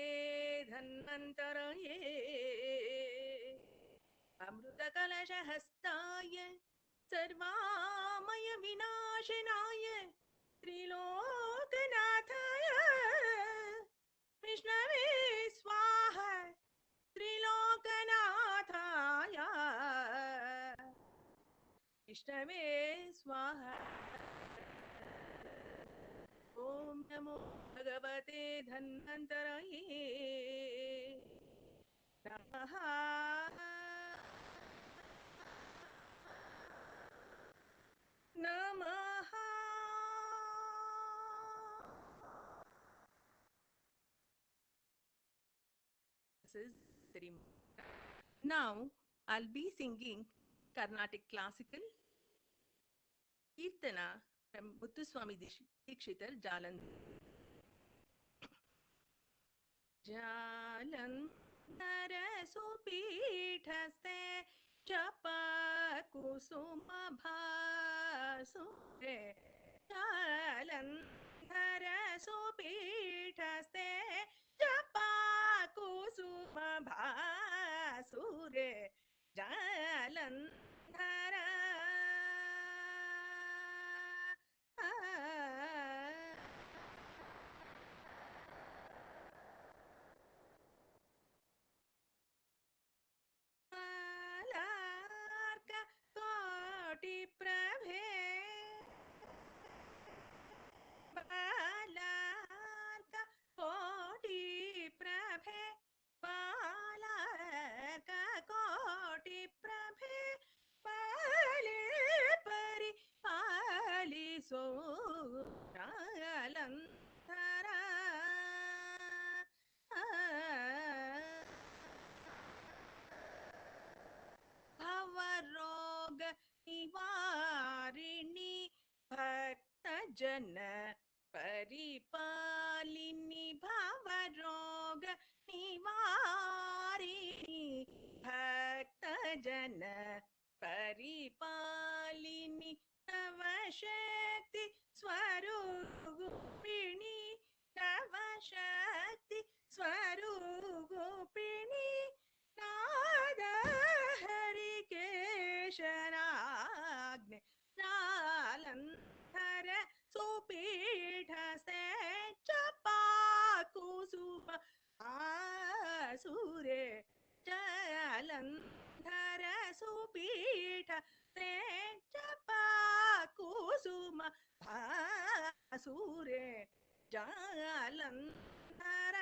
धन्वन्तरये अमृतकलशहस्ताय सर्वामय विनाशिनाय त्रिलोकनाथाय विष्णवे स्वाहा त्रिलोकनाथाय विष्णवे स्वाहा ॐ नमो भगवते धन्वन्तरये नमः नमः। This is ceremony. Now I'll be singing Carnatic classical Kirtana from Muthuswami Dikshitar Jalandhar. Jalandhar सुपीठस्थे जप कुसुम भासुरे जालंधर सुपीठस्थे जप कुसुम भासुरे जालंधर कोटि प्रभे बालार्क कोटि प्रभे बालार्क कोटि प्रभे पाले परि पालिसो जालंधर भवरोग निवारिणी भक्तजन परिपालिनी भवरोग निवारिणी भक्तजन परिपालिनी तव शक्ति स्वरूपिणी तव शक्ति स्वरूपिणी नाद हरिकेशनाग्ने जालंधर सुपीठस्थे जपा कुसुम आसुरे जालंधर सुपीठस्थे जपा कुसुम आसुरे Jalandhar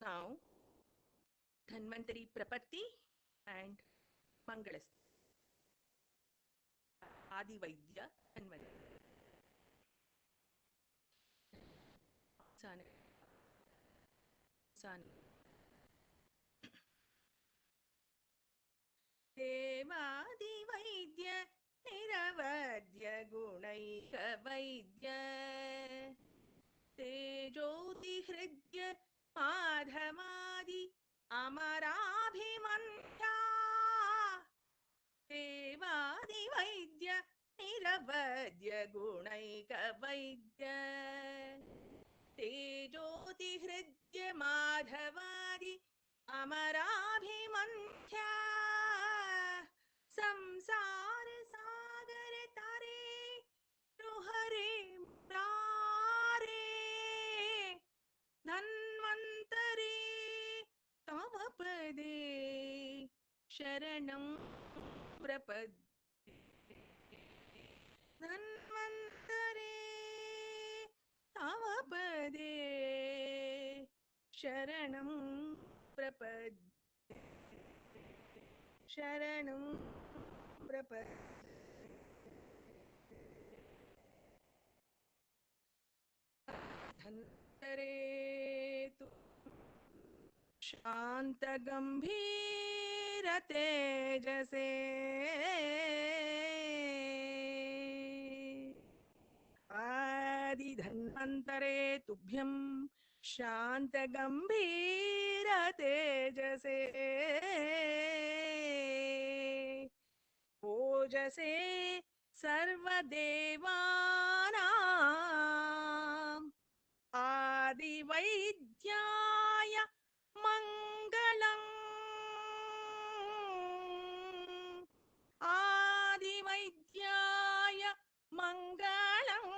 Now, Dhanvantari Prapatti and Mangalas. Adi Vaidya Dhanvantari. देवादि वैद्य निरवद्य गुणैक वैद्य तेजोतिहृद्य माधवादि अमराभिमन्या देव निरवद्य गुणैकवैद्य तेजोतिहृद्य माधवादि अमराभिमन्त्या संसार सागर तारे हरे मुरारे धन्वन्तरे तव पदे शरणं प्रपद्ये धन्वन्तरे तव पदे शरणं प्रपद्ये शरणं प्रपद्ये धन्वन्तरे तु शान्तगम्भीर तेजसे आदिधन्वन्तरे तुभ्यं शान्तगम्भीर तेजसे ओजसे सर्वदेवानाम् आदिवैद्याय मङ्गलम् आदिवैद्याय मङ्गलम्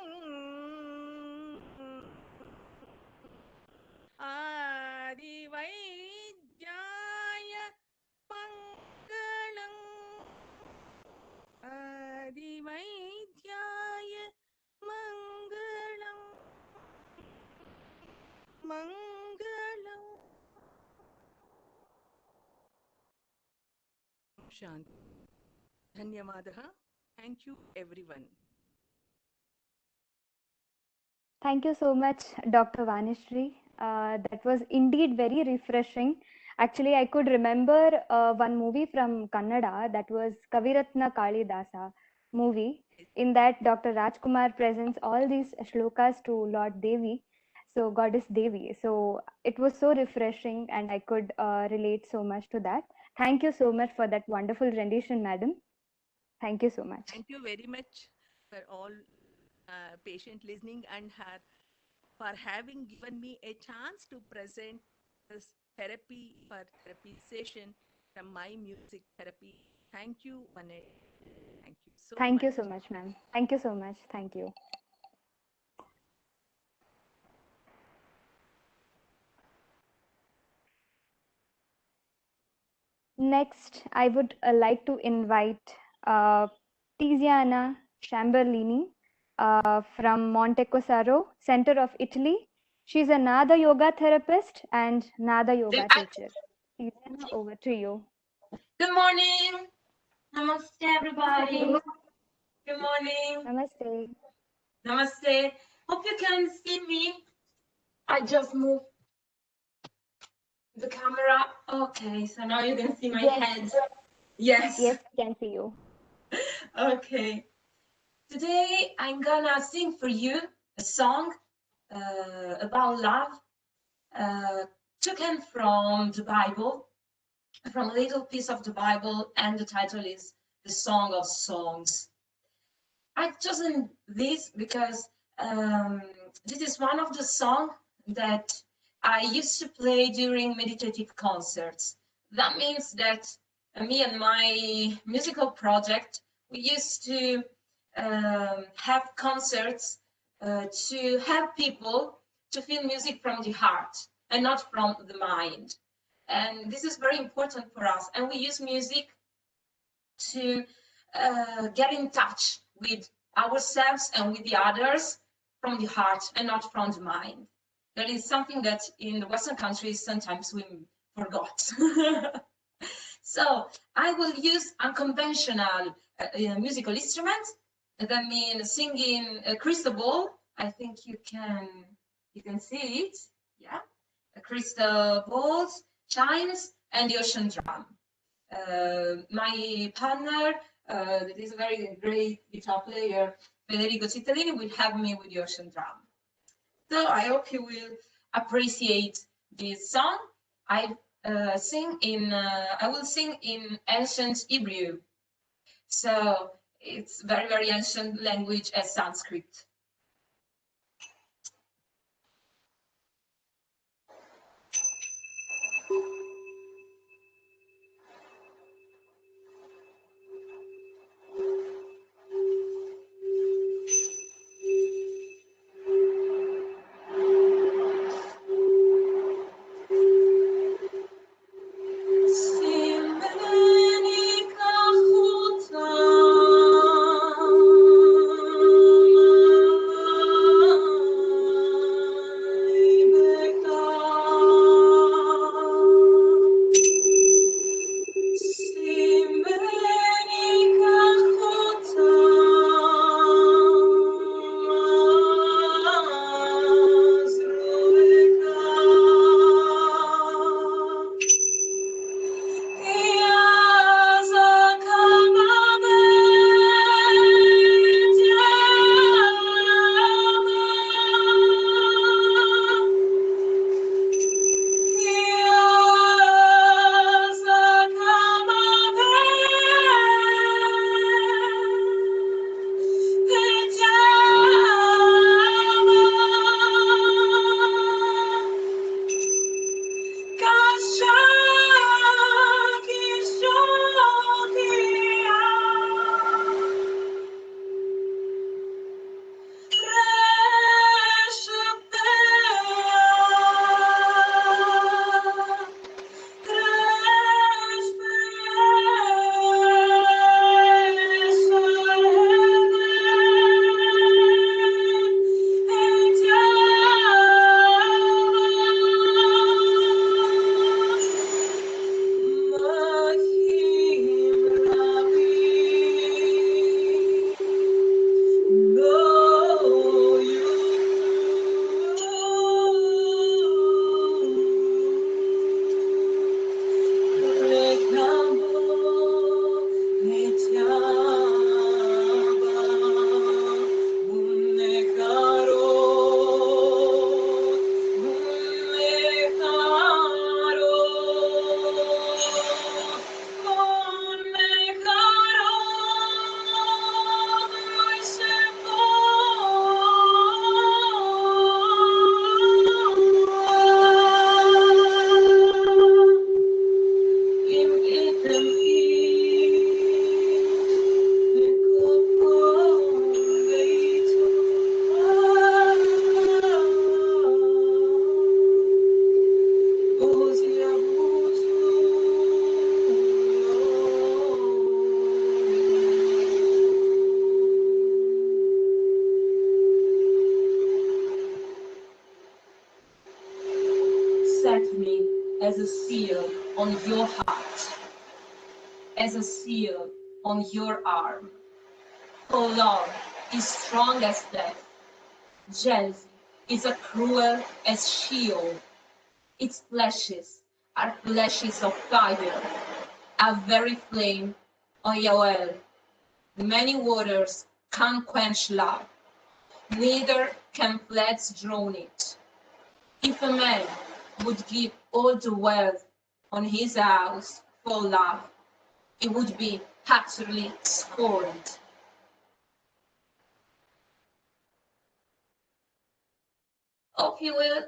आदिवैद्याय मङ्गलम् आदिवैद्याय मङ्गलम् मङ्गलम् शान्ति धन्यवादः thank you everyone Thank you so much, Dr. Vanishri. That was indeed very refreshing. Actually, I could remember one movie from Kannada that was Kaviratna Kalidasa movie. In that, Dr. Rajkumar presents all these shlokas to Lord Devi, so Goddess Devi. So it was so refreshing and I could relate so much to that. Thank you so much for that wonderful rendition, madam. Thank you so much. Thank you very much for all patient listening and for having given me a chance to present this therapy session from my music therapy. Thank you, Vanet. Thank you so Thank much. you so much, ma'am. Thank you so much. Thank you. Next, I would like to invite Tiziana Chamberlini from Montecosaro Center of Italy. She's a Nada yoga therapist and Nada yoga teacher. Tiziana, over to you. Good morning. Namaste, everybody. Good morning. Namaste. Namaste. Hope you can see me. I just moved the camera. Okay, so now you can see my head. Yes. Yes, I can see you. Okay. Today I'm gonna sing for you a song about love, taken from the Bible, from a little piece of the Bible, and the title is The Song of Songs. I've chosen this because this is one of the songs that I used to play during meditative concerts. That means that me and my musical project, we used to have concerts to help people to feel music from the heart and not from the mind. And this is very important for us. And we use music to get in touch with ourselves and with the others from the heart and not from the mind. That is something that in the Western countries sometimes we forgot. So I will use unconventional musical instruments. That means singing a crystal ball. I think you can see it. Yeah, crystal balls, chimes, and the ocean drum. My partner, that is a very great guitar player, Federico Cittadini, will help me with the ocean drum. So I hope you will appreciate this song. I will sing in ancient Hebrew. So It's very, very ancient language as Sanskrit. Set me as a seal on your heart, as a seal on your arm. Oh love is strong as death. Jealousy is as cruel as Sheol. Its flashes are flashes of fire, a very flame on your well. Many waters can't quench love, neither can floods drown it. If a man would give all the wealth on his house for love, it would be utterly scorned. Hope you will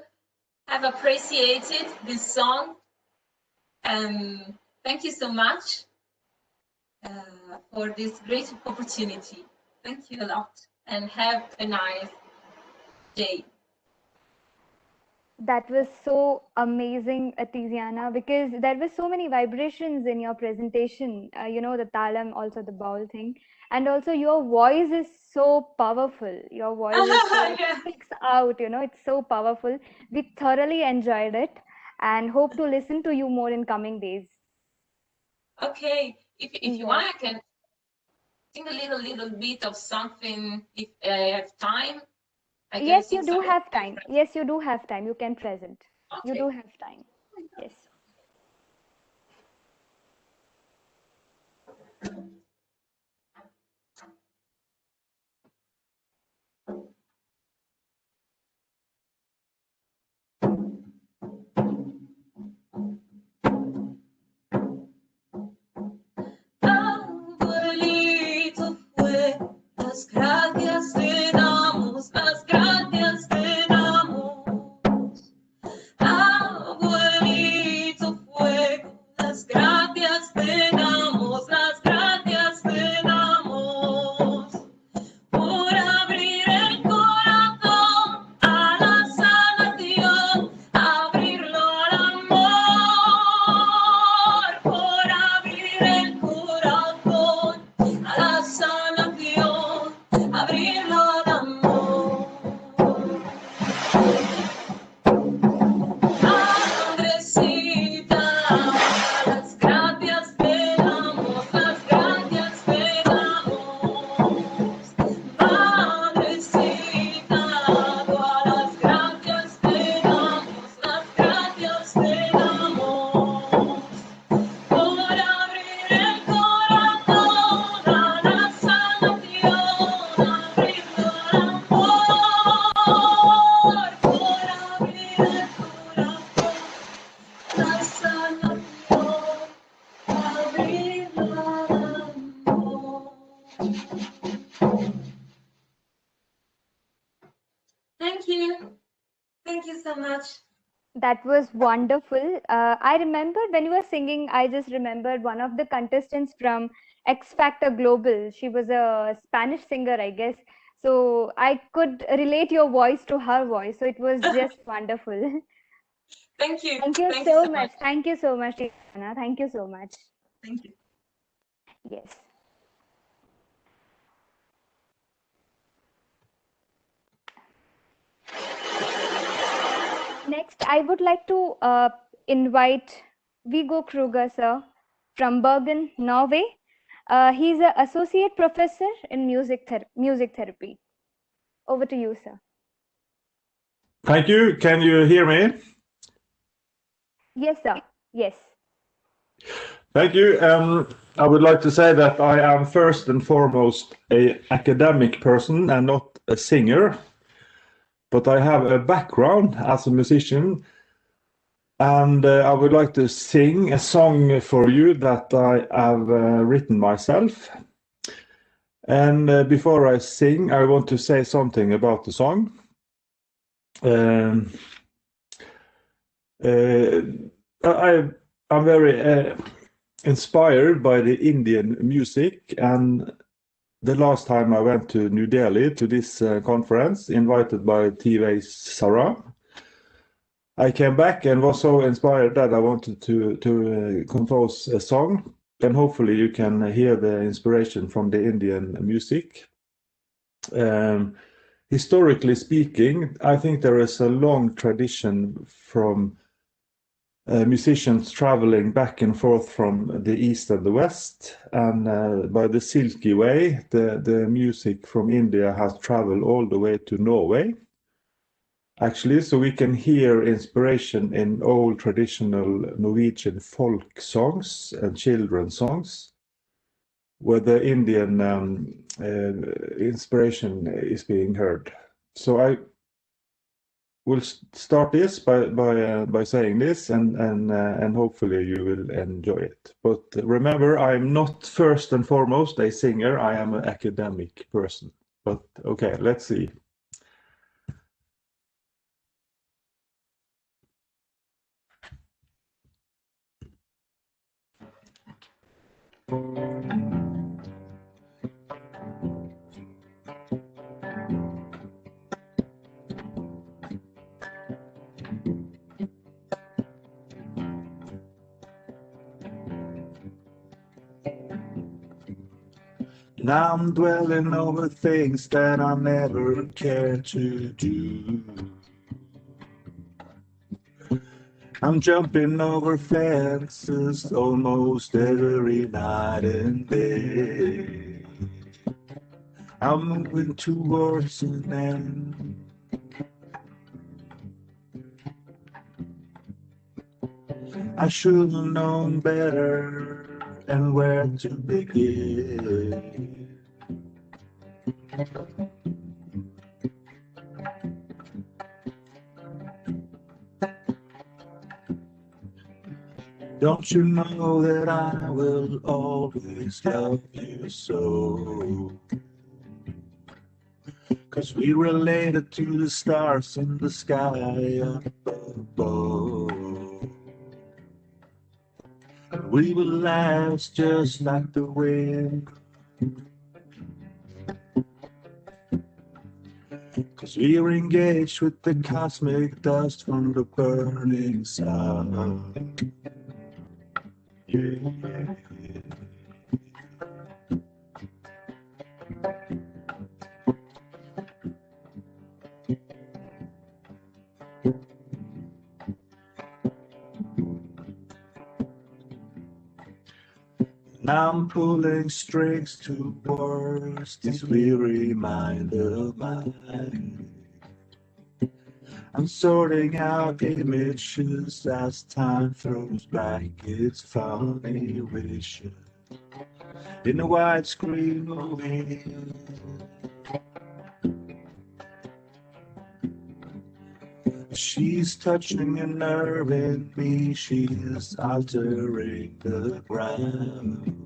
have appreciated this song, and thank you so much for this great opportunity. Thank you a lot, and have a nice day. That was so amazing, Tiziana, because there were so many vibrations in your presentation. The talam, also the bowl thing, and also your voice is so powerful. Your voice is so it speaks out. It's so powerful. We thoroughly enjoyed it, and hope to listen to you more in coming days. Okay, if you want, I can sing a little bit of something if I have time. Yes, you do have time. Yes, you do have time. You can present. Okay. You do have time. Yes. What a little las gracias te damos, las gracias te damos. Abuelito fuego, las gracias te damos, las gracias te damos. Por abrir el corazón a la sanación, abrirlo al amor. Por abrir el corazón a la sanación, abrirlo al amor. Madrecita, las gracias te damos, las gracias te damos. Madrecita, todas las gracias te damos, las gracias te damos. Por abrir el corazón a la sanación, abrirlo al amor. Por abrir el corazón a la sanación, abrirlo al amor. Thank you. Thank you so much. That was wonderful. I remembered when you were singing, I just remembered one of the contestants from X Factor Global. She was a Spanish singer, I guess. So I could relate your voice to her voice. So it was just wonderful. Thank you. Thank you Thank so so much. Thank you so much, Anna. Thank you so much. Thank you. Yes. Next, I would like to invite Viggo Kruger, sir, from Bergen, Norway. He's an associate professor in music therapy. Over to you, sir. Thank you. Can you hear me? Yes, sir. Yes. Thank you. I would like to say that I am first and foremost an academic person and not a singer, but I have a background as a musician, and I would like to sing a song for you that I have written myself. And before I sing, I want to say something about the song. I'm very inspired by the Indian music, and the last time I went to New Delhi to this conference, invited by TV Sarah, I came back and was so inspired that I wanted to compose a song, and hopefully you can hear the inspiration from the Indian music. Historically speaking, I think there is a long tradition from musicians traveling back and forth from the east and the west, and by the Silky Way, the music from India has traveled all the way to Norway, actually, so we can hear inspiration in old traditional Norwegian folk songs and children's songs, where the Indian inspiration is being heard. So I will start this by saying this, and hopefully you will enjoy it. But remember, I'm not first and foremost a singer. I am an academic person. But okay, let's see. Now I'm dwelling over things that I never cared to do. I'm jumping over fences almost every night and day. I'm moving towards an end. I should have known better and where to begin. Don't you know that I will always love you so? 'Cause we related to the stars in the sky up above. We will last just like the wind. 'Cause we are engaged with the cosmic dust from the burning sun. Yeah. I'm pulling strings towards this weary mind of mine. I'm sorting out images as time throws back its funny vision in a widescreen movie. She's touching a nerve in me, she's altering the ground.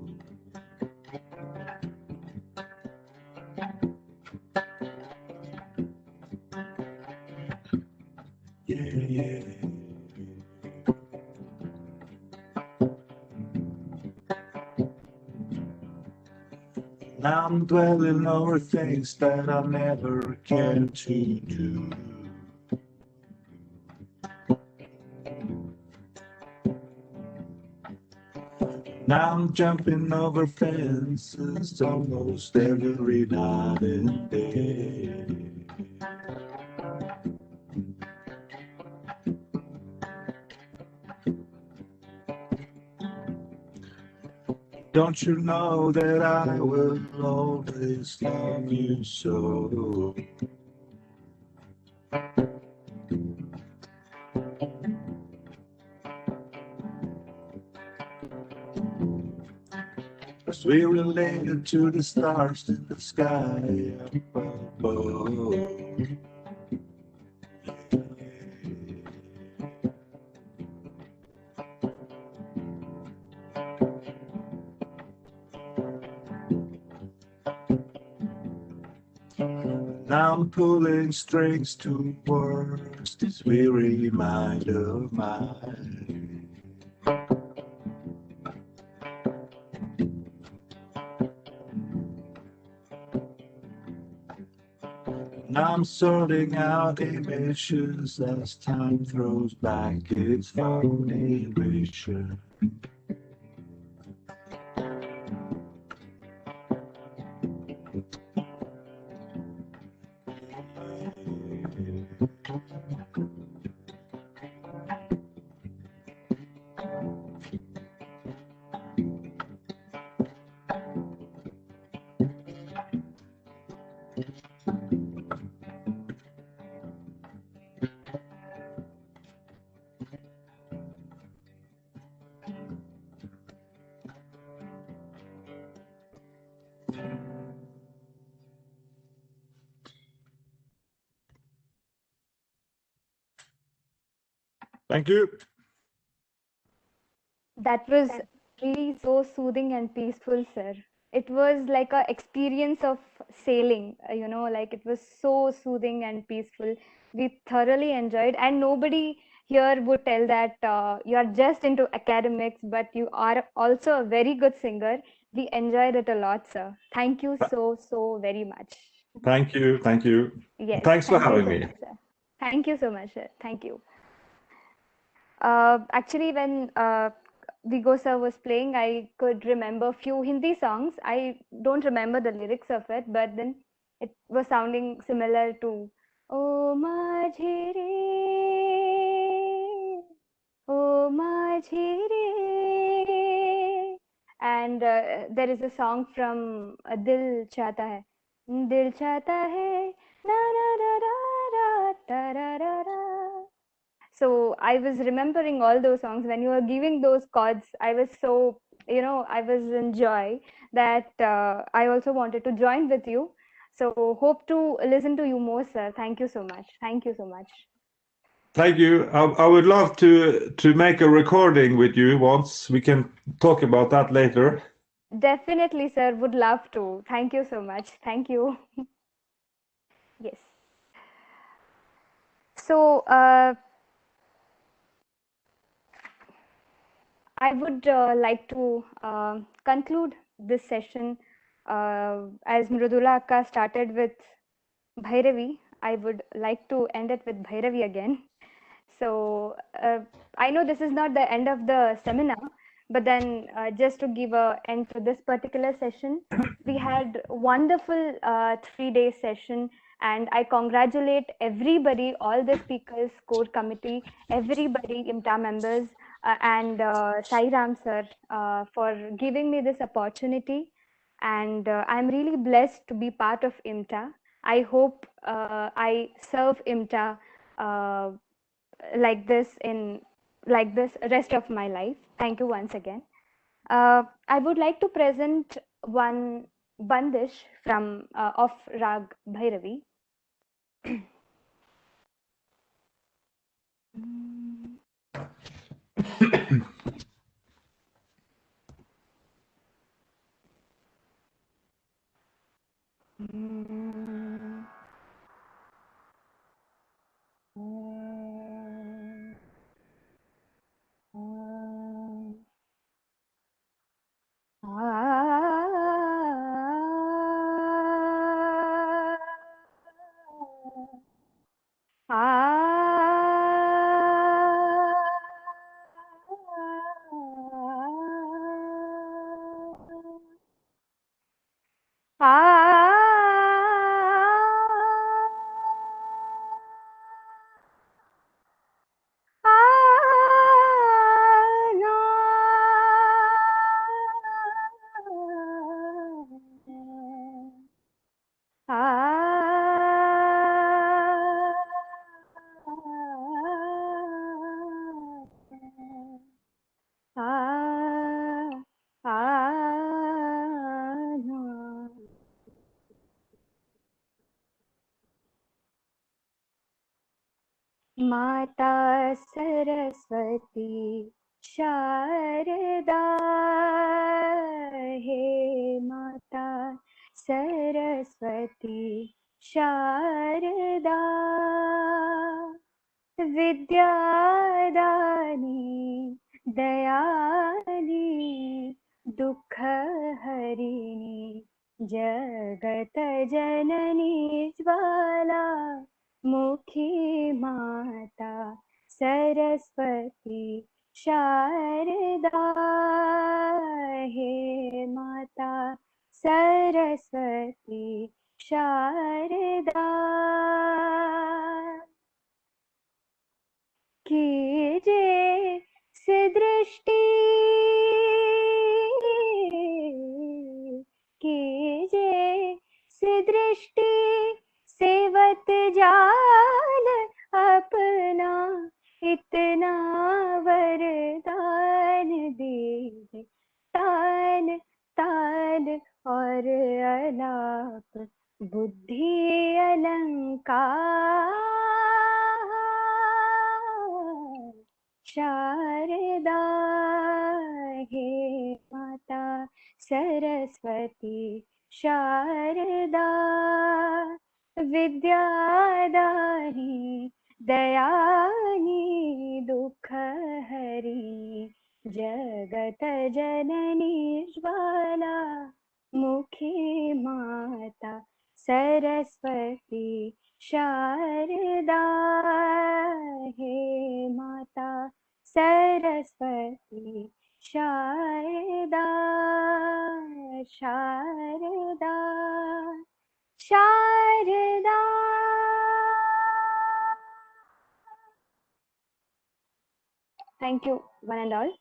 Yeah. Now I'm dwelling over things that I never cared to do. Now I'm jumping over fences almost every night and day. Don't you know that I will always love you so? Cause we're related to the stars in the sky up above. Now I'm pulling strings towards this weary mind of mine. Now I'm sorting out images as time throws back its phony vision. Thank you. That was really so soothing and peaceful, sir. It was like a experience of sailing, like it was so soothing and peaceful. We thoroughly enjoyed, and nobody here would tell that you are just into academics, but you are also a very good singer. We enjoyed it a lot, sir. Thank you so very much. Thank you. Thank you. Yes, Thanks for thank you having so me. much, sir. Thank you so much, sir. Thank you. Actually, when Vigo sir was playing, I could remember few Hindi songs. I don't remember the lyrics of it, but then it was sounding similar to "O Majhi Re, O Majhi Re," and there is a song from Dil Chahta Hai, Dil Chahta Hai, na na na na na, ta ra ra ra. So I was remembering all those songs when you were giving those chords. I was so, I was in joy that I also wanted to join with you. So hope to listen to you more, sir. Thank you so much. Thank you so much. Thank you. I would love to make a recording with you once. We can talk about that later. Definitely, sir. Would love to. Thank you so much. Thank you. Yes. So I would like to conclude this session as Mrudula Akka started with Bhairavi. I would like to end it with Bhairavi again. So I know this is not the end of the seminar, but then just to give a end to this particular session, we had wonderful 3-day session, and I congratulate everybody, all the speakers, core committee, everybody, IMTA members, and Sai Ram sir for giving me this opportunity. And I'm really blessed to be part of IMTA. I hope I serve IMTA like this rest of my life. Thank you once again. I would like to present one bandish from of Rag Bhairavi. माता सरस्वती शारदा हे माता सरस्वती शारदा विद्यादानी दयानी दुःख हरिणी जगत जननी ज्वाला मुखी माता सरस्वती शारदा हे माता सरस्वती शारदा कीजे से दृष्टि कीजे से दृष्टि सेवत जाल अपना इतना वरदान दीजिए तान तान और अलाप बुद्धि अलंकार शारदा हे माता सरस्वती शारदा विद्यादानी दयानी दुःख हरिणी जगत जननी ज्वाला मुखी माता सरस्वती शारदा हे माता Saraswati Sharada Sharada Sharada. Thank you, one and all.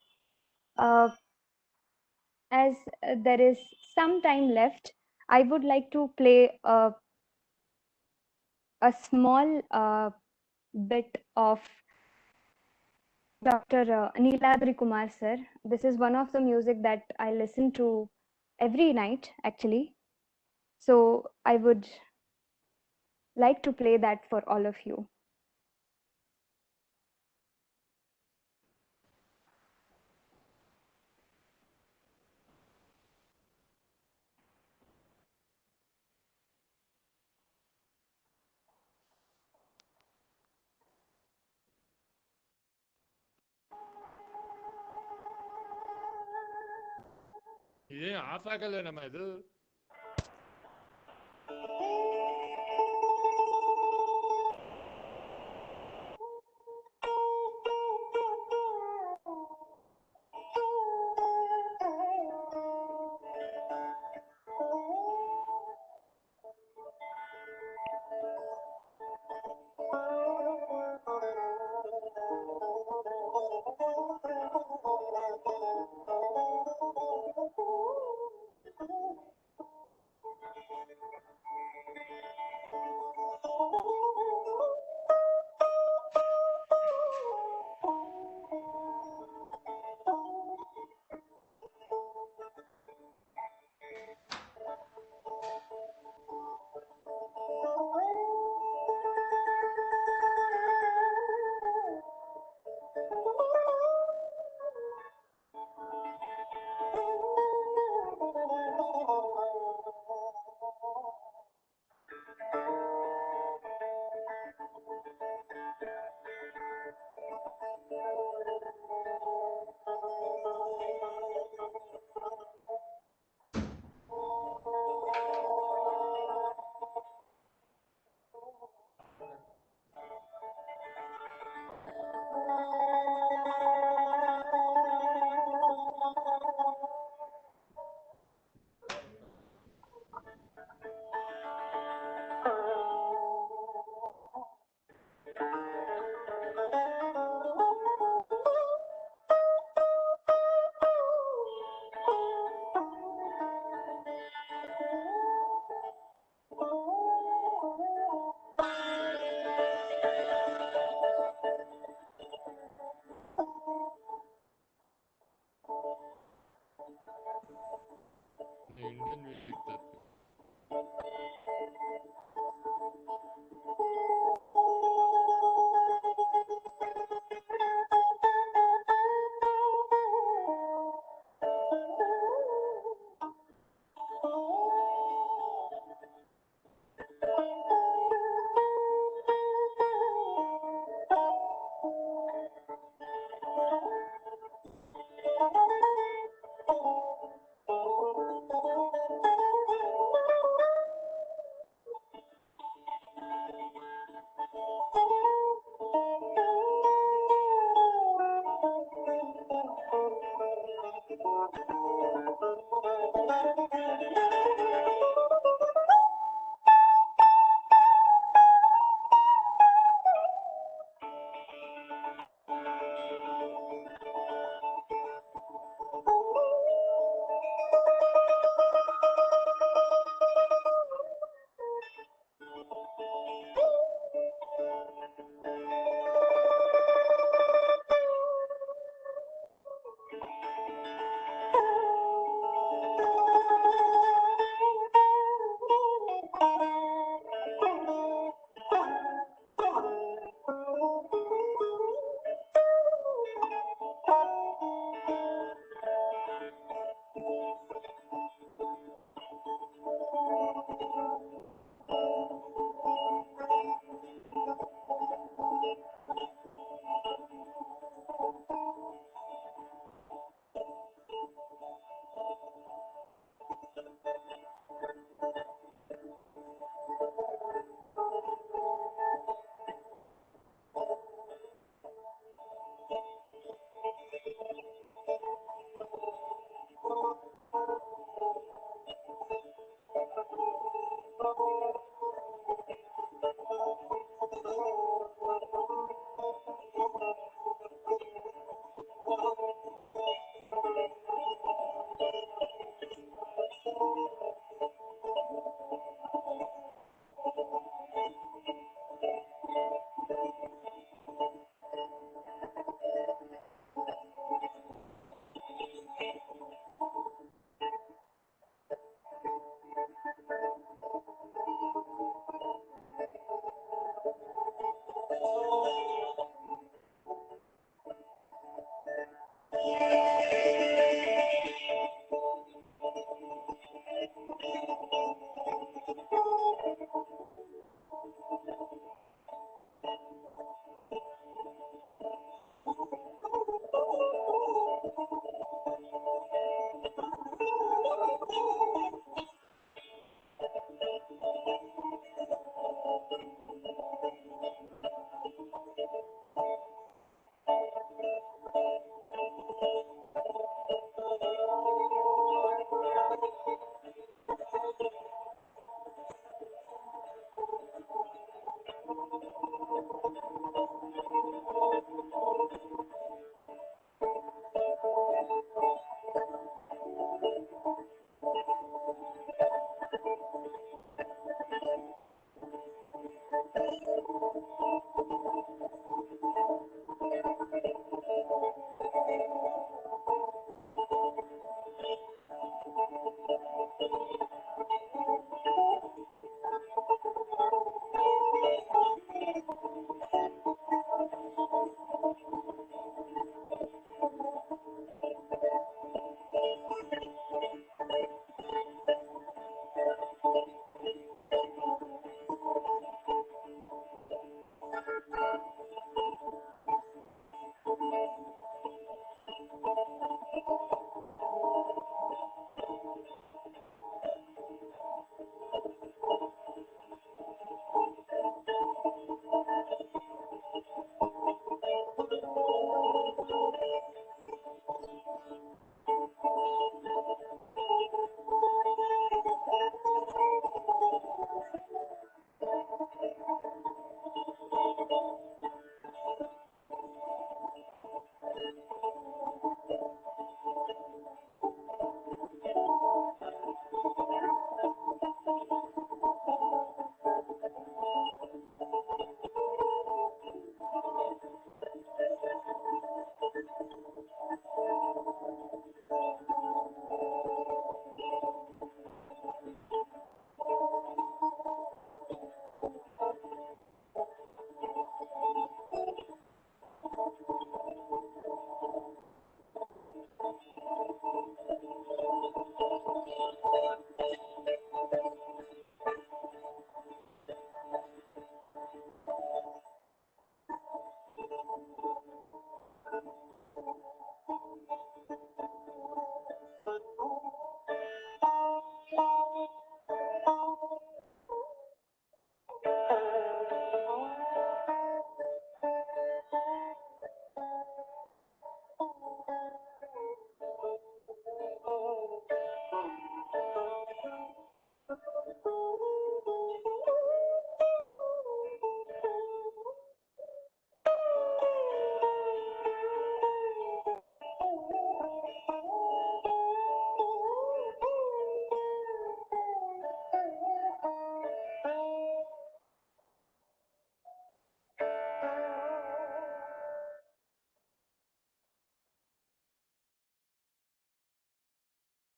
As there is some time left, I would like to play a small bit of Dr. Neeladri Kumar sir. This is one of the music that I listen to every night actually. So I would like to play that for all of you. ಇದೇನು of ಆಗಲ್ಲ ನಮ್ಮ ಇದು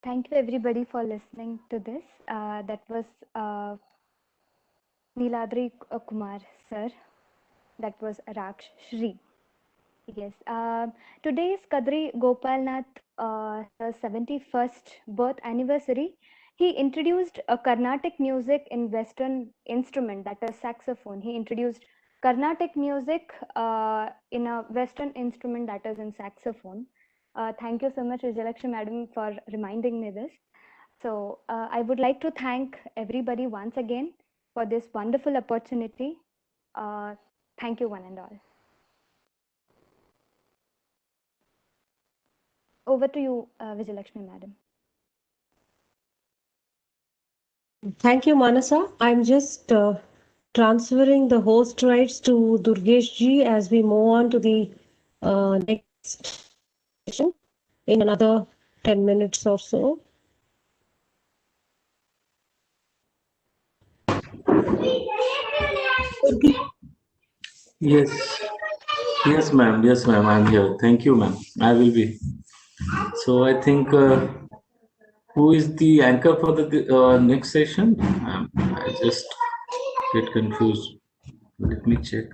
Thank you everybody for listening to this. That was Niladri Kumar sir. That was Raksh Shri. Yes. Today is Kadri Gopalnath sir's 71st birth anniversary. He introduced Carnatic music in Western instrument, that is saxophone. He introduced Carnatic music in a Western instrument, that is in saxophone. Thank you so much, Vijayalakshmi Madam, for reminding me this. So I would like to thank everybody once again for this wonderful opportunity. Thank you one and all. Over to you, Vijayalakshmi Madam. Thank you, Manasa. I'm just transferring the host rights to Durgesh ji as we move on to the next session in another 10 minutes or so. Yes, yes, ma'am. Yes, ma'am. I'm here. Thank you, ma'am. I will be. So I think who is the anchor for the next session? I just get confused. Let me check.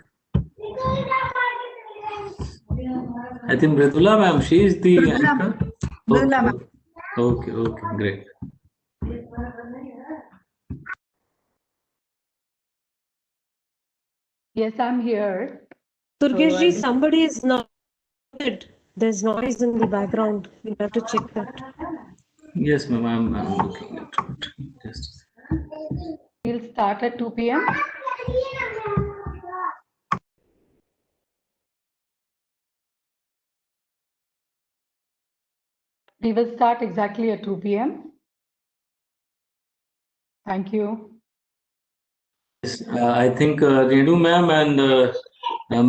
I think Mridula, ma'am. She is the anchor. Okay. Okay. Okay. Great. Yes, I'm here. Durgesh ji, somebody is not good. There's noise in the background. We have to check that. Yes, ma'am. I'm looking into it. Yes. We'll start at 2 p.m. We will start exactly at 2 p.m. Thank you. Yes, I think Renu ma'am and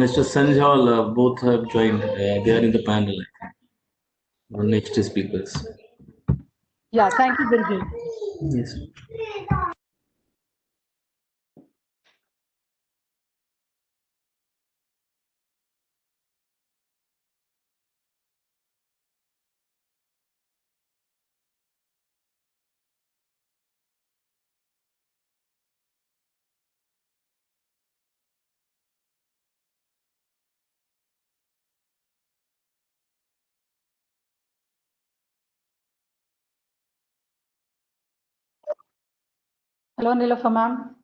Mr. Sanjal both have joined. They are in the panel. Next speakers. Yeah, thank you, Birgit. Yes. Hello, Nilofa ma'am.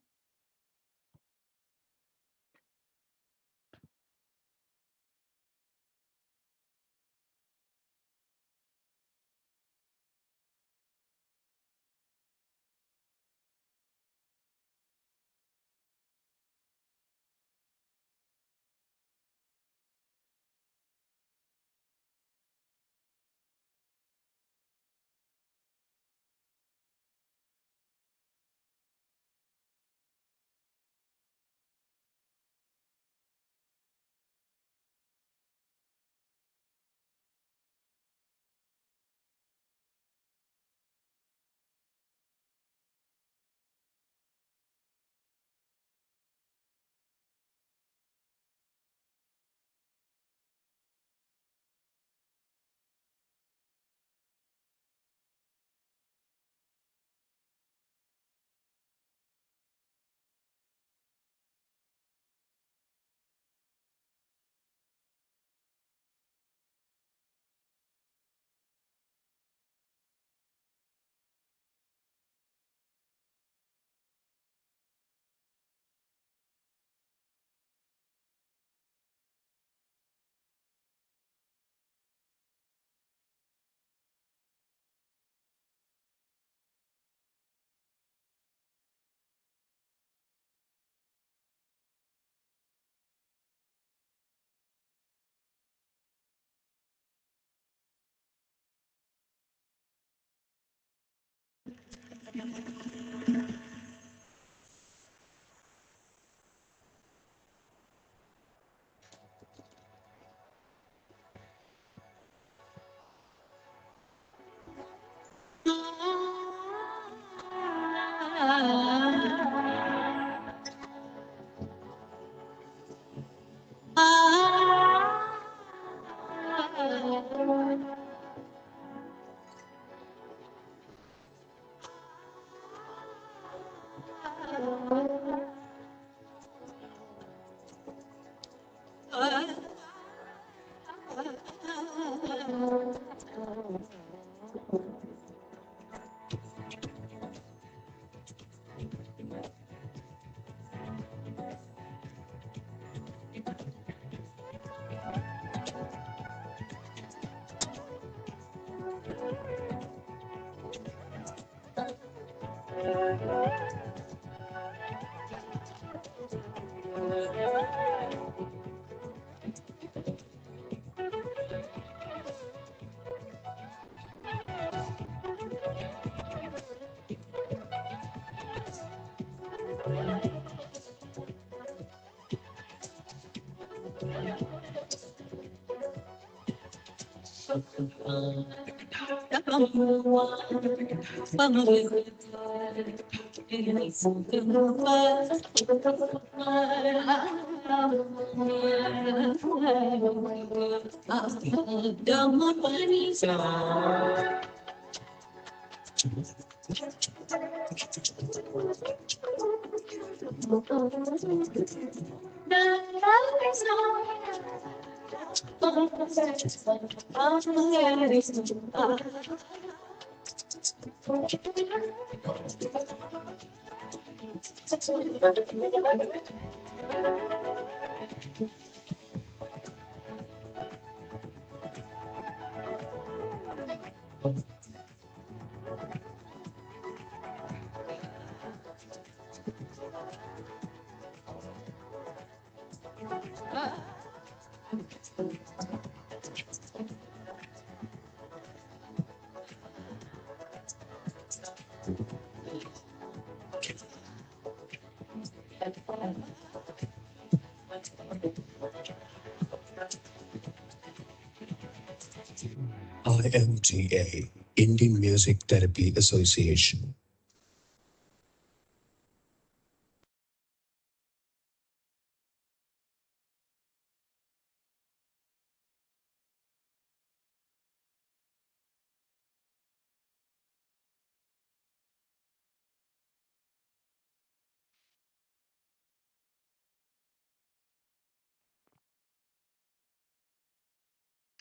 IMTA, Indian Music Therapy Association.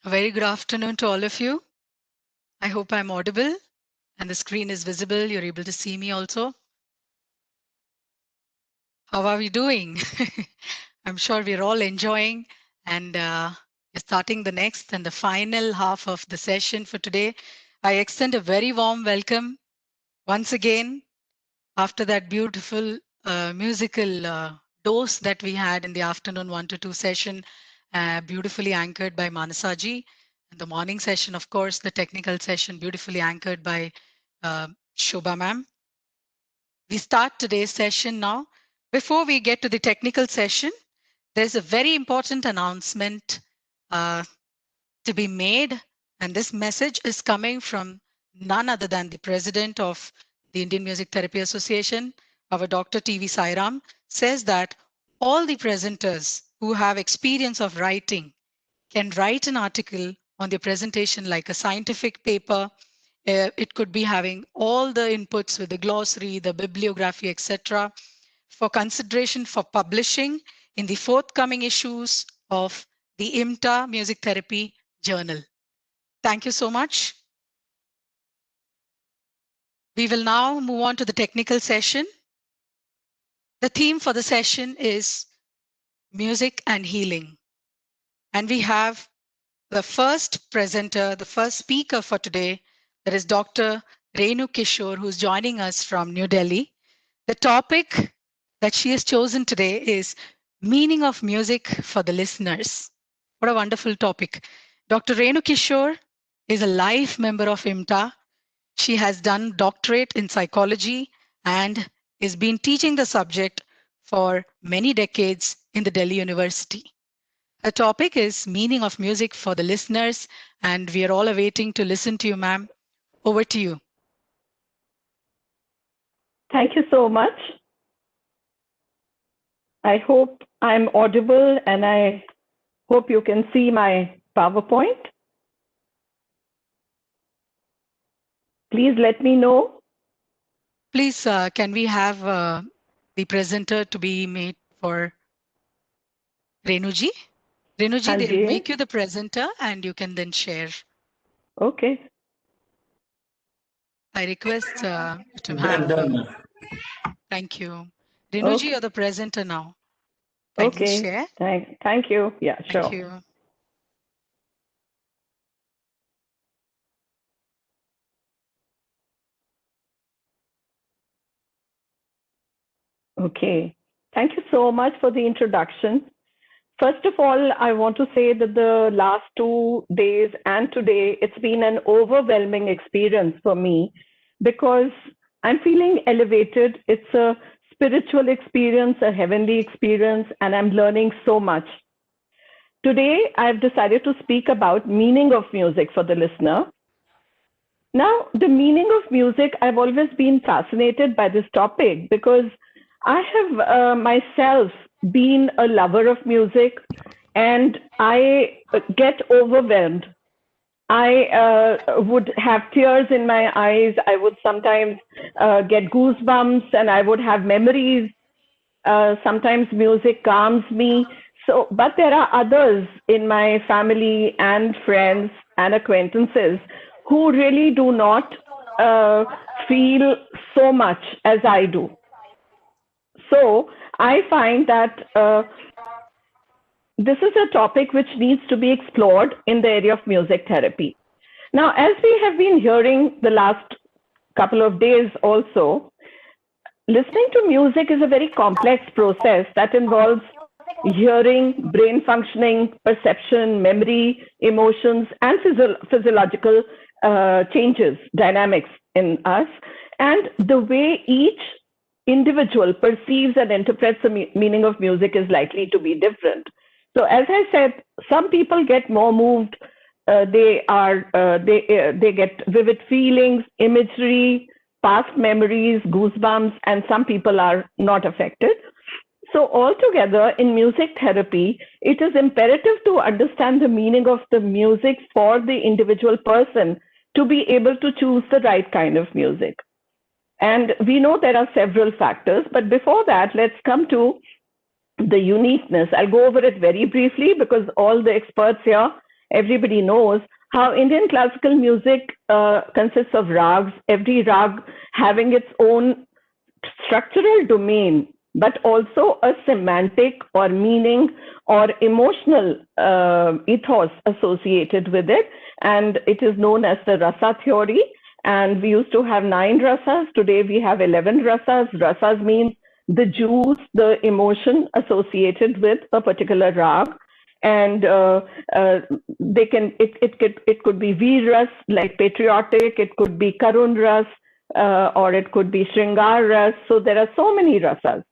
A very good afternoon to all of you. I hope I'm audible and the screen is visible. You're able to see me also. How are we doing? I'm sure we're all enjoying and we're starting the next and the final half of the session for today. I extend a very warm welcome once again after that beautiful musical dose that we had in the afternoon 1 to 2 session, beautifully anchored by Manasaji. And the morning session, of course, the technical session beautifully anchored by Shobha ma'am. We start today's session now. Before we get to the technical session, there's a very important announcement to be made. And this message is coming from none other than the president of the Indian Music Therapy Association, our Dr. T.V. Sairam, says that all the presenters who have experience of writing can write an article on their presentation like a scientific paper. It could be having all the inputs with the glossary, the bibliography, etc., for consideration for publishing in the forthcoming issues of the IMTA Music Therapy Journal. Thank you so much. We will now move on to the technical session. The theme for the session is music and healing. And we have the first presenter, the first speaker for today, that is Dr. Renu Kishore, who's joining us from New Delhi. The topic that she has chosen today is meaning of music for the listeners. What a wonderful topic. Dr. Renu Kishore is a life member of IMTA. She has done doctorate in psychology and has been teaching the subject for many decades in the Delhi University. Her topic is meaning of music for the listeners, and we are all awaiting to listen to you, ma'am. Over to you. Thank you so much. I hope I'm audible and I hope you can see my PowerPoint. Please let me know. Please, can we have the presenter to be made for Renuji? Renuji, they'll make you the presenter and you can then share. Okay. I request to Done, have. done. Thank you. Renuji, Okay. you're the presenter now. Kindly Okay. share. Thank you. Yeah, sure. Thank you. Okay. Thank you so much for the introduction. First of all, I want to say that the last 2 days and today, it's been an overwhelming experience for me because I'm feeling elevated. It's a spiritual experience, a heavenly experience, and I'm learning so much. Today, I've decided to speak about meaning of music for the listener. Now, the meaning of music, I've always been fascinated by this topic because I have myself been a lover of music and I get overwhelmed. I would have tears in my eyes. I would sometimes get goosebumps and I would have memories. Sometimes music calms me. So, but there are others in my family and friends and acquaintances who really do not feel so much as I do. So I find that this is a topic which needs to be explored in the area of music therapy. Now, as we have been hearing the last couple of days also, listening to music is a very complex process that involves hearing, brain functioning, perception, memory, emotions, and physiological changes, dynamics in us. And the way each individual perceives and interprets the meaning of music is likely to be different. So, as I said, some people get more moved. They get vivid feelings, imagery, past memories, goosebumps, and some people are not affected. So, altogether, in music therapy, it is imperative to understand the meaning of the music for the individual person to be able to choose the right kind of music. And we know there are several factors, but before that, let's come to the uniqueness. I'll go over it very briefly because all the experts here, everybody knows how Indian classical music consists of rags, every rag having its own structural domain, but also a semantic or meaning or emotional ethos associated with it. And it is known as the rasa theory. And we used to have 9 rasas. Today we have 11 rasas. Rasas means the juice, the emotion associated with a particular rag. And it could be Veer Ras, like patriotic. It could be Karun Ras, or it could be Shringar Ras. So there are so many rasas.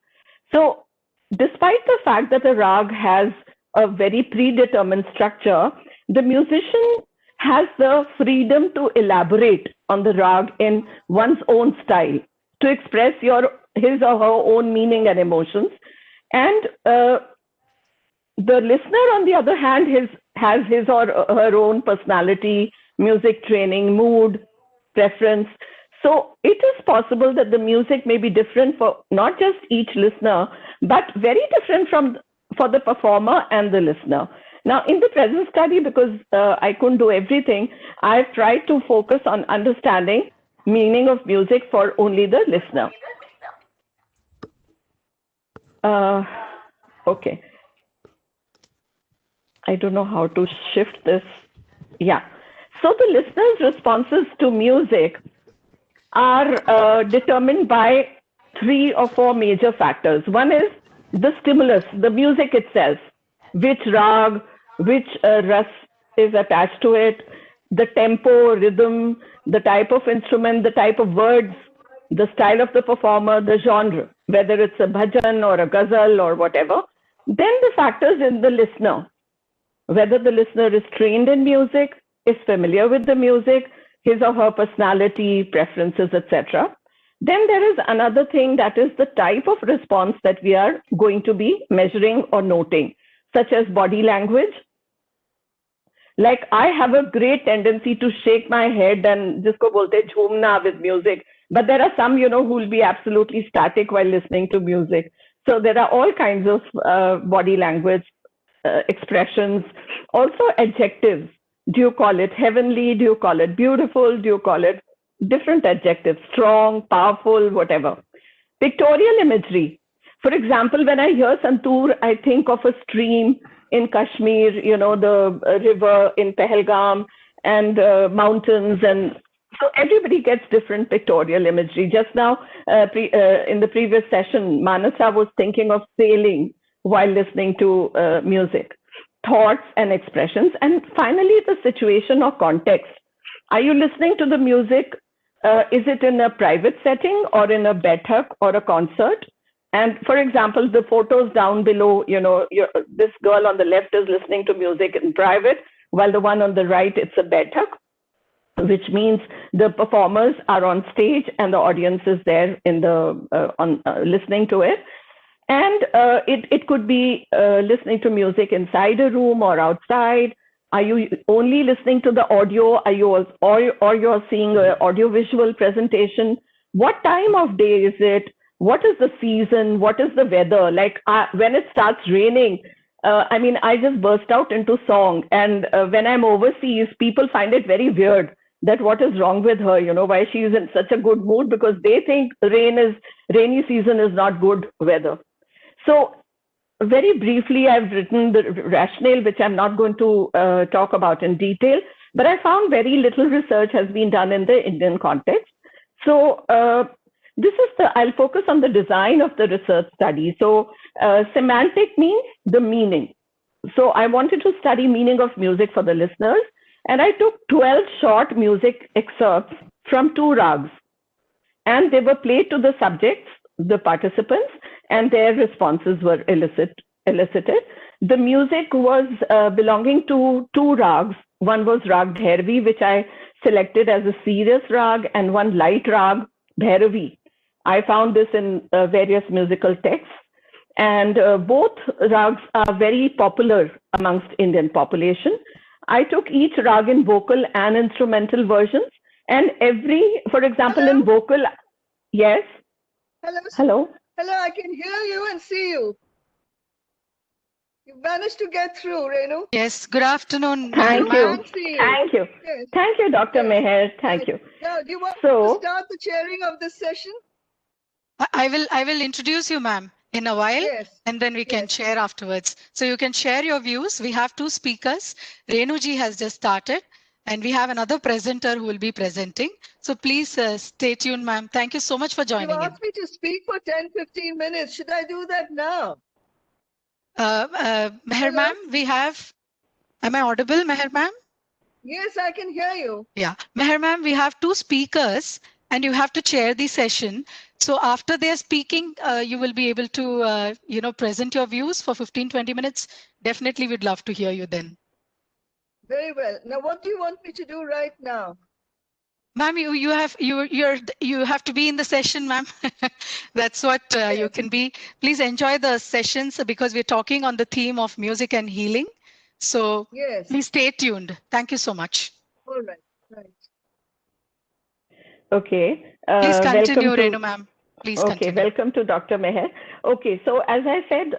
So despite the fact that the rag has a very predetermined structure, the musician has the freedom to elaborate on the rag in one's own style, to express his or her own meaning and emotions. And the listener, on the other hand, has his or her own personality, music training, mood, preference. So it is possible that the music may be different for not just each listener, but very different for the performer and the listener. Now, in the present study, because I couldn't do everything, I've tried to focus on understanding meaning of music for only the listener. Okay. I don't know how to shift this. Yeah. So the listener's responses to music are determined by 3 or 4 major factors. One is the stimulus, the music itself, which rag, which ras is attached to it, the tempo, rhythm, the type of instrument, the type of words, the style of the performer, the genre, whether it's a bhajan or a ghazal or whatever. Then the factors in the listener, whether the listener is trained in music, is familiar with the music, his or her personality, preferences, etc. Then there is another thing, that is the type of response that we are going to be measuring or noting, such as body language. Like I have a great tendency to shake my head and jisko bolte jhoomna with music, but there are some, who will be absolutely static while listening to music. So there are all kinds of body language expressions, also adjectives. Do you call it heavenly? Do you call it beautiful? Do you call it different adjectives, strong, powerful, whatever? Pictorial imagery. For example, when I hear Santoor, I think of a stream in Kashmir, the river in Pahalgam and mountains. And so everybody gets different pictorial imagery. Just now, in the previous session, Manasa was thinking of sailing while listening to music, thoughts and expressions. And finally, the situation or context. Are you listening to the music? Is it in a private setting or in a baithak or a concert? And for example, the photos down below, this girl on the left is listening to music in private, while the one on the right, it's a baithak, which means the performers are on stage and the audience is there in listening to it. And it could be listening to music inside a room or outside. Are you only listening to the audio? Are you or you're seeing an audio-visual presentation? What time of day is it? What is the season? What is the weather? Like when it starts raining, I just burst out into song. And when I'm overseas, people find it very weird that what is wrong with her, why she is in such a good mood, because they think rainy season is not good weather. So very briefly, I've written the rationale, which I'm not going to talk about in detail, but I found very little research has been done in the Indian context. So I'll focus on the design of the research study. So semantic means the meaning. So I wanted to study meaning of music for the listeners. And I took 12 short music excerpts from 2 rags. And they were played to the subjects, the participants, and their responses were elicited. The music was belonging to 2 rags. One was Rag Bhairavi, which I selected as a serious rag, and one light rag, Bhairavi. I found this in various musical texts. And both rags are very popular amongst Indian population. I took each rag in vocal and instrumental versions. And for example, in vocal, yes. Hello. Hello. Hello, I can hear you and see you. You managed to get through, Renu. Yes, good afternoon. Thank you. Thank you. Yes. Thank you, Dr. Meher. Thank you. Now, do you want to start the chairing of this session? I will introduce you, ma'am, in a while, and then we can share afterwards. So you can share your views. We have 2 speakers. Renuji has just started, and we have another presenter who will be presenting. So please stay tuned, ma'am. Thank you so much for joining in. You asked me to speak for 10-15 minutes. Should I do that now? Meher ma'am, am I audible, Meher ma'am? Yes, I can hear you. Yeah, Meher ma'am, we have 2 speakers and you have to chair the session. So after they're speaking, you will be able to, present your views for 15-20 minutes. Definitely, we'd love to hear you then. Very well. Now, what do you want me to do right now? Ma'am, you have to be in the session, ma'am. That's what you can be. Please enjoy the sessions because we're talking on the theme of music and healing. So please stay tuned. Thank you so much. All right. Right. Okay. Please continue, Renu ma'am. Please continue. Okay, welcome to Dr. Meher. Okay, so as I said,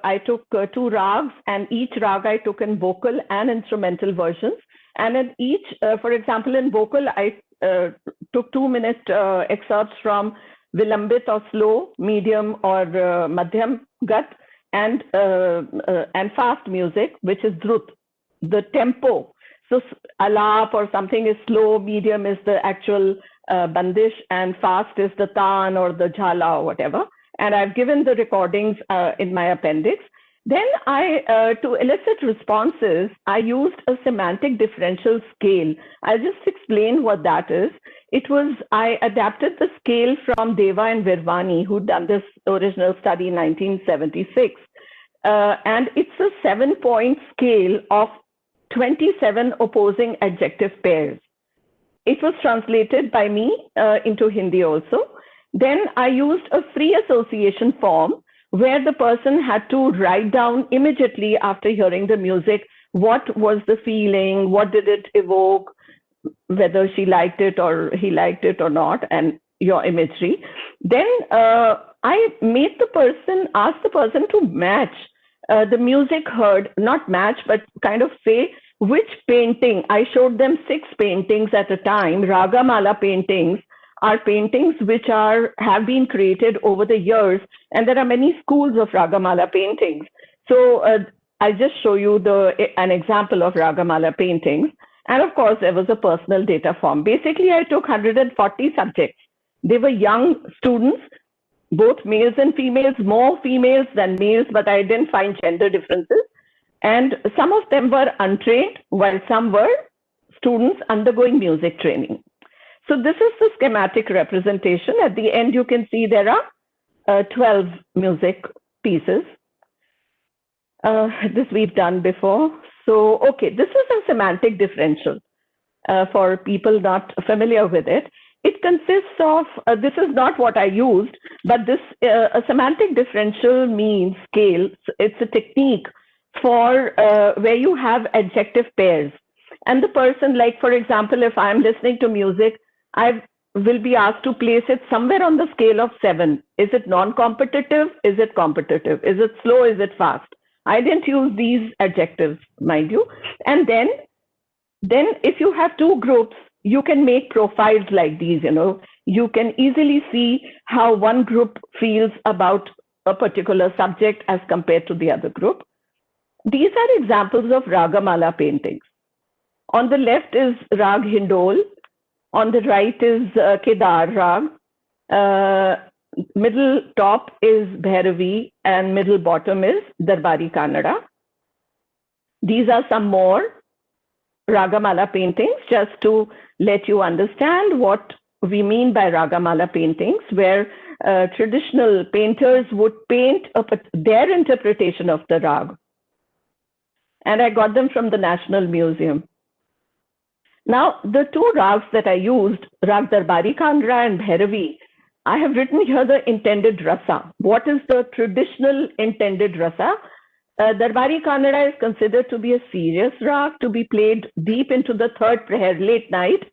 I took 2 rags, and each rag I took in vocal and instrumental versions. And in each, for example, in vocal, I took 2-minute excerpts from Vilambit or slow, medium or madhyam gat, and fast music, which is drut, the tempo. So alap or something is slow, medium is the actual bandish, and fast is the taan or the jhala or whatever. And I've given the recordings in my appendix. Then to elicit responses, I used a semantic differential scale. I'll just explain what that is. I adapted the scale from Deva and Virvani, who'd done this original study in 1976. And it's a 7-point scale of 27 opposing adjective pairs. It was translated by me into Hindi also. Then I used a free association form where the person had to write down immediately after hearing the music, what was the feeling, what did it evoke, whether she liked it or he liked it or not, and your imagery. Then I asked the person to match the music heard, not match, but kind of say which painting. I showed them 6 paintings at a time. Ragamala paintings are paintings which have been created over the years, and there are many schools of Ragamala paintings. So I'll just show you an example of Ragamala paintings. And of course, there was a personal data form. Basically, I took 140 subjects. They were young students, both males and females, more females than males, but I didn't find gender differences. And some of them were untrained, while some were students undergoing music training. So this is the schematic representation. At the end, you can see there are 12 music pieces. This we've done before. So, okay, this is a semantic differential for people not familiar with it. It consists of, this is not what I used, but a semantic differential means scale. It's a technique for where you have adjective pairs. And the person, like, for example, if I'm listening to music, I will be asked to place it somewhere on the scale of 7. Is it non-competitive? Is it competitive? Is it slow? Is it fast? I didn't use these adjectives, mind you. And then if you have 2 groups, you can make profiles like these, You can easily see how one group feels about a particular subject as compared to the other group. These are examples of Ragamala paintings. On the left is Rag Hindol. On the right is Kedar Rag. Middle top is Bhairavi and middle bottom is Darbari Kannada. These are some more Ragamala paintings, just to let you understand what we mean by Ragamala paintings, where traditional painters would paint their interpretation of the rag. And I got them from the National Museum. Now, the two rags that I used, Rag Darbari Kannada and Bhairavi, I have written here the intended rasa. What is the traditional intended rasa? Darbari Kannada is considered to be a serious rag, to be played deep into the third prayer, late night.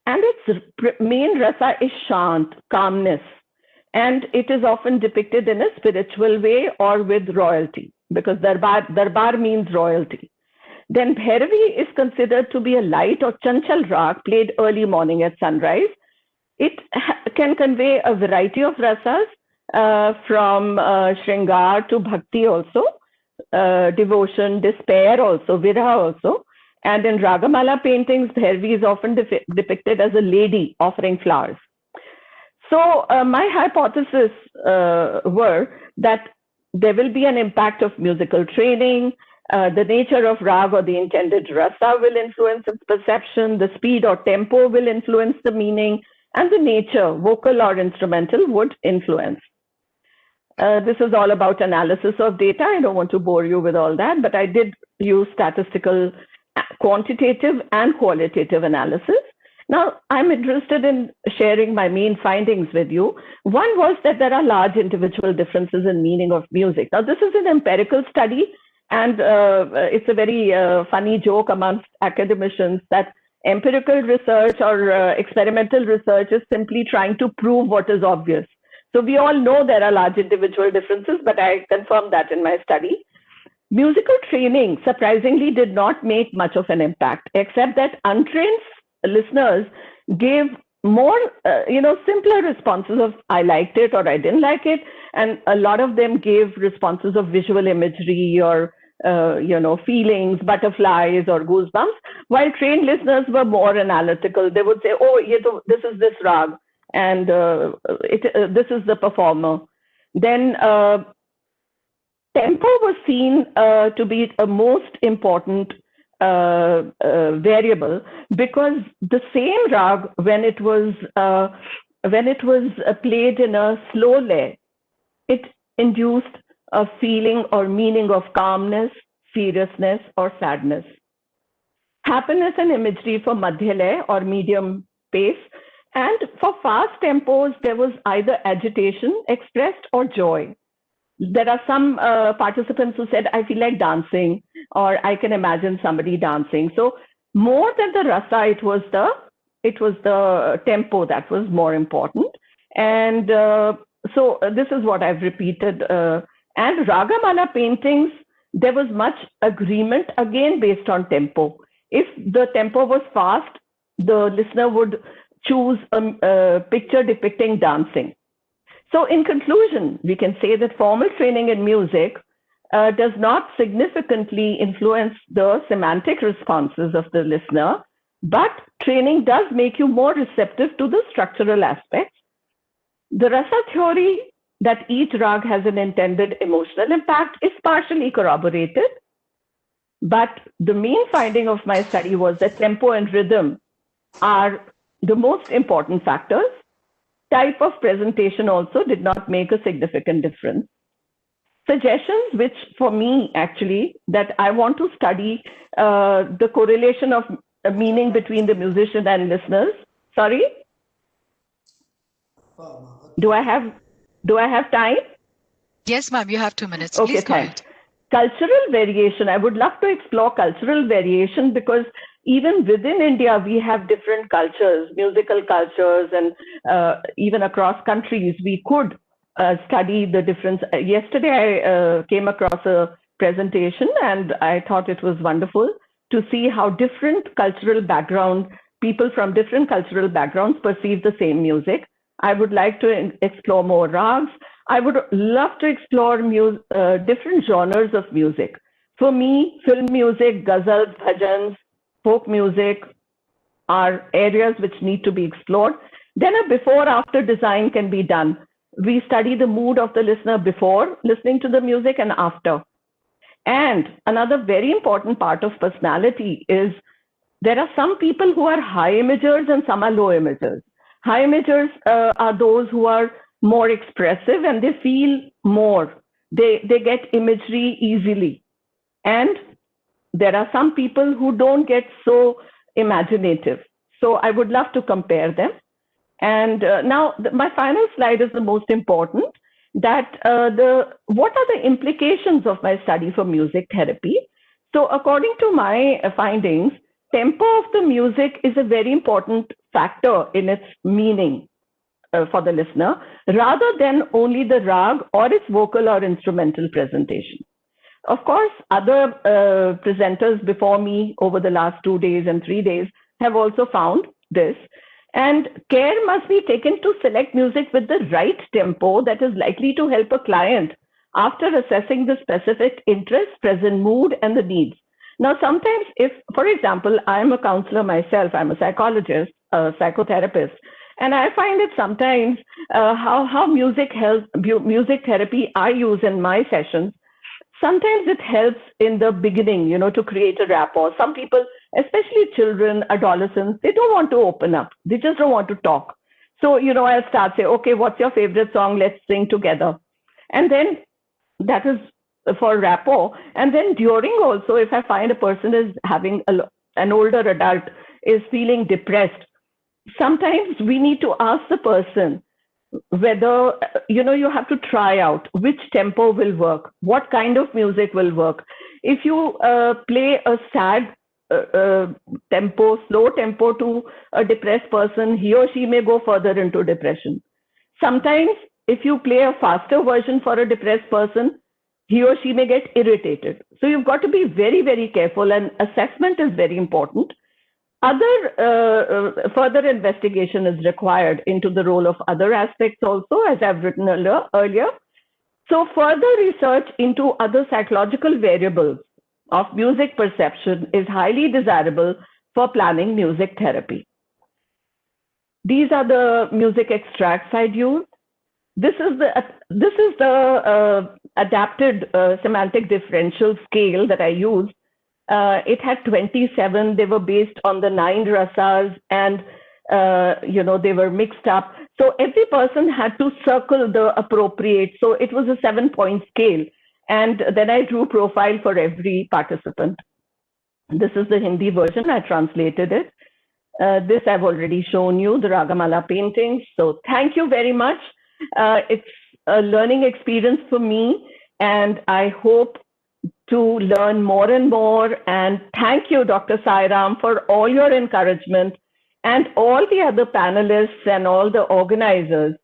And its main rasa is shant, calmness. And it is often depicted in a spiritual way or with royalty, because darbar means royalty. Then Bhairavi is considered to be a light or chanchal rag played early morning at sunrise. It can convey a variety of rasas from Shringar to Bhakti also, devotion, despair also, viraha also. And in Ragamala paintings, Bhairavi is often depicted as a lady offering flowers. So my hypothesis were that there will be an impact of musical training, the nature of rag or the intended rasa will influence its perception, the speed or tempo will influence the meaning, and the nature, vocal or instrumental, would influence. This is all about analysis of data. I don't want to bore you with all that, but I did use statistical, quantitative and qualitative analysis. Now, I'm interested in sharing my main findings with you. One was that there are large individual differences in meaning of music. Now, this is an empirical study, and it's a very funny joke amongst academicians that empirical research or experimental research is simply trying to prove what is obvious. So we all know there are large individual differences, but I confirmed that in my study. Musical training surprisingly did not make much of an impact, except that untrained listeners gave more, simpler responses of I liked it or I didn't like it. And a lot of them gave responses of visual imagery or, feelings, butterflies or goosebumps, while trained listeners were more analytical. They would say, oh, this is this rag, and this is the performer. Then tempo was seen to be a most important variable, because the same rag, when it was played in a slow lay, it induced a feeling or meaning of calmness, seriousness, or sadness. Happiness and imagery for madhya lay or medium pace, and for fast tempos there was either agitation expressed or joy. There are some participants who said, I feel like dancing, or I can imagine somebody dancing. So more than the rasa, it was the tempo that was more important. And so this is what I've repeated. And Ragamala paintings, there was much agreement, again based on tempo. If the tempo was fast, the listener would choose a picture depicting dancing. So in conclusion, we can say that formal training in music does not significantly influence the semantic responses of the listener, but training does make you more receptive to the structural aspects. The rasa theory that each rag has an intended emotional impact is partially corroborated, but the main finding of my study was that tempo and rhythm are the most important factors. Type of presentation also did not make a significant difference. Suggestions, which for me actually, that I want to study the correlation of meaning between the musician and listeners. Sorry? Do I have time? Yes, ma'am, you have 2 minutes. Okay, Please go thanks. ahead. Cultural variation. I would love to explore cultural variation, because even within India, we have different cultures, musical cultures, and even across countries, we could study the difference. Yesterday, I came across a presentation, and I thought it was wonderful to see how different cultural background, people from different cultural backgrounds perceive the same music. I would like to explore more rags. I would love to explore different genres of music. For me, film music, ghazals, bhajans, folk music are areas which need to be explored. Then a before-after design can be done. We study the mood of the listener before listening to the music and after. And another very important part of personality is there are some people who are high imagers and some are low imagers. High imagers are those who are more expressive and they feel more. They get imagery easily. And there are some people who don't get so imaginative. So I would love to compare them. And now my final slide is the most important, that what are the implications of my study for music therapy? So according to my findings, tempo of the music is a very important factor in its meaning for the listener, rather than only the rag or its vocal or instrumental presentation. Of course, other presenters before me over the last 2 days and 3 days have also found this. And care must be taken to select music with the right tempo that is likely to help a client after assessing the specific interest, present mood, and the needs. Now, sometimes if, for example, I'm a counselor myself, I'm a psychologist, a psychotherapist, and I find it sometimes how music therapy I use in my sessions, sometimes it helps in the beginning, to create a rapport. Some people, especially children, adolescents, they don't want to open up. They just don't want to talk. So, I'll start say, okay, what's your favorite song? Let's sing together. And then that is for rapport. And then during also, if I find a person is having an older adult is feeling depressed, sometimes we need to ask the person whether, you have to try out which tempo will work, what kind of music will work. If you play a sad tempo, slow tempo to a depressed person, he or she may go further into depression. Sometimes if you play a faster version for a depressed person, he or she may get irritated. So you've got to be very, very careful, and assessment is very important. Other further investigation is required into the role of other aspects also, as I've written earlier. So further research into other psychological variables of music perception is highly desirable for planning music therapy. These are the music extracts I'd used. This is the adapted semantic differential scale that I used. It had 27. They were based on the 9 rasas, and they were mixed up. So every person had to circle the appropriate. So it was a 7-point scale, and then I drew profile for every participant. This is the Hindi version. I translated it. This I've already shown you, the Ragamala paintings. So thank you very much. It's a learning experience for me, and I hope to learn more and more. And thank you, Dr. Sairam, for all your encouragement, and all the other panelists and all the organizers.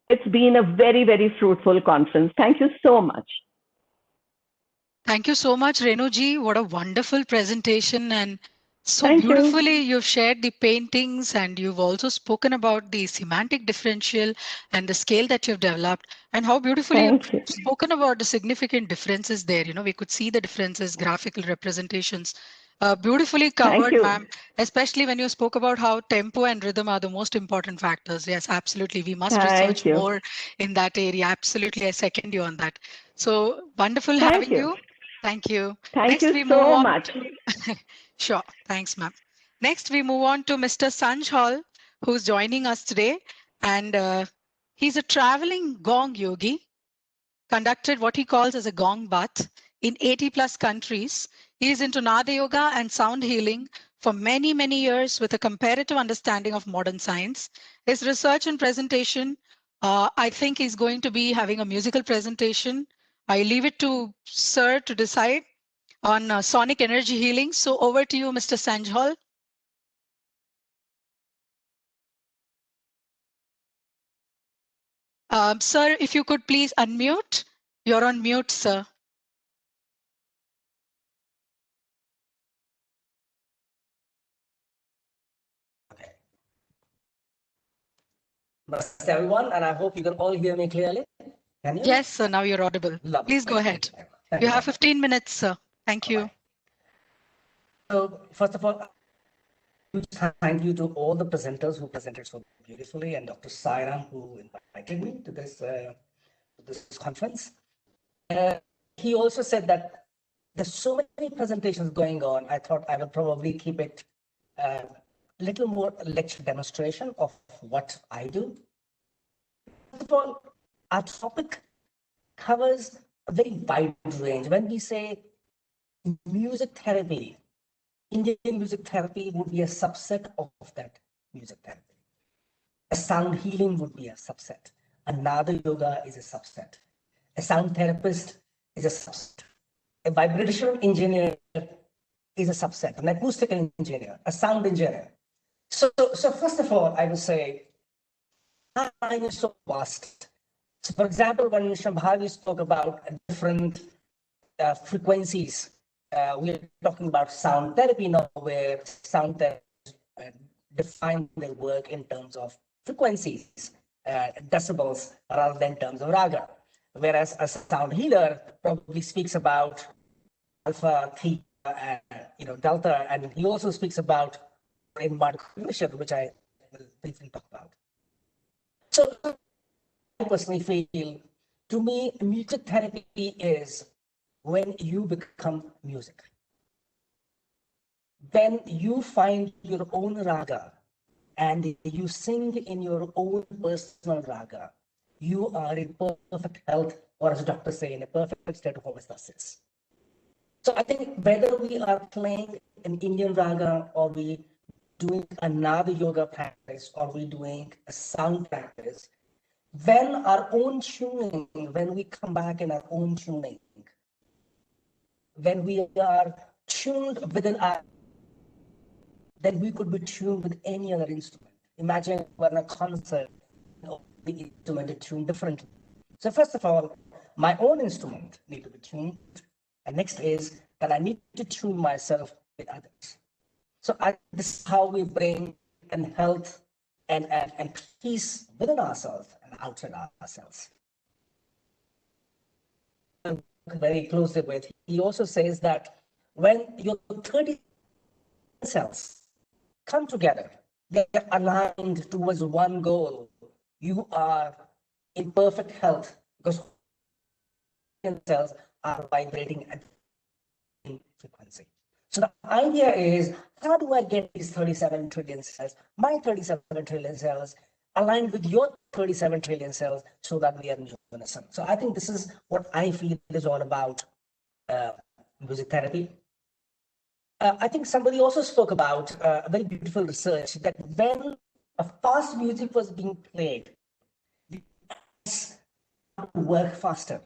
It's been a very, very fruitful conference. Thank you so much. Thank you so much, Renuji. What a wonderful presentation, and so Thank beautifully you've shared the paintings, and you've also spoken about the semantic differential and the scale that you've developed, and how beautifully you've spoken about the significant differences there. We could see the differences, graphical representations. Beautifully covered, ma'am, especially when you spoke about how tempo and rhythm are the most important factors. Yes, absolutely. We must research more in that area. Absolutely. I second you on that. So wonderful having you. Thank you. Thank you so much. Sure. Thanks, ma'am. Next, we move on to Mr. Sanj Hall, who's joining us today. And he's a traveling gong yogi, conducted what he calls as a gong bath in 80 plus countries. He is into Nada yoga and sound healing for many, many years with a comparative understanding of modern science. His research and presentation, I think he's going to be having a musical presentation. I leave it to Sir to decide on sonic energy healing. So over to you, Mr. Sanjhal. Sir, if you could please unmute. You're on mute, sir. Namaste everyone, and I hope you can all hear me clearly. Can you? Yes, sir. Now you're audible. Lovely. Please go ahead. You have 15 minutes, sir. Thank you. So first of all, huge thank you to all the presenters who presented so beautifully, and Dr. Sairam who invited me to this conference. He also said that there's so many presentations going on. I thought I will probably keep it a little more lecture demonstration of what I do. First of all, our topic covers a very wide range. When we say music therapy, Indian music therapy would be a subset of that music therapy. A sound healing would be a subset. Another yoga is a subset. A sound therapist is a subset. A vibrational engineer is a subset. An acoustic engineer, a sound engineer. So first of all, I would say, time is so vast. So for example, when Shambhavi spoke about different frequencies, we're talking about sound therapy now, where sound therapists define their work in terms of frequencies, decibels, rather than terms of raga. Whereas a sound healer probably speaks about alpha, theta, and delta, and he also speaks about in modulation, which I will briefly talk about. So I personally feel, to me, music therapy is when you become music. When you find your own raga and you sing in your own personal raga, you are in perfect health, or as doctors say, in a perfect state of homeostasis. So I think whether we are playing an Indian raga, or we doing another yoga practice, or we doing a sound practice, when our own tuning, when we come back in our own tuning, when we are tuned within our, then we could be tuned with any other instrument. Imagine we're in a concert, the instrument is tuned differently. So first of all, my own instrument need to be tuned. And next is that I need to tune myself with others. So this is how we bring in health and peace within ourselves and outside ourselves. Very closely with. He also says that when your 30 cells come together, they're aligned towards one goal, you are in perfect health, because cells are vibrating at frequency. So the idea is, how do I get these 37 trillion cells, my 37 trillion cells, aligned with your 37 trillion cells, so that we are in unison? So I think this is what I feel is all about music therapy. I think somebody also spoke about a very beautiful research that when a fast music was being played, the eyes work faster.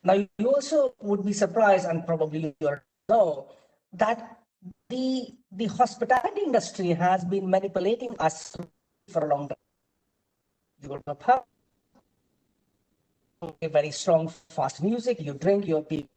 Now, you also would be surprised, and probably you know, that the hospitality industry has been manipulating us for a long time. You go to a pub, a very strong, fast music, you drink, your people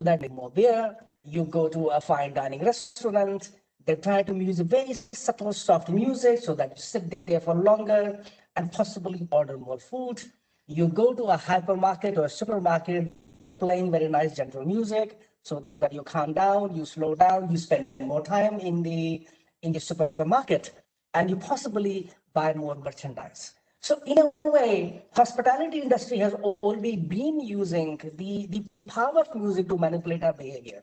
that drink more beer, you go to a fine dining restaurant, they try to use very subtle, soft music so that you sit there for longer and possibly order more food. You go to a hypermarket or a supermarket playing very nice, gentle music so that you calm down, you slow down, you spend more time in the supermarket, and you possibly buy more merchandise. So in a way, hospitality industry has already been using the power of music to manipulate our behavior.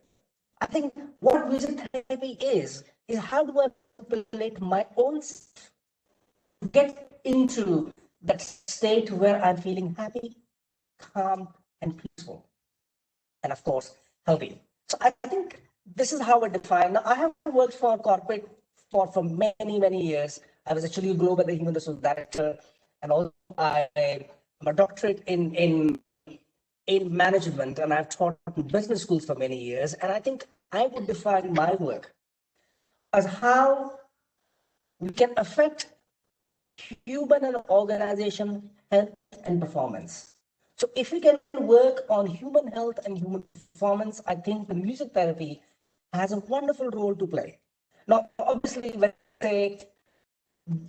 I think what music therapy is how do I manipulate my own self to get into that state where I'm feeling happy, calm, and peaceful, and of course, healthy. So I think this is how I define. Now, I have worked for corporate for many, many years. I was actually a global human resource director, and also I am a doctorate in management, and I've taught in business schools for many years. And I think I would define my work as how we can affect human and organization health and performance. So if we can work on human health and human performance, I think the music therapy has a wonderful role to play. Now, obviously, when I say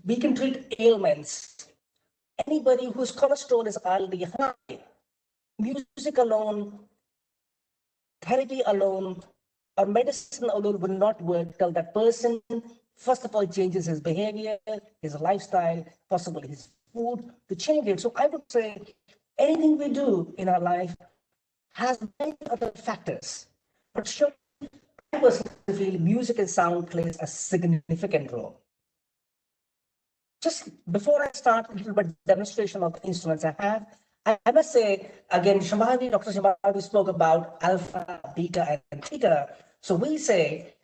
we can treat ailments, anybody whose cholesterol is already high, music alone, therapy alone, or medicine alone will not work till that person, first of all, changes his behavior, his lifestyle, possibly his food, to change it. So I would say anything we do in our life has many other factors, but sure, I personally feel music and sound plays a significant role. Just before I start a little bit demonstration of the instruments I have, I must say again, Dr. Shambhavi spoke about alpha, beta, and theta. So we say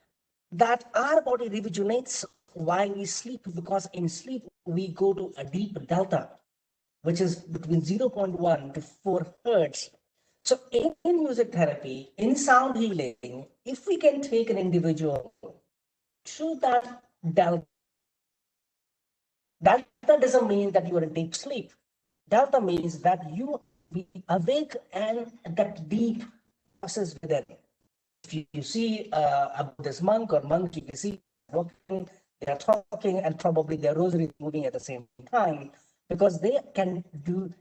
that our body rejuvenates while we sleep, because in sleep we go to a deep delta, which is between 0.1 to 4 hertz. So in music therapy, in sound healing, if we can take an individual to that delta, delta doesn't mean that you are in deep sleep. Delta means that you be awake and that deep process within. If you see a Buddhist monk or monkey, you see walking, they are talking, and probably their rosary is moving at the same time, because they can do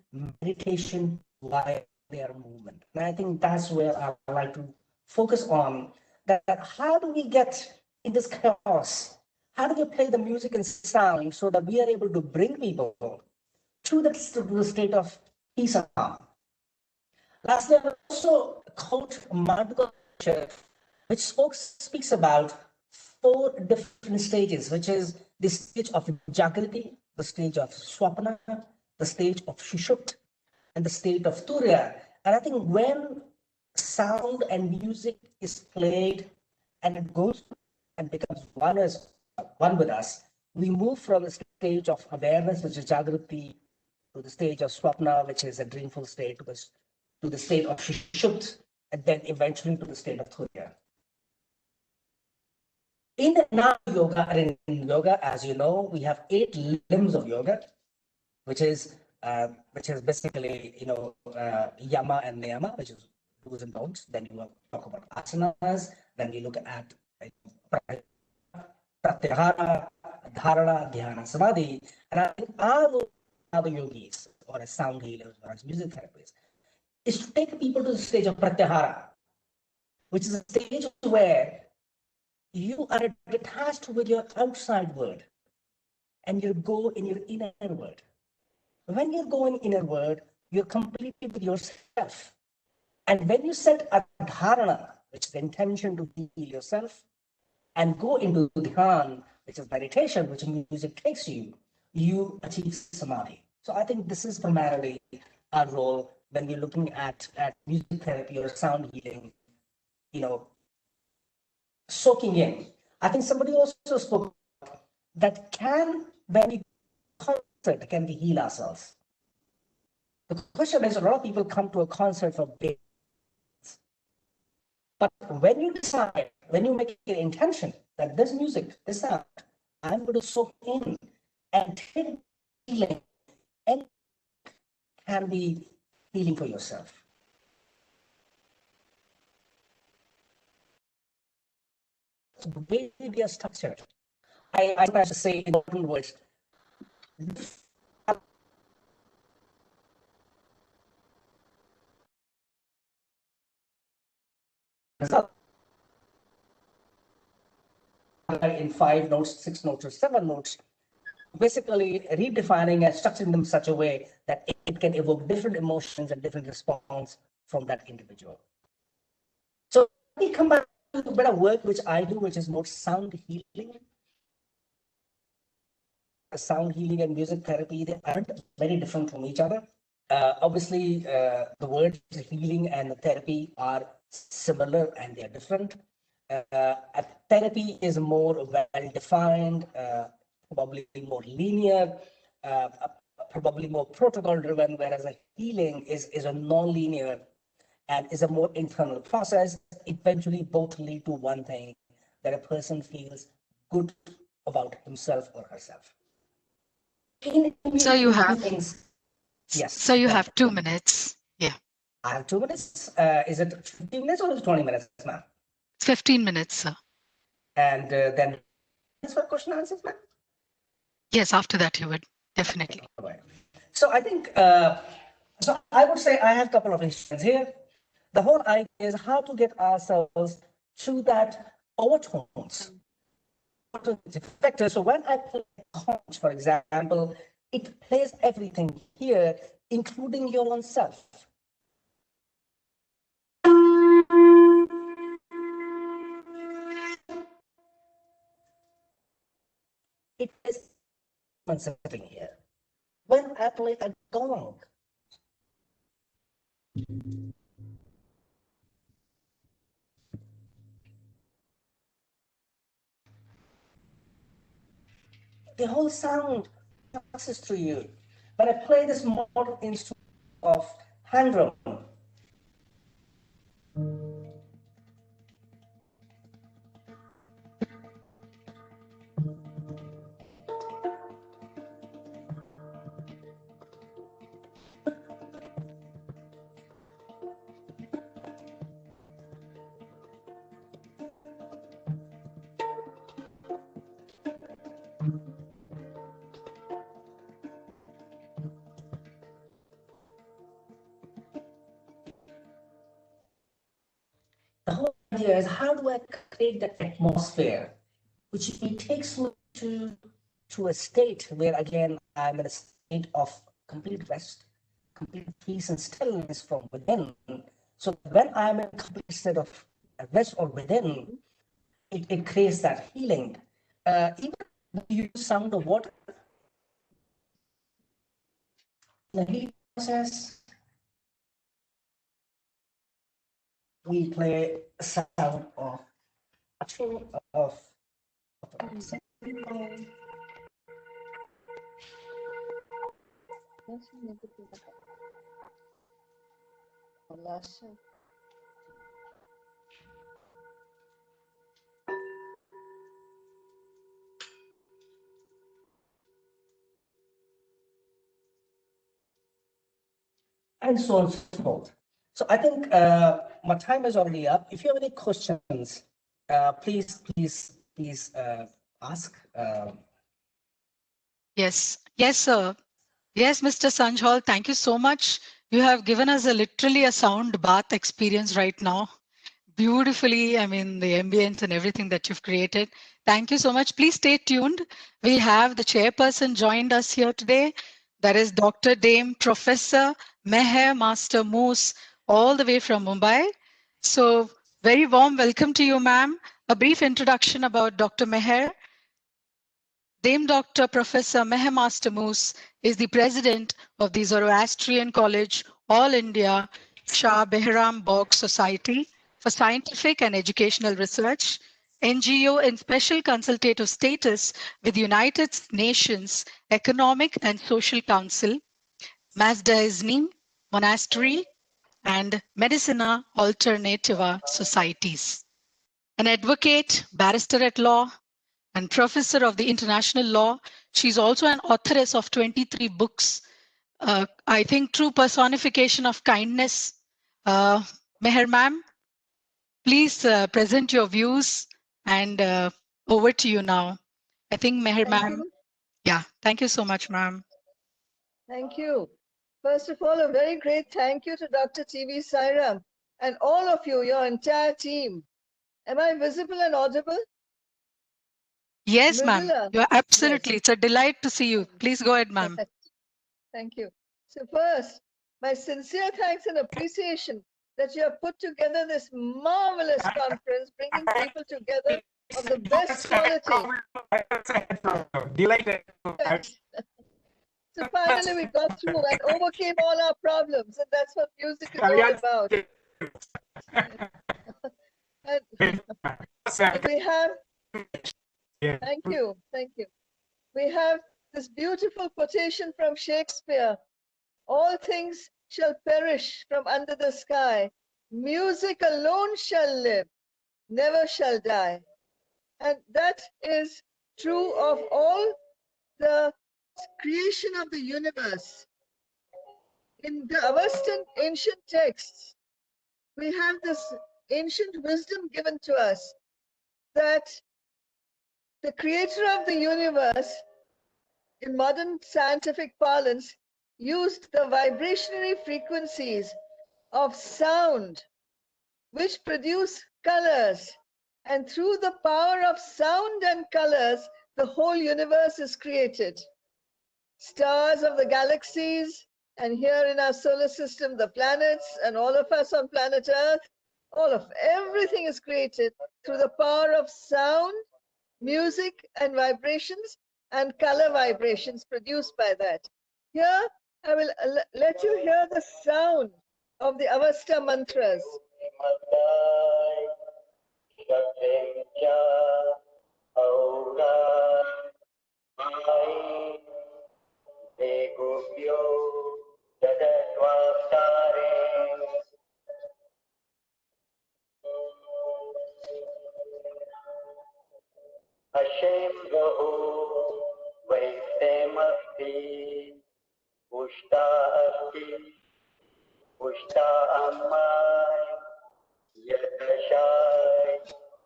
meditation while they are moving. And I think that's where I like to focus on, that how do we get in this chaos? How do we play the music and sound so that we are able to bring people to the state of peace and calm? Lastly, I also quote Madhukar, which speaks about 4 different stages, which is the stage of Jagriti, the stage of Swapna, the stage of Shushupta, and the state of Turya. And I think when sound and music is played and it goes and becomes one with us, we move from the stage of awareness, which is Jagriti, to the stage of Swapna, which is a dreamful state, to the state of Shushupta, and then eventually to the state of Turya. In yoga, as you know, we have 8 limbs of yoga, which is basically yama and niyama, which is do's and don'ts. Then you talk about asanas. Then you look at pratyahara, dharana, dhyana, samadhi. And I think our other yogis, or as sound healers, or as music therapists, is to take people to the stage of pratyahara, which is a stage where you are detached with your outside world and you go in your inner world. When you go in inner world, you're completely with yourself. And when you set a dharana, which is the intention to heal yourself, and go into dhyan, which is meditation, which music takes you, you achieve samadhi. So I think this is primarily our role when we're looking at music therapy or sound healing, soaking in. I think somebody also spoke that when we concert, can we heal ourselves? The question is, a lot of people come to a concert for big, but when you decide, when you make an intention that this music, this sound, I'm going to soak in and take healing, and can be healing for yourself. The way we are structured, I have to say in important words, in 5 notes, 6 notes, or 7 notes, basically redefining and structuring them in such a way that it can evoke different emotions and different response from that individual. So let me come back to the bit of work which I do, which is more sound healing. Sound healing and music therapy, they aren't very different from each other. Obviously, the words healing and therapy are similar and they're different. Therapy is more well-defined, probably more linear, probably more protocol-driven, whereas a healing is a non-linear and is a more internal process. Eventually, both lead to one thing, that a person feels good about himself or herself. So you have, yes. So you have 2 minutes. Yeah. I have 2 minutes. Is it 15 minutes or is it 20 minutes, ma'am? 15 minutes, sir. And then for question and answers, ma'am? Yes, after that you would, definitely. Okay. So I think, so I would say I have a couple of instruments here. The whole idea is how to get ourselves through that overtones. It's effective. So when I play conch, for example, it plays everything here, including your own self. It is sitting here. When I play a gong, the whole sound passes through you. When I play this modern instrument of hand drum, the whole idea is how do I create that atmosphere, which it takes me to a state where again I'm in a state of complete rest, complete peace and stillness from within. So when I'm in a complete state of rest or within, it creates that healing. Even when you use sound of water, the healing process, we play a sound of a tune of and so on and so forth. So I think my time is already up. If you have any questions, please ask. Yes, yes, sir. Yes, Mr. Sanjhal, thank you so much. You have given us literally a sound bath experience right now. Beautifully, I mean, the ambience and everything that you've created. Thank you so much. Please stay tuned. We have the chairperson joined us here today. That is Dr. Dame Professor Meher Master Moose, all the way from Mumbai. So, very warm welcome to you, ma'am. A brief introduction about Dr. Meher. Dame Dr. Professor Meher Master Moose is the president of the Zoroastrian College All India Shah Behram Bog Society for Scientific and Educational Research, NGO in special consultative status with the United Nations Economic and Social Council, Mazda-Izni Monastery, and Medicina Alternativa Societies. An advocate, barrister at law, and professor of the international law. She's also an authoress of 23 books. I think true personification of kindness. Meher ma'am, please present your views and over to you now. I think Meher ma'am. Yeah, thank you so much, ma'am. Thank you. First of all, a very great thank you to Dr. T.V. Sairam and all of you, your entire team. Am I visible and audible? Yes, ma'am. Mridula? You're absolutely. Yes. It's a delight to see you. Please go ahead, ma'am. Thank you. So first, my sincere thanks and appreciation that you have put together this marvelous conference, bringing people together of the best quality. Delighted. So finally we got through and overcame all our problems, and that's what music is all about. And we have, thank you. We have this beautiful quotation from Shakespeare: all things shall perish from under the sky. Music alone shall live, never shall die. And that is true of all the creation of the universe. In the Avestan ancient texts, we have this ancient wisdom given to us that the creator of the universe, in modern scientific parlance, used the vibrationary frequencies of sound, which produce colors, And through the power of sound and colors, the whole universe is created. Stars of the galaxies, and here in our solar system, the planets, and all of us on planet Earth, everything is created through the power of sound, music, and vibrations, and color vibrations produced by that. Here, I will let you hear the sound of the Avasta mantras. Hashem Gaho Vaistemasti Ushta Asti Ushta Amai Yadashai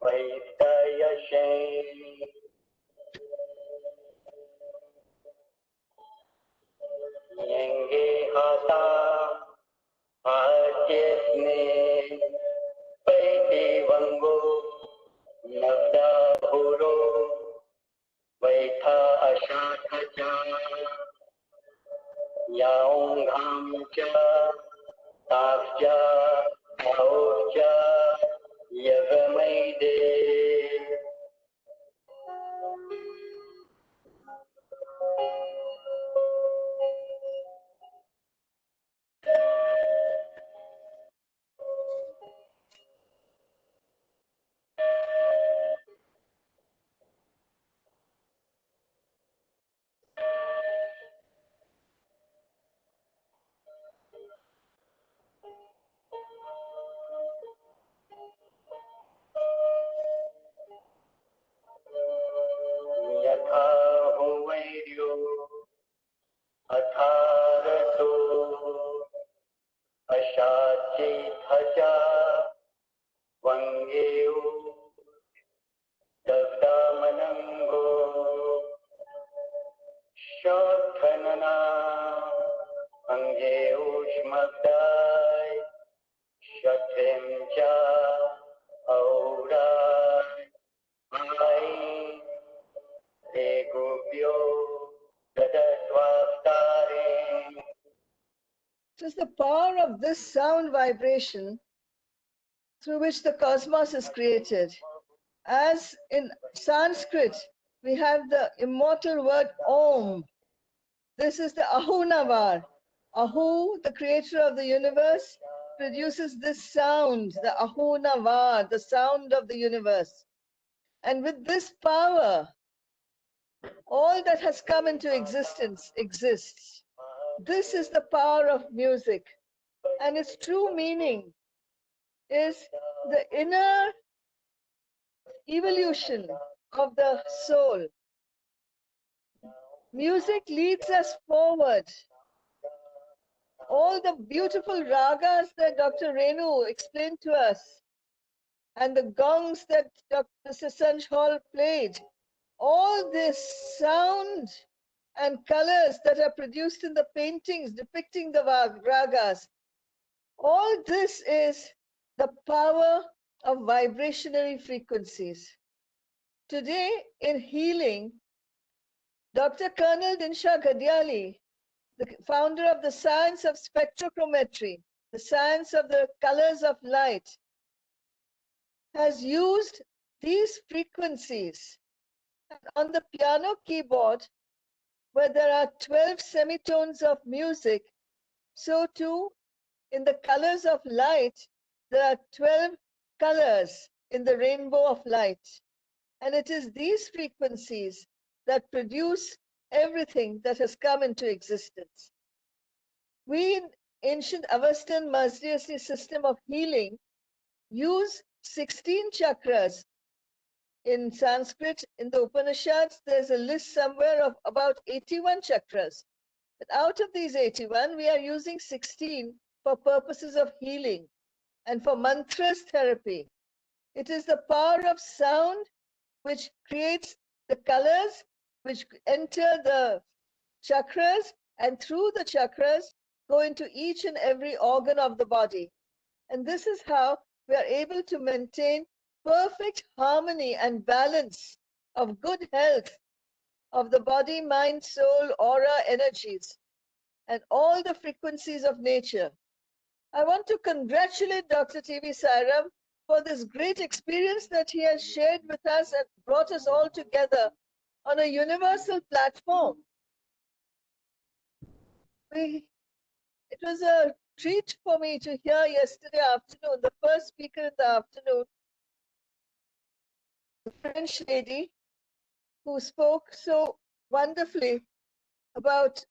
Vaitayashem Yenge Hata Atyesne Vaiti Vango Navda Bhuro Vaitha Ashatacha Yaungamcha Tafja Aocha Yagamaide. Yatha Hovaidyo Atharato Ashachithacha Vangeu Davdamanango Shodhanana Angeushmadai Shatimcha Aurai Ai Egubhyo Dadatvaftare. It is the power of this sound vibration through which the cosmos is created. As in Sanskrit, we have the immortal word Om. This is the Ahunavar. Ahu, the creator of the universe, produces this sound, the Ahunavar, the sound of the universe. And with this power, all that has come into existence exists. This is the power of music. And its true meaning is the inner evolution of the soul. Music leads us forward. All the beautiful ragas that Dr. Renu explained to us, and the gongs that Dr. Sanj Hall played, all this sound and colors that are produced in the paintings depicting the ragas, all this is the power of vibrationary frequencies. Today in healing, Dr. Colonel Dinsha Gadiali, the founder of the science of spectrochrometry, the science of the colors of light, has used these frequencies. And on the piano keyboard, where there are 12 semitones of music, so too in the colors of light, there are 12 colors in the rainbow of light. And it is these frequencies that produce everything that has come into existence. We in ancient Avestan Mazdiyasi system of healing use 16 chakras. In Sanskrit, in the Upanishads, there's a list somewhere of about 81 chakras. But out of these 81, we are using 16 for purposes of healing and for mantras therapy. It is the power of sound which creates the colors which enter the chakras, and through the chakras go into each and every organ of the body. And this is how we are able to maintain perfect harmony and balance of good health of the body, mind, soul, aura, energies, and all the frequencies of nature. I want to congratulate Dr. T.V. Sairam for this great experience that he has shared with us and brought us all together on a universal platform. It was a treat for me to hear yesterday afternoon, the first speaker in the afternoon, the French lady who spoke so wonderfully about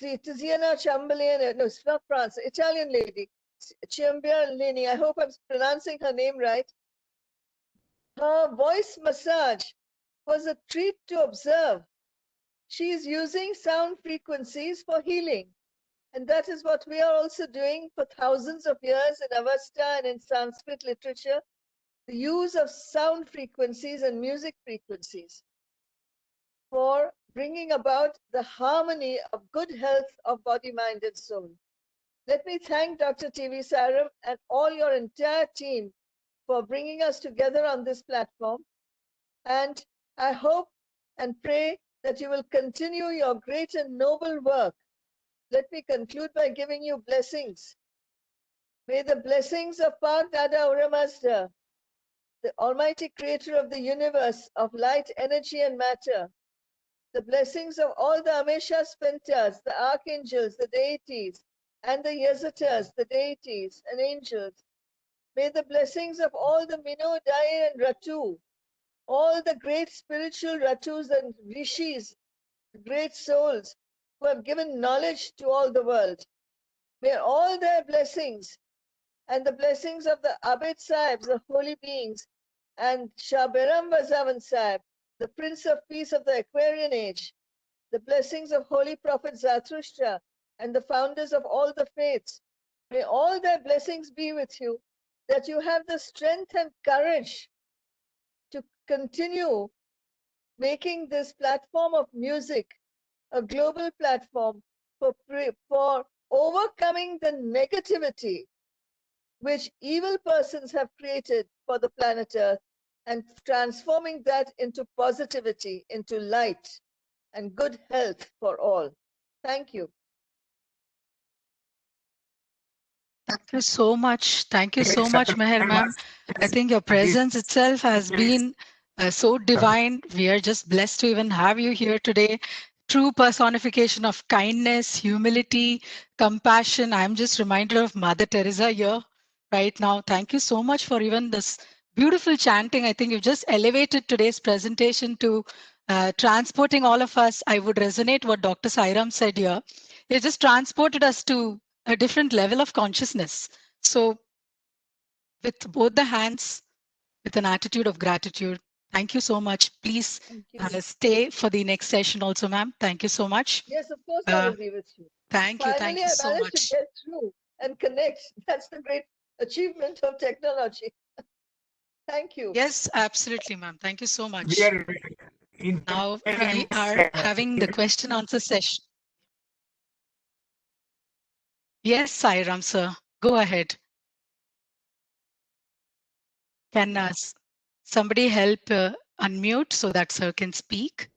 Tiziana Chamberlain. No, it's not France, Italian lady, Ciambialini. I hope I'm pronouncing her name right. Her voice massage was a treat to observe. She is using sound frequencies for healing. And that is what we are also doing for thousands of years in Avesta and in Sanskrit literature, the use of sound frequencies and music frequencies for bringing about the harmony of good health of body, mind, and soul. Let me thank Dr. T.V. Sairam and all your entire team for bringing us together on this platform. And I hope and pray that you will continue your great and noble work. Let me conclude by giving you blessings. May the blessings of Park Dada Uramazda, the Almighty Creator of the universe of light, energy, and matter, the blessings of all the Amesha Spentas, the archangels, the deities, and the Yazatas, the deities and angels. May the blessings of all the Mino, Dai, and Ratu, all the great spiritual Ratus and Rishis, great souls who have given knowledge to all the world. May all their blessings and the blessings of the Abid Sahibs, the holy beings, and Shah Beram Vazavan Sahib, the Prince of Peace of the Aquarian Age, the blessings of Holy Prophet Zarathustra, and the founders of all the faiths. May all their blessings be with you, that you have the strength and courage to continue making this platform of music a global platform for overcoming the negativity which evil persons have created for the planet Earth and transforming that into positivity, into light and good health for all. Thank you. Thank you so much. Thank you so much, Meher ma'am. I think your presence itself has been so divine. We are just blessed to even have you here today. True personification of kindness, humility, compassion. I'm just reminded of Mother Teresa here right now. Thank you so much for even this beautiful chanting. I think you've just elevated today's presentation to transporting all of us. I would resonate what Dr. Sairam said here. It just transported us to a different level of consciousness. So with both the hands, with an attitude of gratitude, thank you so much. Please stay for the next session also, ma'am. Thank you so much. Yes, of course I will be with you. Thank you. Thank Finally, you I so managed to much. get through and connect. That's the great achievement of technology. Thank you. Yes, absolutely, ma'am. Thank you so much. Now we are having the question answer session. Yes, Sairam, sir. Go ahead. Can somebody help unmute so that sir can speak?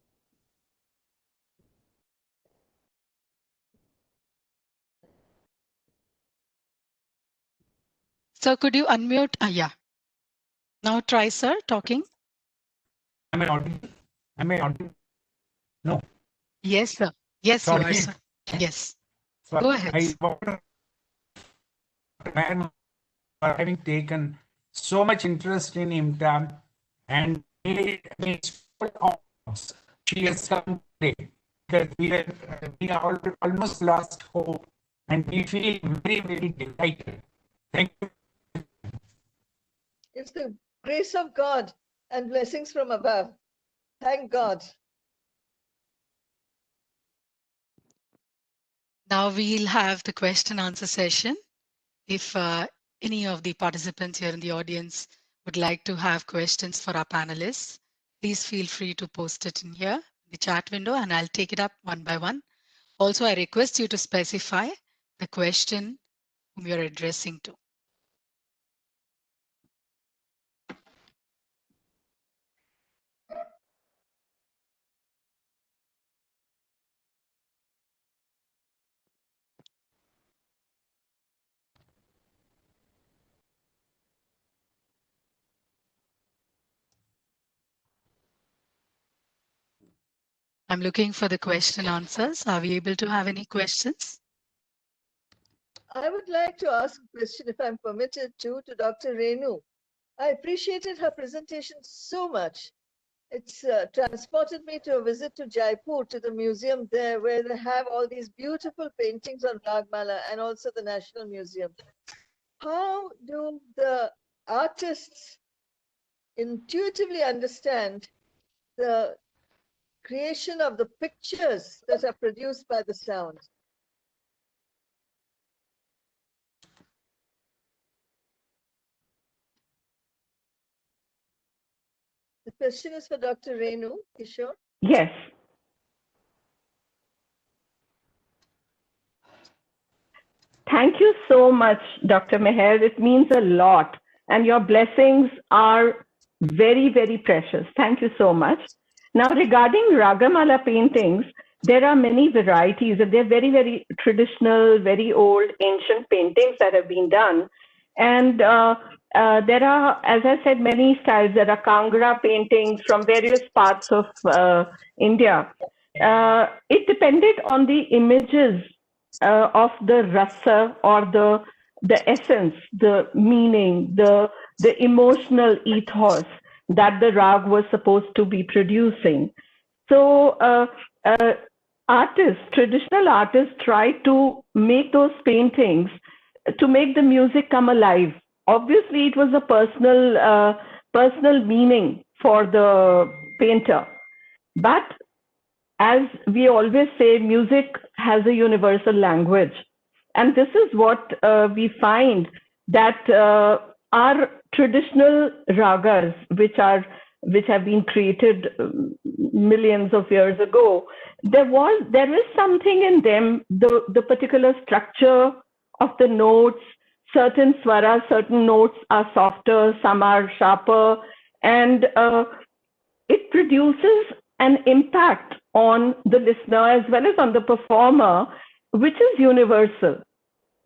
So could you unmute? Yeah. Now try, sir, talking. Am I audible? Am I audible? No. Yes, sir. Yes, Sorry. you are, sir. Yes. Sorry. Go ahead. Man, having taken so much interest in IMTA and she has come today because we are almost lost hope and we feel very, very delighted. Thank you. It's the grace of God and blessings from above. Thank God. Now we'll have the question answer session. If any of the participants here in the audience would like to have questions for our panelists, please feel free to post it in here, the chat window, and I'll take it up one by one. Also, I request you to specify the question whom you're addressing to. I'm looking for the question answers. Are we able to have any questions? I would like to ask a question, if I'm permitted to Dr. Renu. I appreciated her presentation so much. It's transported me to a visit to Jaipur, to the museum there, where they have all these beautiful paintings on Ragmala and also the National Museum. How do the artists intuitively understand the creation of the pictures that are produced by the sound? The question is for Dr. Renu Kishore. Yes. Thank you so much, Dr. Meher. It means a lot. And your blessings are very, very precious. Thank you so much. Now, regarding Ragamala paintings, there are many varieties, and they're very, very traditional, very old, ancient paintings that have been done. And there are, as I said, many styles. There are Kangra paintings from various parts of India. It depended on the images of the rasa, or the essence, the meaning, the emotional ethos that the rag was supposed to be producing. So traditional artists try to make those paintings to make the music come alive. Obviously, it was a personal meaning for the painter, but as we always say, music has a universal language. And this is what we find, that our traditional ragas, which have been created millions of years ago, there is something in them, the particular structure of the notes, certain swaras, certain notes are softer, some are sharper, and it produces an impact on the listener as well as on the performer, which is universal.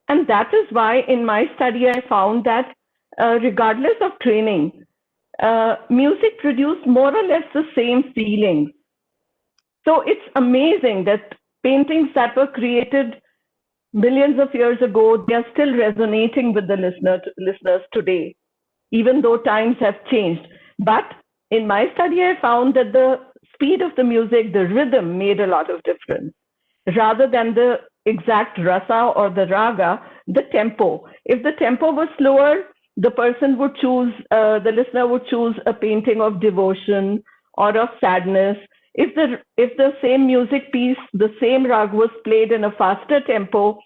And that is why in my study I found that regardless of training, music produced more or less the same feelings. So it's amazing that paintings that were created millions of years ago, they are still resonating with the listeners today, even though times have changed. But in my study, I found that the speed of the music, the rhythm made a lot of difference. Rather than the exact rasa or the raga, the tempo. If the tempo was slower, the person would choose, the listener would choose a painting of devotion or of sadness. If the same music piece, the same rag was played in a faster tempo,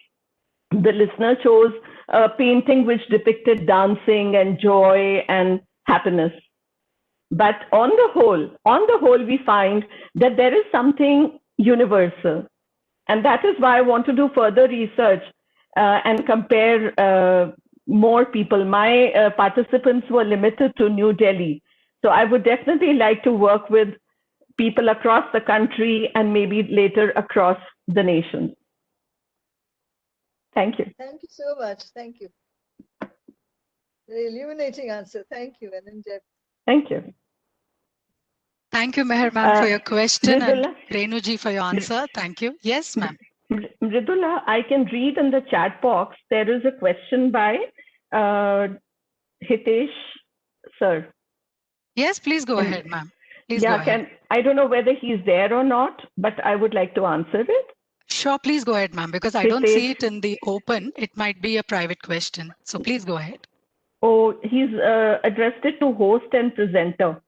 the listener chose a painting which depicted dancing and joy and happiness. But on the whole, we find that there is something universal. And that is why I want to do further research and compare more people. My participants were limited to New Delhi. So I would definitely like to work with people across the country and maybe later across the nation. Thank you. Thank you so much. Thank you. Very illuminating answer. Thank you. And thank you. Thank you, Meher ma'am, for your question, Mridula? and Renuji for your answer. Thank you. Yes, ma'am. Mridula, I can read in the chat box. There is a question by Hitesh, sir. Yes, please go ahead, ma'am. Please go Yeah, ahead. I don't know whether he's there or not, but I would like to answer it. Sure, please go ahead, ma'am, because I don't see it in the open. It might be a private question. So please go ahead. Oh, he's addressed it to host and presenter.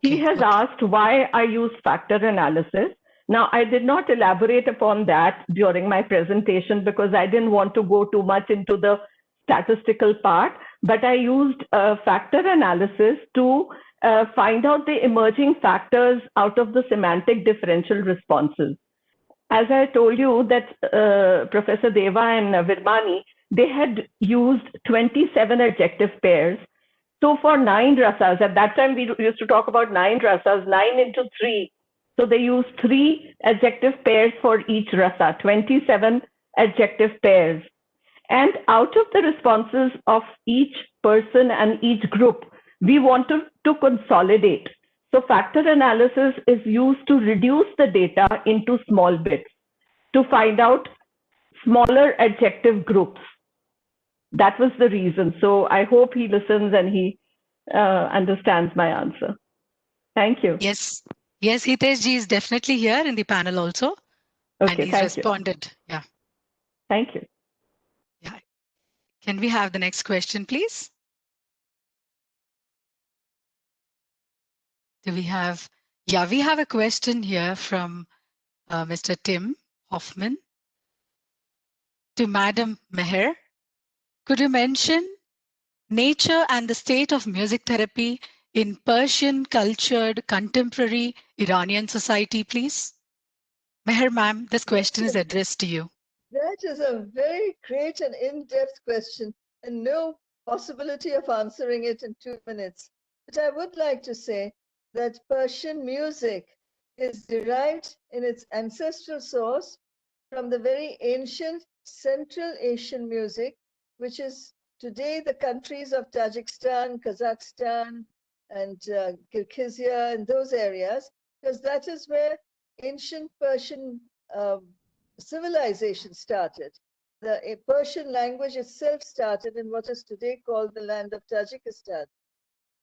He has asked why I use factor analysis. Now, I did not elaborate upon that during my presentation because I didn't want to go too much into the statistical part, but I used factor analysis to find out the emerging factors out of the semantic differential responses. As I told you that Professor Deva and Virmani, they had used 27 adjective pairs. So for 9 rasas, at that time we used to talk about 9 rasas, 9 into 3. So they used 3 adjective pairs for each rasa, 27 adjective pairs. And out of the responses of each person and each group, we wanted to consolidate. So factor analysis is used to reduce the data into small bits to find out smaller adjective groups. That was the reason. So I hope he listens and he understands my answer. Thank you. Yes. Yes, Hitesh ji is definitely here in the panel also. Okay, and he's thank you. responded. Yeah. Thank you. Yeah. Can we have the next question, please? Do we have? Yeah, we have a question here from Mr. Tim Hoffman to Madam Meher. Could you mention nature and the state of music therapy in Persian cultured contemporary Iranian society, please? Meher ma'am, this question is addressed to you. That is a very great and in-depth question, and no possibility of answering it in 2 minutes. But I would like to say that Persian music is derived in its ancestral source from the very ancient Central Asian music, which is today the countries of Tajikistan, Kazakhstan, and Kyrgyzia, and those areas, because that is where ancient Persian civilization started. The Persian language itself started in what is today called the land of Tajikistan.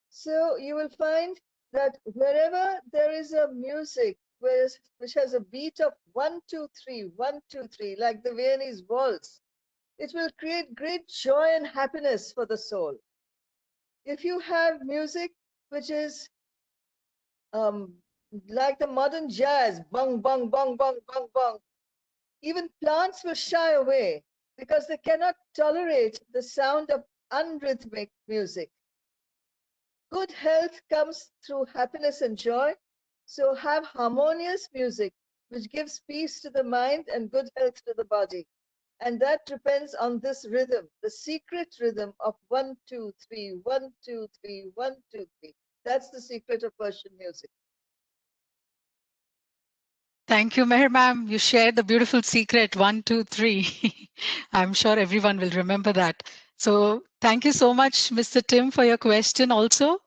So you will find that wherever there is a music which has a beat of 1, 2, 3, 1, 2, 3, like the Viennese waltz, it will create great joy and happiness for the soul. If you have music which is like the modern jazz, bang, bang, bang, bang, bang, bang, even plants will shy away because they cannot tolerate the sound of unrhythmic music. Good health comes through happiness and joy. So have harmonious music, which gives peace to the mind and good health to the body. And that depends on this rhythm, the secret rhythm of 1, 2, 3, 1, 2, 3, 1, 2, 3. That's the secret of Persian music. Thank you, Meher ma'am. You shared the beautiful secret 1, 2, 3. I'm sure everyone will remember that. So thank you so much, Mr. Tim, for your question also.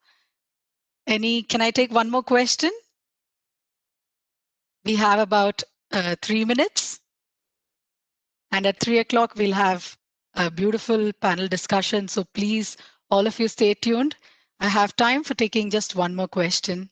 Can I take one more question? We have about 3 minutes. And at 3 o'clock, we'll have a beautiful panel discussion. So please, all of you stay tuned. I have time for taking just one more question.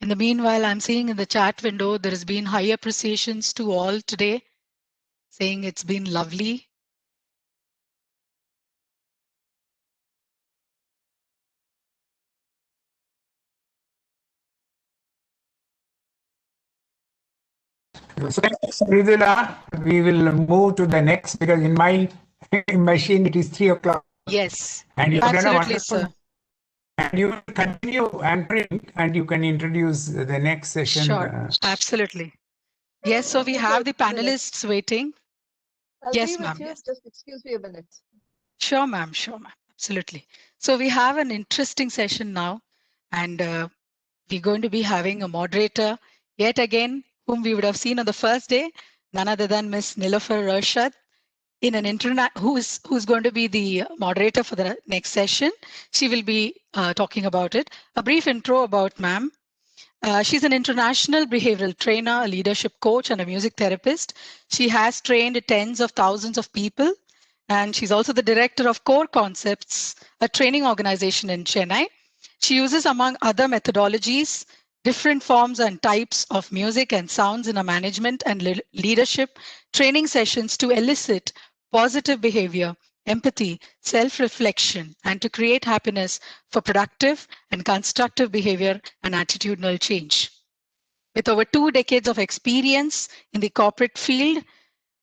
In the meanwhile, I'm seeing in the chat window, there has been high appreciations to all today, saying it's been lovely. So, Ridula, we will move to the next because in my machine it is 3 o'clock. Yes, And you have done a absolutely, wonderful. sir. And you will continue answering, and you can introduce the next session. Sure, absolutely. Yes, so we have the panelists waiting. I'll Yes, be with ma'am. you. Yes. Just excuse me a minute. Sure, ma'am. Sure, ma'am. Absolutely. So we have an interesting session now, and we're going to be having a moderator yet again, whom we would have seen on the first day, none other than Miss Nilofer Rashad, in an who's going to be the moderator for the next session. She will be talking about it. A brief intro about ma'am. She's an international behavioral trainer, a leadership coach, and a music therapist. She has trained tens of thousands of people, and she's also the director of Core Concepts, a training organization in Chennai. She uses, among other methodologies, different forms and types of music and sounds in a management and leadership training sessions to elicit positive behavior, empathy, self-reflection, and to create happiness for productive and constructive behavior and attitudinal change. With over 2 decades of experience in the corporate field,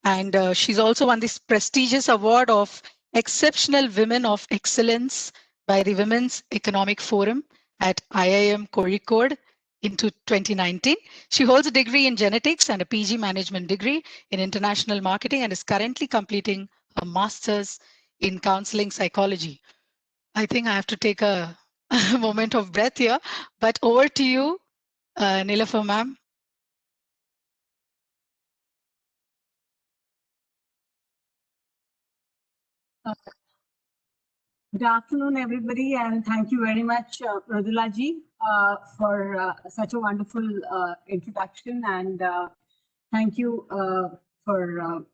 and she's also won this prestigious award of Exceptional Women of Excellence by the Women's Economic Forum at IIM Kozhikode into 2019. She holds a degree in genetics and a PG management degree in international marketing and is currently completing a master's in counseling psychology. I think I have to take a moment of breath here, but over to you, Nilofer ma'am. Good afternoon, everybody, and thank you very much, Pradula ji, for such a wonderful introduction. And thank you for.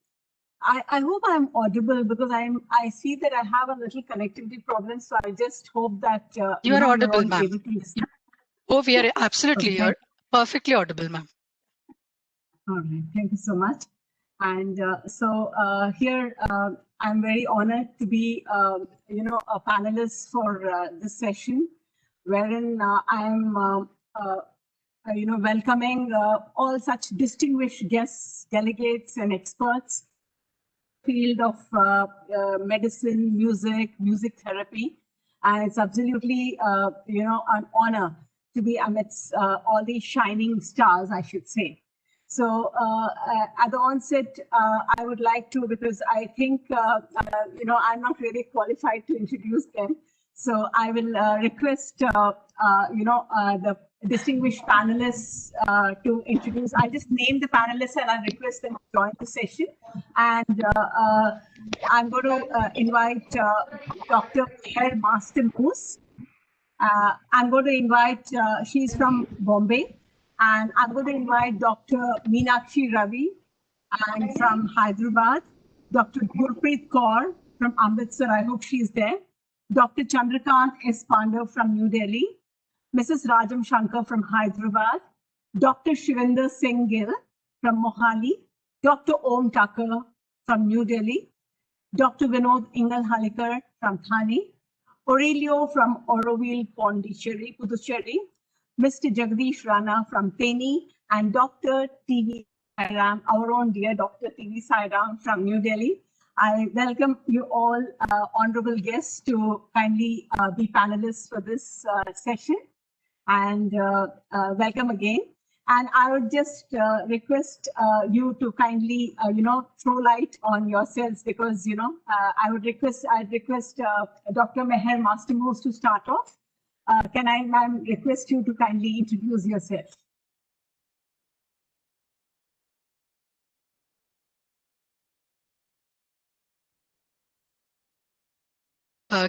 I hope I'm audible because I see that I have a little connectivity problem. So I just hope that You are you're audible, all ma'am. able to listen. Oh, we are absolutely. Okay, You're perfectly audible, ma'am. all right, thank you so much. And here I'm very honored to be, a panelist for this session, wherein I'm, welcoming all such distinguished guests, delegates, and experts field of medicine, music therapy, and it's absolutely, an honor to be amidst all these shining stars, I should say. So at the onset, I would like to, because I think, I'm not really qualified to introduce them. So I will request, the distinguished panelists to introduce. I'll just name the panelists and I'll request them to join the session. And I'm going to invite Dr. Meher Master Moose. I'm going to invite, she's from Bombay. And I'm going to invite Dr. Meenakshi Ravi and from Hyderabad, Dr. Gurpreet Kaur from Amritsar, I hope she's there, Dr. Chandrakant S. Pandav from New Delhi, Mrs. Rajam Shankar from Hyderabad, Dr. Shivinder Singh Gill from Mohali, Dr. Om Tucker from New Delhi, Dr. Vinod Ingal Halikar from Thane, Aurelio from Auroville, Pondicherry, Puducherry, Mr. Jagdish Rana from Peni, and Dr. T.V. Sairam, our own dear Dr. T.V. Sairam from New Delhi. I welcome you all, honorable guests, to kindly be panelists for this session. And welcome again. And I would just request you to kindly, throw light on yourselves, because, I'd request Dr. Meher Mastermoose to start off. Can I, ma'am, request you to kindly introduce yourself?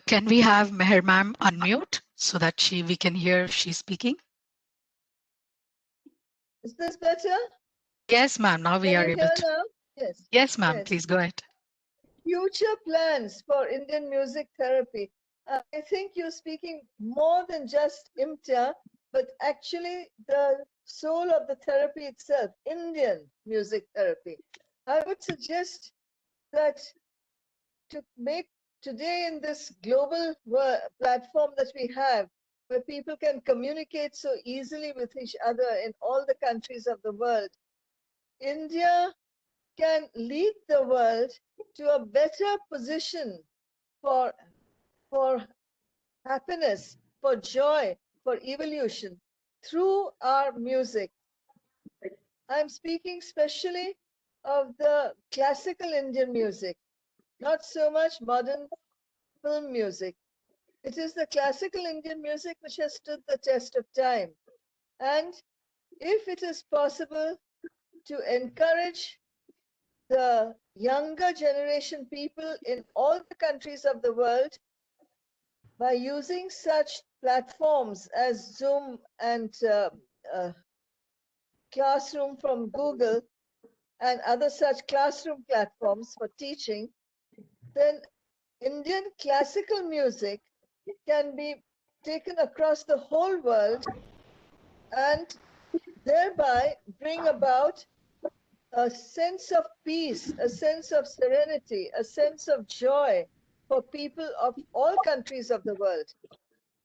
Can we have Meher ma'am unmute so that we can hear if she's speaking? Is this better? Yes, ma'am. Now we Can are you able hear to. now? Yes. Yes, ma'am. Yes. Please go ahead. Future plans for Indian music therapy. I think you're speaking more than just IMTA, but actually the soul of the therapy itself, Indian music therapy. I would suggest that to make today, in this global platform that we have, where people can communicate so easily with each other in all the countries of the world, India can lead the world to a better position for happiness, for joy, for evolution through our music. I'm speaking specially of the classical Indian music, not so much modern film music. It is the classical Indian music which has stood the test of time. And if it is possible to encourage the younger generation people in all the countries of the world by using such platforms as Zoom and Classroom from Google and other such classroom platforms for teaching, then Indian classical music can be taken across the whole world and thereby bring about a sense of peace, a sense of serenity, a sense of joy for people of all countries of the world.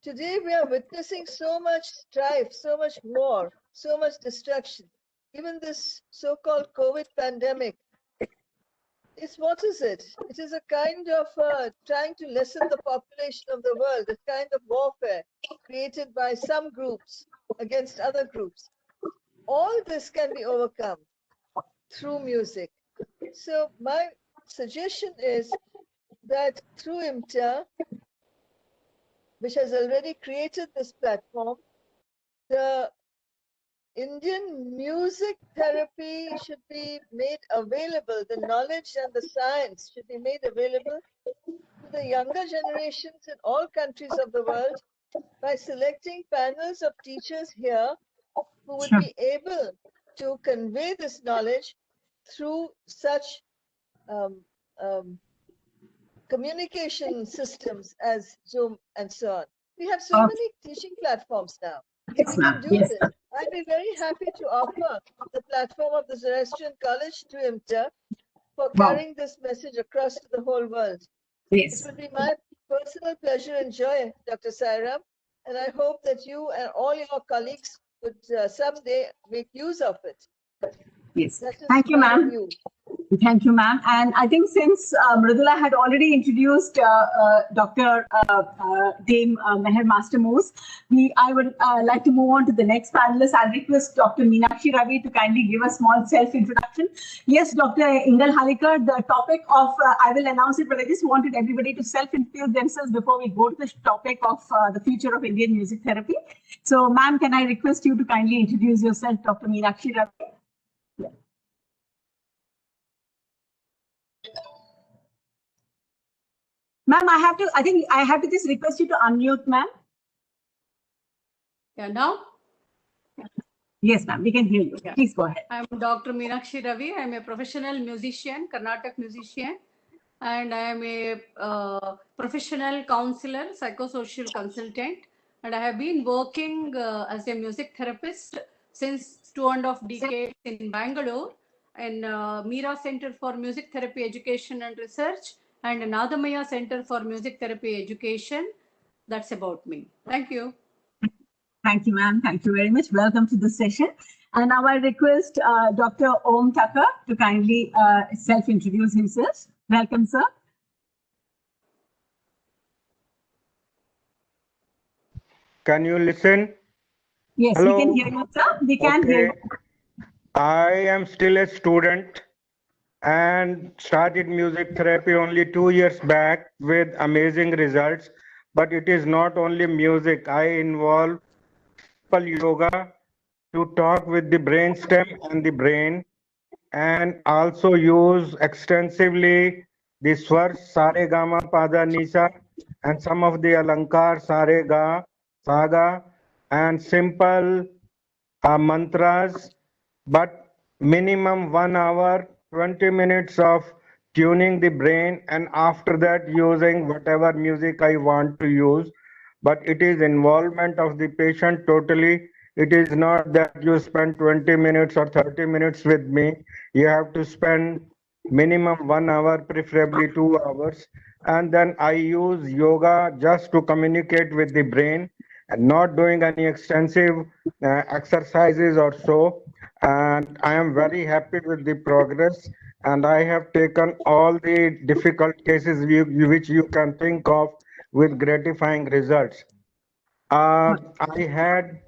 Today, we are witnessing so much strife, so much war, so much destruction. Even this so-called COVID pandemic, what is it? It is a kind of trying to lessen the population of the world, a kind of warfare created by some groups against other groups. All this can be overcome through music. So my suggestion is that through IMTA, which has already created this platform, the Indian music therapy should be made available, the knowledge and the science should be made available to the younger generations in all countries of the world by selecting panels of teachers here who would be able to convey this knowledge through such communication systems as Zoom and so on. We have so many teaching platforms now. So we can do this. I'd be very happy to offer the platform of the Zoroastrian College to IMTA for carrying this message across to the whole world. Yes. It would be my personal pleasure and joy, Dr. Sairam, and I hope that you and all your colleagues would someday make use of it. Yes. Thank you, ma'am. Thank you, ma'am. And I think since Mridula had already introduced Dr. Dame Meher Master Moose, I would like to move on to the next panelist. I'll request Dr. Meenakshi Ravi to kindly give a small self-introduction. Yes, Dr. Ingal Halikar, the topic of, I will announce it, but I just wanted everybody to self-introduce themselves before we go to the topic of the future of Indian music therapy. So, ma'am, can I request you to kindly introduce yourself, Dr. Meenakshi Ravi? Ma'am, I think I have to just request you to unmute, ma'am. Yeah, now? Yes, ma'am, we can hear you. Yeah. Please go ahead. I'm Dr. Meenakshi Ravi. I'm a professional musician, Carnatic musician, and I am a professional counselor, psychosocial consultant, and I have been working as a music therapist since 2.5 decades in Bangalore, in Meera Center for Music Therapy Education and Research, and Nadamaya Center for Music Therapy Education. That's about me. Thank you. Thank you, ma'am. Thank you very much. Welcome to the session. And now I request Dr. Om Thakur to kindly self-introduce himself. Welcome, sir. Can you listen? Yes, Hello? we can hear you, sir. We can hear you. I am still a student and started music therapy only 2 years back with amazing results. But it is not only music. I involve simple yoga to talk with the brainstem and the brain, and also use extensively the swars sare gama pada nisa and some of the alankar sare ga saga and simple mantras, but minimum 1 hour 20 minutes of tuning the brain, and after that using whatever music I want to use. But it is involvement of the patient totally. It is not that you spend 20 minutes or 30 minutes with me. You have to spend minimum 1 hour, preferably 2 hours. And then I use yoga just to communicate with the brain and not doing any extensive exercises or so. And I am very happy with the progress. And I have taken all the difficult cases which you can think of with gratifying results. I had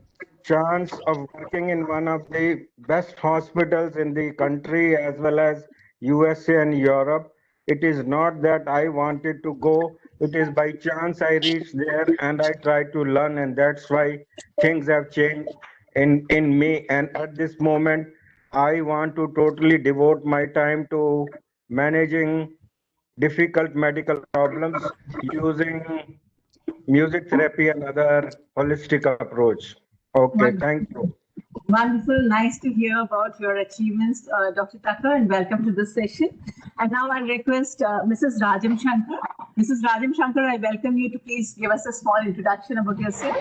chance of working in one of the best hospitals in the country as well as USA and Europe. It is not that I wanted to go. It is by chance I reached there and I tried to learn, and that's why things have changed in me. And at this moment, I want to totally devote my time to managing difficult medical problems using music therapy and other holistic approach. Okay, thank you. Wonderful. Nice to hear about your achievements, Dr. Thakur, and welcome to this session. And now I request Mrs. Rajam Shankar. Mrs. Rajam Shankar, I welcome you to please give us a small introduction about yourself.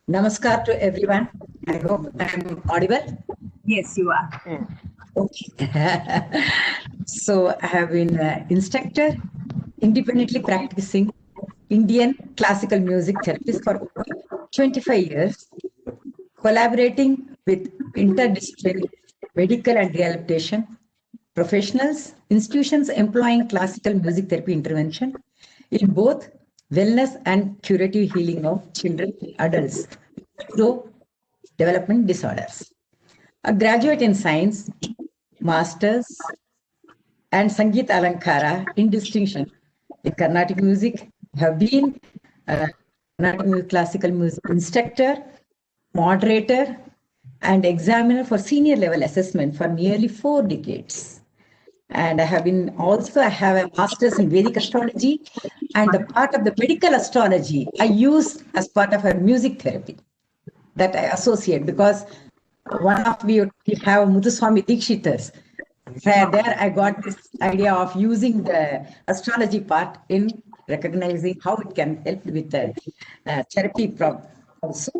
Namaskar to everyone. I hope I am audible. Yes, you are. Okay. So I have been an instructor, independently practicing Indian classical music therapist for over 25 years, collaborating with interdisciplinary medical and rehabilitation professionals, institutions employing classical music therapy intervention in both wellness and curative healing of children and adults through development disorders. A graduate in science, masters, and Sangeet Alankara in distinction in Carnatic music, have been classical music instructor, moderator, and examiner for senior level assessment for nearly 4 decades. And I have a master's in Vedic astrology, and the part of the medical astrology I use as part of our music therapy that I associate, because we have Muthuswami Dikshitars. There I got this idea of using the astrology part in recognizing how it can help with the therapy also.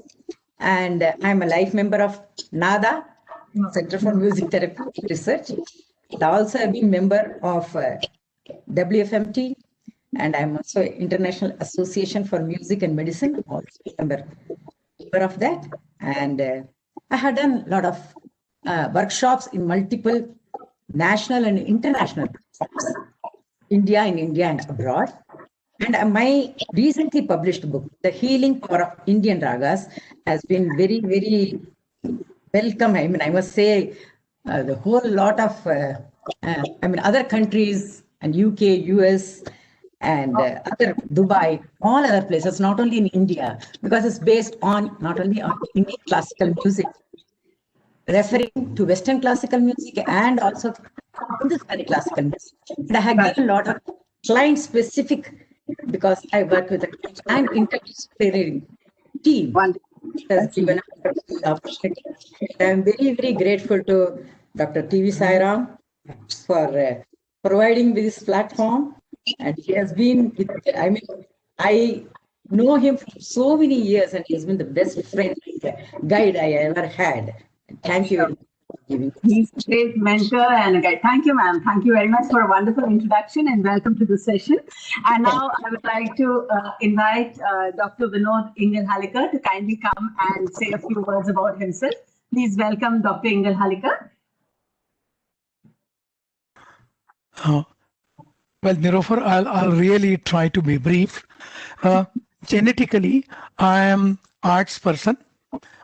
And I'm a life member of NADA, Center for Music Therapy Research. And also I've been member of WFMT, and I'm also International Association for Music and Medicine, also member of that. And I had done a lot of workshops in multiple national and international platforms, in India and abroad. And my recently published book, The Healing Power of Indian Ragas, has been very, very welcome. I mean, I must say, the whole lot of, other countries and UK, US, and other Dubai, all other places, not only in India, because it's based on not only on Indian classical music, referring to Western classical music and also Hindustani classical music. And I have given a lot of client specific, because I work with an interdisciplinary team. Has given an opportunity. I'm very, very grateful to Dr. T.V. Sairam for providing this platform. And he has been, I know him for so many years, and he's been the best friend, guide I ever had. Thank you very much. He's a great mentor and a guide. Thank you, ma'am. Thank you very much for a wonderful introduction and welcome to the session. And now I would like to invite Dr. Vinod Ingalhalikar to kindly come and say a few words about himself. Please welcome Dr. Ingalhalikar. Well, Nilofer, I'll really try to be brief. Genetically, I am arts person.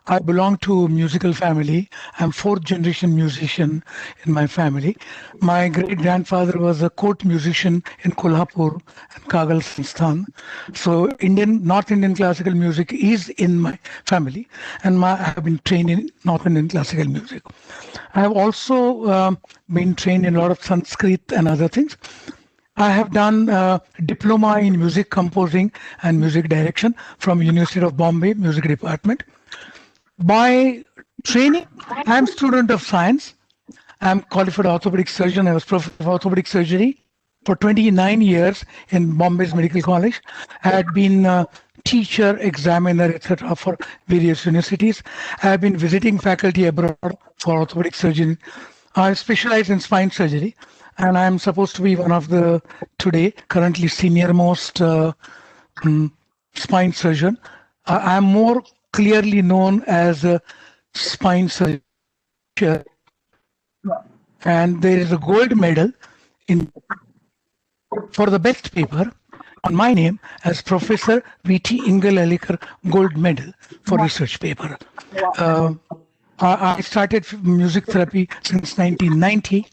I belong to a musical family. I'm 4th generation musician in my family. My great grandfather was a court musician in Kolhapur and Kagal Sansthan. So North Indian classical music is in my family, and I have been trained in North Indian classical music. I have also been trained in a lot of Sanskrit and other things. I have done a diploma in music composing and music direction from University of Bombay Music Department. By training, I am student of science. I am qualified orthopedic surgeon. I was professor of orthopedic surgery for 29 years in Bombay's Medical College. I had been a teacher, examiner, etc. for various universities. I have been visiting faculty abroad for orthopedic surgery. I specialize in spine surgery, and I am supposed to be one of the currently senior most spine surgeon. I am more clearly known as a spine surgeon, and there is a gold medal for the best paper on my name as Professor V.T. Ingalhalikar Gold Medal for research paper. I started music therapy since 1990,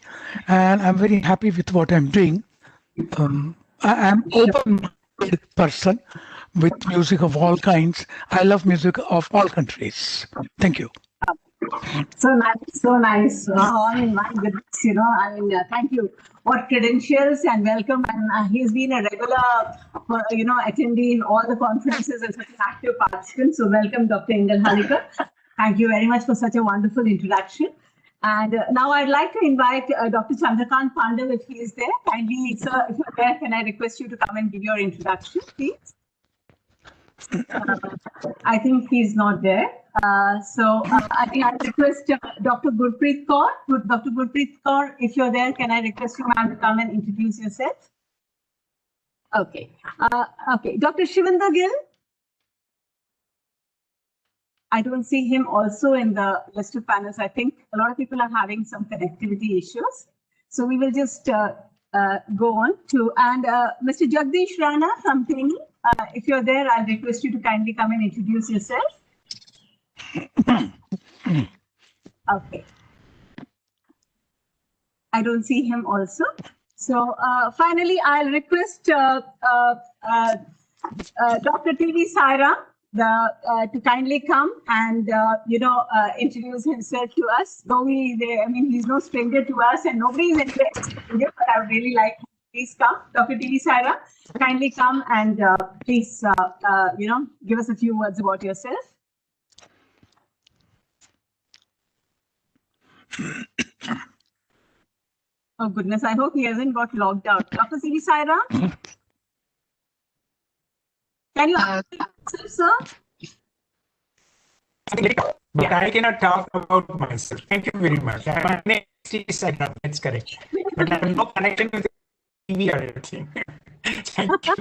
and I'm very happy with what I'm doing. I am open-minded person with music of all kinds. I love music of all countries. Thank you. So nice, so nice. My goodness, thank you. What credentials and welcome. And he's been a regular, attendee in all the conferences and such an active participant. So welcome, Dr. Ingalhalikar. Thank you very much for such a wonderful introduction. And now I'd like to invite Dr. Chandrakant Pandav, if he is there. Kindly, sir, if you're there, can I request you to come and give your introduction, please? I think he's not there. So I think I request Dr. Gurpreet Kaur. Dr. Gurpreet Kaur, if you're there, can I request you, ma'am, to come and introduce yourself? Okay. Okay. Dr. Shivinder Gill. I don't see him also in the list of panels. I think a lot of people are having some connectivity issues. So we will just go on to, and Mr. Jagdish Rana from Teni, if you're there, I'll request you to kindly come and introduce yourself. Okay. I don't see him also. So finally, I'll request Dr. T.V. Saira to kindly come and introduce himself to us. Though he's no stranger to us, and nobody is anywhere stranger. But I would really like him to please come, Dr. T.V. Saira. Kindly come and please give us a few words about yourself. Oh goodness, I hope he hasn't got logged out. Dr. T.V. Saira, can you answer, sir? But I cannot talk about myself. Thank you very much. I'm an ST setup, that's correct. But I have no connection with TV or anything. Thank you.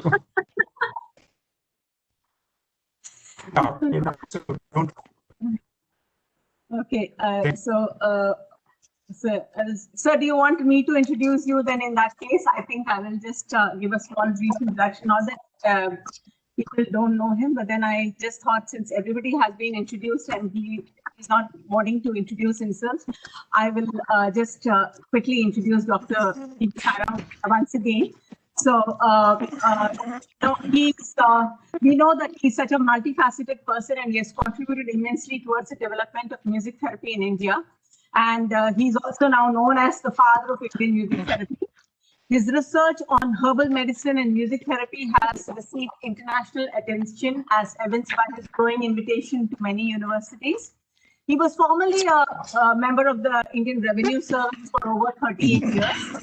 So don't. Okay, so do you want me to introduce you then? In that case, I think I will just give a small brief introduction. Not that people don't know him, but then I just thought since everybody has been introduced and he is not wanting to introduce himself, I will just quickly introduce Dr. Saira once again. So we know that he's such a multifaceted person and he has contributed immensely towards the development of music therapy in India. And he's also now known as the father of Indian music therapy. His research on herbal medicine and music therapy has received international attention as evidenced by his growing invitation to many universities. He was formerly a member of the Indian Revenue Service for over 38 years.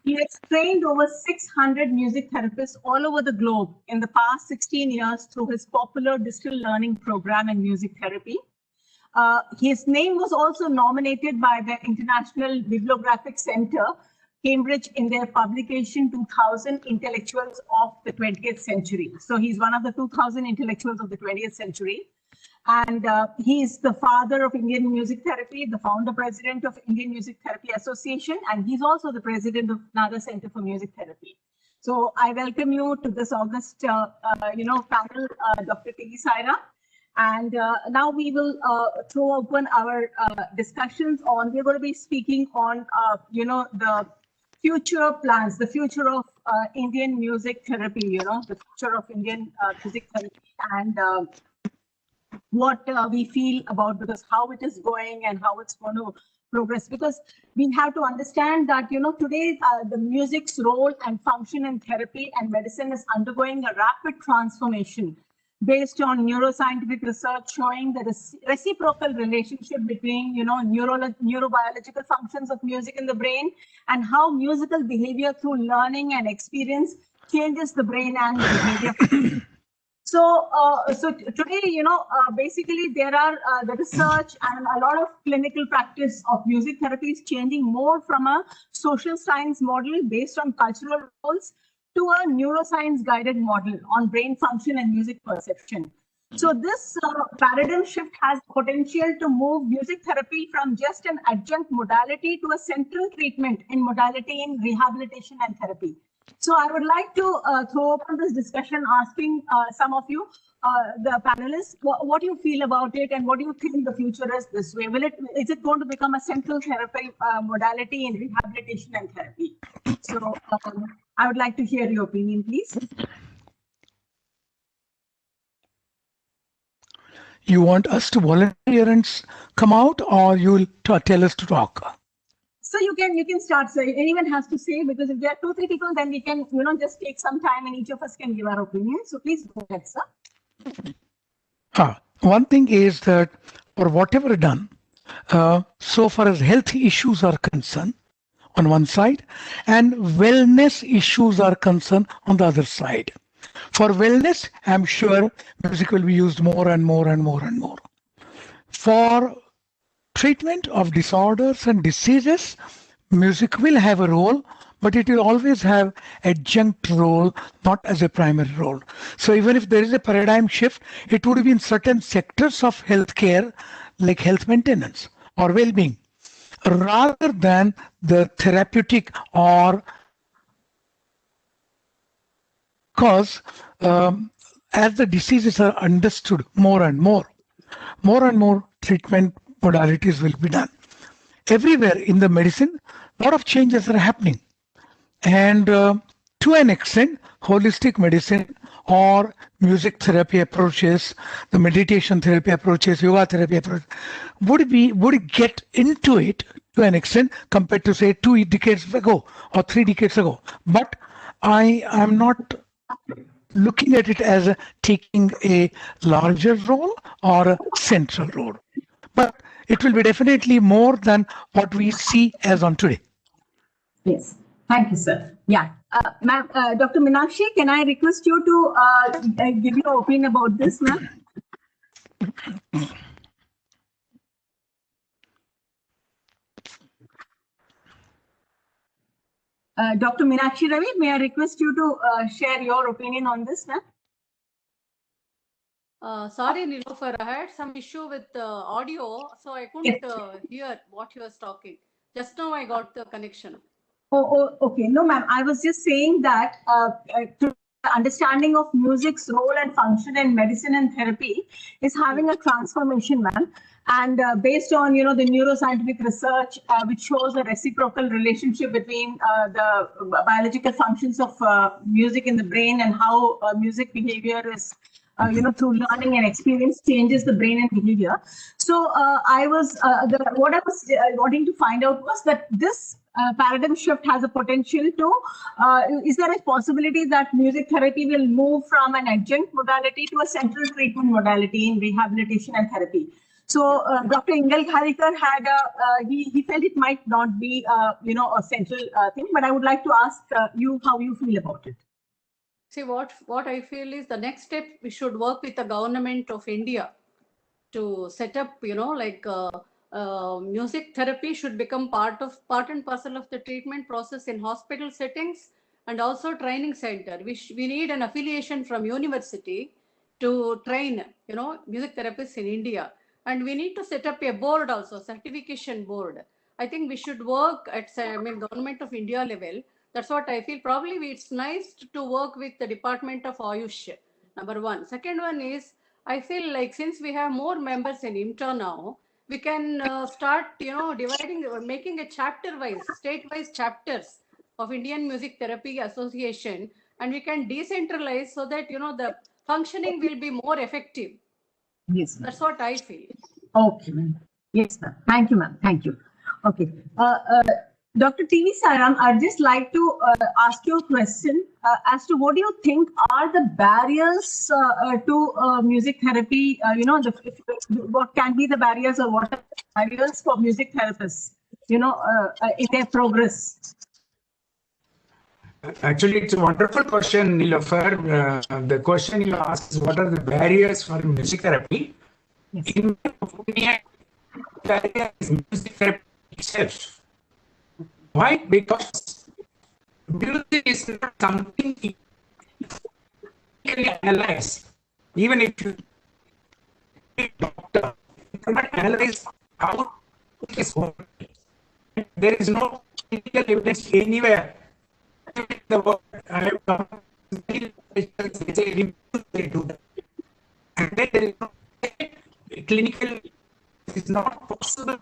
He has trained over 600 music therapists all over the globe in the past 16 years through his popular digital learning program in music therapy. His name was also nominated by the International Bibliographic Center, Cambridge, in their publication 2000 Intellectuals of the 20th Century. So he's one of the 2000 intellectuals of the 20th century. And he is the father of Indian music therapy, the founder president of Indian Music Therapy Association, and he's also the president of Nada Center for Music Therapy. So I welcome you to this August, panel, Dr. T.V. Saira. And now we will throw open our discussions on, we're going to be speaking on, the future plans, the future of Indian music therapy, the future of Indian music therapy, and what we feel about, because how it is going and how it's going to progress, because we have to understand that today the music's role and function in therapy and medicine is undergoing a rapid transformation based on neuroscientific research showing the reciprocal relationship between neurobiological functions of music in the brain and how musical behavior through learning and experience changes the brain and the behavior. So today, basically there are the research and a lot of clinical practice of music therapy is changing more from a social science model based on cultural roles to a neuroscience guided model on brain function and music perception. So this paradigm shift has potential to move music therapy from just an adjunct modality to a central treatment in modality in rehabilitation and therapy. So I would like to throw open this discussion asking some of you, the panelists, what do you feel about it and what do you think the future is this way? Is it going to become a central therapy modality in rehabilitation and therapy? So I would like to hear your opinion, please. You want us to volunteer and come out, or you will tell us to talk? So you can start, sir. Anyone has to say, because if there are 2-3 people, then we can, just take some time and each of us can give our opinion. So please go ahead, sir. One thing is that for whatever done, so far as health issues are concerned on one side and wellness issues are concerned on the other side. For wellness, I'm sure music will be used more and more and more and more. For treatment of disorders and diseases, music will have a role, but it will always have adjunct role, not as a primary role. So even if there is a paradigm shift, it would be in certain sectors of healthcare, like health maintenance or well-being, rather than the therapeutic or because as the diseases are understood more and more treatment modalities will be done. Everywhere in the medicine, a lot of changes are happening. And to an extent, holistic medicine or music therapy approaches, the meditation therapy approaches, yoga therapy approach, would get into it to an extent compared to say 2 decades ago or 3 decades ago. But I am not looking at it as taking a larger role or a central role. But it will be definitely more than what we see as on today. Yes. Thank you, sir. Yeah. Ma'am, Dr. Meenakshi, can I request you to give your opinion about this, ma'am? Dr. Meenakshi Ravi, may I request you to share your opinion on this, ma'am? Sorry, Nilofer, I had some issue with audio, so I couldn't hear what you was talking. Just now I got the connection. Okay. No, ma'am. I was just saying that to understanding of music's role and function in medicine and therapy is having a transformation, ma'am. And based on the neuroscientific research, which shows a reciprocal relationship between the biological functions of music in the brain and how music behavior is through learning and experience changes the brain and behavior. So what I was wanting to find out was that this paradigm shift has a potential to, is there a possibility that music therapy will move from an adjunct modality to a central treatment modality in rehabilitation and therapy? So Dr. Ingal Gharikar had he felt it might not be a central thing, but I would like to ask you how you feel about it. See, what I feel is the next step, we should work with the government of India to set up, music therapy should become part and parcel of the treatment process in hospital settings and also training center. We need an affiliation from university to train, music therapists in India. And we need to set up a board also, certification board. I think we should work at, government of India level. That's what I feel. Probably it's nice to work with the Department of Ayush, number one. Second one is, I feel like since we have more members in IMTA now, we can start, dividing or making a chapter-wise, state-wise chapters of Indian Music Therapy Association, and we can decentralize so that, the functioning will be more effective. Yes, that's what I feel. Okay, ma'am. Yes, ma'am. Thank you, ma'am. Thank you. Okay. Dr. TV Saram, I'd just like to ask you a question as to what do you think are the barriers to music therapy? What can be the barriers or what are the barriers for music therapists, in their progress? Actually, it's a wonderful question, Nilofer. The question you asked is what are the barriers for music therapy? Yes. In my opinion, barrier is music therapy itself. Why? Because music is not something you can analyze. Even if you be a doctor, you cannot analyze how it is working. There is no clinical evidence anywhere in the world. I have come to they do that. And then there is no clinical, it is not possible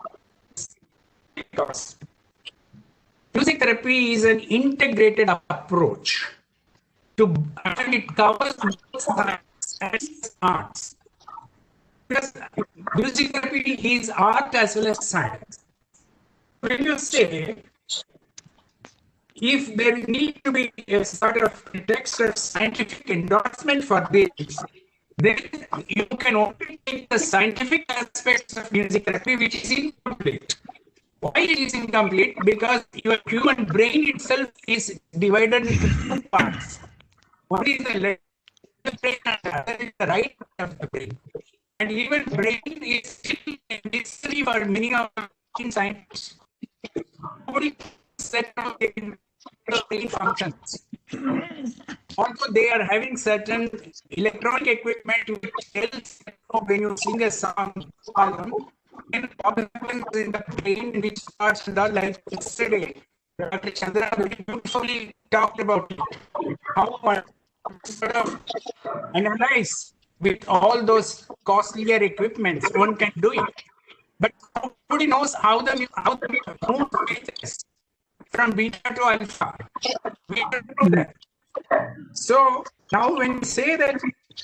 because music therapy is an integrated approach and it covers both science and arts. Because music therapy is art as well as science. When you say, if there need to be a sort of text of scientific endorsement for this, then you can only take the scientific aspects of music therapy, which is incomplete. Why it is incomplete? Because your human brain itself is divided into two parts. One is the left brain and the other is the right of the brain. And even brain is still a mystery for many of the scientists. Nobody set up the brain functions. Also, they are having certain electronic equipment which helps when you sing a song, and what happens in the brain which starts the life yesterday. Dr. Chandra very beautifully talked about it. How one sort of analyze with all those costlier equipments, one can do it. But nobody knows how the mood changes from beta to alpha. We don't know that. So now when we say that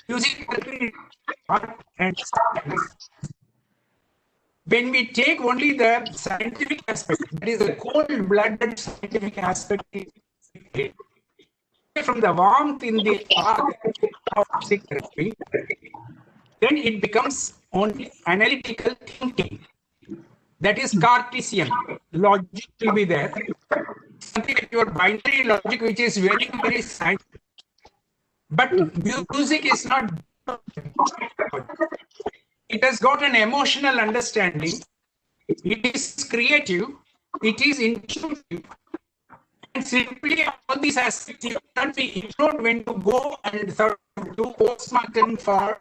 music therapy is art and science, when we take only the scientific aspect, that is the cold-blooded scientific aspect, from the warmth in the heart of music therapy, then it becomes only analytical thinking. That is Cartesian. Logic will be there. Something like your binary logic, which is very, very scientific. But music is not. It has got an emotional understanding. It is creative. It is intuitive. And simply all these aspects you can't be ignored when you go and do postmortem for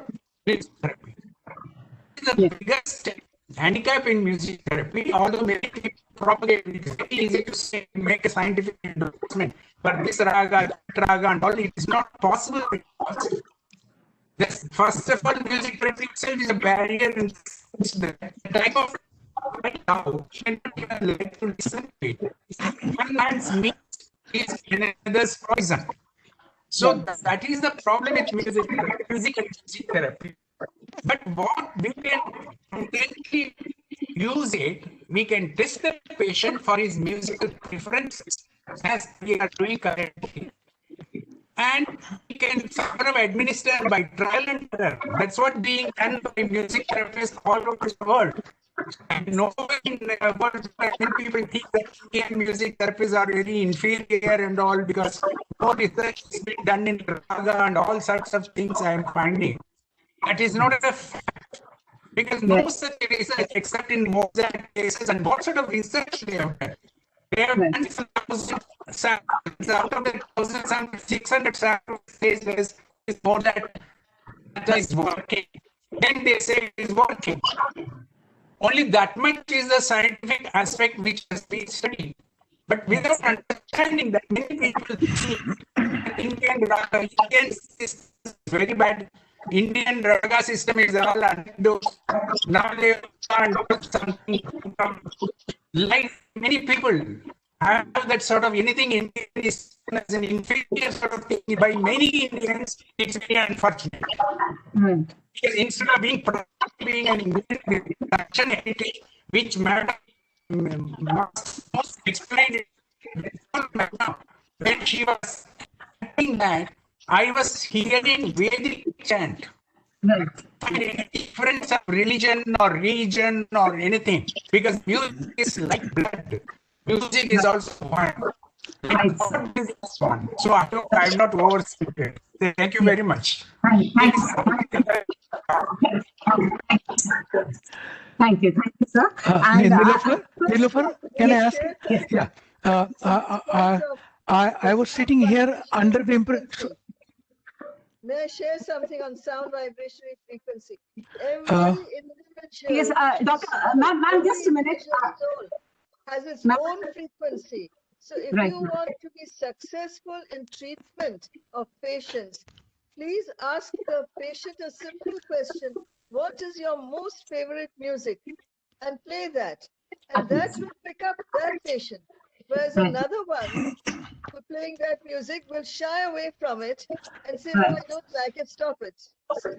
music therapy. The biggest handicap in music therapy, although many people propagate it, it's very easy to say, make a scientific endorsement, but this raga, that raga, and all, it is not possible. First of all, music therapy itself is a barrier, and the type of right now, you cannot even like to listen to it. One man's meat is another's poison. So that is the problem with music and music therapy. But what we can intently use it, we can test the patient for his musical preferences, as we are doing currently. And we can sort of administer by trial and error. That's what being done by music therapists all over the world. And no one in the world, many people think that Indian music therapists are very inferior and all because no research has been done in raga and all sorts of things I am finding. That is not a fact because no such research except in Mozart cases. And what sort of research they have done? They have done 1,000 samples. Out of the 1,000 samples, 600 samples says is more that is working. Then they say it is working. Only that much is the scientific aspect which has been studied. But without understanding that, many people see Indian raga, Indian system is very bad. Indian raga system is all anecdotes. Now they can't do something. Like many people have that sort of anything Indian is as an inferior sort of thing by many Indians. It's very unfortunate. Because instead of being an Indian production heritage, which Madam most explained it when she was saying that, I was hearing Vedic chant. Any difference of religion or region or anything, because music is like blood. Music is also one. So I hope I'm not overstated. Thank you very much. Thank you, sir. Nilofer, can I ask? Yes. Yeah. I was sitting here under the impression. May I share something on sound vibratory frequency? Every individual, Yes, Doctor, ma'am, just a minute. Soul has its own frequency. So if you want to be successful in treatment of patients, please ask the patient a simple question: what is your most favorite music? And play that. And that will pick up that patient. Whereas another one who playing that music will shy away from it and say, no, I don't like it, stop it. So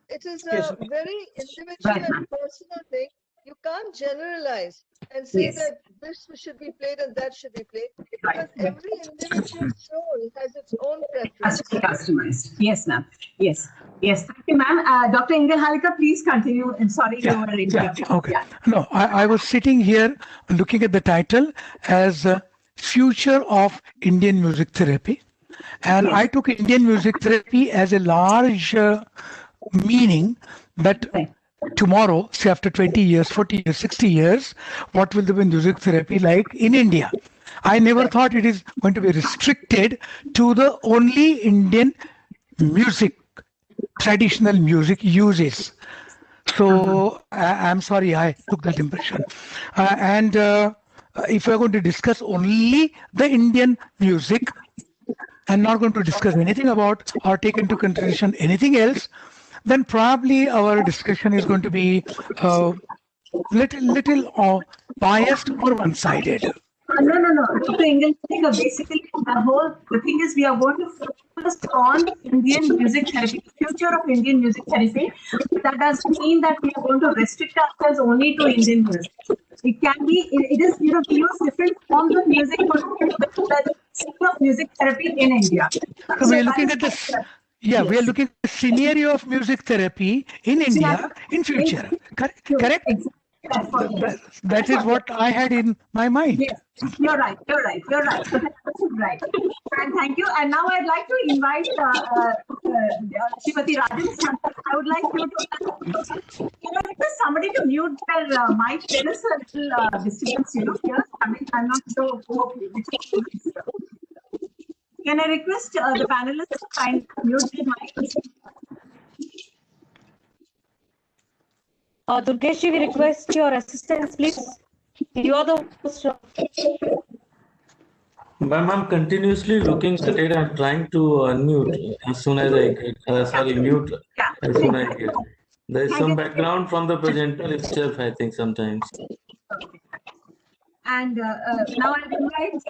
it is a very individual and personal thing. You can't generalize and say that this should be played and that should be played, because every individual soul has its own preference. Customized. Yes, ma'am. Yes. Yes. Thank you, ma'am. Dr. Ingalhalika, please continue. I'm sorry you were interrupted. Okay. No, I was sitting here looking at the title as Future of Indian Music Therapy. And I took Indian music therapy as a large meaning that tomorrow, say after 20 years, 40 years, 60 years, what will the music therapy like in India? I never thought it is going to be restricted to the only Indian music, traditional music uses. So I'm sorry, I took that impression. If we're going to discuss only the Indian music, and not going to discuss anything about or take into consideration anything else, then probably our discussion is going to be little biased or one-sided. No. To Indian music, basically, the thing is, we are going to focus on Indian music therapy, future of Indian music therapy. That doesn't mean that we are going to restrict ourselves only to Indian music. It can be, it is, we use different forms of music for the system of music therapy in India. So we So are that looking is, at this. Yeah, we are yes. looking at the scenario of music therapy in India in future. Correct? That's what, yes. That is what I had in my mind. Yes, you're right. So that's right. And thank you. And now I'd like to invite Srimati Rajan. I would like you to, request somebody to mute their mic. There is a little disturbance, here. I'm not sure which is. Can I request the panelists to kindly mute their mics? Durgesh, we request your assistance, please. You are the host. Ma'am, I'm continuously looking at it. I'm trying to unmute as soon as I get, mute as soon as I get. There is some background from the presenter itself, I think, sometimes. And now I invite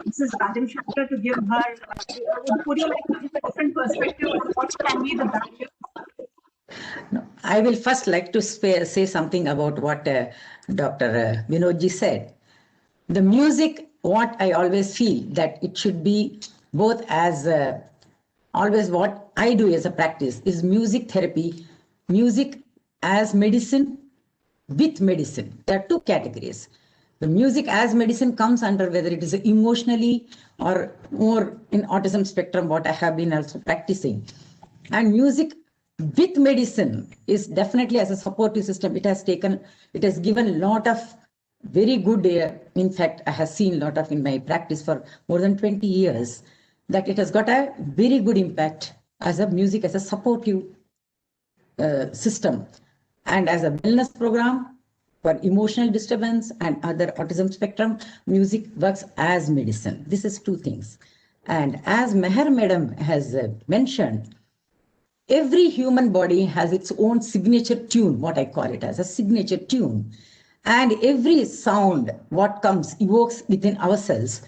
Mrs. Rajan Shankar to give her, would you like to give a different perspective of what can be the barrier? I will first like to say something about what Dr. Vinodji said. The music, what I always feel that it should be both as always what I do as a practice is music therapy, music as medicine with medicine. There are two categories. The music as medicine comes under whether it is emotionally or more in autism spectrum, what I have been also practicing. And music with medicine is definitely as a supportive system. It has given a lot of very good, in fact, I have seen a lot of in my practice for more than 20 years, that it has got a very good impact as a music, as a supportive system. And as a wellness program for emotional disturbance and other autism spectrum, music works as medicine. This is two things. And as Meher Madam has mentioned, every human body has its own signature tune, what I call it as a signature tune. And every sound, what comes, evokes within ourselves,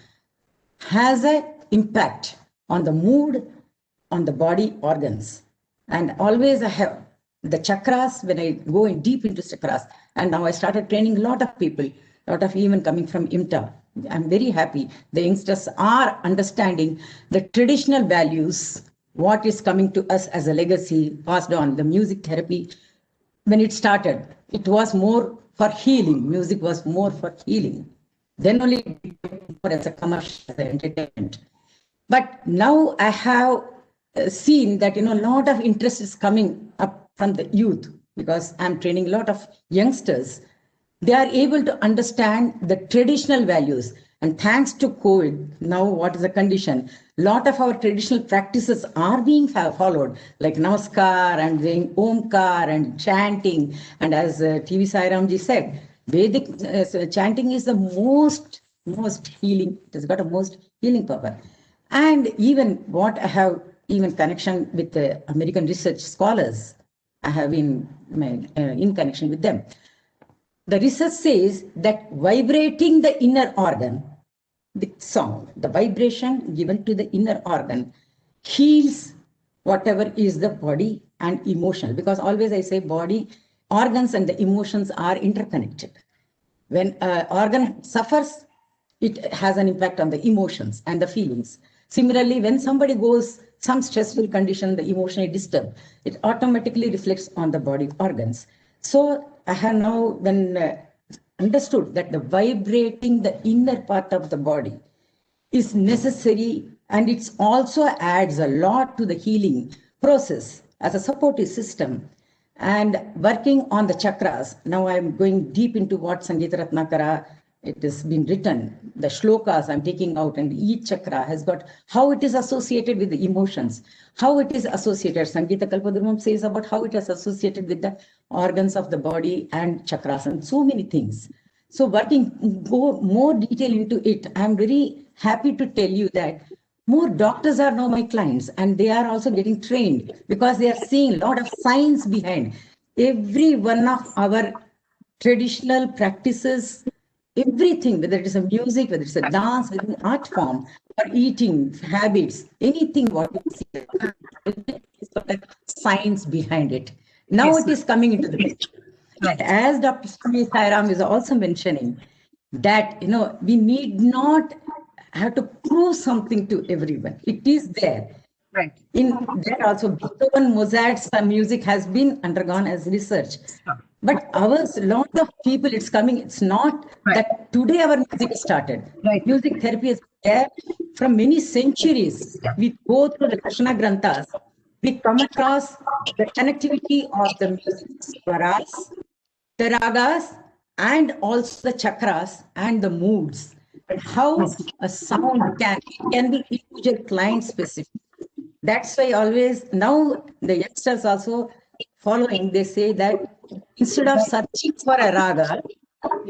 has an impact on the mood, on the body organs. And always I have the chakras, when I go in deep into chakras, and now I started training a lot of people, a lot of even coming from IMTA. I'm very happy. The youngsters are understanding the traditional values, what is coming to us as a legacy passed on, the music therapy. When it started, it was more for healing. Music was more for healing. Then only more as a commercial, as an entertainment. But now I have seen that, a lot of interest is coming up from the youth because I'm training a lot of youngsters. They are able to understand the traditional values. And thanks to COVID, now what is the condition? A lot of our traditional practices are being followed, like Namaskar and doing Omkar and chanting. And as TV Sairamji said, Vedic chanting is the most healing. It has got a most healing power. And even what I have even connection with the American research scholars, I have been in connection with them. The research says that vibrating the inner organ, the sound, the vibration given to the inner organ heals whatever is the body and emotional. Because always I say body, organs and the emotions are interconnected. When an organ suffers, it has an impact on the emotions and the feelings. Similarly, when somebody goes some stressful condition, the emotionally disturbed, it automatically reflects on the body organs. So I have now when understood that the vibrating the inner part of the body is necessary, and it also adds a lot to the healing process as a supportive system. And working on the chakras, now I'm going deep into what Sangeeta Ratnakara, it has been written, the shlokas I'm taking out, and each chakra has got how it is associated with the emotions, how it is associated. Sangeeta Kalpadurmam says about how it is associated with the organs of the body and chakras and so many things. So go more detail into it. I'm very happy to tell you that more doctors are now my clients, and they are also getting trained because they are seeing a lot of science behind every one of our traditional practices everything, whether it is a music, whether it's a dance, whether it's an art form, or eating habits, anything what you see, is got a science behind it. Now it is coming into the picture. As Dr. Sri Sairam is also mentioning, that we need not have to prove something to everyone. It is there. Right. In that also, Beethoven, Mozart's music has been undergone as research. But ours, lot of people, it's coming. It's not that today our music started. Right. Music therapy is there from many centuries. We go through the Krishna Granthas. We come across the connectivity of the music, swaras, the ragas, and also the chakras and the moods. And how a sound can be individual client specific. That's why always now the youngsters also following, they say that instead of searching for a raga,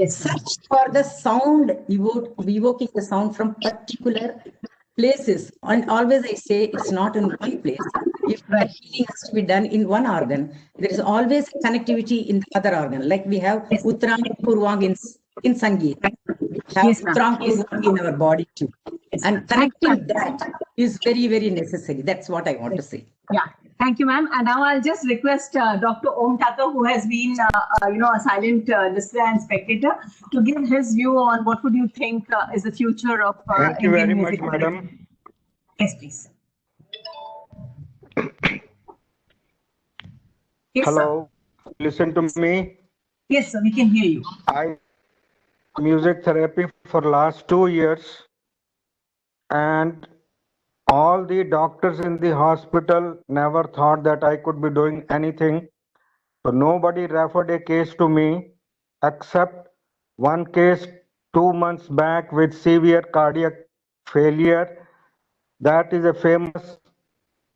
search for the sound, evoking the sound from particular places. And always I say it's not in one place. If the healing has to be done in one organ, there is always connectivity in the other organ. Like we have Uttarang Purvang in Sangeet. We have Uttarang Purvang in our body too. And connecting that is very, very necessary. That's what I want to say. Yeah, thank you, ma'am. And now I'll just request Dr. Om Tata, who has been, a silent listener and spectator, to give his view on what would you think is the future of Thank you Indian very much, music. madam. Yes, please. Yes, Hello, listen to me. Yes, sir, we can hear you. I music therapy for last 2 years, and all the doctors in the hospital never thought that I could be doing anything. So nobody referred a case to me except one case 2 months back with severe cardiac failure. That is a famous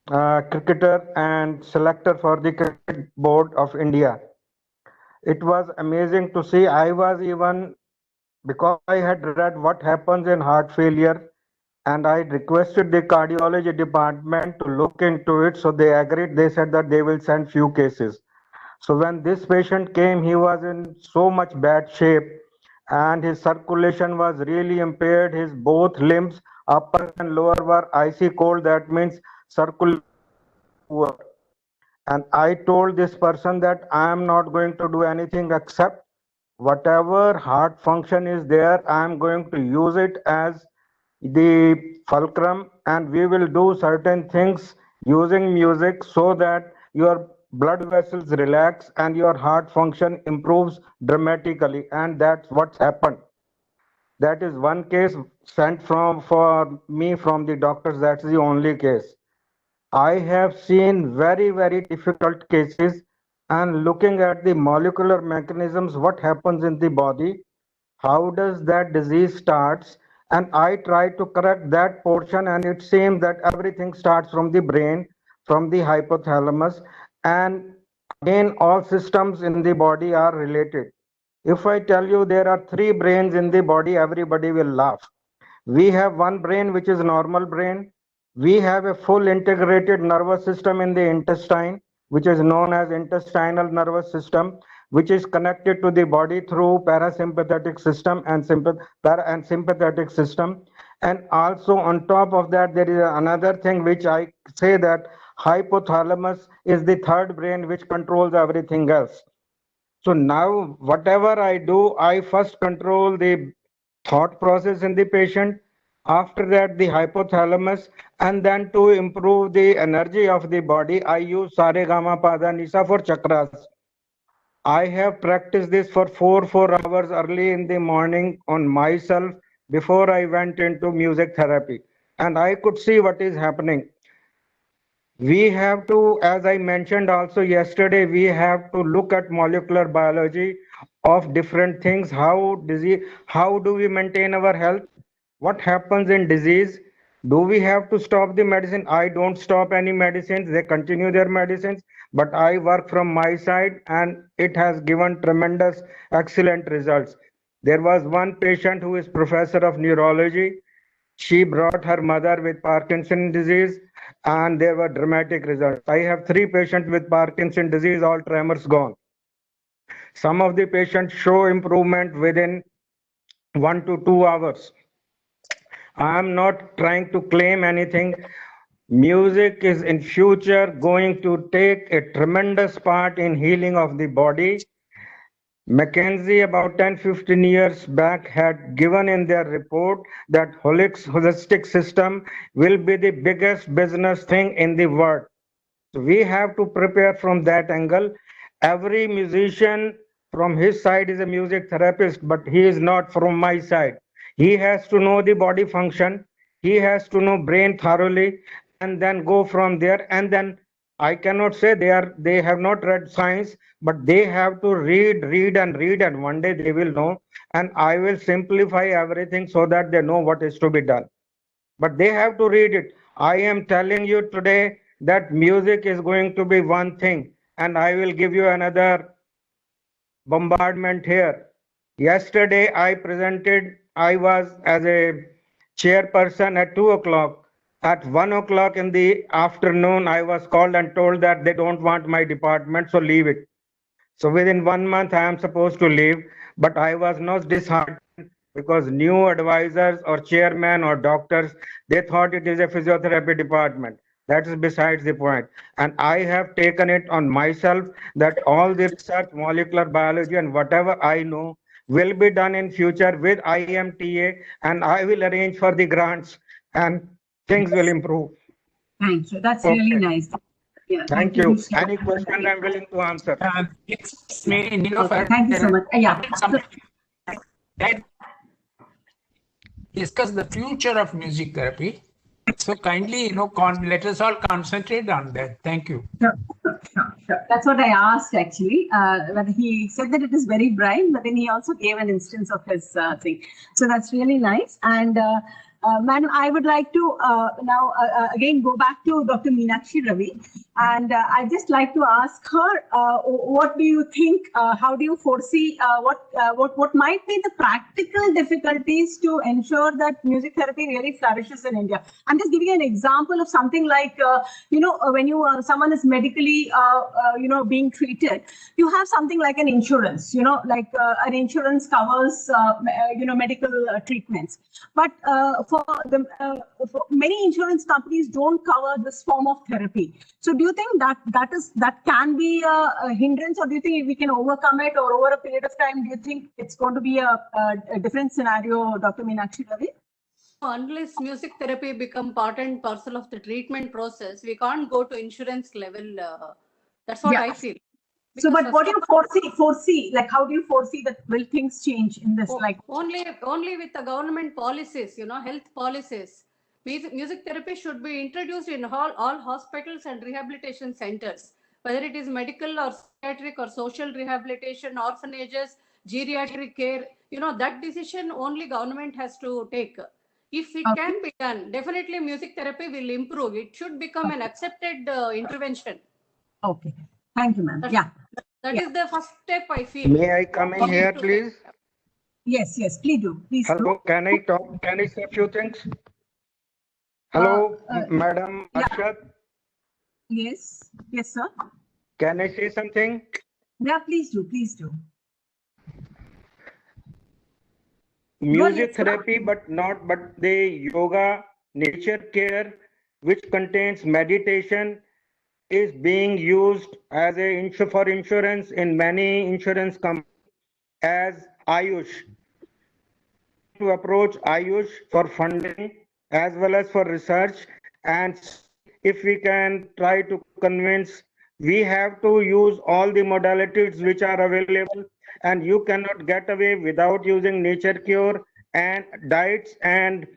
cricketer and selector for the cricket board of India. It was amazing to see. I was even, because I had read what happens in heart failure, and I requested the cardiology department to look into it. So they agreed. They said that they will send few cases. So when this patient came, he was in so much bad shape, and his circulation was really impaired. His both limbs, upper and lower, were icy cold. That means circulation poor. And I told this person that I am not going to do anything except whatever heart function is there, I am going to use it as the fulcrum, and we will do certain things using music so that your blood vessels relax and your heart function improves dramatically. And that's what's happened. That is one case sent from for me from the doctors. That's the only case. I have seen very, very difficult cases, and looking at the molecular mechanisms, what happens in the body, how does that disease starts, and I try to correct that portion, and it seems that everything starts from the brain, from the hypothalamus, and again all systems in the body are related. If I tell you there are 3 brains in the body, everybody will laugh. We have one brain which is normal brain. We have a full integrated nervous system in the intestine, which is known as intestinal nervous system, which is connected to the body through parasympathetic system and sympathetic system. And also on top of that, there is another thing which I say that hypothalamus is the third brain which controls everything else. So now whatever I do, I first control the thought process in the patient, after that the hypothalamus, and then to improve the energy of the body, I use Sare Gama Pada Nisa for chakras. I have practiced this for 4 hours early in the morning on myself before I went into music therapy, and I could see what is happening. We have to, as I mentioned also yesterday, we have to look at molecular biology of different things. How do we maintain our health? What happens in disease? Do we have to stop the medicine? I don't stop any medicines. They continue their medicines, but I work from my side, and it has given tremendous, excellent results. There was one patient who is professor of neurology. She brought her mother with Parkinson's disease, and there were dramatic results. I have 3 patients with Parkinson's disease, all tremors gone. Some of the patients show improvement within 1 to 2 hours. I am not trying to claim anything. Music is in future going to take a tremendous part in healing of the body. McKinsey about 10-15 years back had given in their report that holistic system will be the biggest business thing in the world. So we have to prepare from that angle. Every musician from his side is a music therapist, but he is not from my side. He has to know the body function. He has to know brain thoroughly and then go from there. And then I cannot say they have not read science, but they have to read and one day they will know. And I will simplify everything so that they know what is to be done. But they have to read it. I am telling you today that music is going to be one thing, and I will give you another bombardment here. Yesterday I was as a chairperson at 2 o'clock. At 1 o'clock in the afternoon, I was called and told that they don't want my department, so leave it. So within 1 month, I am supposed to leave, but I was not disheartened because new advisors or chairman or doctors, they thought it is a physiotherapy department. That is besides the point. And I have taken it on myself that all the research, molecular biology and whatever I know will be done in future with IMTA, and I will arrange for the grants and things will improve. Thank you. That's really nice. Yeah, Thank you. Any question I'm willing to answer. Nilofer, thank you so much. Yeah. Discuss the future of music therapy. So kindly, let us all concentrate on that. Thank you. Sure. That's what I asked actually. Whether he said that it is very bright, but then he also gave an instance of his thing. So that's really nice. And madam, I would like to now again go back to Dr. Meenakshi Ravi, and I'd just like to ask her, what do you think? How do you foresee what might be the practical difficulties to ensure that music therapy really flourishes in India? I'm just giving you an example of something like when someone is medically being treated, you have something like an insurance. Like an insurance covers medical treatments, but for many insurance companies don't cover this form of therapy. So do you think that can be a hindrance, or do you think we can overcome it, or over a period of time, do you think it's going to be a different scenario, Dr. Meenakshi Ravi? Unless music therapy become part and parcel of the treatment process, we can't go to insurance level. That's what I feel. So, but what do you foresee? Like, how do you foresee that will things change in this? Like only with the government policies, health policies. Music therapy should be introduced in all hospitals and rehabilitation centers, whether it is medical or psychiatric or social rehabilitation, orphanages, geriatric care. That decision only government has to take. If it can be done, definitely music therapy will improve. It should become an accepted intervention. Okay. Thank you, ma'am. That is the first step, I feel. May I come in here, please? Yes, please do. Hello, can I talk? Can I say a few things? Hello, Madam Arshad. Yes, sir. Can I say something? Yeah, please do. Music therapy, but the yoga, nature care, which contains meditation, is being used as for insurance in many insurance companies as Ayush. To approach Ayush for funding as well as for research, and if we can try to convince, we have to use all the modalities which are available, and you cannot get away without using nature cure and diets and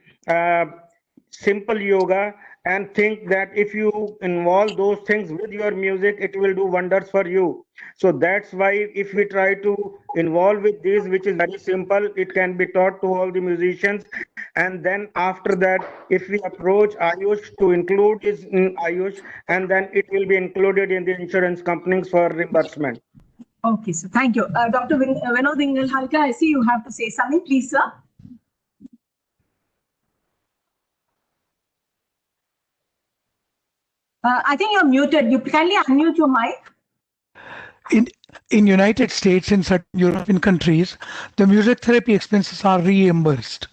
simple yoga, and think that if you involve those things with your music, it will do wonders for you. So that's why if we try to involve with these, which is very simple, it can be taught to all the musicians. And then after that, if we approach Ayush to include is in Ayush, and then it will be included in the insurance companies for reimbursement. Okay, so thank you. Dr. Vinod Ingalhalka, I see you have to say something, please, sir. I think you're muted. You kindly unmute your mic. in United States, in certain European countries, the music therapy expenses are reimbursed.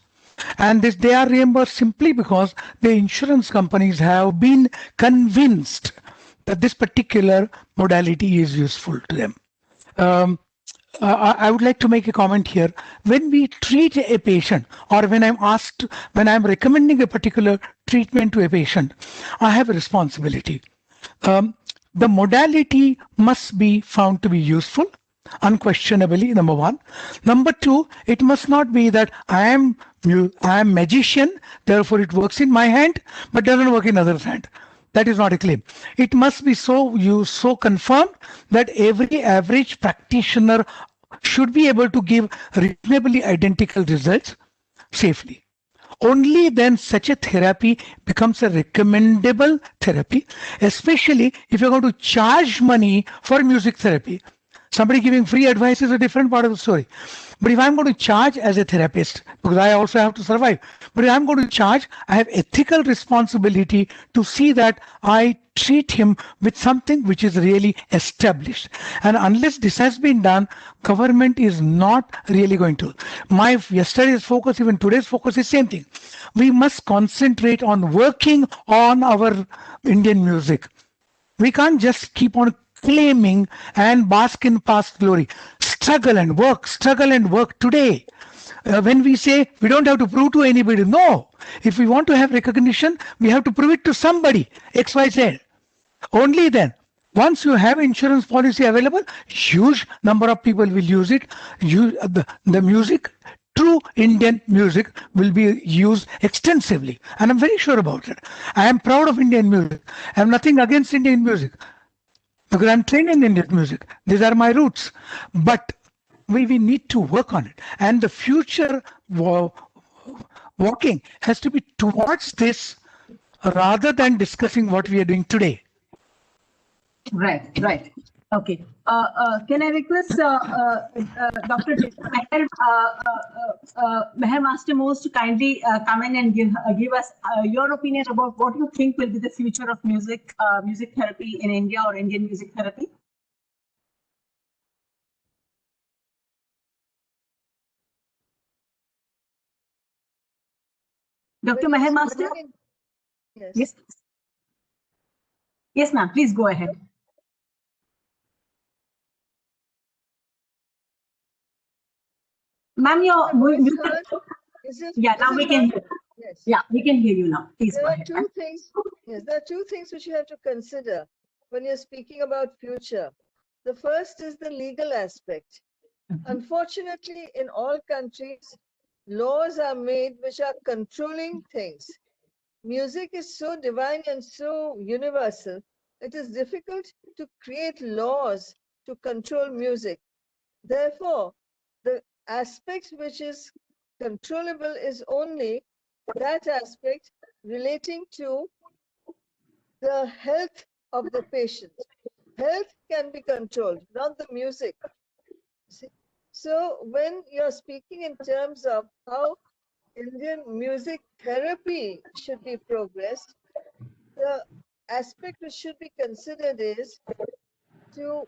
And they are reimbursed simply because the insurance companies have been convinced that this particular modality is useful to them. Um, I would like to make a comment here. When we treat a patient, or when I'm recommending a particular treatment to a patient, I have a responsibility. Um, the modality must be found to be useful, unquestionably, number one. Number two, it must not be that I am magician, therefore it works in my hand, but doesn't work in other's hand. That is not a claim. It must be so confirmed that every average practitioner should be able to give reasonably identical results safely. Only then such a therapy becomes a recommendable therapy, especially if you're going to charge money for music therapy. Somebody giving free advice is a different part of the story. But if I'm going to charge as a therapist, because I also have to survive, but if I'm going to charge, I have ethical responsibility to see that I treat him with something which is really established. And unless this has been done, government is not really going to. My yesterday's focus, even today's focus is same thing. We must concentrate on working on our Indian music. We can't just keep on claiming and bask in past glory. Struggle and work today. When we say we don't have to prove to anybody, no. If we want to have recognition, we have to prove it to somebody, XYZ. Only then, once you have insurance policy available, huge number of people will use it. The music, true Indian music, will be used extensively. And I'm very sure about it. I am proud of Indian music. I have nothing against Indian music because I'm trained in Indian music. These are my roots. But we need to work on it. And the future walking has to be towards this rather than discussing what we are doing today. Right. Okay. Can I request Dr. Meher Master Mose to kindly come in and give us your opinion about what you think will be the future of music therapy in India or Indian music therapy? Dr. Meher Master? Yes. Yes, ma'am. Please go ahead. Ma'am, your yeah, now we can hear. Yes. Yeah, we can hear you now. Please There go are ahead. two things. Yes, there are two things which you have to consider when you're speaking about future. The first is the legal aspect. Unfortunately, in all countries, laws are made which are controlling things. Music is so divine and so universal, it is difficult to create laws to control music. Therefore, the aspect which is controllable is only that aspect relating to the health of the patient. Health can be controlled, not the music. See? So when you're speaking in terms of how Indian music therapy should be progressed, the aspect which should be considered is to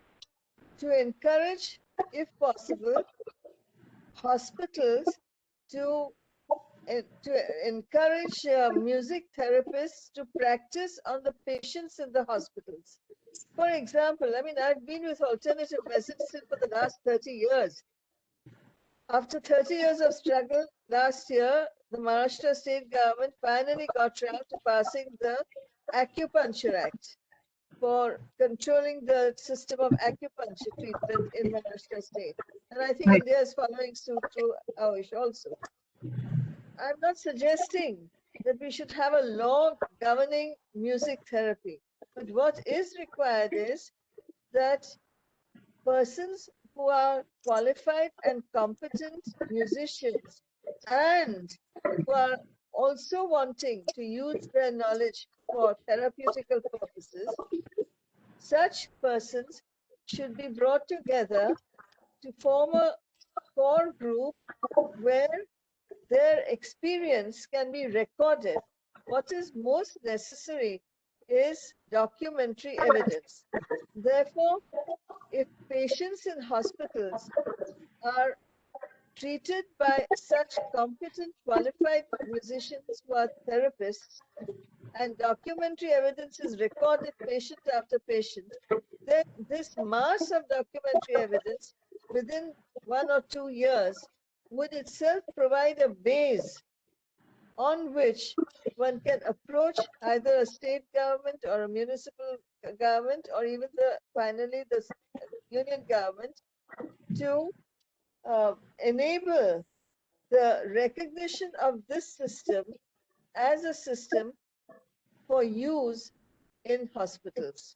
encourage, if possible, hospitals to encourage music therapists to practice on the patients in the hospitals. For example, I mean, I've been with alternative medicine for the last 30 years. After 30 years of struggle, last year, the Maharashtra state government finally got around to passing the Acupuncture Act for controlling the system of acupuncture treatment in Maharashtra state. And I think India is following suit through Ayush also. I'm not suggesting that we should have a law governing music therapy, but what is required is that persons who are qualified and competent musicians and who are also wanting to use their knowledge for therapeutical purposes, such persons should be brought together to form a core group where their experience can be recorded. What is most necessary is documentary evidence. Therefore, if patients in hospitals are treated by such competent, qualified musicians who are therapists, and documentary evidence is recorded patient after patient, then this mass of documentary evidence within 1 or 2 years would itself provide a base on which one can approach either a state government or a municipal government or even finally the union government to enable the recognition of this system as a system for use in hospitals.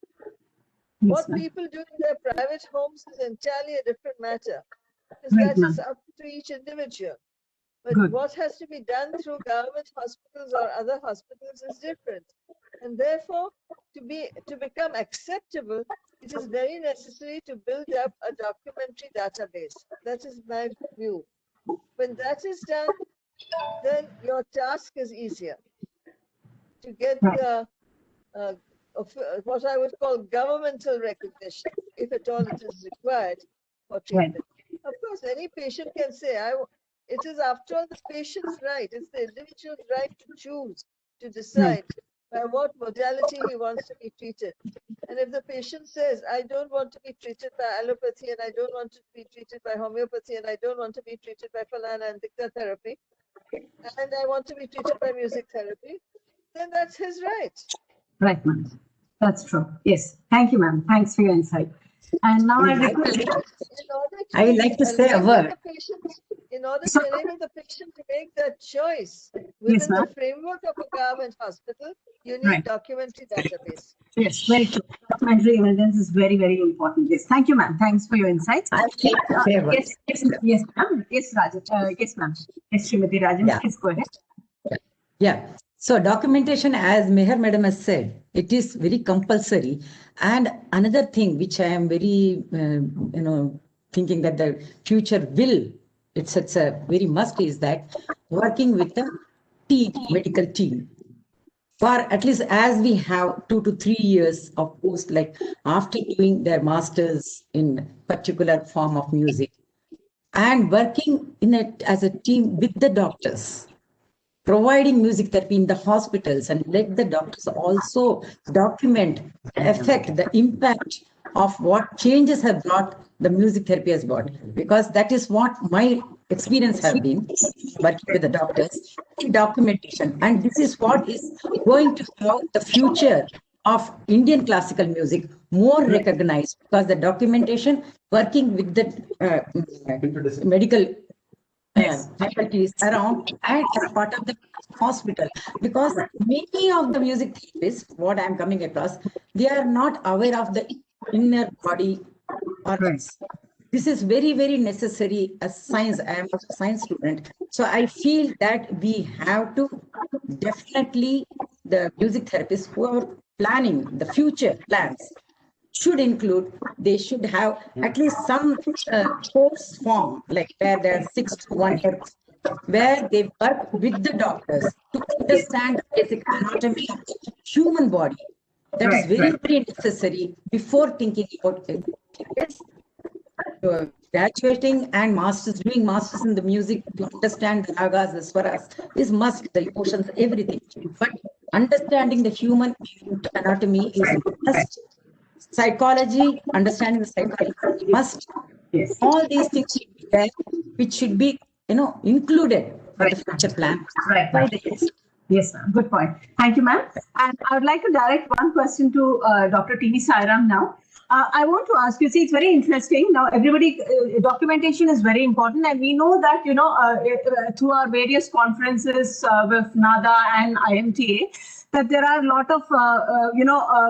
What people do in their private homes is entirely a different matter, because that is up to each individual. But what has to be done through government hospitals or other hospitals is different. And therefore, to become acceptable, it is very necessary to build up a documentary database. That is my view. When that is done, then your task is easier to get the what I would call governmental recognition, if at all it is required for treatment. Of course, any patient can say, it is after all the patient's right, it's the individual's right to choose, to decide by what modality he wants to be treated. And if the patient says, I don't want to be treated by allopathy, and I don't want to be treated by homeopathy, and I don't want to be treated by Falana and Dikta therapy, and I want to be treated by music therapy, then that's his right. Right, ma'am. That's true. Yes. Thank you, ma'am. Thanks for your insight. And now I request. I would like to say a word. In order to enable the patient to make that choice within the framework of a government hospital, you need documentary database. Yes, very true. Documentary evidence is very, very important. Yes. Thank you, ma'am. Thanks for your insights. Yes, ma'am. Yes, Rajan. Yes, ma'am. Yes, Srimati Rajan. Please go ahead. Yeah. So documentation, as Meher Madam has said, it is very compulsory. And another thing which I am very, thinking that the future will, it's a very must, is that working with the team, medical team. For at least as we have 2 to 3 years of post, like after doing their masters in particular form of music, and working in it as a team with the doctors, providing music therapy in the hospitals, and let the doctors also document the effect, the impact of what changes have brought the music therapy has brought. Because that is what my experience have been working with the doctors, documentation. And this is what is going to have the future of Indian classical music more recognized, because the documentation working with the medical faculties around and as part of the hospital, because many of the music therapists, what I'm coming across, they are not aware of the inner body organs. This is very, very necessary as science. I am a science student, so I feel that we have to definitely, the music therapists who are planning the future plans should include, they should have at least some course form, like where there are 6 to 1 year, where they work with the doctors to understand the basic anatomy of the human body. That is very, very necessary before thinking about graduating and masters, doing masters in the music, to understand the ragas, the swaras is must, the emotions, everything. But understanding the human anatomy is must. Psychology, understanding the psychology must. Yes. All these things should be there, which should be, included for the future plan. By the yes. Yes, ma'am. Good point. Thank you, ma'am. And I would like to direct one question to Dr. T.V. Sairam now. I want to ask you, see, it's very interesting. Now, everybody, documentation is very important. And we know that, through our various conferences with NADA and IMTA, that there are a lot of,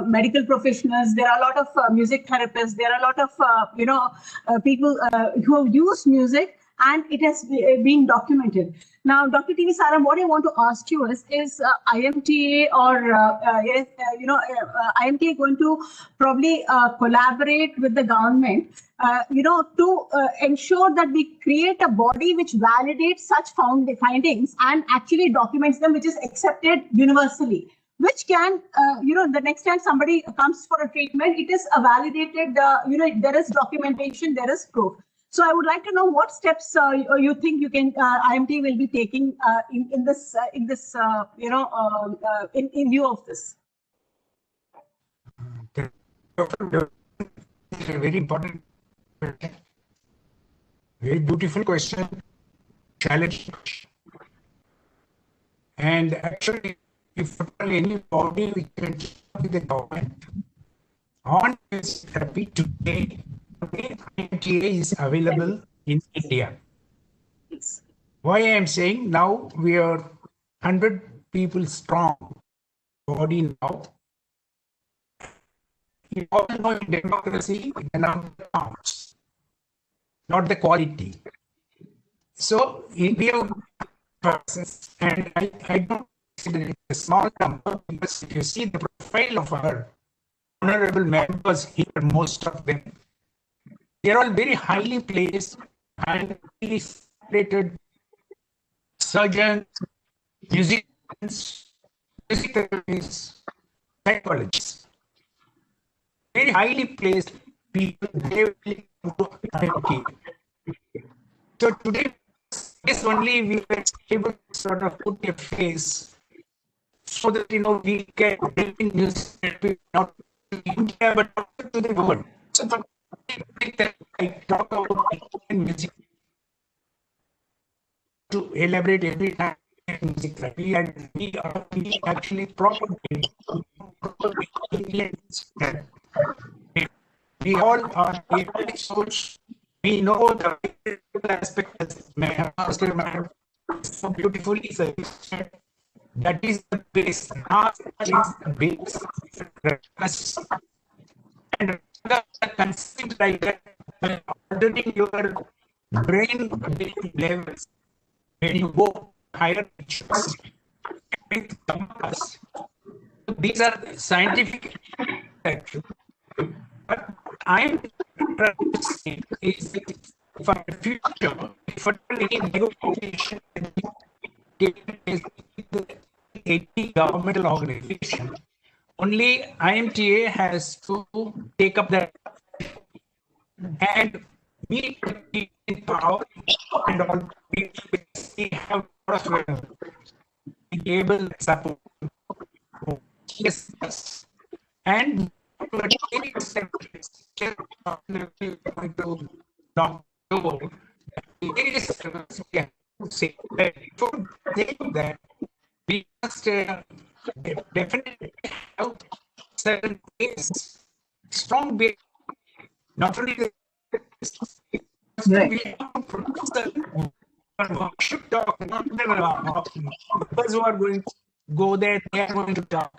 medical professionals, there are a lot of music therapists, there are a lot of, people who have used music, and it has been documented. Now, Dr. T.V. Sairam, what I want to ask you is IMTA or, IMTA going to probably collaborate with the government, to ensure that we create a body which validates such findings and actually documents them, which is accepted universally. which can, the next time somebody comes for a treatment, it is a validated, there is documentation, there is proof. So I would like to know what steps you think you can, IMT will be taking in view of this. A very important question, very beautiful question, challenge. And actually, if anybody we can talk with the government on this therapy today, IMTA is available in India. Why I am saying now we are 100 people strong body now. You all know in democracy, the number counts, not the quality. So we have process, and I don't consider it a small number because if you see the profile of our honorable members here, most of them, they're all very highly placed and highly rated surgeons, musicians, music therapists, psychologists. Very highly placed people, they will do IMT. So today, yes, only we were able to sort of put a face so that we can help in music therapy not to India but also to the world. So I talk about music to elaborate every time music therapy, and we actually properly we all are experts. We know the aspect as so beautifully said. That is the base. That is the base. And consistent like that, by ordering your brain levels when you go higher pictures. These are scientific facts. But I'm trying to say is that for the future, for any negotiation taking place with any governmental organization, only IMTA has to take up that, and we in power and all we have a lot of able support. Yes, and that we must definitely have certain base, strong base, not only the we should talk, not those who are going to go there, they are going to talk.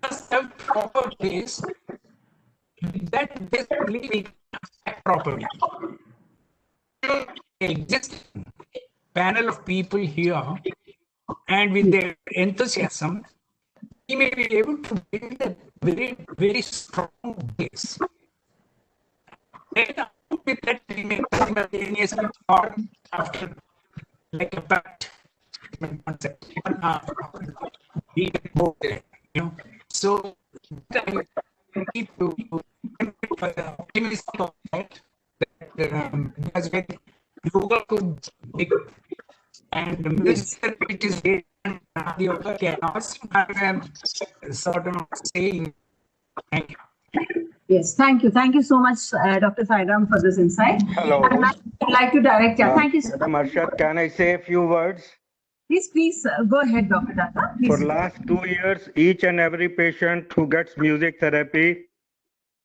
Must have proper base. That basically we act properly. Exist panel of people here, and with their enthusiasm, we may be able to build a very, very strong base. Then with that, we may simultaneously or after like a pact concept. We can go there, So I need to optimistic of that. Because when yoga could make and the music which is the yoga can also have a sort of saying. Thank you. Yes, thank you. Thank you so much, Dr. Sairam, for this insight. Hello. I'd like to direct, thank you. Madam Arshad, can I say a few words? Please, go ahead, Dr. Datta. For last 2 years, each and every patient who gets music therapy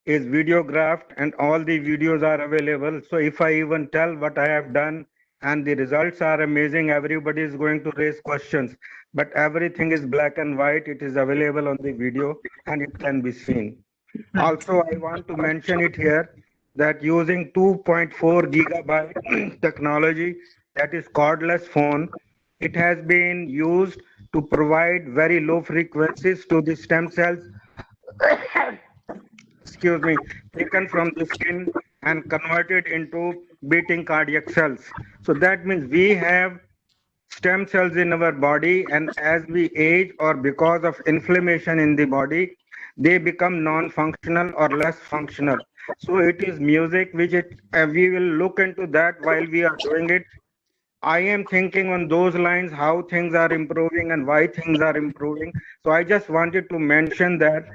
is videographed and all the videos are available. So if I even tell what I have done and the results are amazing, everybody is going to raise questions. But everything is black and white. It is available on the video and it can be seen. Also, I want to mention it here that using 2.4 gigabyte technology, that is cordless phone, it has been used to provide very low frequencies to the stem cells excuse me, taken from the skin and converted into beating cardiac cells. So that means we have stem cells in our body, and as we age or because of inflammation in the body, they become non-functional or less functional. So it is music which we will look into that while we are doing it. I am thinking on those lines how things are improving and why things are improving. So I just wanted to mention that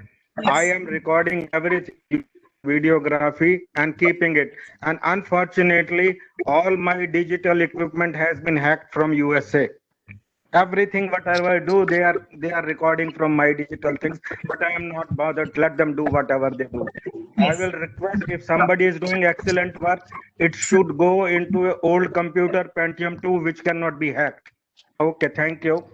I am recording everything using videography and keeping it. And unfortunately, all my digital equipment has been hacked from USA. Everything whatever I do, they are recording from my digital things, but I am not bothered. Let them do whatever they do. I will request if somebody is doing excellent work, it should go into an old computer Pentium 2 which cannot be hacked. Okay, thank you.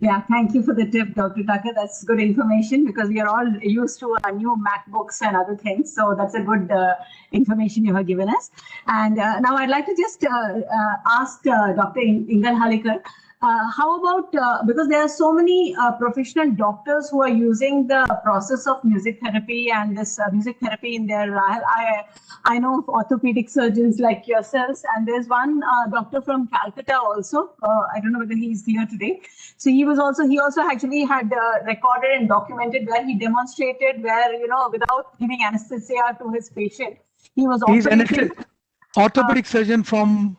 Yeah, thank you for the tip, Dr. Tucker. That's good information because we are all used to new MacBooks and other things. So that's a good information you have given us. And now I'd like to just ask Dr. Ingal Halikar, how about, because there are so many professional doctors who are using the process of music therapy and this music therapy in their, I know of orthopedic surgeons like yourselves, and there's one doctor from Calcutta also. I don't know whether he's here today. So he also actually had recorded and documented where he demonstrated where, without giving anesthesia to his patient, he was He's an operating. orthopedic surgeon from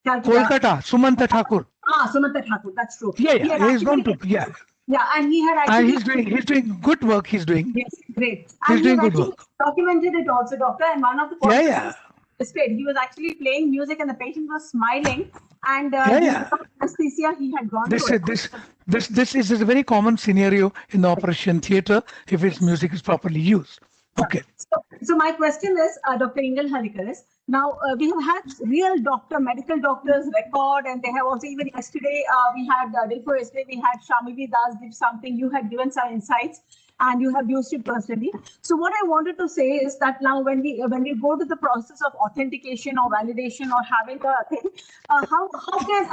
Kolkata, Sumanta Thakur. Sumanta Thakur, that's true. Yeah, he's known to, yeah. Yeah, and he had actually... he's doing good work, he's doing. Yes, great. He's And doing he good work. documented it also, doctor, and one of the he was actually playing music and the patient was smiling, and without anesthesia he had gone This through it. this is a very common scenario in the operation theater if its music is properly used. Okay. So my question is, Dr. Ingal Halikar, is now we have had real medical doctors record, and they have also, even yesterday we had, day before yesterday we had Shamili Das give something, you had given some insights and you have used it personally. So what I wanted to say is that now when we go to the process of authentication or validation or having a thing, how can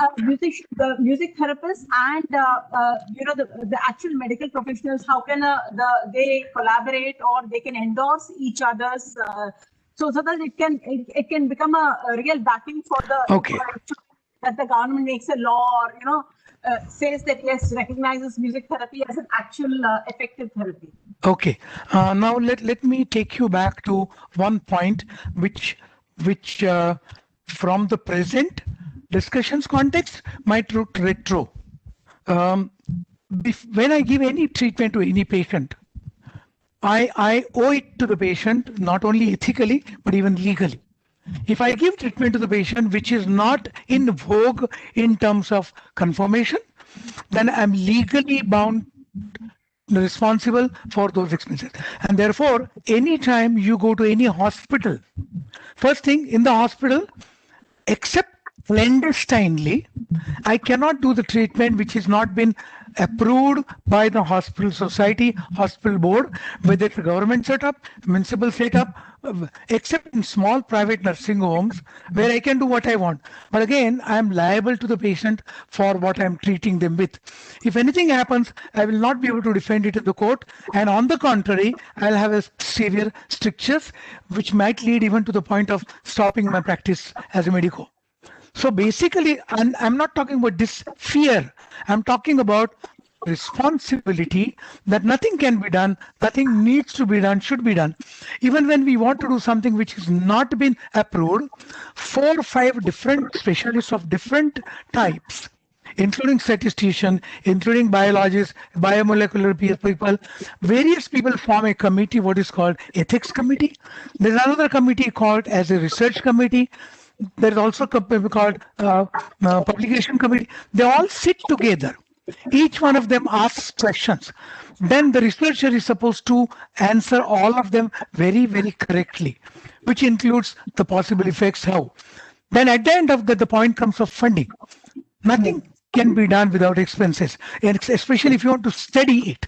the music therapists and the actual medical professionals, how can they collaborate or they can endorse each other's so that it can become a real backing for the that the government makes a law or says that yes, recognizes music therapy as an actual effective therapy. Okay. Now let me take you back to one point which from the present discussions context might look retro. When I give any treatment to any patient, I owe it to the patient not only ethically but even legally. If I give treatment to the patient which is not in vogue in terms of confirmation, then I'm legally bound responsible for those expenses. And therefore, anytime you go to any hospital, first thing in the hospital, except clandestinely, I cannot do the treatment which has not been approved by the hospital society, hospital board, whether it's a government setup, municipal setup, except in small private nursing homes where I can do what I want. But again, I am liable to the patient for what I am treating them with. If anything happens, I will not be able to defend it in the court. And on the contrary, I'll have a severe strictures which might lead even to the point of stopping my practice as a medico. So basically, I'm not talking about this fear. I'm talking about responsibility that nothing can be done, nothing needs to be done, should be done. Even when we want to do something which has not been approved, 4 or 5 different specialists of different types, including statistician, including biologists, biomolecular people, various people form a committee, what is called ethics committee. There's another committee called as a research committee. There's also a committee called publication committee. They all sit together. Each one of them asks questions. Then the researcher is supposed to answer all of them very, very correctly, which includes the possible effects, how. Then at the end of the point comes of funding. Nothing can be done without expenses, and especially if you want to study it.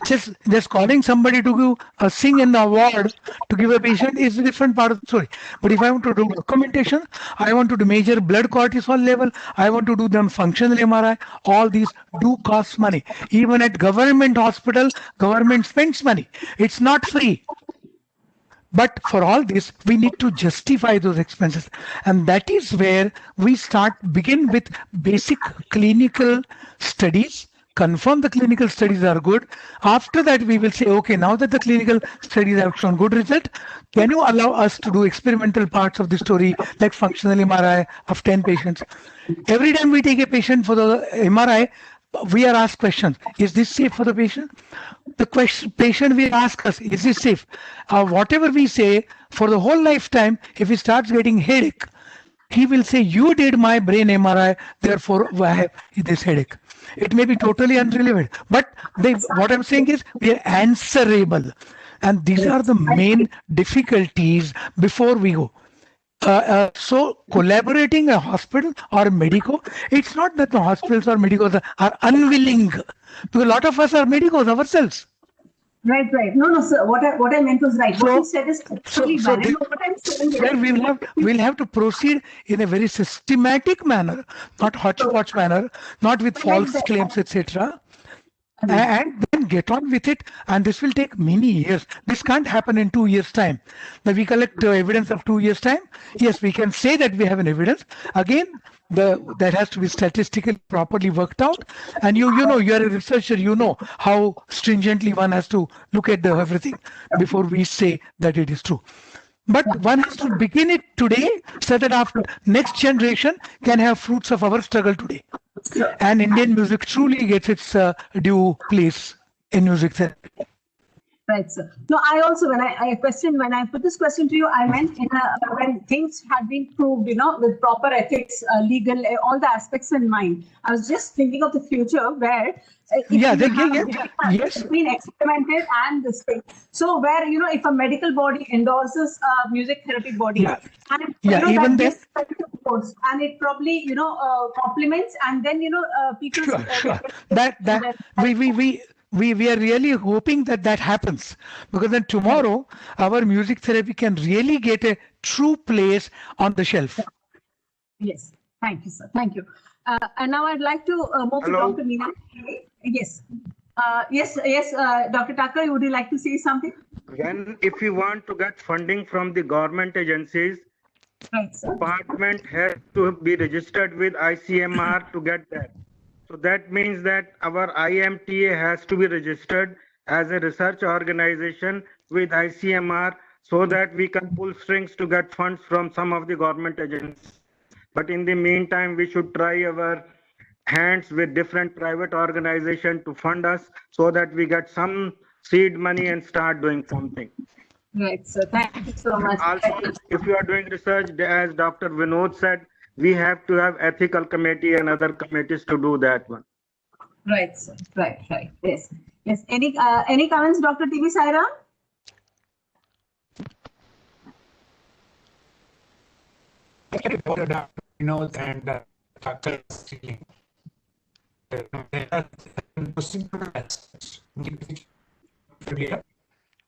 Just calling somebody to sing in the award to give a patient is a different part of the story. But if I want to do documentation, I want to do measure blood cortisol level, I want to do them functional MRI, all these do cost money. Even at government hospital, government spends money. It's not free. But for all this, we need to justify those expenses. And that is where we begin with basic clinical studies, confirm the clinical studies are good. After that, we will say, okay, now that the clinical studies have shown good result, can you allow us to do experimental parts of the story, like functional MRI of 10 patients? Every time we take a patient for the MRI, we are asked questions. Is this safe for the patient? The patient will ask us, is this safe? Whatever we say, for the whole lifetime, if he starts getting headache, he will say, you did my brain MRI, therefore I have this headache. It may be totally unrelevant, but what I'm saying is we are answerable. And these are the main difficulties before we go. So collaborating a hospital or medico, it's not that the hospitals or medicos are unwilling, because a lot of us are medicos ourselves. Right, right. No, no, sir. What I meant was right. What you said is absolutely valid. This, But what I'm saying is, we'll have to proceed in a very systematic manner, not hodgepodge manner, not with false claims, etc. And then get on with it, and this will take many years. This can't happen in 2 years' time. Now we collect evidence of 2 years' time. Yes, we can say that we have an evidence. Again, that has to be statistically properly worked out. And you know, you are a researcher. You know how stringently one has to look at everything before we say that it is true. But one has to begin it today, so that our next generation can have fruits of our struggle today. And Indian music truly gets its due place in music therapy. right, sir. No, I also, when I put this question to you, I meant when things had been proved, with proper ethics, legal, all the aspects in mind. I was just thinking of the future where yes, between experimented and this thing. So where, if a medical body endorses a music therapy body, and even then, and it probably, complements, and then, people. Sure. That we are really hoping that happens, because then tomorrow our music therapy can really get a true place on the shelf. Yes, thank you, sir. Thank you. And now I'd like to move to Dr. Meena. Yes. Yes, Dr. Thakur, would you like to say something? If you want to get funding from the government agencies, department has to be registered with ICMR to get that. So that means that our IMTA has to be registered as a research organization with ICMR, so that we can pull strings to get funds from some of the government agencies. But in the meantime, we should try our hands with different private organizations to fund us, so that we get some seed money and start doing something. Right, so thank you so much. Also, if you are doing research, as Dr. Vinod said, we have to have ethical committee and other committees to do that one. Right, sir. Right. Yes. Any comments, Dr. TV Sairam? Vinod and Dr.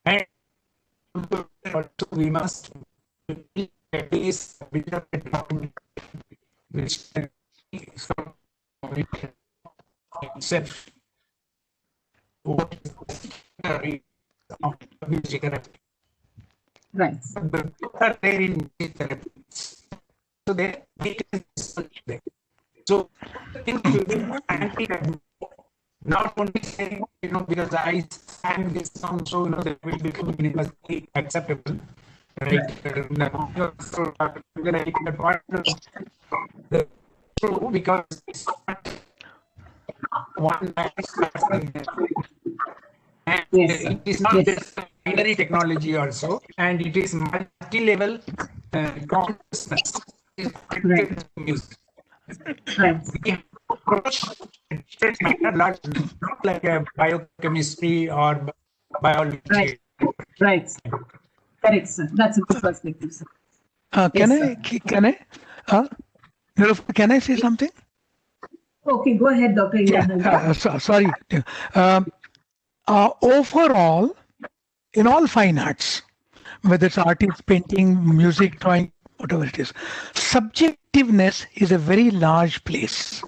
And we must at least which itself what is music therapy. Right. But are there in music therapy. So they so not only saying, because I sang this song, so that will become universally acceptable. Right? So the point the true, because it's not one and it is not just binary technology also, and it is multi-level consciousness. Right. Music. Right. We approach not like a biochemistry or biology. Right. Correct, sir. That's a good perspective, sir. Can I say something? Okay, go ahead, Dr. Sorry. Overall, in all fine arts, whether it's artist, painting, music, drawing, whatever it is, subjectiveness is a very large place.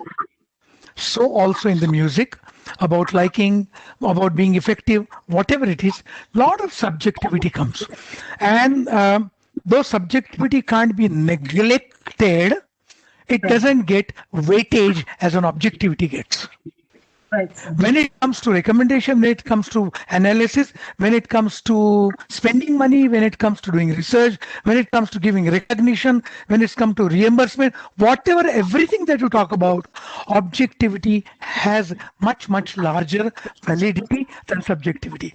So also in the music, about liking, about being effective, whatever it is, lot of subjectivity comes. And though subjectivity can't be neglected, it doesn't get weightage as an objectivity gets. Right, sir. When it comes to recommendation, when it comes to analysis, when it comes to spending money, when it comes to doing research, when it comes to giving recognition, when it's come to reimbursement, whatever, everything that you talk about, objectivity has much, much larger validity than subjectivity.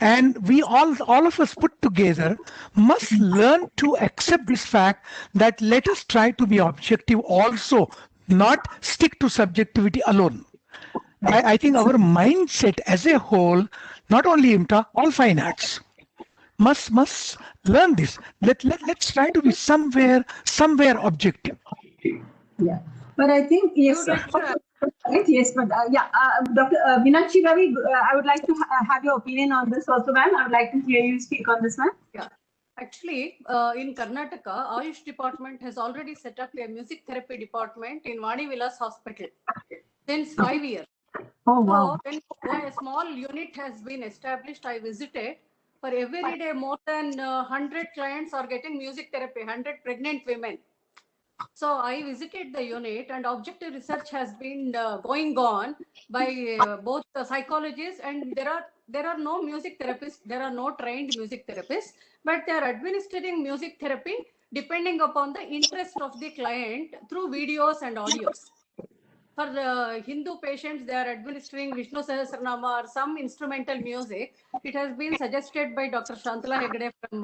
And we all of us put together must learn to accept this fact that let us try to be objective also, not stick to subjectivity alone. I think our mindset as a whole, not only IMTA, all fine arts, must learn this. Let's try to be somewhere objective. Yeah, but I think yes, sir. Right, yes, but Dr. Meenakshi Ravi, I would like to have your opinion on this also, ma'am. I would like to hear you speak on this, ma'am. Yeah. Actually, in Karnataka, Ayush department has already set up a music therapy department in Vani Vilas Hospital since 5 years. Oh, wow. So when a small unit has been established, I visited. For every day, more than 100 clients are getting music therapy, 100 pregnant women. So I visited the unit, and objective research has been going on by both the psychologists, and there are no music therapists, there are no trained music therapists, but they are administering music therapy depending upon the interest of the client through videos and audios. For the Hindu patients, they are administering Vishnu Sahasranama or some instrumental music. It has been suggested by Dr. Shantala Hegde from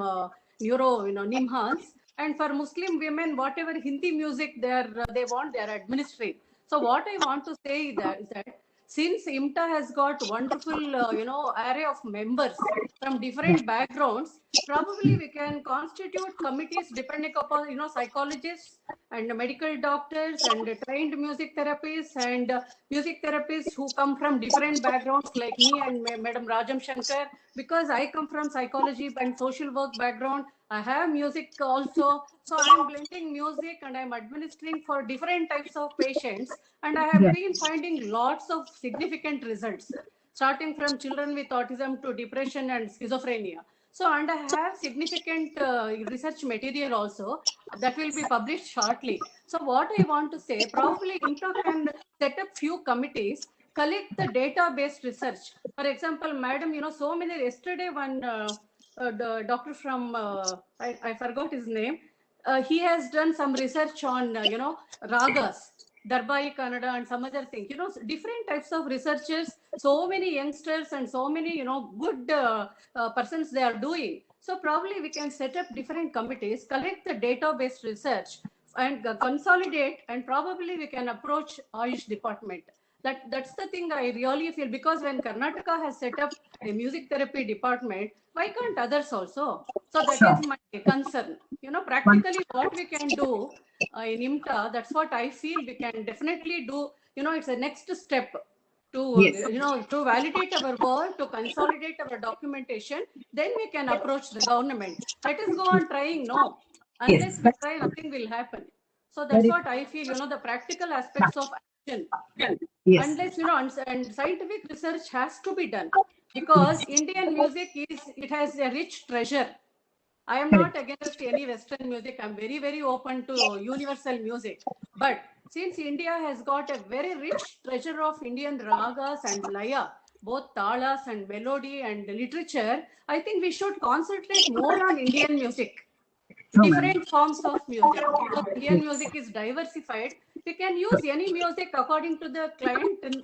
Nimhans. And for Muslim women, whatever Hindi music they want, they are administering. So what I want to say is that since IMTA has got wonderful, array of members from different backgrounds, probably we can constitute committees depending upon, psychologists and medical doctors and trained music therapists and music therapists who come from different backgrounds like me and Madam Rajam Shankar. Because I come from psychology and social work background, I have music also. So I'm blending music and I'm administering for different types of patients. And I have been finding lots of significant results, starting from children with autism to depression and schizophrenia. So, and I have significant research material also that will be published shortly. So what I want to say, probably IMTA can set up few committees, collect the data-based research. For example, madam, so many, yesterday one the doctor from, I forgot his name, he has done some research on, ragas, Darbai Kannada and some other thing, different types of researchers, so many youngsters and so many, good persons they are doing. So probably we can set up different committees, collect the data-based research and consolidate, and probably we can approach Ayush department. That's the thing I really feel, because when Karnataka has set up a music therapy department, why can't others also? So that is my concern. Practically what we can do in IMTA, that's what I feel we can definitely do. It's a next step to to validate our work, to consolidate our documentation. Then we can approach the government. Let us go on trying. No, unless we try, nothing will happen. So that's what I feel. The practical aspects of action. Unless and scientific research has to be done, because Indian music it has a rich treasure. I am not against any Western music. I'm very, very open to universal music. But since India has got a very rich treasure of Indian ragas and laya, both talas and melody and literature, I think we should concentrate more on Indian music. Different forms of music. Because Indian music is diversified, we can use any music according to the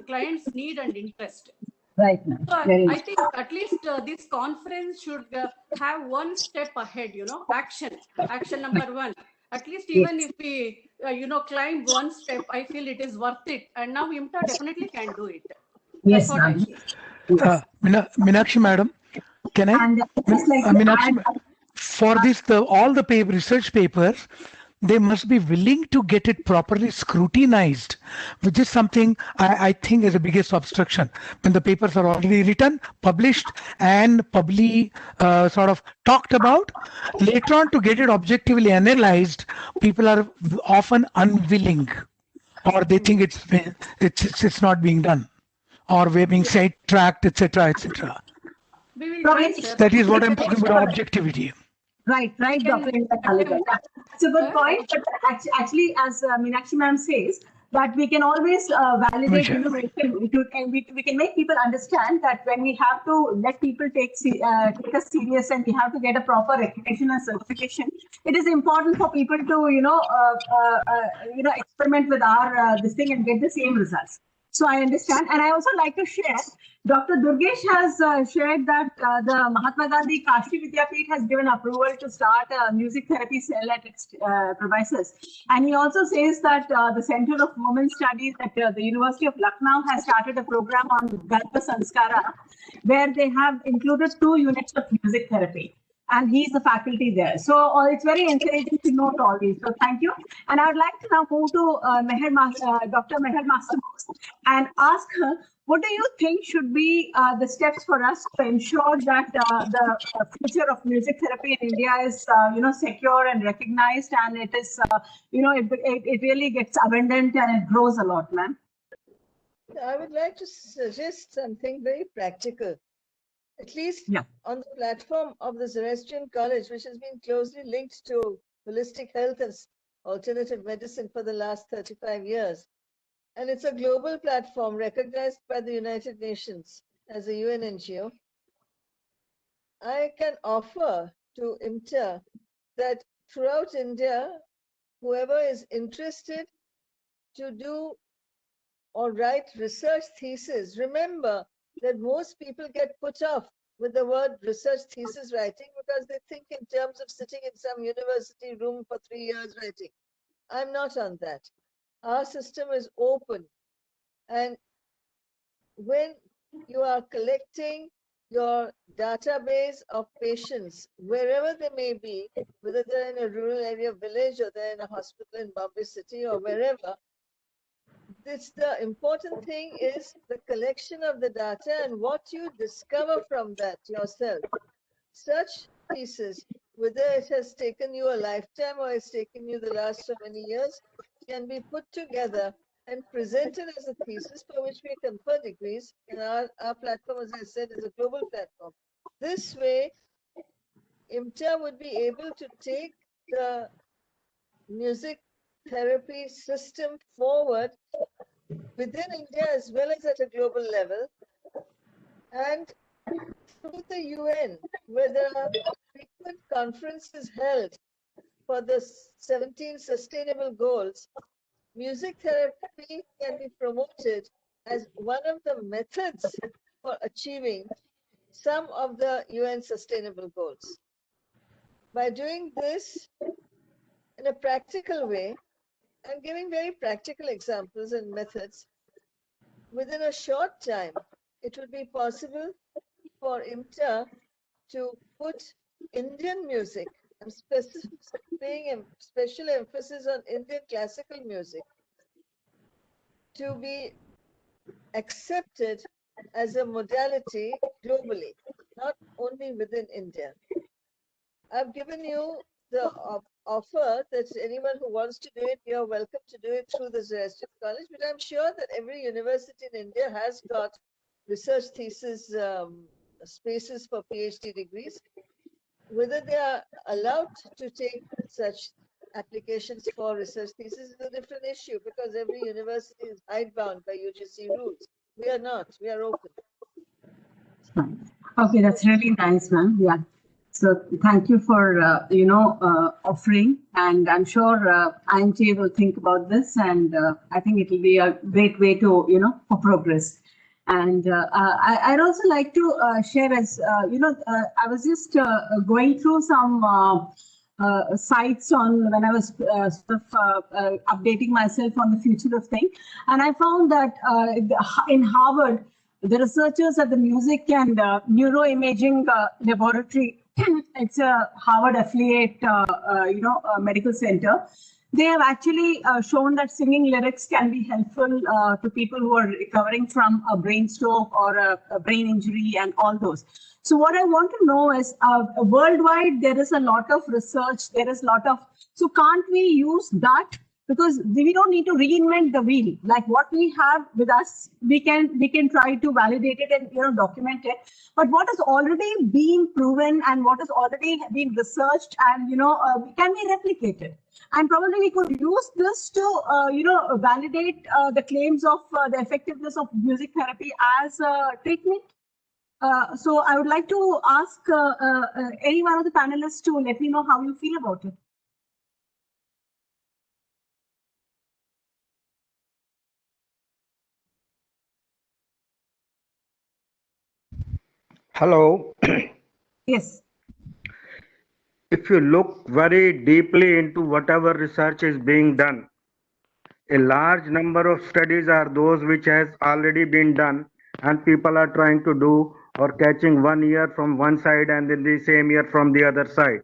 client's need and interest. Right. So I think at least this conference should have one step ahead, action number one. At least even if we, climb one step, I feel it is worth it. And now IMTA definitely can do it. That's what I feel. Meenakshi madam, can I? Meenakshi, for this, all the research papers, they must be willing to get it properly scrutinized, which is something I think is the biggest obstruction. When the papers are already written, published, and publicly sort of talked about, later on to get it objectively analyzed, people are often unwilling, or they think it's not being done, or we're being sidetracked, etc., etc. We will try, sir. That is what I'm talking about, objectivity. Right, Dr. That's a good point. But actually, as Meenakshi ma'am says, that we can always validate innovation. We can make people understand that when we have to let people take us serious and we have to get a proper recognition and certification, it is important for people to experiment with our this thing and get the same results. So I understand, and I also like to share. Dr. Durgesh has shared that the Mahatma Gandhi Kashi Vidyapeeth has given approval to start a music therapy cell at its premises. And he also says that the Center of Women's Studies at the University of Lucknow has started a program on Garba Sanskara, where they have included 2 units of music therapy. And he's the faculty there. So it's very encouraging to note all these. So thank you. And I would like to now move to Dr. Meher Mastermost and ask her, what do you think should be the steps for us to ensure that the future of music therapy in India is, secure and recognized, and it is, it really gets abundant and it grows a lot, ma'am? I would like to suggest something very practical. At least on the platform of the Zoroastrian College, which has been closely linked to holistic health and alternative medicine for the last 35 years. And it's a global platform recognized by the United Nations as a UN NGO. I can offer to IMTA that throughout India, whoever is interested to do or write research thesis, remember that most people get put off with the word research thesis writing because they think in terms of sitting in some university room for 3 years writing. I'm not on that. Our system is open. And when you are collecting your database of patients, wherever they may be, whether they're in a rural area, village, or they're in a hospital in Bombay City or wherever, the important thing is the collection of the data and what you discover from that yourself. Such thesis, whether it has taken you a lifetime or it's taken you the last so many years, can be put together and presented as a thesis for which we confer degrees. And our platform, as I said, is a global platform. This way, IMTA would be able to take the music therapy system forward within India as well as at a global level, and through the UN, where there are frequent conferences held for the 17 sustainable goals, music therapy can be promoted as one of the methods for achieving some of the UN sustainable goals. By doing this in a practical way, and giving very practical examples and methods, within a short time, it would be possible for IMTA to put Indian music, I'm paying a special emphasis on Indian classical music, to be accepted as a modality globally, not only within India. I've given you the offer that anyone who wants to do it, you're welcome to do it through the Zoroastrian College, but I'm sure that every university in India has got research thesis spaces for PhD degrees. Whether they are allowed to take such applications for research thesis is a different issue because every university is hidebound by UGC rules. We are not, we are open. Okay, that's really nice, ma'am. Yeah. So thank you for, offering, and I'm sure IMTA will think about this, and I think it will be a great way to, for progress. And I'd also like to share as, I was just going through some sites on when I was updating myself on the future of things. And I found that in Harvard, the researchers at the Music and Neuroimaging Laboratory, it's a Harvard affiliate, medical center. They have actually shown that singing lyrics can be helpful to people who are recovering from a brain stroke or a brain injury and all those. So what I want to know is worldwide, there is a lot of research. There is a lot of, so can't we use that because we don't need to reinvent the wheel. Like what we have with us, we can try to validate it and document it. But what has already been proven and what has already been researched and can be replicated. And probably we could use this to validate the claims of the effectiveness of music therapy as a treatment. So I would like to ask any one of the panelists to let me know how you feel about it. Hello. Yes. If you look very deeply into whatever research is being done, a large number of studies are those which has already been done and people are trying to do or catching 1 year from one side and then the same year from the other side.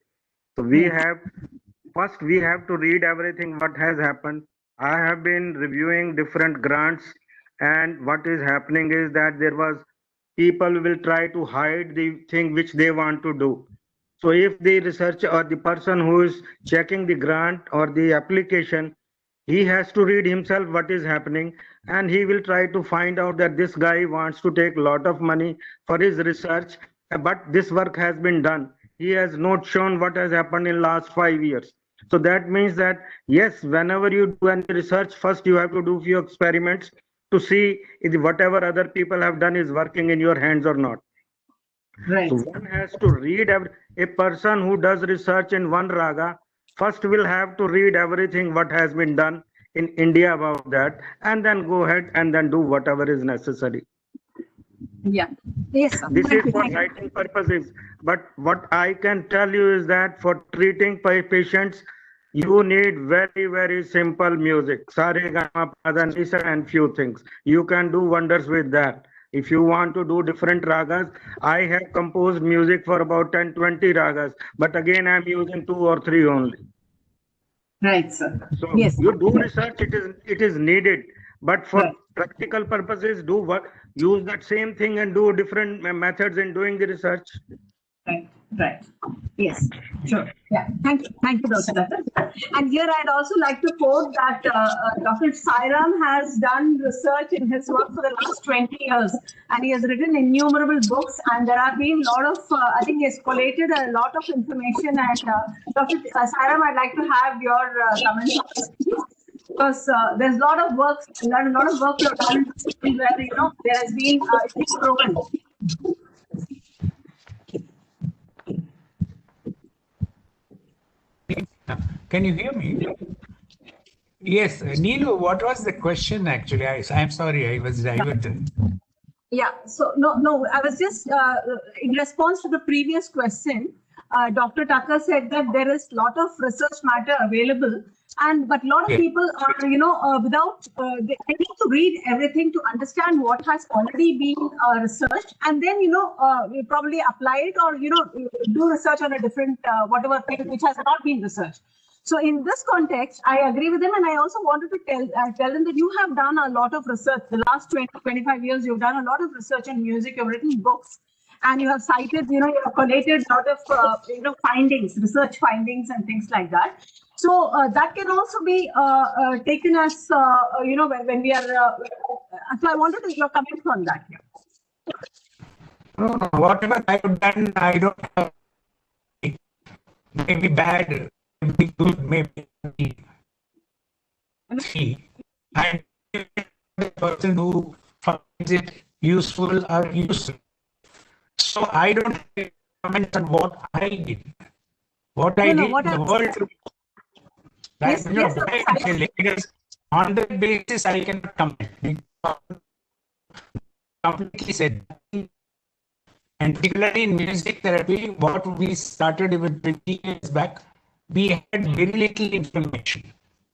So we have to read everything what has happened. I have been reviewing different grants, and what is happening is that there was people will try to hide the thing which they want to do. So if the researcher or the person who is checking the grant or the application, he has to read himself what is happening, and he will try to find out that this guy wants to take a lot of money for his research, but this work has been done. He has not shown what has happened in last 5 years. So that means that yes, whenever you do any research, first you have to do few experiments to see if whatever other people have done is working in your hands or not. Right. So one has to read a person who does research in one raga first will have to read everything what has been done in India about that, and then go ahead and then do whatever is necessary. Yeah. Yes, sir. This is for writing purposes. But what I can tell you is that for treating patients, you need very, very simple music. Sare Gama Pada Nisa and few things. You can do wonders with that. If you want to do different ragas, I have composed music for about 10-20 ragas. But again, I'm using 2 or 3 only. Right, sir. So yes. you do research, it is needed. But for practical purposes, use that same thing and do different methods in doing the research. Right. Yes, sure. Yeah, thank you, Dr. Datta. And here I'd also like to quote that Dr. Sairam has done research in his work for the last 20 years, and he has written innumerable books, and there have been a lot of, I think he has collated a lot of information, and Dr. Sairam, I'd like to have your comments on this, because there's a lot of work you've done where, there has been, it's been proven. Can you hear me? Yes, Neelu, what was the question actually? I'm sorry, I was diverted. Yeah, so no, I was just in response to the previous question, Dr. Tucker said that there is a lot of research matter available, but a lot of people are, they need to read everything to understand what has already been researched, and then, we probably apply it or, do research on a different, whatever thing which has not been researched. So in this context, I agree with him, and I also wanted to tell him that you have done a lot of research. The last 20-25 years, you've done a lot of research on music. You've written books, and you have cited, you have collated a lot of, findings, research findings, and things like that. So that can also be taken as, when we are. So I wanted to your comments on that here. No, whatever I have done, I don't have. Maybe bad. Maybe good, maybe and the person who finds it useful or useful. So I don't have comments on what I did. What I did in the world. Because on that basis I cannot comment. Completely said. And particularly in music therapy, what we started even 20 years back, we had very little information.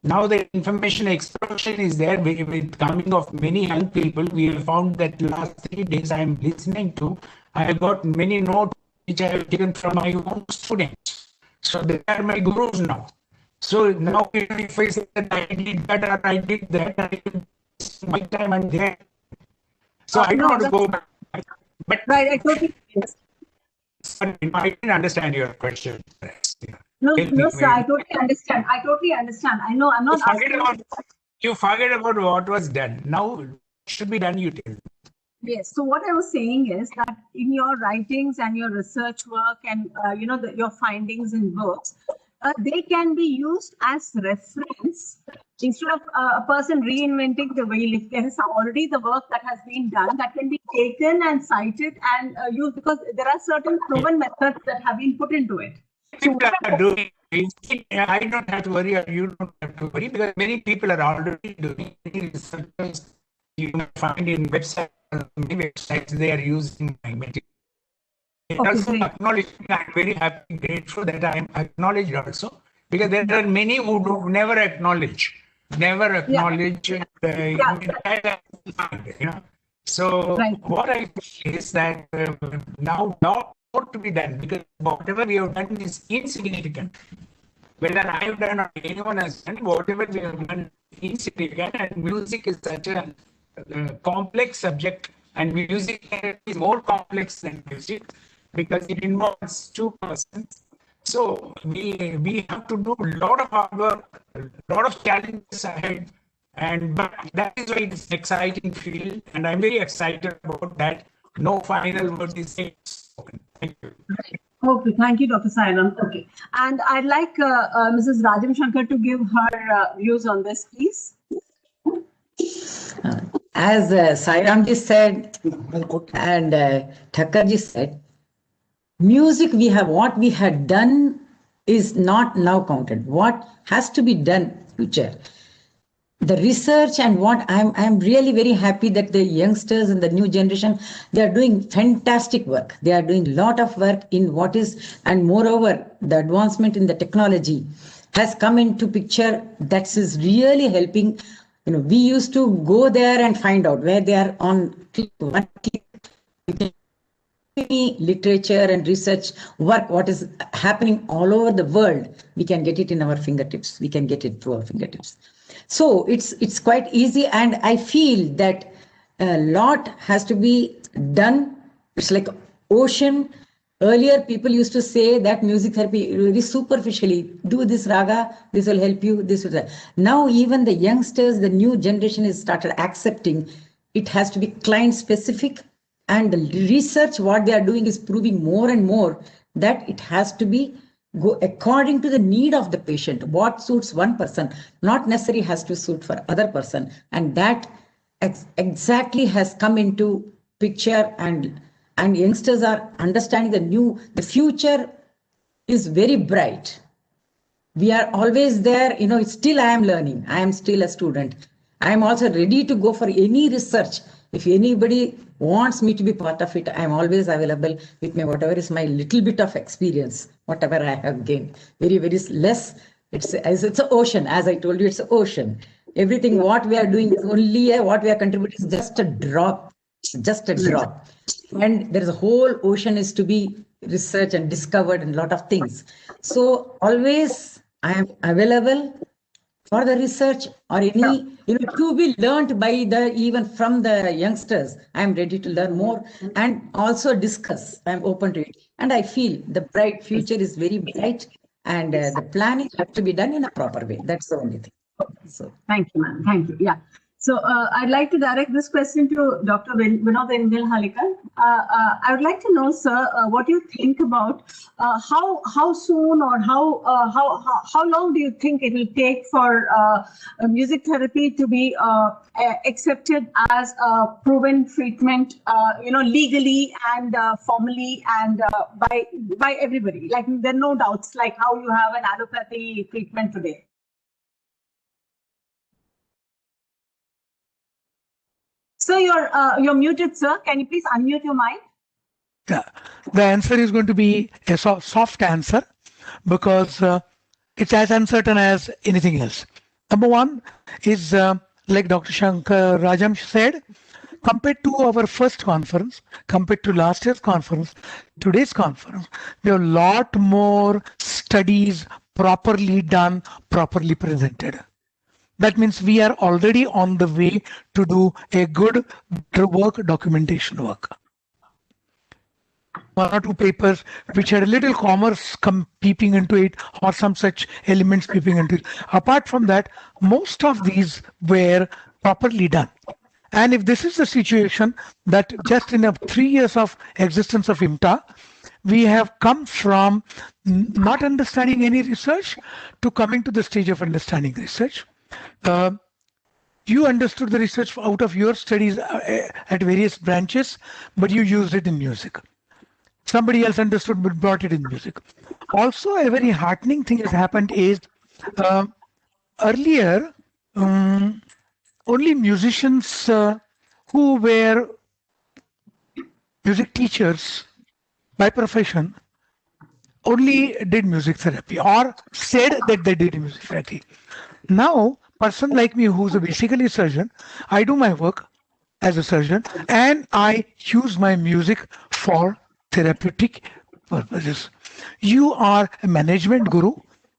Now the information explosion is there with coming of many young people. We have found that last 3 days I am listening to, I have got many notes which I have taken from my own students. So they are my gurus now. So now if I say that I did that or I did that, I will waste my time and there. So I don't want to go back. But right, I totally sorry, I didn't understand your question. No, Tell no, me. sir, I totally understand. I totally understand. I know I'm not asking. You forget about what was done. Now, what should be done, you tell. Yes. So what I was saying is that in your writings and your research work and your findings in books, they can be used as reference instead of a person reinventing the wheel. If there is already the work that has been done, that can be taken and cited and used, because there are certain proven methods that have been put into it. So People are doing it. I don't have to worry, or you don't have to worry, because many people are already doing it. Sometimes you may find in many websites they are using my material. Also acknowledge, I'm very happy, grateful that I am acknowledged also, because there are many who do never acknowledge. You know. So what I feel is that now lot more to be done, because whatever we have done is insignificant. Whether I have done or anyone has done, whatever we have done is insignificant, and music is such a complex subject, and music is more complex than music because it involves two persons. So we have to do a lot of hard work, a lot of challenges ahead, but that is why it is an exciting field, and I'm very excited about that. No final word is spoken. Thank you. Okay, thank you, Dr. Sairam. Okay, and I'd like Mrs. Rajam Shankar to give her views on this, please. As Sairamji said, and Thakkarji said, music what we had done is not now counted. What has to be done future? The research and what I'm really very happy that the youngsters and the new generation, they are doing fantastic work. They are doing a lot of work in what is, and moreover, the advancement in the technology has come into picture that is really helping. You know, we used to go there and find out where they are on one click. Literature and research work, what is happening all over the world, we can get it in our fingertips. We can get it through our fingertips. So it's quite easy, and I feel that a lot has to be done. It's like ocean. Earlier, people used to say that music therapy very superficially, do this raga, this will help you, this will. Now even the youngsters, the new generation has started accepting it has to be client specific, and the research what they are doing is proving more and more that it has to be go according to the need of the patient. What suits one person not necessarily has to suit for other person, and that exactly has come into picture, and youngsters are understanding the future is very bright. We are always there, you know. Still I am learning, I am still a student. I am also ready to go for any research. If anybody wants me to be part of it, I am always available with my whatever is my little bit of experience, whatever I have gained. Very, very less. It's an ocean. As I told you, it's an ocean. Everything what we are doing is only what we are contributing is just a drop. Just a drop. And there is a whole ocean is to be researched and discovered, and a lot of things. So always I am available for the research or any, to be learned by even from the youngsters. I am ready to learn more and also discuss. I am open to it. And I feel the bright future is very bright, and the planning has to be done in a proper way. That's the only thing. So thank you, ma'am. Thank you. Yeah. So I'd like to direct this question to Dr. Vinod Hallikar. I would like to know, sir, what you think about how soon or how long do you think it will take for music therapy to be accepted as a proven treatment, legally and formally and by everybody? Like there are no doubts, like how you have an allopathy treatment today. So you're muted, sir. Can you please unmute your mic? Yeah, the answer is going to be a soft answer, because it's as uncertain as anything else. Number one is, like Dr. Shankar Rajam said, compared to our first conference, compared to last year's conference, today's conference, we have a lot more studies properly done, properly presented. That means we are already on the way to do a good work, documentation work. one or two papers which had a little commerce peeping into it or some such elements peeping into it. Apart from that, most of these were properly done. And if this is the situation that just in 3 years of existence of IMTA, we have come from not understanding any research to coming to the stage of understanding research. You understood the research out of your studies at various branches, but you used it in music. Somebody else understood but brought it in music. Also, a very heartening thing has happened is earlier, only musicians who were music teachers by profession only did music therapy or said that they did music therapy. Now, person like me who's a basically surgeon, I do my work as a surgeon and I use my music for therapeutic purposes. You are a management guru,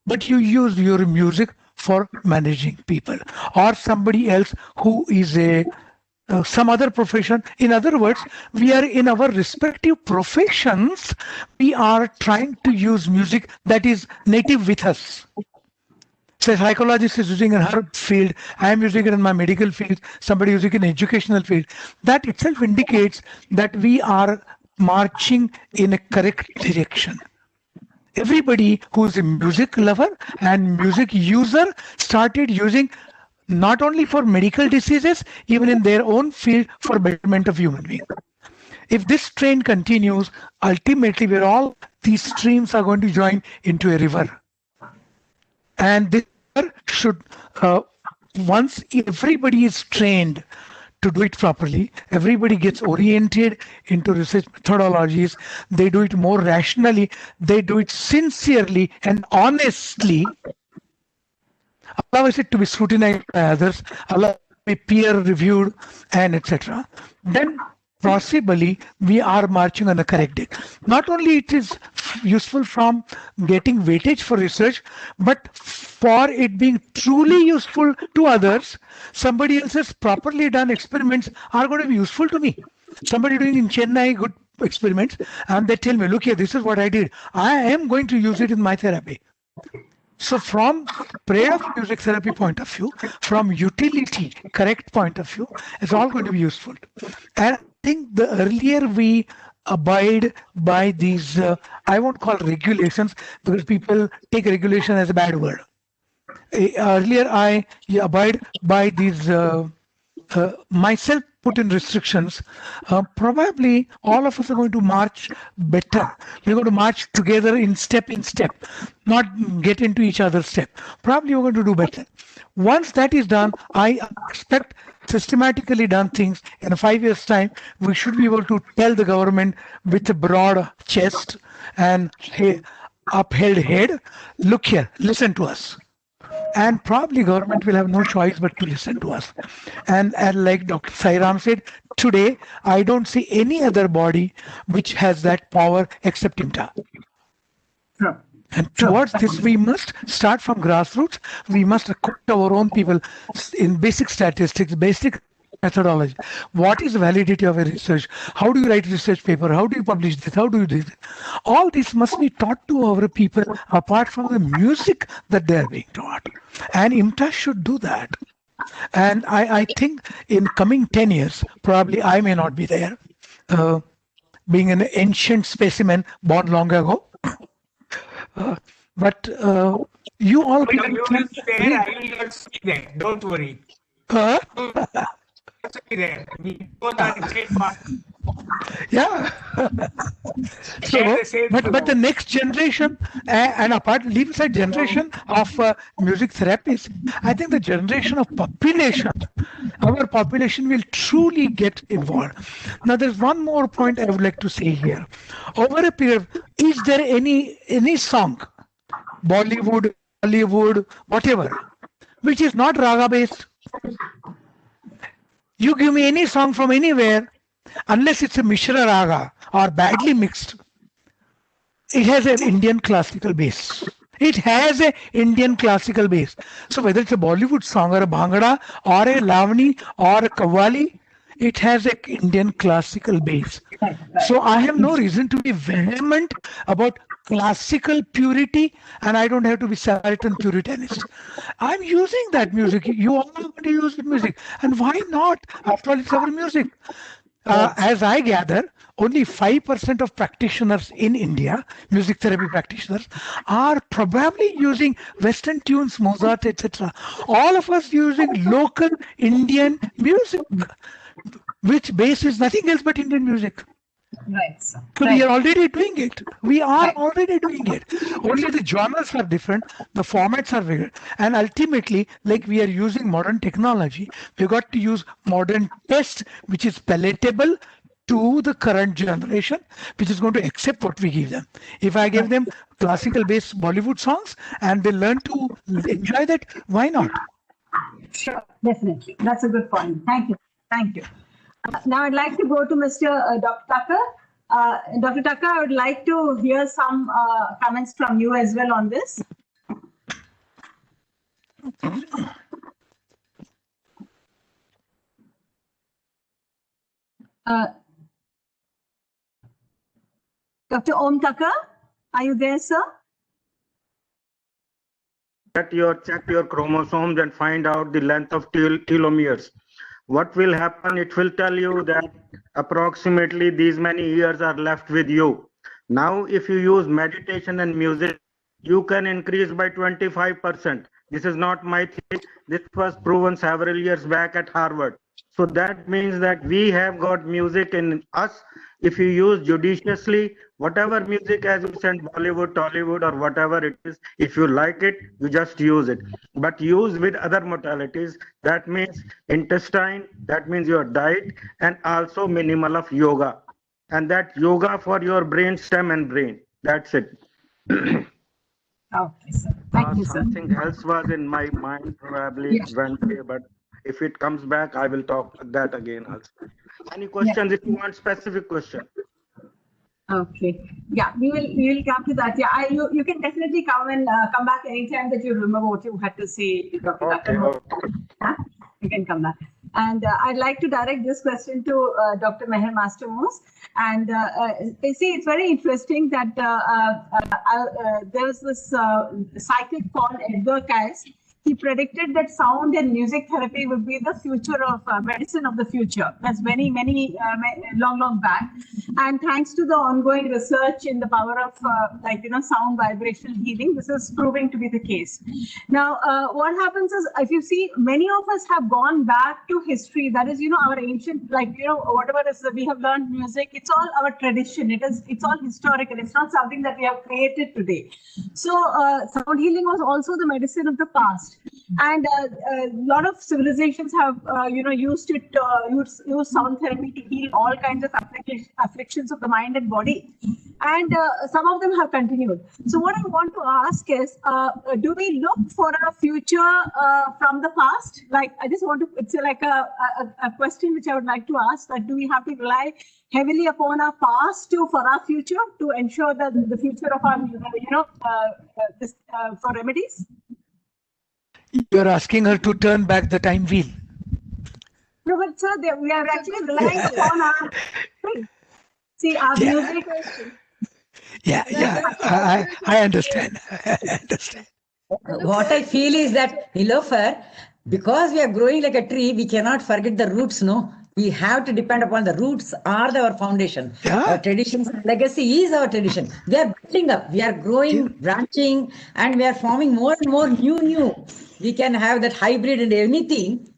but you use your music for managing people, or somebody else who is a some other profession. In other words, we are in our respective professions, we are trying to use music that is native with us. Say psychologist is using in her field, I am using it in my medical field, somebody using it in educational field. That itself indicates that we are marching in a correct direction. Everybody who's a music lover and music user started using not only for medical diseases, even in their own field for betterment of human being. If this trend continues, ultimately where all these streams are going to join into a river. And this should, once everybody is trained to do it properly, everybody gets oriented into research methodologies, they do it more rationally, they do it sincerely and honestly, allow it to be scrutinized by others, allow it to be peer reviewed and etc. Then possibly we are marching on the correct day. Not only it is useful from getting weightage for research, but for it being truly useful to others, somebody else's properly done experiments are going to be useful to me. Somebody doing in Chennai good experiments and they tell me, look here, this is what I did. I am going to use it in my therapy. So from prayer of music therapy point of view, from utility, correct point of view, it's all going to be useful. And I think the earlier we abide by these, I won't call regulations because people take regulation as a bad word. Earlier I abide by these, myself put in restrictions, probably all of us are going to march better. We're going to march together in step, not get into each other's step. Probably we're going to do better. Once that is done, I expect systematically done things in 5 years' time, we should be able to tell the government with a broad chest and upheld head, look here, listen to us. And probably government will have no choice but to listen to us. And like Dr. Sairam said, today I don't see any other body which has that power except IMTA. And towards this, we must start from grassroots. We must equip our own people in basic statistics, basic methodology. What is the validity of a research? How do you write a research paper? How do you publish this? How do you do this? All this must be taught to our people apart from the music that they are being taught. And IMTA should do that. And I think in coming 10 years, probably I may not be there, being an ancient specimen born long ago. But you all You will be there, I will not be there. Don't worry. There. We both are in same path. Yeah. So, but the next generation, and apart, leave aside generation of music therapists, I think the generation of population, our population will truly get involved. Now, there's one more point I would like to say here. Over a period, is there any song, Bollywood, Hollywood, whatever, which is not raga based? You give me any song from anywhere, unless it's a Mishra raga or badly mixed, it has an Indian classical base. It has an Indian classical base. So whether it's a Bollywood song or a Bhangra or a Lavani or a Qawwali, it has a Indian classical base. So I have no reason to be vehement about classical purity, and I don't have to be Samaritan Puritanist. I'm using that music. You all are going to use the music, and why not? After all, it's our music. As I gather, only 5% of practitioners in India, music therapy practitioners, are probably using Western tunes, Mozart, etc. All of us using local Indian music, which base is nothing else but Indian music. Right, sir. So we are already doing it. We are already doing it. Only the genres are different, the formats are bigger, and ultimately, like we are using modern technology, we got to use modern tests, which is palatable to the current generation, which is going to accept what we give them. If I give them classical-based Bollywood songs and they learn to enjoy that, why not? Sure, definitely. That's a good point. Thank you. Thank you. Now I'd like to go to Mr. Dr. Tucker. Dr. Tucker, I would like to hear some comments from you as well on this. Dr. Om Tucker, are you there, sir? Check your chromosomes and find out the length of telomeres. What will happen? It will tell you that approximately these many years are left with you. Now, if you use meditation and music, you can increase by 25%. This is not my theory. This was proven several years back at Harvard. So that means that we have got music in us. If you use judiciously, whatever music, as you said, Bollywood, Tollywood, or whatever it is, if you like it, you just use it. But use with other modalities. That means intestine, that means your diet, and also minimal of yoga. And that yoga for your brain stem and brain. That's it. Okay, sir. Thank you, sir. Something else was in my mind, probably went away, but if it comes back, I will talk that again also. Any questions if you want specific question? Okay. Yeah, we will come to that. Yeah, you can definitely come back anytime that you remember what you had to say, Dr. Tucker. You can come back. And I'd like to direct this question to Dr. Meher Mastermos. And you see, it's very interesting that there was this psychic called Edgar Cayce. He predicted that sound and music therapy would be the future of medicine of the future. That's many, long back. And thanks to the ongoing research in the power of sound vibrational healing, this is proving to be the case. Now, what happens is, if you see, many of us have gone back to history. That is, our ancient, whatever is we have learned music. It's all our tradition. It's all historical. It's not something that we have created today. So, sound healing was also the medicine of the past. And a lot of civilizations have, used it, use sound therapy to heal all kinds of afflictions of the mind and body. And some of them have continued. So what I want to ask is, do we look for a future from the past? Like, I just want to, it's like a question which I would like to ask, that do we have to rely heavily upon our past for our future to ensure that the future of our, for remedies? You're asking her to turn back the time wheel. No, but sir, we are actually relying upon our music. I understand. I understand. What I feel is that, Nilofer, because we are growing like a tree, we cannot forget the roots, no? We have to depend upon the roots are our foundation. Our traditions, legacy is our tradition. We are building up, we are growing, branching, and we are forming more and more new. We can have that hybrid and anything.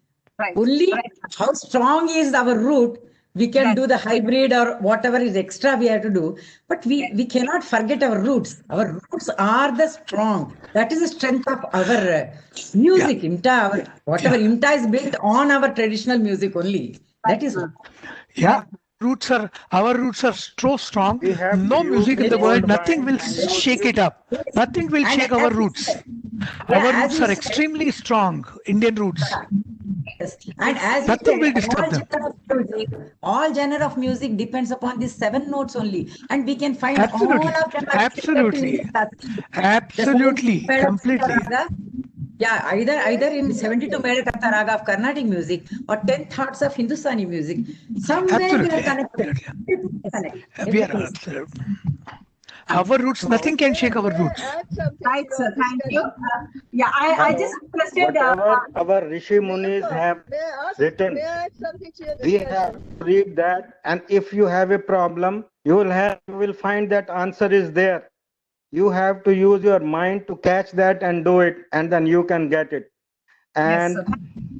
Only how strong is our root, we can do the hybrid or whatever is extra we have to do. But we cannot forget our roots. Our roots are the strong. That is the strength of our music. IMTA, whatever IMTA is built on our traditional music only. That is what. Yeah. Our roots are so strong. No music in the world, nothing will shake it up. Nothing will shake our roots. Our roots are extremely strong, Indian roots. Yes. And as nothing will disturb them. All genre of music depends upon these 7 notes only, and we can find absolutely, all of them. Absolutely, completely. Yeah, either in 72 Medakatha Raga of Carnatic music or 10 thoughts of Hindustani music. Somewhere we are Absolutely, connected. absolutely. We are Everything is absolutely. Our roots, nothing can shake our May I roots. add something Right, to sir. our Thank you. discussion? Yeah, I just requested. Whatever our Rishi Munis Nilofer, have may written, I add something to your we have discussion? to read that, and if you have a problem, you will find that answer is there. You have to use your mind to catch that and do it, and then you can get it. Yes, sir. And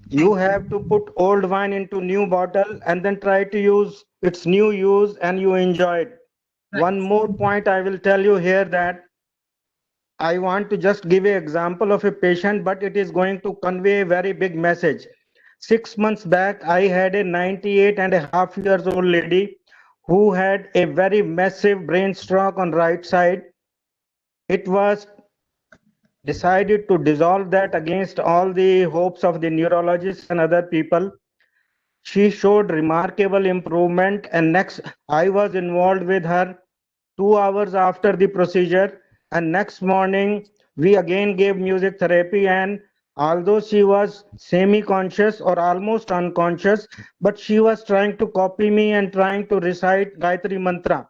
you have to put old wine into new bottle and then try to use its new use, and you enjoy it. One more point I will tell you here, that I want to just give an example of a patient, but it is going to convey a very big message. 6 months back, I had a 98.5 years old lady who had a very massive brain stroke on right side. It was decided to dissolve that against all the hopes of the neurologists and other people. She showed remarkable improvement, and next I was involved with her 2 hours after the procedure, and next morning we again gave music therapy, and although she was semi-conscious or almost unconscious, but she was trying to copy me and trying to recite Gayatri Mantra.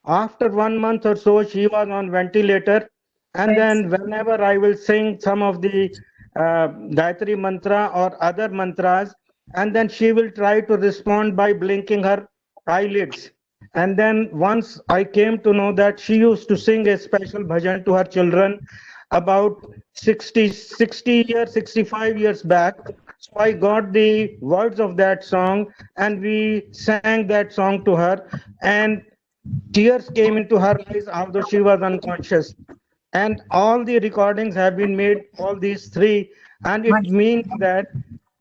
After 1 month or so, she was on ventilator, and then whenever I will sing some of the Gayatri Mantra or other mantras, and then she will try to respond by blinking her eyelids. And then once I came to know that she used to sing a special bhajan to her children about 60 years, 65 years back. So I got the words of that song, and we sang that song to her, and tears came into her eyes, although she was unconscious. And all the recordings have been made, all these three, and it means that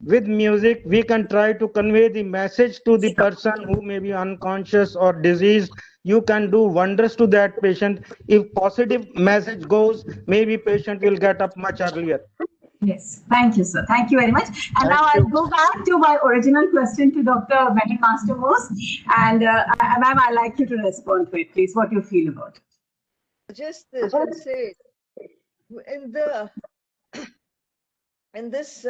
with music we can try to convey the message to the person who may be unconscious or diseased. You can do wonders to that patient. If positive message goes, maybe patient will get up much earlier. Yes, thank you, sir. Thank you very much. And now Thank I'll you. go back to my original question to Dr. Mehdi Mastermos. And ma'am, I'd like you to respond to it, please, what you feel about it. Just this, and say, in the in this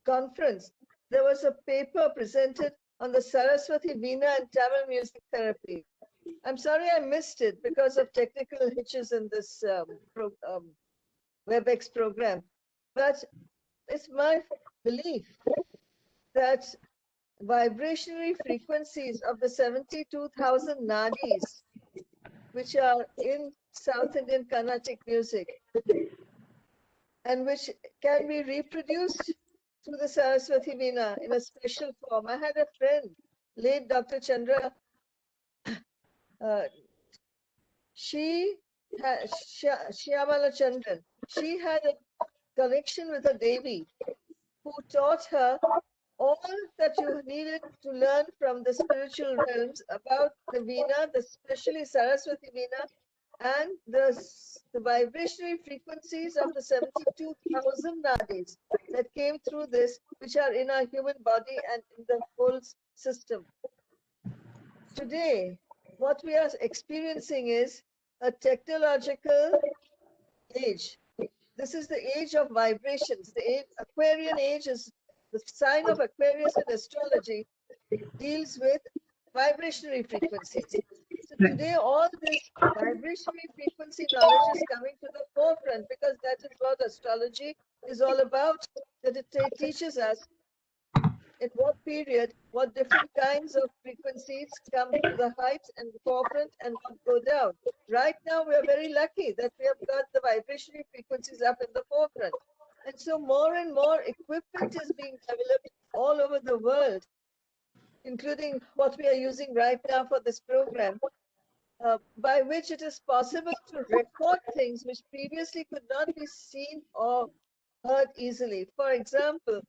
conference, there was a paper presented on the Saraswati Veena and Tamil music therapy. I'm sorry I missed it because of technical hitches in this WebEx program. But it's my belief that vibrationary frequencies of the 72,000 nadis, which are in South Indian Carnatic music, and which can be reproduced through the Saraswati Veena in a special form. I had a friend, late Dr. Chandra, Shyamala Chandran, she had a connection with a Devi who taught her all that you needed to learn from the spiritual realms about the Veena, especially Saraswati Veena, and the vibrationary frequencies of the 72,000 nadis that came through this, which are in our human body and in the whole system. Today, what we are experiencing is a technological age. This is the age of vibrations. The Aquarian age is the sign of Aquarius in astrology, deals with vibrationary frequencies. So today, all this vibrationary frequency knowledge is coming to the forefront because that is what astrology is all about, that it teaches us at what period, what different kinds of frequencies come to the height and the forefront and what go down. Right now, we are very lucky that we have got the vibrationary frequencies up in the forefront. And so more and more equipment is being developed all over the world, including what we are using right now for this program, by which it is possible to record things which previously could not be seen or heard easily. For example,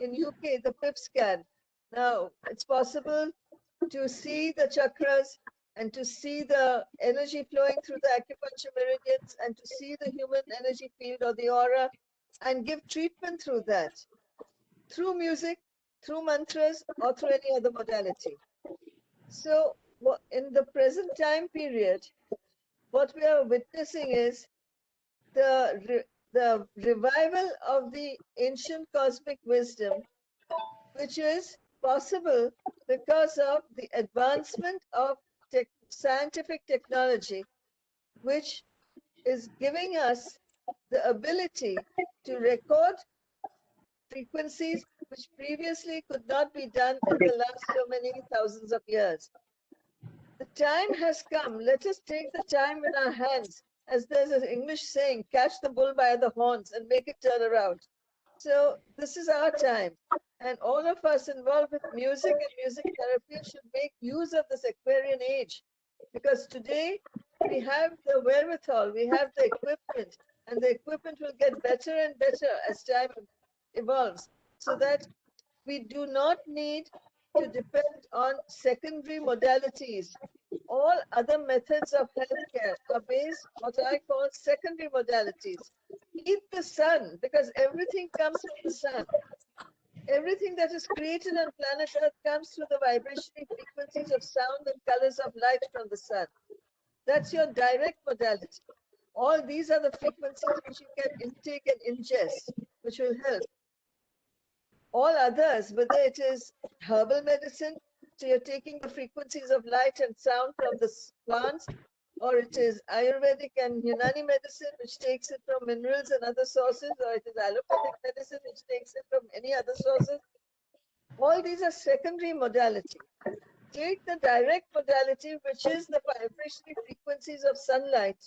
in UK, the PIP scan. Now, it's possible to see the chakras and to see the energy flowing through the acupuncture meridians and to see the human energy field or the aura and give treatment through that, through music, through mantras, or through any other modality. So in the present time period, what we are witnessing is the the revival of the ancient cosmic wisdom, which is possible because of the advancement of scientific technology, which is giving us the ability to record frequencies which previously could not be done in the last so many thousands of years. The time has come. Let us take the time in our hands. As there's an English saying, catch the bull by the horns and make it turn around. So this is our time. And all of us involved with music and music therapy should make use of this Aquarian age. Because today we have the wherewithal, we have the equipment, and the equipment will get better and better as time evolves. So that we do not need to depend on secondary modalities. All other methods of healthcare are based what I call secondary modalities. Eat the sun, because everything comes from the sun. Everything that is created on planet Earth comes through the vibrational frequencies of sound and colors of light from the sun. That's your direct modality. All these are the frequencies which you can intake and ingest, which will help. All others, whether it is herbal medicine, so you're taking the frequencies of light and sound from the plants, or it is Ayurvedic and Unani medicine, which takes it from minerals and other sources, or it is allopathic medicine, which takes it from any other sources. All these are secondary modality. Take the direct modality, which is the vibrational frequencies of sunlight,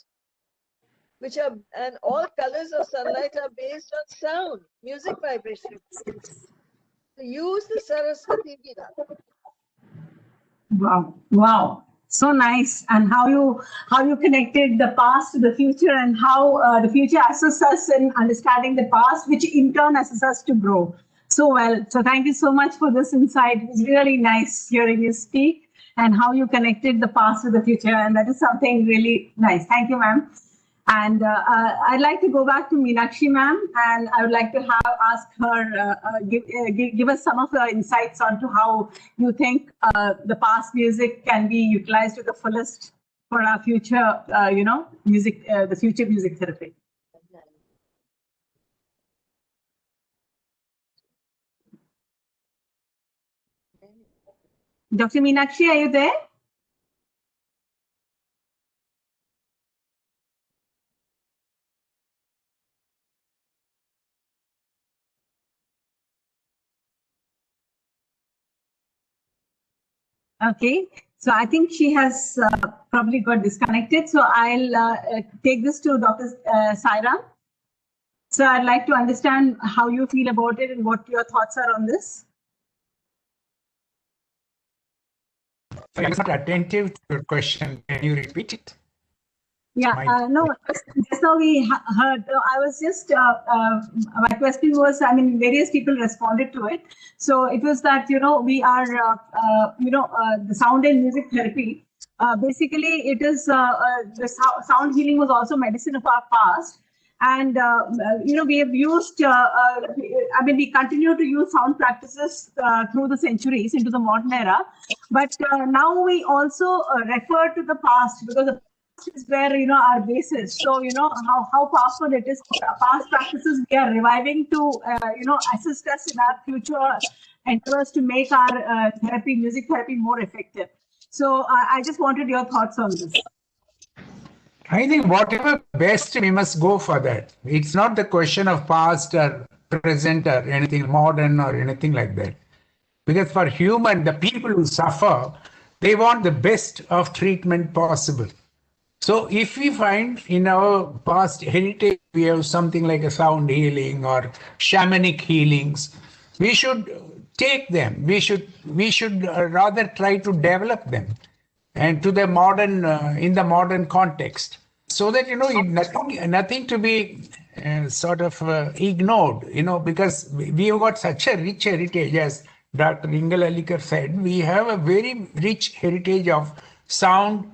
which are, and all colors of sunlight are based on sound, music vibration frequencies. So use the Saraswati Veena. Wow, wow, so nice. And how you connected the past to the future, and how the future assists us in understanding the past, which in turn assists us to grow so well. So thank you so much for this insight. It was really nice hearing you speak and how you connected the past with the future, and that is something really nice. Thank you, ma'am. And I'd like to go back to Meenakshi ma'am, and I would like to ask her give us some of her insights onto how you think the past music can be utilized to the fullest for our future, music, the future music therapy. Dr. Meenakshi, are you there? Okay, so I think she has probably got disconnected. So I'll take this to Dr. Sairam. So I'd like to understand how you feel about it and what your thoughts are on this. I was not attentive to your question. Can you repeat it? Yeah, no, just now we heard, I was just, my question was, I mean, various people responded to it. So it was that, we are, the sound and music therapy, basically it is, the sound healing was also medicine of our past. And, we have used, we continue to use sound practices through the centuries into the modern era. But now we also refer to the past, because the is where our basis. So how powerful it is. Past practices we are reviving to assist us in our future endeavors to make our music therapy more effective. So I just wanted your thoughts on this. I think whatever best, we must go for that. It's not the question of past or present or anything modern or anything like that. Because for human, the people who suffer, they want the best of treatment possible. So if we find in our past heritage, we have something like a sound healing or shamanic healings, we should take them. We should rather try to develop them and to the modern, in the modern context, so that, nothing to be sort of ignored, because we have got such a rich heritage, as Dr. Ingal Alikar said. We have a very rich heritage of sound,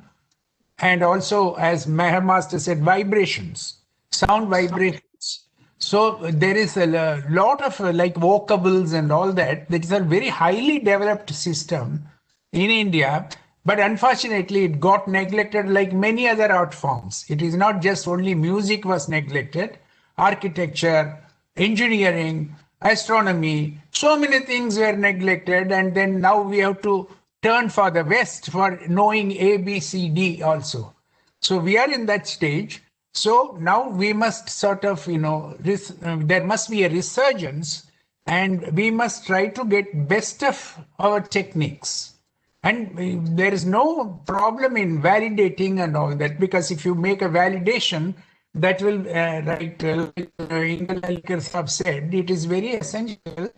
and also, as Meher Master said, vibrations, sound vibrations. So there is a lot of like vocables and all that. That is a very highly developed system in India, but unfortunately it got neglected like many other art forms. It is not just only music was neglected. architecture, engineering, astronomy. So many things were neglected, and then now we have to turn for the West for knowing A, B, C, D also. So we are in that stage. So now we must sort of, there must be a resurgence, and we must try to get best of our techniques. And there is no problem in validating and all that, because if you make a validation, that will, like Ingalkar have said, it is very essential.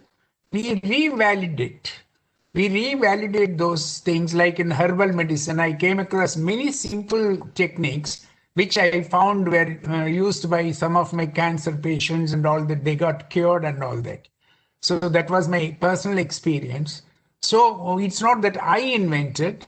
We revalidate. We revalidate those things. Like in herbal medicine, I came across many simple techniques which I found were used by some of my cancer patients and all that. They got cured and all that. So that was my personal experience. So it's not that I invented.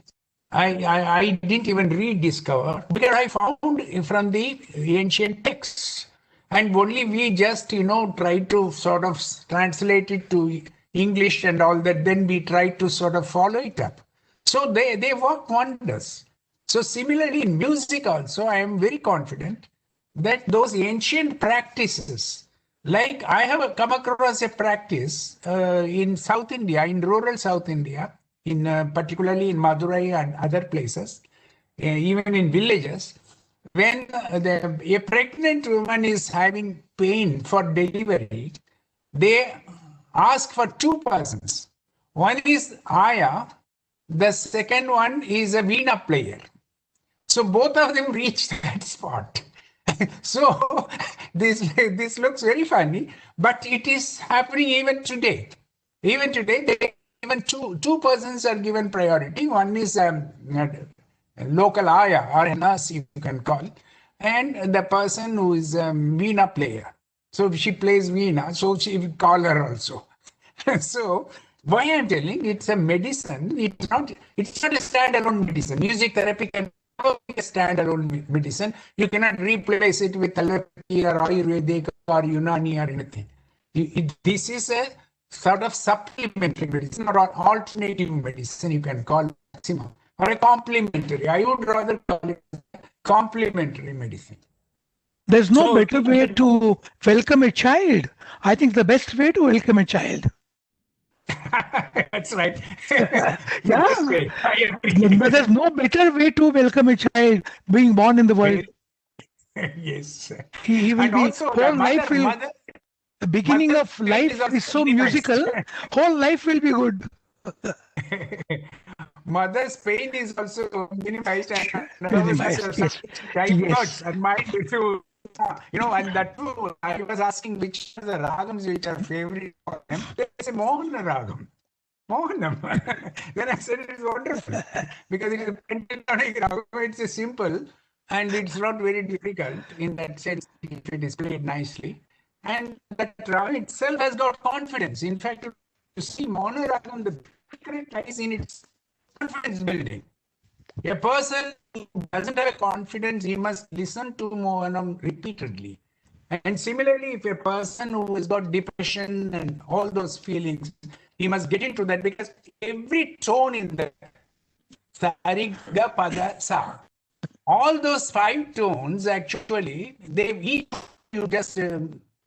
I didn't even rediscover, because I found from the ancient texts, and only we just try to sort of translate it to English and all that. Then we try to sort of follow it up. So they work wonders. So similarly in music also, I am very confident that those ancient practices, like I have come across a practice in South India, in rural South India, in particularly in Madurai and other places, even in villages, when a pregnant woman is having pain for delivery, they ask for two persons. One is Aya, the second one is a Veena player. So both of them reach that spot. So this looks very funny, but it is happening even today. Even today, even two persons are given priority. One is local Aya or a nurse, you can call, and the person who is a Veena player. So if she plays Veena, so she will call her also. So why I'm telling, it's a medicine. It's not a standalone medicine. Music therapy can never be a standalone medicine. You cannot replace it with allopathy or Ayurvedic or Unani or anything. This is a sort of supplementary medicine or an alternative medicine, you can call it maximum, or a complementary. I would rather call it complementary medicine. There's no better way to welcome a child. I think the best way to welcome a child. That's right. Yeah. But there's no better way to welcome a child being born in the world. Yes. He will And be, also whole life will, the beginning of life is so musical, whole life will be good. Mother's pain is also minimized and Minimized, yes. diverts and mind to, and that too, I was asking which are the ragams which are favorite for them. They say Mohana ragam. Mohanam. Then I said it is wonderful because it is a pentatonic ragam. It's a simple and it's not very difficult in that sense if it is played nicely. And that ragam itself has got confidence. In fact, to see Mohana ragam, the secret lies in its confidence building. A person who doesn't have a confidence, he must listen to Mohanam repeatedly. And similarly, if a person who has got depression and all those feelings, he must get into that, because every tone in the sa, ri, ga, pa, da, sa, all those 5 tones actually, they each, you just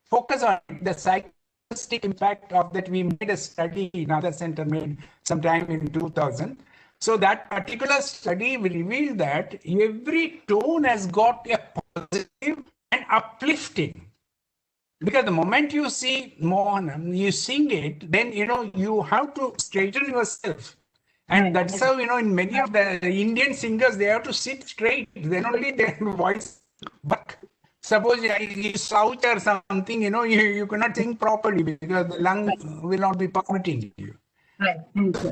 focus on the psychotic impact of that. We made a study, another center made sometime in 2000. So that particular study revealed that every tone has got a positive and uplifting. Because the moment you see Mohanam, you sing it, then you have to straighten yourself. And that's how, in many of the Indian singers, they have to sit straight. Then only their voice. But suppose you shout or something, you cannot sing properly because the lung will not be permitting you. Right. So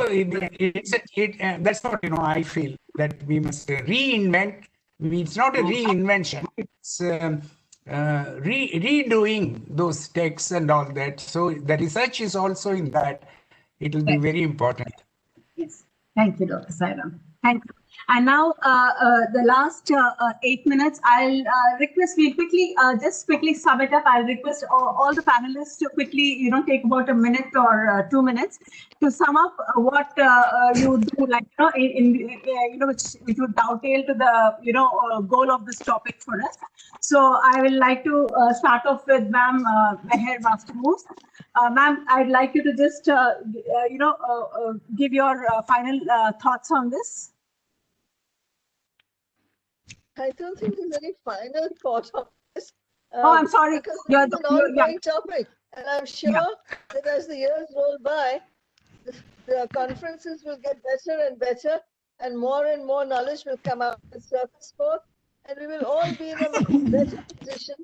that's what I feel that we must reinvent. It's not a reinvention. It's redoing those texts and all that. So the research is also in that. It will be very important. Yes. Thank you, Dr. Sairam. Thank you. And now, the last 8 minutes, I'll request we quickly, just quickly sum it up. I'll request all the panelists to quickly, take about a minute or 2 minutes to sum up what you do, like, which would dovetail to the, goal of this topic for us. So I will like to start off with Ma'am Meher Mastermoose. Ma'am, I'd like you to just, give your final thoughts on this. I don't think there's any final thought on this. I'm sorry. Because it's an ongoing topic. And I'm sure that as the years roll by, the conferences will get better and better, and more knowledge will come out and surface forth, and we will all be in a much better position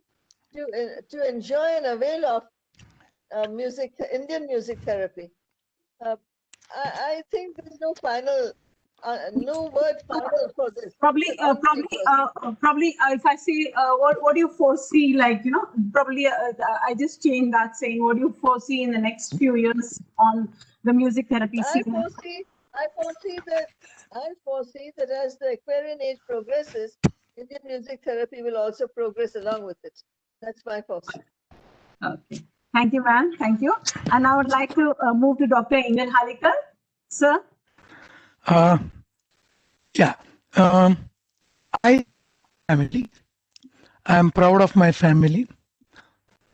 to enjoy and avail of Indian music therapy. I think there's no final, no word final for this. Probably, if I say, what do you foresee, like, probably I just changed that saying, what do you foresee in the next few years on the music therapy scene? I foresee that as the Aquarian age progresses, Indian music therapy will also progress along with it. That's my foresee. Okay. Thank you, ma'am. Thank you. And I would like to move to Dr. Ingan Halikar. Sir? I'm proud of my family,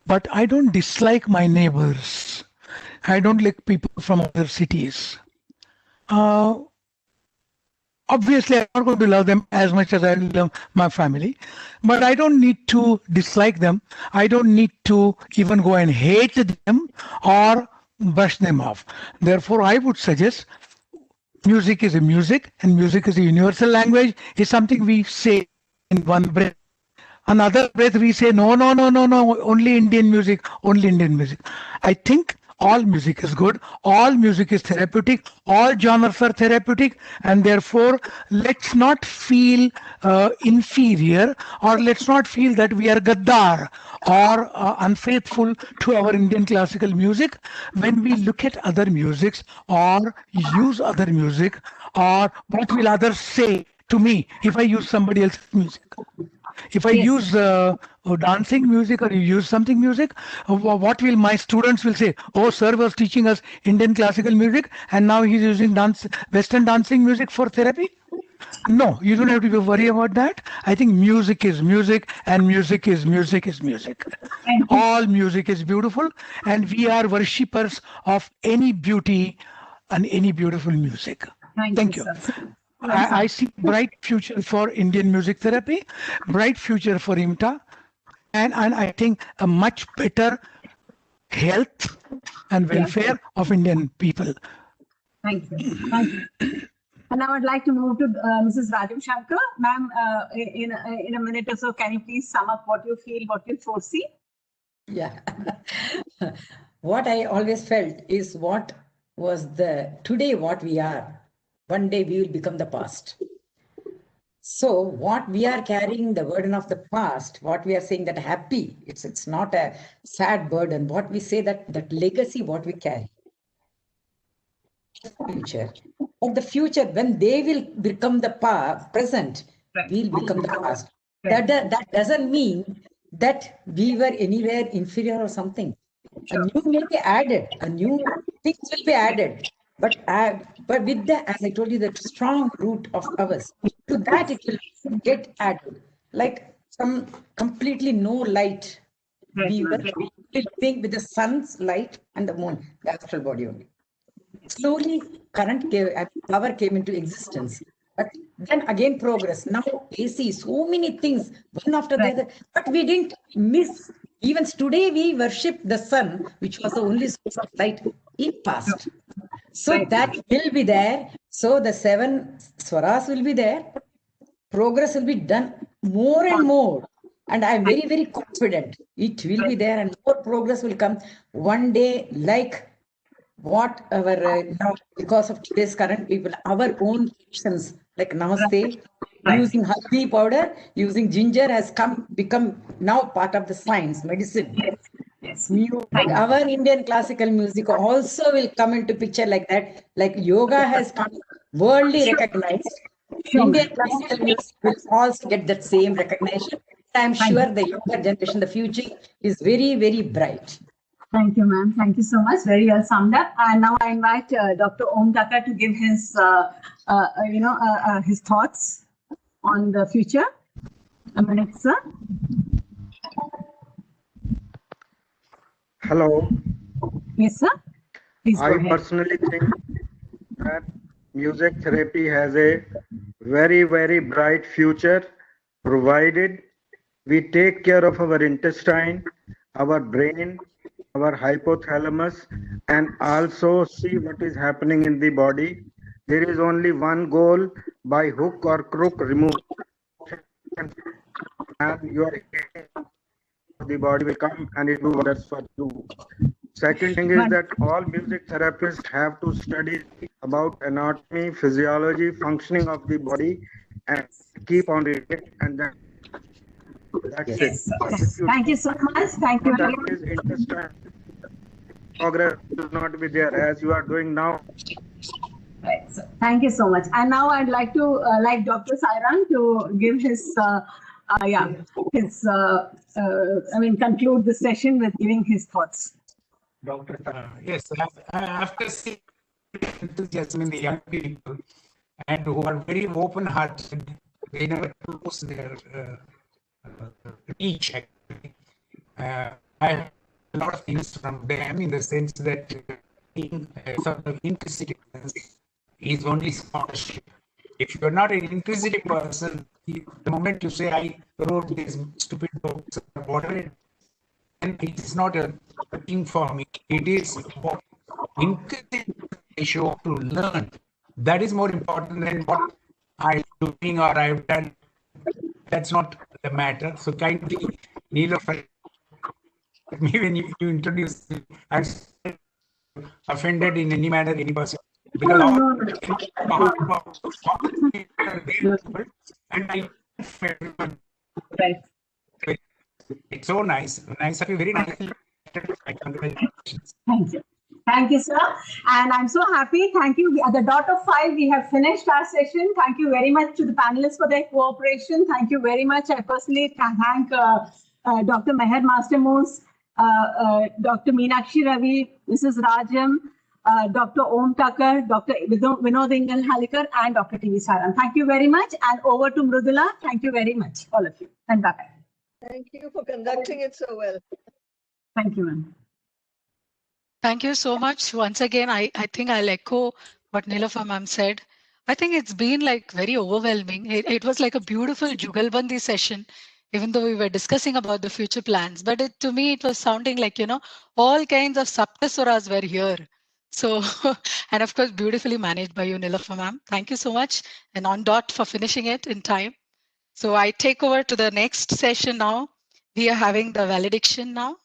but I don't dislike my neighbors. I don't like people from other cities. Obviously, I'm not going to love them as much as I love my family, but I don't need to dislike them. I don't need to even go and hate them or brush them off. Therefore, I would suggest music is a music, and music is a universal language. It's something we say in one breath. Another breath we say, no, only Indian music, only Indian music. I think all music is good, all music is therapeutic, all genres are therapeutic, and therefore let's not feel inferior, or let's not feel that we are gaddar or unfaithful to our Indian classical music when we look at other musics or use other music, or what will others say to me if I use somebody else's music. If I use dancing music or you use something music, what will my students will say? Oh, sir was teaching us Indian classical music and now he's using Western dancing music for therapy. No, you don't have to worry about that. I think music is music, and music is music is music. All music is beautiful, and we are worshippers of any beauty and any beautiful music. Thank you. I see bright future for Indian music therapy, bright future for IMTA, and I think a much better health and welfare of Indian people. Thank you. Thank you. And I would like to move to Mrs. Raju Shankar. Ma'am, in a minute or so, can you please sum up what you feel, what you foresee? Yeah. What I always felt is what was today what we are. One day we will become the past. So what we are carrying the burden of the past, what we are saying that happy, it's not a sad burden. What we say that legacy, what we carry. Future. But the future, when they will become the present, we'll become the past. That doesn't mean that we were anywhere inferior or something. A new may be added, a new things will be added. But with the, as I told you, the strong root of ours, to that it will get added. Like some completely no light. We were living with the sun's light and the moon, the astral body only. Slowly, power came into existence. But then again, progress. Now, AC, so many things, one after the other. But we didn't miss. Even today, we worship the sun, which was the only source of light in past. So that will be there. So the 7 swaras will be there. Progress will be done more and more. And I'm very, very confident it will be there and more progress will come one day, like what our, now because of today's current people, our own traditions like Namaste, using haldi powder, using ginger has become now part of the science, medicine. Yes. Our Indian classical music also will come into picture like that. Like yoga has come worldly recognized. Sure, Indian ma'am. classical music will also get that same recognition. I'm sure the younger generation, the future is very, very bright. Thank you, ma'am. Thank you so much. Very well summed up. And now I invite Dr. Om Thakkar to give his, his thoughts on the future. A minute, sir. Hello. Yes, sir. Please go I ahead. personally think that music therapy has a very, very bright future, provided we take care of our intestine, our brain, our hypothalamus, and also see what is happening in the body. There is only one goal: by hook or crook, remove, and your the body will come and it will do wonders for you. Second thing is that all music therapists have to study about anatomy, physiology, functioning of the body, and keep on reading, and then that's it. If you Thank you so much. Thank you. that is intestine progress will not be there as you are doing now. Right. So thank you so much. And now I'd like to like Dr. Sairang to give his conclude the session with giving his thoughts. Doctor, yes, after seeing enthusiasm in the young people and who are very open-hearted, they never close their reach. Actually, I have a lot of things from them in the sense that being a sort of inquisitiveness is only scholarship. If you're not an inquisitive person, the moment you say, I wrote these stupid books or whatever, and it is not a thing for me. It is what inquisitive I show up to learn. That is more important than what I'm doing or I've done. That's not the matter. So kindly, Neelofer, me when you introduce me, I'm offended in any manner, any person. Because and I right. It's so nice. Nice of you, very nice. Congratulations. Thank you. Thank you, sir. And I'm so happy. Thank you. At the dot of 5, we have finished our session. Thank you very much to the panelists for their cooperation. Thank you very much. I personally thank Dr. Meher Mastermoose, Dr. Meenakshi Ravi, Mrs. Rajam, Dr. Om Thakkar, Dr. Vinod Ingal Halikar, and Dr. T.V. Sairang. Thank you very much. And over to Mrudula. Thank you very much, all of you. And bye-bye. Thank you for conducting it so well. Thank you, ma'am. Thank you so much. Once again, I think I'll echo what Neelofer ma'am said. I think it's been like very overwhelming. It was like a beautiful Jugalbandi session, even though we were discussing about the future plans. But to me, it was sounding like, all kinds of Saptasuras were here. So, and of course, beautifully managed by you, Neelofer ma'am. Thank you so much. And on dot for finishing it in time. So I take over to the next session now. We are having the valediction now.